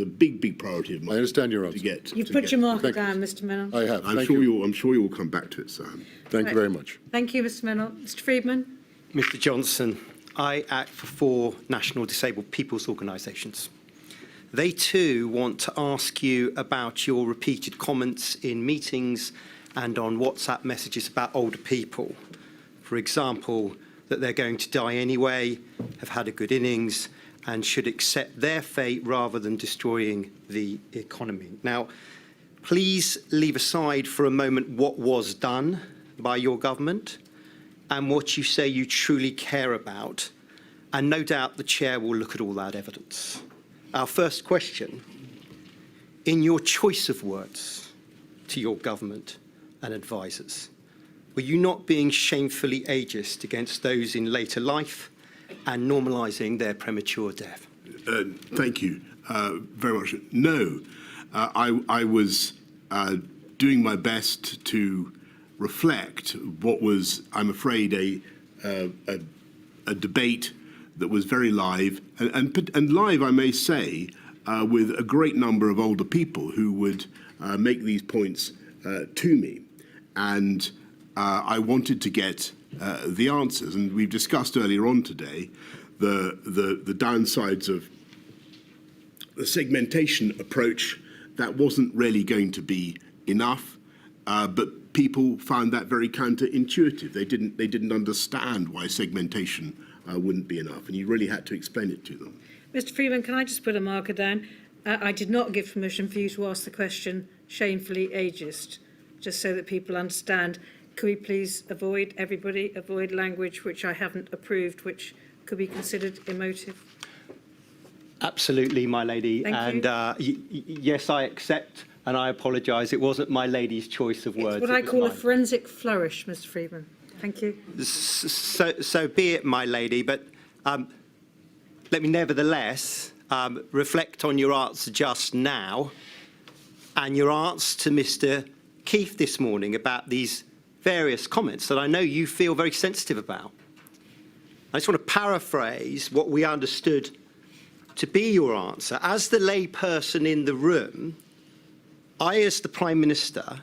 S3: big priority of mine.
S10: I understand your answer.
S1: You've put your marker down, Mr. Minnell.
S10: I have.
S3: I'm sure you will come back to it, Sam.
S10: Thank you very much.
S1: Thank you, Mr. Minnell. Mr. Friedman.
S11: Mr. Johnson, I act for 4 national disabled people's organisations. They too want to ask you about your repeated comments in meetings and on WhatsApp messages about older people. For example, that they're going to die anyway, have had a good innings, and should accept their fate rather than destroying the economy. Now, please leave aside for a moment what was done by your government and what you say you truly care about, and no doubt the chair will look at all that evidence. Our first question, in your choice of words to your government and advisers, were you not being shamefully ageist against those in later life and normalising their premature death?
S3: Thank you very much. No, I was doing my best to reflect what was, I'm afraid, a debate that was very live, and live, I may say, with a great number of older people who would make these points to me. And I wanted to get the answers, and we've discussed earlier on today the downsides of the segmentation approach. That wasn't really going to be enough, but people found that very counterintuitive. They didn't understand why segmentation wouldn't be enough, and you really had to explain it to them.
S1: Mr. Freeman, can I just put a marker down? I did not give permission for you to ask the question shamefully ageist, just so that people understand. Could we please avoid language which I haven't approved, which could be considered emotive?
S11: Absolutely, my lady.
S1: Thank
S11: you. Yes, I accept, and I apologise. It wasn't my lady's choice of words.
S1: It's what I call a forensic flourish, Mr. Freeman. Thank you.
S11: So be it, my lady. But let me nevertheless reflect on your answer just now and your answer to Mr. Keith this morning about these various comments that I know you feel very sensitive about. I just want to paraphrase what we understood to be your answer. As the layperson in the room, I, as the Prime Minister,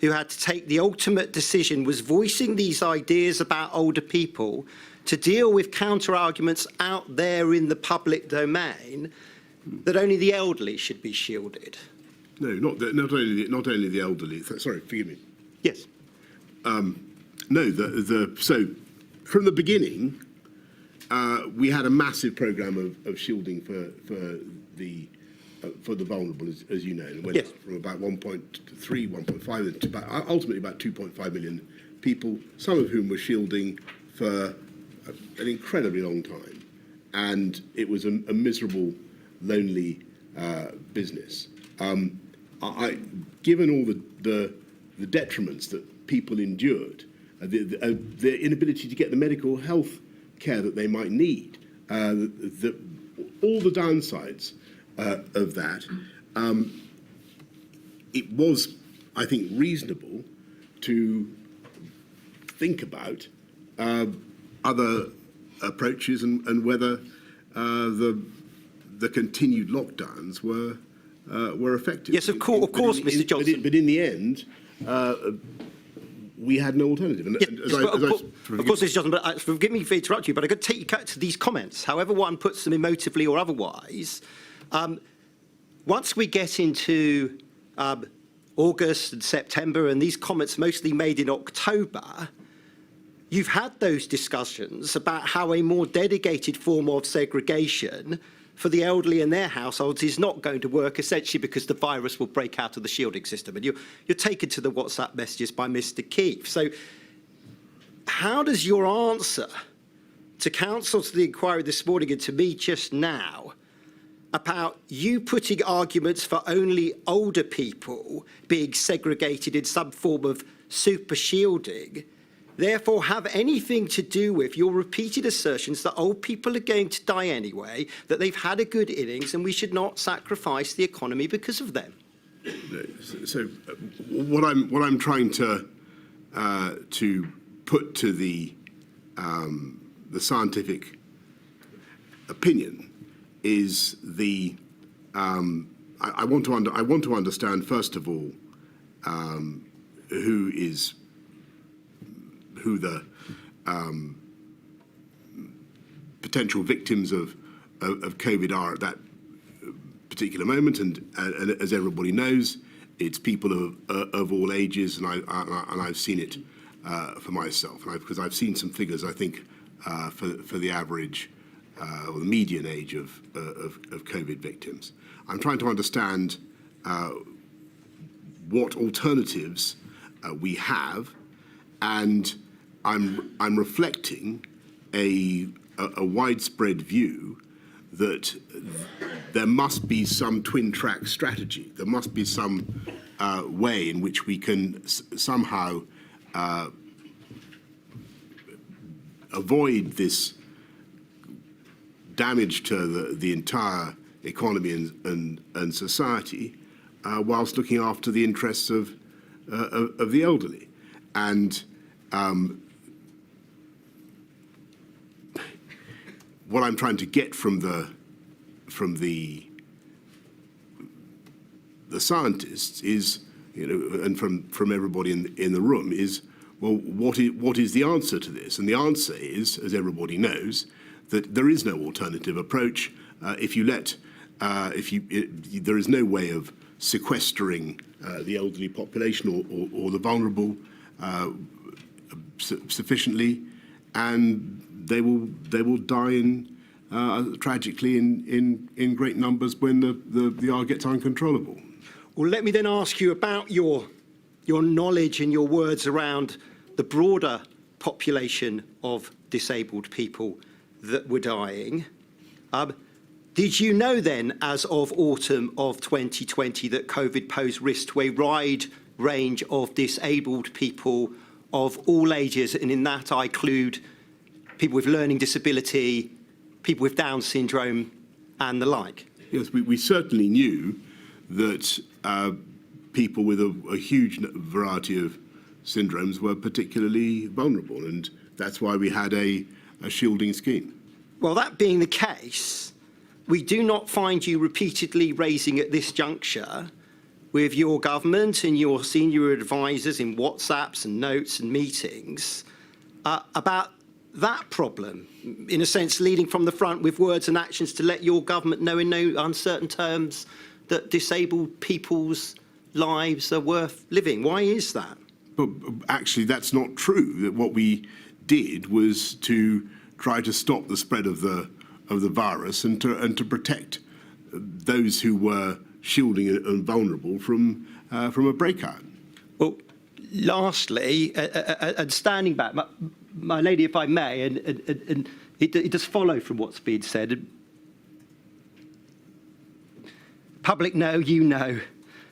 S11: who had to take the ultimate decision, was voicing these ideas about older people to deal with counter-arguments out there in the public domain that only the elderly should be shielded.
S3: No, not only the elderly. Sorry, forgive me.
S11: Yes.
S3: No, so from the beginning, we had a massive programme of shielding for the vulnerable, as you know, and went up from about 1.3, 1.5 to ultimately about 2.5 million people, some of whom were shielding for an incredibly long time, and it was a miserable, lonely business. Given all the detriments that people endured, the inability to get the medical health care that they might need, all the downsides of that, it was, I think, reasonable to think about other approaches and whether the continued lockdowns were effective.
S11: Yes, of course, Mr. Johnson.
S3: But in the end, we had no alternative. And,
S11: of course, Mr. Johnson, but forgive me for interrupting you, but I could take you to these comments, however one puts them emotively or otherwise. Once we get into August and September, and these comments mostly made in October, you've had those discussions about how a more dedicated form of segregation for the elderly and their households is not going to work, essentially because the virus will break out of the shielding system. And you're taken to the WhatsApp messages by Mr. Keith. So how does your answer to counsel to the inquiry this morning and to me just now about you putting arguments for only older people being segregated in some form of super shielding therefore have anything to do with your repeated assertions that old people are going to die anyway, that they've had a good innings and we should not sacrifice the economy because of them?
S3: So what I'm trying to put to the scientific opinion is the I want to understand first of all who the potential victims of COVID are at that particular moment, and as everybody knows, it's people of all ages, and I've seen it for myself, because I've seen some figures. I think for the average or the median age of COVID victims. I'm trying to understand what alternatives we have, and I'm reflecting a widespread view that there must be some twin track strategy. There must be some way in which we can somehow avoid this damage to the entire economy and society, whilst looking after the interests of the elderly. And what I'm trying to get from the scientists is, and from everybody in the room is, well, what is the answer to this? And the answer is, as everybody knows, that there is no alternative approach. There is no way of sequestering the elderly population or the vulnerable sufficiently, and they will die tragically in great numbers when the R gets uncontrollable.
S11: Well, let me then ask you about your knowledge and your words around the broader population of disabled people that were dying. Did you know then, as of autumn of 2020, that COVID posed risk to a wide range of disabled people of all ages, and in that I include people with learning disability, people with Down syndrome, and the like?
S3: Yes, we certainly knew that people with a huge variety of syndromes were particularly vulnerable, and that's why we had a shielding scheme.
S11: Well, that being the case, we do not find you repeatedly raising at this juncture with your government and your senior advisors in WhatsApps and notes and meetings about that problem, in a sense leading from the front with words and actions to let your government know in no uncertain terms that disabled people's lives are worth living. Why is that?
S3: But actually, that's not true. That what we did was to try to stop the spread of the virus and to protect those who were shielding and vulnerable from a breakout.
S11: Well, lastly, and standing back, my lady, if I may, and it does follow from what's been said. Public know, you know,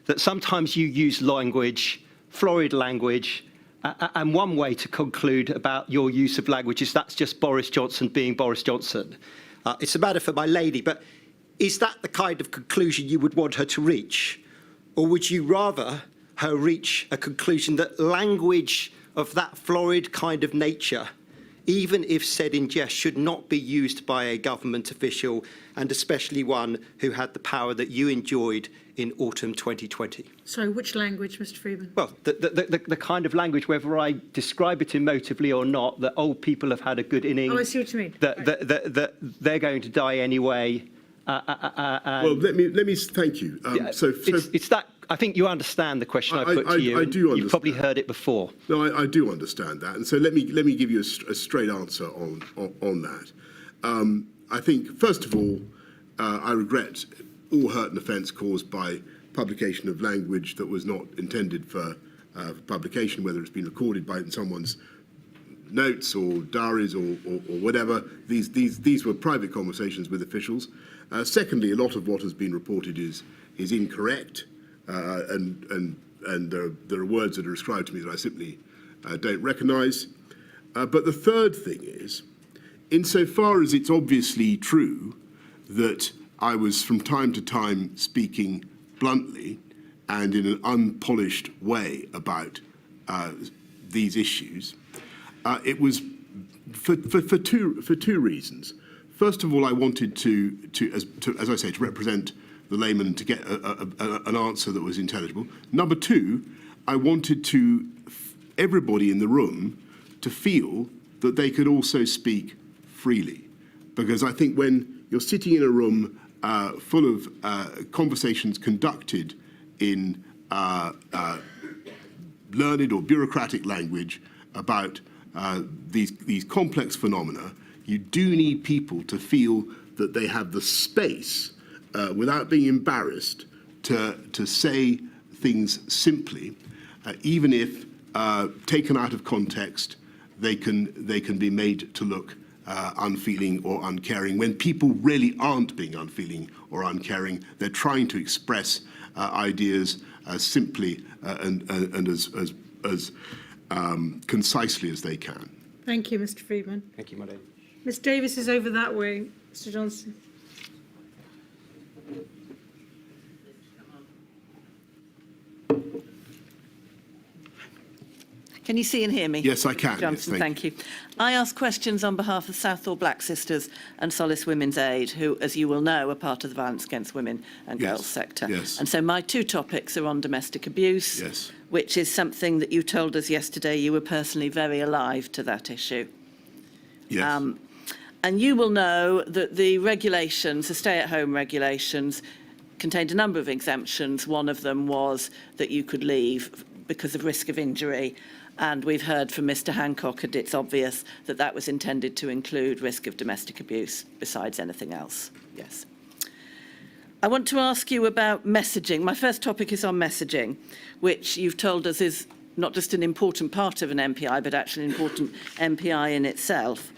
S11: that sometimes you use language, florid language, and one way to conclude about your use of language is that's just Boris Johnson being Boris Johnson. It's a matter for my lady, but is that the kind of conclusion you would want her to reach? Or would you rather her reach a conclusion that language of that florid kind of nature, even if said in jest, should not be used by a government official, and especially one who had the power that you enjoyed in autumn 2020?
S1: Sorry, which language, Mr. Freeman?
S11: Well, the kind of language, whether I describe it emotively or not, that old people have had a good innings.
S1: Oh, I see what you mean.
S11: That they're going to die anyway.
S3: Well, let me thank you.
S11: It's that. I think you understand the question I put to you.
S3: I do understand.
S11: You've probably heard it before.
S3: No, I do understand that, and so let me give you a straight answer on that. I think first of all, I regret all hurt and offence caused by publication of language that was not intended for publication, whether it's been recorded by someone's notes or diaries or whatever. These were private conversations with officials. Secondly, a lot of what has been reported is incorrect, and there are words that are ascribed to me that I simply don't recognise. But the third thing is, insofar as it's obviously true that I was from time to time speaking bluntly and in an unpolished way about these issues, it was for two reasons. First of all, I wanted to as I say, to represent the layman and to get an answer that was intelligible. Number two, I wanted everybody in the room to feel that they could also speak freely, because I think when you're sitting in a room full of conversations conducted in learned or bureaucratic language about these complex phenomena, you do need people to feel that they have the space, without being embarrassed, to say things simply, even if taken out of context, they can be made to look unfeeling or uncaring. When people really aren't being unfeeling or uncaring, they're trying to express ideas as simply and as concisely as they can.
S1: Thank you, Mr. Freeman.
S11: Thank you, my lady.
S1: Ms. Davis is over that way. Mr. Johnson.
S12: Can you see and hear me?
S3: Yes, I can.
S12: Johnson,
S3: yes,
S12: thank you. I ask questions on behalf of Southall Black Sisters and Solace Women's Aid, who, as you will know, are part of the violence against women and girls sector.
S3: Yes.
S12: And so my two topics are on domestic abuse,
S3: Yes.
S12: which is something that you told us yesterday you were personally very alive to that issue.
S3: Yes.
S12: And you will know that the regulations, the stay-at-home regulations, contained a number of exemptions. One of them was that you could leave because of risk of injury. And we've heard from Mr. Hancock, and it's obvious that that was intended to include risk of domestic abuse besides anything else. Yes. I want to ask you about messaging. My first topic is on messaging, which you've told us is not just an important part of an MPI, but actually an important MPI in itself.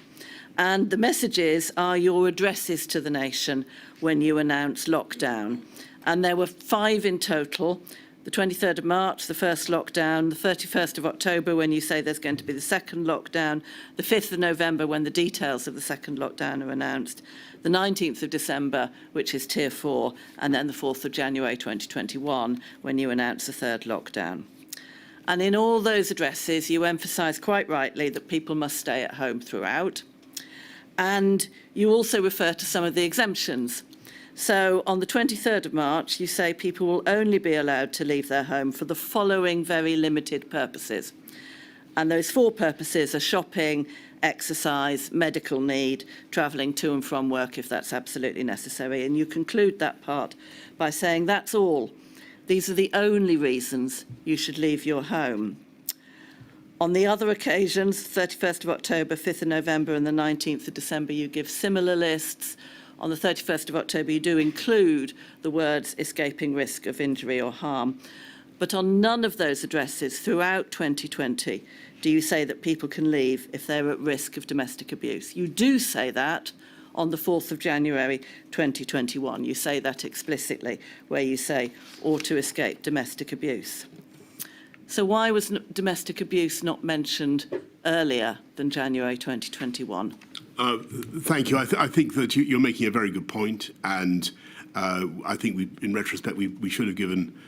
S12: And the messages are your addresses to the nation when you announce lockdown. And there were 5 in total. The 23rd of March, the first lockdown, the 31st of October, when you say there's going to be the second lockdown, the 5th of November, when the details of the second lockdown are announced, the 19th of December, which is Tier 4, and then the 4th of January 2021, when you announce the third lockdown. And in all those addresses, you emphasise quite rightly that people must stay at home throughout. And you also refer to some of the exemptions. So on the 23rd of March, you say people will only be allowed to leave their home for the following very limited purposes. And those 4 purposes are shopping, exercise, medical need, travelling to and from work if that's absolutely necessary. And you conclude that part by saying that's all. These are the only reasons you should leave your home. On the other occasions, 31st of October, 5th of November and the 19th of December, you give similar lists. On the 31st of October, you do include the words escaping risk of injury or harm. But on none of those addresses throughout 2020 do you say that people can leave if they're at risk of domestic abuse. You do say that on the 4th of January 2021. You say that explicitly, where you say, or to escape domestic abuse. So why was domestic abuse not mentioned earlier than January 2021?
S3: Thank you. I think that you're making a very good point, and I think in retrospect, we should have given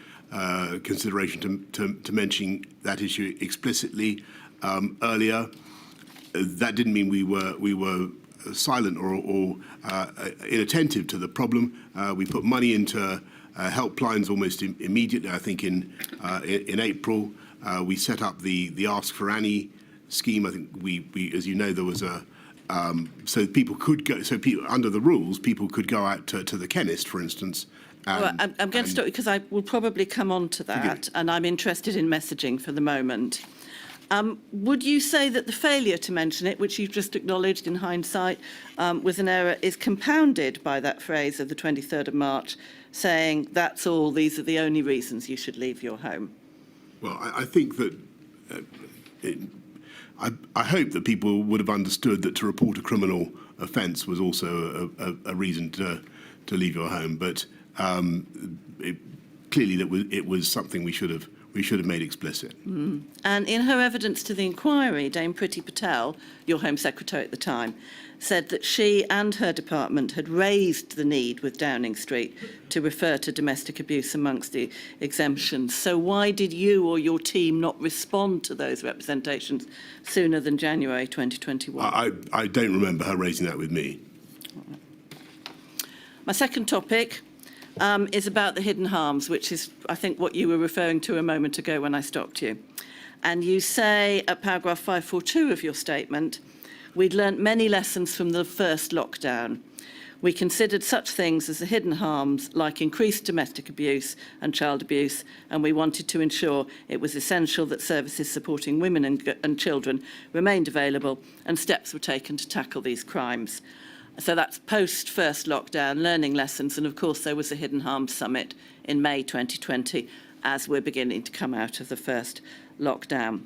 S3: consideration to mentioning that issue explicitly earlier. That didn't mean we were silent or inattentive to the problem. We put money into helplines almost immediately. I think in April we set up the Ask for Annie scheme. I think we as you know, there was a so people could go. So people, under the rules, people could go out to the chemist, for instance.
S12: Well, I'm going to stop because I will probably come on to that, and I'm interested in messaging for the moment. Would you say that the failure to mention it, which you've just acknowledged in hindsight, was an error, is compounded by that phrase of the 23rd of March, saying that's all, these are the only reasons you should leave your home?
S3: Well, I think that I hope that people would have understood that to report a criminal offence was also a reason to leave your home. But clearly, it was something we should have made explicit.
S12: Mm. And in her evidence to the inquiry, Dame Priti Patel, your Home Secretary at the time, said that she and her department had raised the need with Downing Street to refer to domestic abuse amongst the exemptions. So why did you or your team not respond to those representations sooner than January 2021?
S3: I don't remember her raising that with me.
S12: My second topic is about the hidden harms, which is, I think, what you were referring to a moment ago when I stopped you. And you say at paragraph 542 of your statement, we'd learnt many lessons from the first lockdown. We considered such things as the hidden harms, like increased domestic abuse and child abuse, and we wanted to ensure it was essential that services supporting women and children remained available and steps were taken to tackle these crimes. So that's post-first lockdown, learning lessons, and of course there was a Hidden Harms Summit in May 2020 as we're beginning to come out of the first lockdown.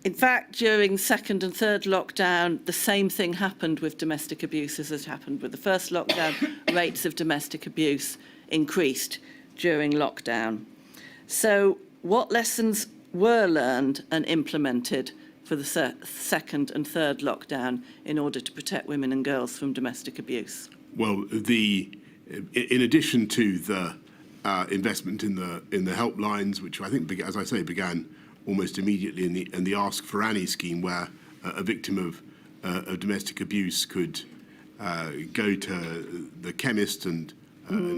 S12: In fact, during second and third lockdown, the same thing happened with domestic abuse as it happened with the first lockdown. Rates of domestic abuse increased during lockdown. So what lessons were learned and implemented for the second and third lockdown in order to protect women and girls from domestic abuse?
S3: Well, in addition to the investment in the helplines, which I think, as I say, began almost immediately in the Ask for Annie scheme, where a victim of domestic abuse could go to the chemist and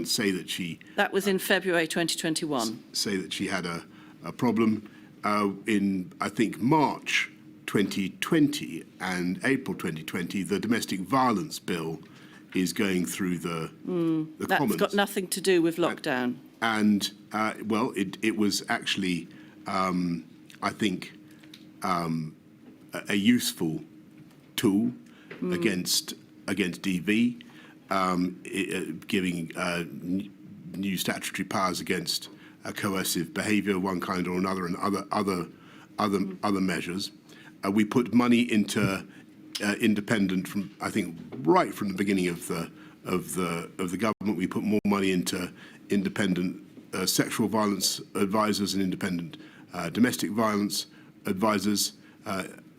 S3: say that she...
S12: That was in February 2021.
S3: Say that she had a problem. In, I think, March 2020 and April 2020, the domestic violence bill is going through the
S12: That's
S3: Commons.
S12: got nothing to do with lockdown.
S3: And, well, it was actually, I think, a useful tool against DV, giving new statutory powers against coercive behaviour of one kind or another, and other measures. We put money into independent from, I think, right from the beginning of the government. We put more money into independent sexual violence advisors and independent domestic violence advisors,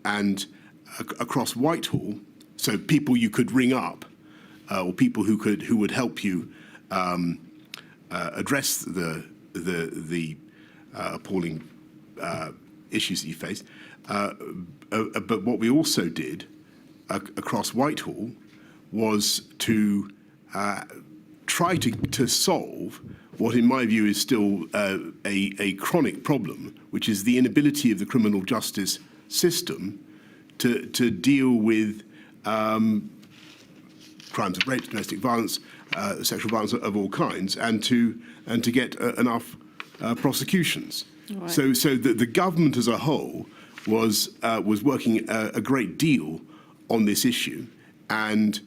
S3: and across Whitehall, so people you could ring up, or people who would help you address the appalling issues that you face. But what we also did across Whitehall was to try to solve what, in my view, is still a chronic problem, which is the inability of the criminal justice system to deal with crimes of rape, domestic violence, sexual violence of all kinds, and to get enough prosecutions. Right. So the government as a whole was working a great deal on this issue, and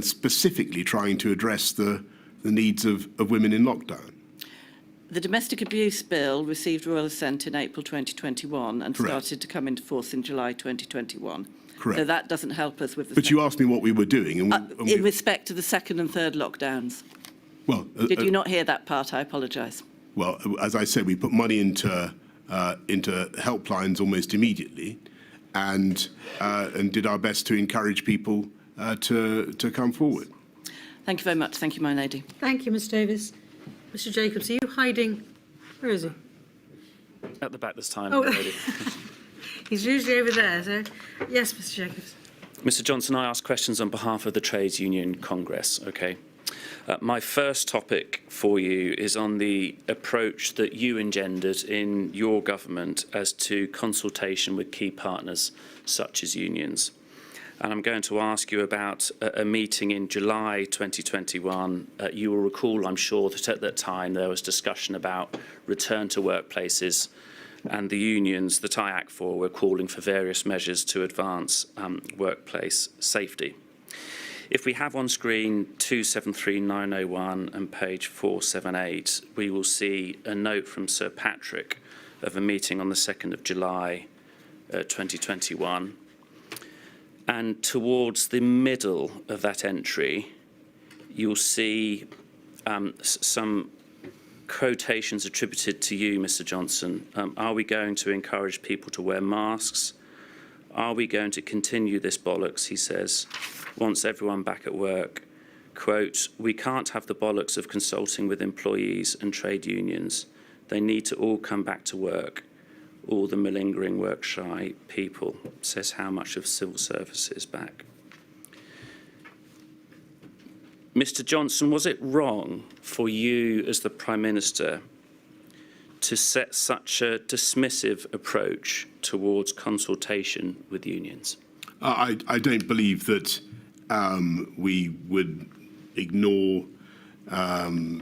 S3: specifically trying to address the needs of women in lockdown.
S12: The domestic abuse bill received royal assent in April 2021 and
S3: Correct.
S12: started to come into force in July 2021.
S3: Correct.
S12: So that doesn't help us with the...
S3: But you asked me what we were doing. And
S12: in respect to the second and third lockdowns.
S3: Well,
S12: Did you not hear that part? I apologise.
S3: Well, as I said, we put money into helplines almost immediately, and did our best to encourage people to come forward.
S12: Thank you very much. Thank you, my lady.
S1: Thank you, Ms Davis. Mr Jacobs, are you hiding? Where is he?
S13: At the back this time,
S1: Oh.
S13: lady.
S1: He's usually over there, so... Yes, Mr Jacobs.
S13: Mr Johnson, I ask questions on behalf of the Trades Union Congress, OK? My first topic for you is on the approach that you engendered in your government as to consultation with key partners, such as unions. And I'm going to ask you about a meeting in July 2021. You will recall, I'm sure, that at that time there was discussion about return to workplaces, and the unions that I act for were calling for various measures to advance workplace safety. If we have on screen 273901 and page 478, we will see a note from Sir Patrick of a meeting on the 2nd of July 2021. And towards the middle of that entry, you'll see some quotations attributed to you, Mr Johnson. Are we going to encourage people to wear masks? Are we going to continue this bollocks, he says, wants everyone back at work. Quote, we can't have the bollocks of consulting with employees and trade unions. They need to all come back to work. All the malingering work-shy people, says how much of civil service is back. Mr Johnson, was it wrong for you as the Prime Minister to set such a dismissive approach towards consultation with unions?
S3: I don't believe that we would ignore the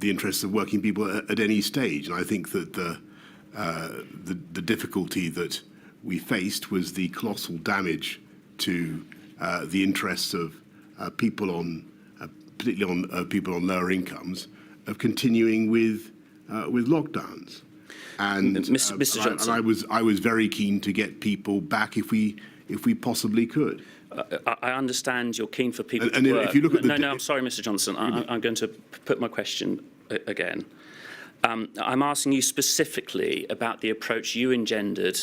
S3: interests of working people at any stage. And I think that the difficulty that we faced was the colossal damage to the interests of people on, particularly on people on lower incomes, of continuing with lockdowns. And
S13: Mr. Johnson,
S3: and I was very keen to get people back if we possibly could.
S13: I understand you're keen for people
S3: and
S13: to work.
S3: If you look at
S13: no, I'm sorry, Mr Johnson. I'm going to put my question again. I'm asking you specifically about the approach you engendered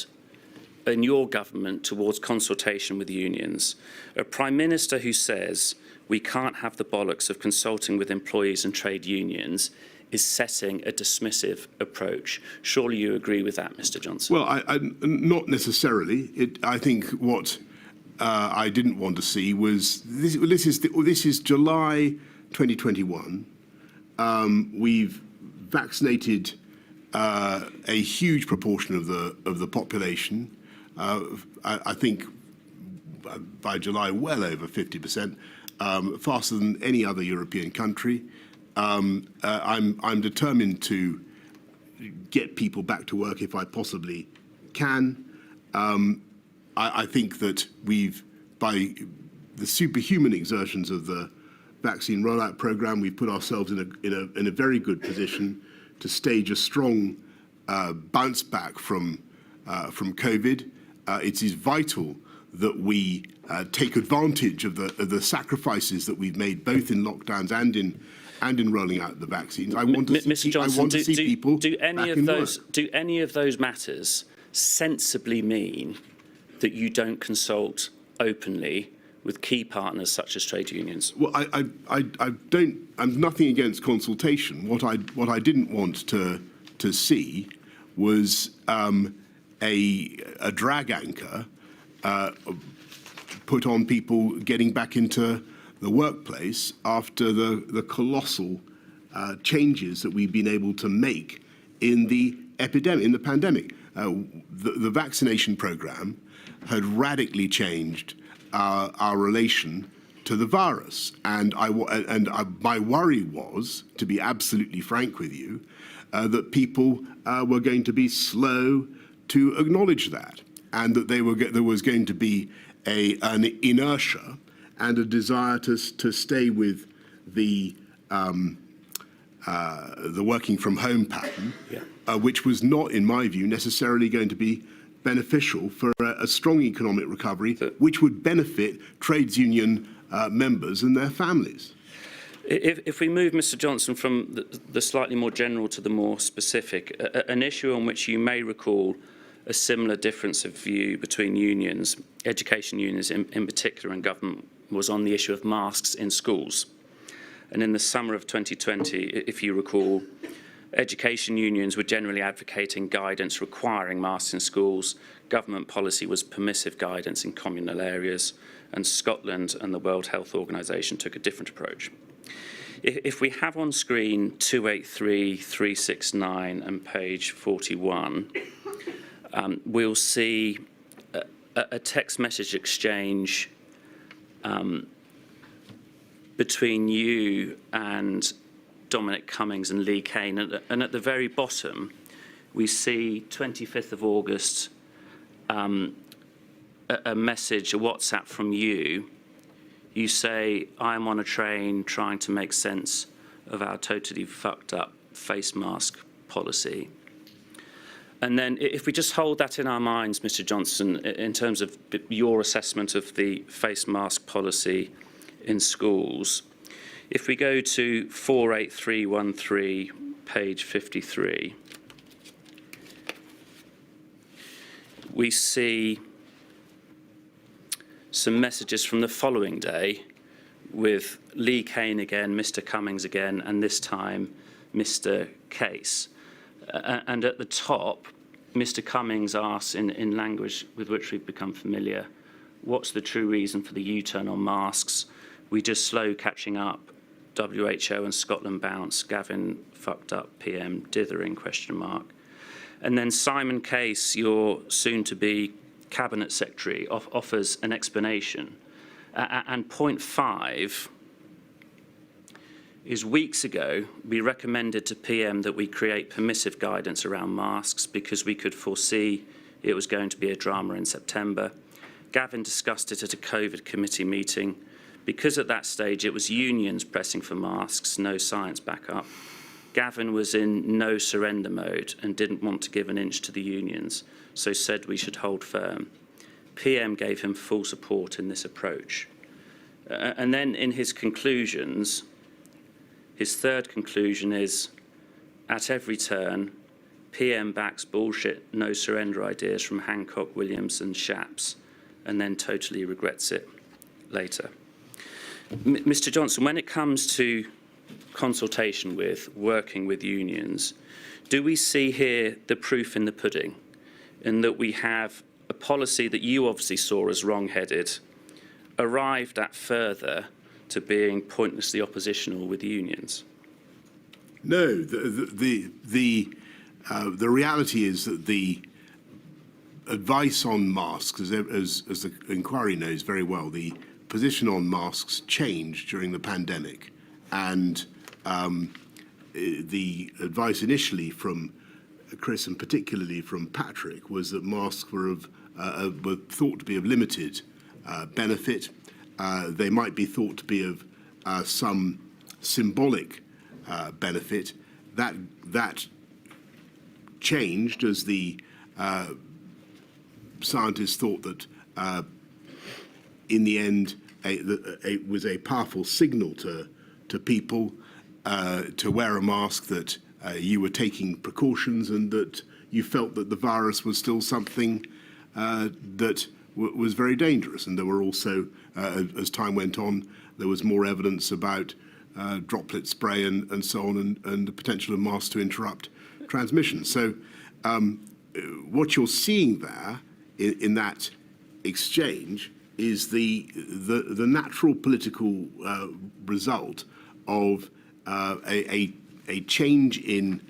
S13: in your government towards consultation with unions. A Prime Minister who says we can't have the bollocks of consulting with employees and trade unions is setting a dismissive approach. Surely you agree with that, Mr Johnson?
S3: Well, I not necessarily. I think what I didn't want to see was this is July 2021. We've vaccinated a huge proportion of the population. I think by July, well over 50%. faster than any other European country. I'm determined to get people back to work if I possibly can. I think that by the superhuman exertions of the vaccine rollout programme, we've put ourselves in a very good position to stage a strong bounce back from COVID. It is vital that we take advantage of the sacrifices that we've made both in lockdowns and in rolling out the vaccines. I want to see,
S13: Mr. Johnson,
S3: people
S13: do
S3: back in work.
S13: Do any of those matters sensibly mean that you don't consult openly with key partners such as trade unions?
S3: Well, I don't. I'm nothing against consultation. What I didn't want to see was a drag anchor put on people getting back into the workplace after the colossal changes that we've been able to make in the epidemic, in the pandemic. The vaccination programme had radically changed our relation to the virus, and my worry was, to be absolutely frank with you, that people were going to be slow to acknowledge that, and that there was going to be an inertia and a desire to stay with the working from home pattern, which was not, in my view, necessarily going to be beneficial for a strong economic recovery, which would benefit trades union members and their families.
S13: If we move, Mr. Johnson, from the slightly more general to the more specific, an issue on which you may recall a similar difference of view between unions, education unions in particular, and government, was on the issue of masks in schools. And in the summer of 2020, if you recall, education unions were generally advocating guidance requiring masks in schools. Government policy was permissive guidance in communal areas, and Scotland and the World Health Organization took a different approach. If we have on screen 283-369 and page 41, we'll see a text message exchange between you and Dominic Cummings and Lee Kane, and at the very bottom we see 25th of August a message, a WhatsApp from you. You say, I'm on a train trying to make sense of our totally fucked up face mask policy. And then if we just hold that in our minds, Mr. Johnson, in terms of your assessment of the face mask policy in schools, if we go to 48313, page 53, we see some messages from the following day with Lee Kane again, Mr. Cummings again, and this time Mr. Case. And at the top, Mr. Cummings asks, in language with which we've become familiar, what's the true reason for the U-turn on masks? We just slow catching up. WHO and Scotland bounce. Gavin fucked up. PM dithering ? And then Simon Case, your soon-to-be Cabinet Secretary, offers an explanation. And point 5 is weeks ago, we recommended to PM that we create permissive guidance around masks because we could foresee it was going to be a drama in September. Gavin discussed it at a COVID committee meeting. Because at that stage it was unions pressing for masks, no science backup, Gavin was in no surrender mode and didn't want to give an inch to the unions, so said we should hold firm. PM gave him full support in this approach. And then in his conclusions, his third conclusion is, at every turn, PM backs bullshit no surrender ideas from Hancock, Williams and Shapps, and then totally regrets it later. Mr. Johnson, when it comes to consultation with, working with unions, do we see here the proof in the pudding, in that we have a policy that you obviously saw as wrong-headed, arrived at further to being pointlessly oppositional with unions?
S3: No, the reality is that the advice on masks, as the inquiry knows very well, the position on masks changed during the pandemic, and the advice initially from Chris and particularly from Patrick was that masks were thought to be of limited benefit. They might be thought to be of some symbolic benefit. That changed as the scientists thought that in the end it was a powerful signal to people to wear a mask, that you were taking precautions and that you felt that the virus was still something that was very dangerous. And there were also, as time went on, there was more evidence about droplet spray and so on, and the potential of masks to interrupt transmission. So what you're seeing there in that exchange is the natural political result of a change in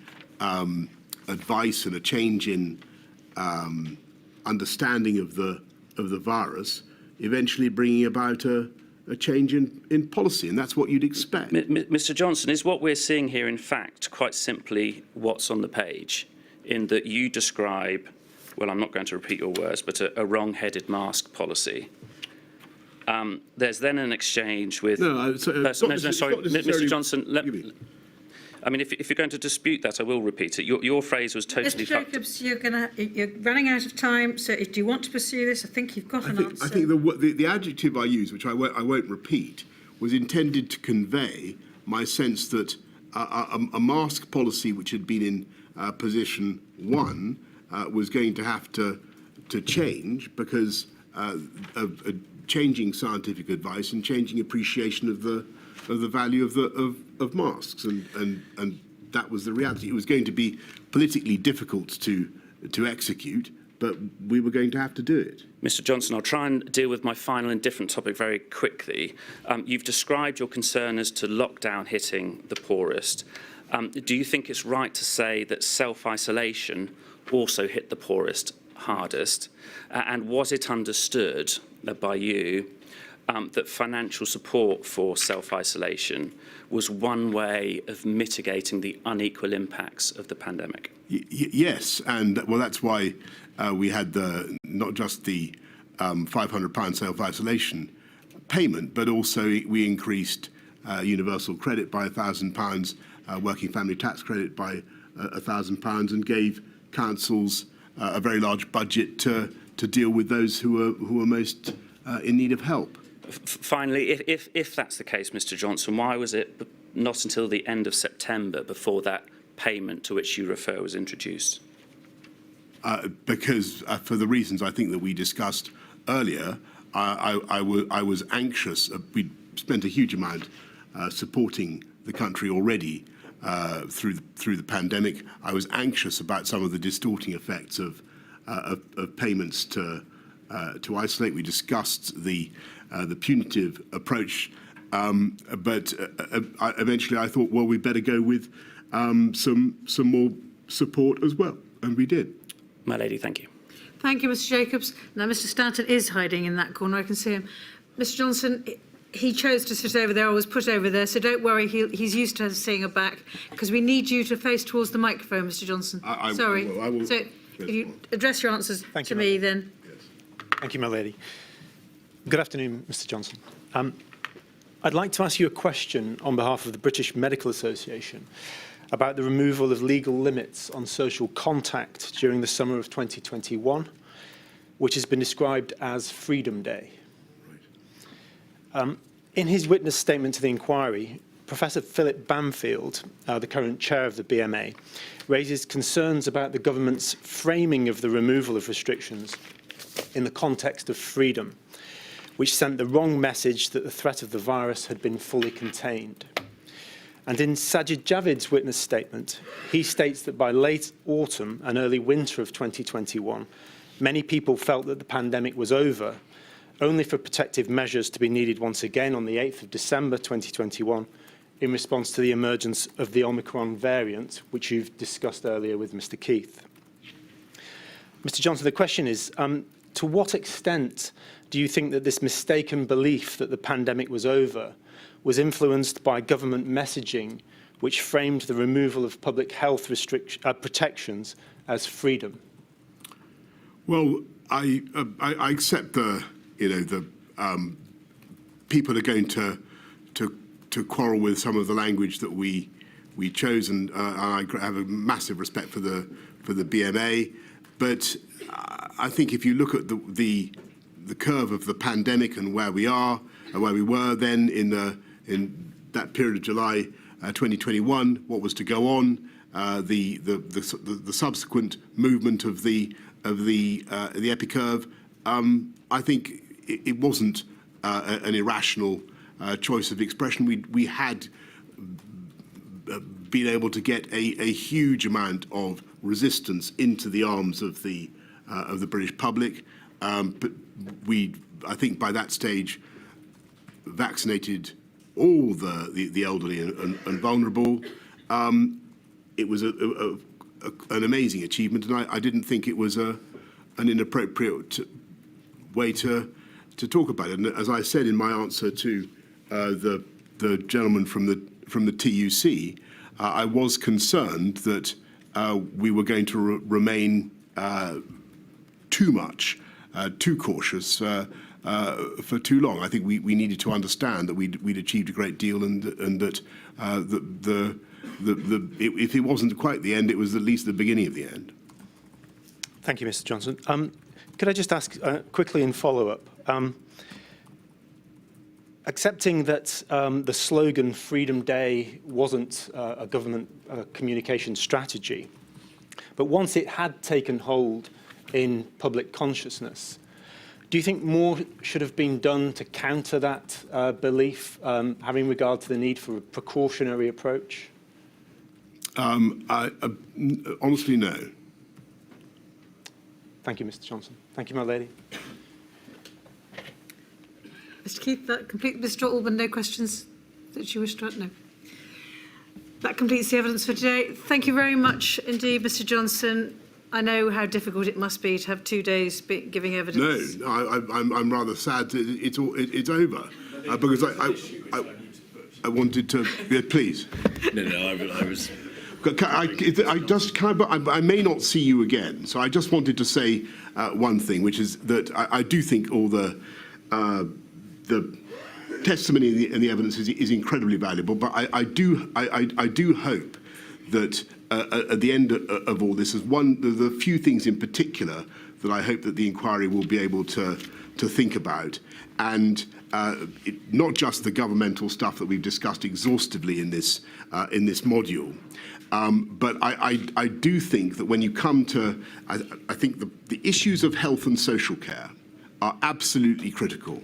S3: advice and a change in understanding of the virus, eventually bringing about a change in policy, and that's what you'd expect.
S13: Mr. Johnson, is what we're seeing here, in fact, quite simply what's on the page, in that you describe, well, I'm not going to repeat your words, but a wrong-headed mask policy. There's then an exchange with... Mr. Johnson, I mean, if you're going to dispute that, I will repeat it. Your phrase was totally...
S1: Mr. Jacobs, you're running out of time, so do you want to pursue this? I think you've got an answer.
S3: I think the adjective I used, which I won't repeat, was intended to convey my sense that a mask policy which had been in position one was going to have to change because of changing scientific advice and changing appreciation of the value of masks, and that was the reality. It was going to be politically difficult to execute, but we were going to have to do it.
S13: Mr. Johnson, I'll try and deal with my final and different topic very quickly. You've described your concern as to lockdown hitting the poorest. Do you think it's right to say that self-isolation also hit the poorest hardest? And was it understood by you that financial support for self-isolation was one way of mitigating the unequal impacts of the pandemic?
S3: Yes, and well, that's why we had not just the £500 self-isolation payment, but also we increased universal credit by £1,000, working family tax credit by £1,000, and gave councils a very large budget to deal with those who are most in need of help.
S13: Finally, if that's the case, Mr. Johnson, why was it not until the end of September before that payment to which you refer was introduced?
S3: Because for the reasons I think that we discussed earlier, I was anxious. We spent a huge amount supporting the country already through the pandemic. I was anxious about some of the distorting effects of payments to isolate. We discussed the punitive approach, but eventually I thought, well, we better go with some more support as well, and we did.
S13: My lady, thank you.
S1: Thank you, Mr. Jacobs. Now, Mr. Stanton is hiding in that corner. I can see him. Mr. Johnson, he chose to sit over there. I was put over there, so don't worry. He's used to seeing her back, because we need you to face towards the microphone, Mr. Johnson. Sorry.
S3: I will.
S1: So if you address your answers to me, then.
S11: Thank you, my lady. Good afternoon, Mr. Johnson. I'd like to ask you a question on behalf of the British Medical Association about the removal of legal limits on social contact during the summer of 2021, which has been described as Freedom Day. In his witness statement to the inquiry, Professor Philip Bamfield, the current chair of the BMA, raises concerns about the government's framing of the removal of restrictions in the context of freedom, which sent the wrong message that the threat of the virus had been fully contained. And in Sajid Javid's witness statement, he states that by late autumn and early winter of 2021, many people felt that the pandemic was over, only for protective measures to be needed once again on the 8th of December 2021 in response to the emergence of the Omicron variant, which you've discussed earlier with Mr. Keith. Mr. Johnson, the question is, to what extent do you think that this mistaken belief that the pandemic was over was influenced by government messaging which framed the removal of public health protections as freedom?
S3: Well, I accept people are going to quarrel with some of the language that we chose, and I have a massive respect for the BMA. But I think if you look at the curve of the pandemic and where we are and where we were then in that period of July 2021, what was to go on, the subsequent movement of the epicurve, I think it wasn't an irrational choice of expression. We had been able to get a huge amount of resistance into the arms of the British public, but I think by that stage, vaccinated all the elderly and vulnerable. It was an amazing achievement, and I didn't think it was an inappropriate way to talk about it. And as I said in my answer to the gentleman from the TUC, I was concerned that we were going to remain too cautious for too long. I think we needed to understand that we'd achieved a great deal, and that if it wasn't quite the end, it was at least the beginning of the end.
S11: Thank you, Mr. Johnson. Could I just ask quickly in follow-up? Accepting that the slogan Freedom Day wasn't a government communication strategy, but once it had taken hold in public consciousness, do you think more should have been done to counter that belief, having regard to the need for a precautionary approach?
S3: Honestly, no.
S11: Thank you, Mr. Johnson. Thank you, my lady.
S1: Mr. Keith, that complete. Mr. Alban, no questions that you wish to add? No. That completes the evidence for today. Thank you very much indeed, Mr. Johnson. I know how difficult it must be to have 2 days giving evidence.
S3: No, I'm rather sad that it's over, because I wanted to. Yeah, please.
S2: No, I was.
S3: I may not see you again, so I just wanted to say one thing, which is that I do think all the testimony and the evidence is incredibly valuable, but I do hope that at the end of all this, the few things in particular that I hope that the inquiry will be able to think about, and not just the governmental stuff that we've discussed exhaustively in this module. But I do think that when you come to, I think the issues of health and social care are absolutely critical.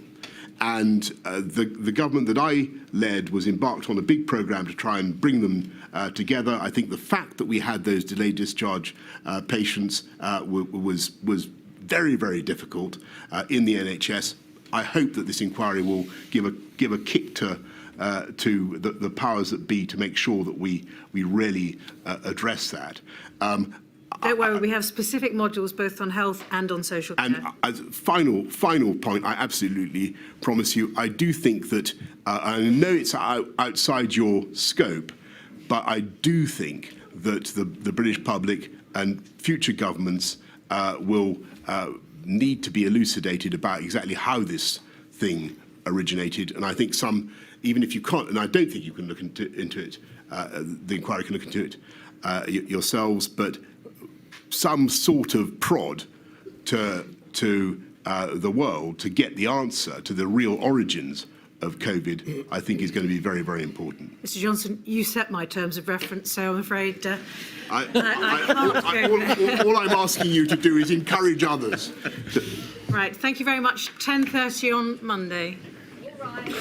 S3: And the government that I led was embarked on a big programme to try and bring them together. I think the fact that we had those delayed discharge patients was very, very difficult in the NHS. I hope that this inquiry will give a kick to the powers that be to make sure that we really address that.
S1: Don't worry, we have specific modules both on health and on social care.
S3: And as final point, I absolutely promise you, I do think that, I know it's outside your scope, but I do think that the British public and future governments will need to be elucidated about exactly how this thing originated. And I think even if you can't, and I don't think you can look into it, the inquiry can look into it yourselves, but some sort of prod to the world to get the answer to the real origins of COVID, I think is going to be very, very important.
S1: Mr. Johnson, you set my terms of reference, so I'm afraid I can't
S3: all I'm asking you to do is encourage others.
S1: Right, thank you very much. 10:30 on Monday.
S6: You're right.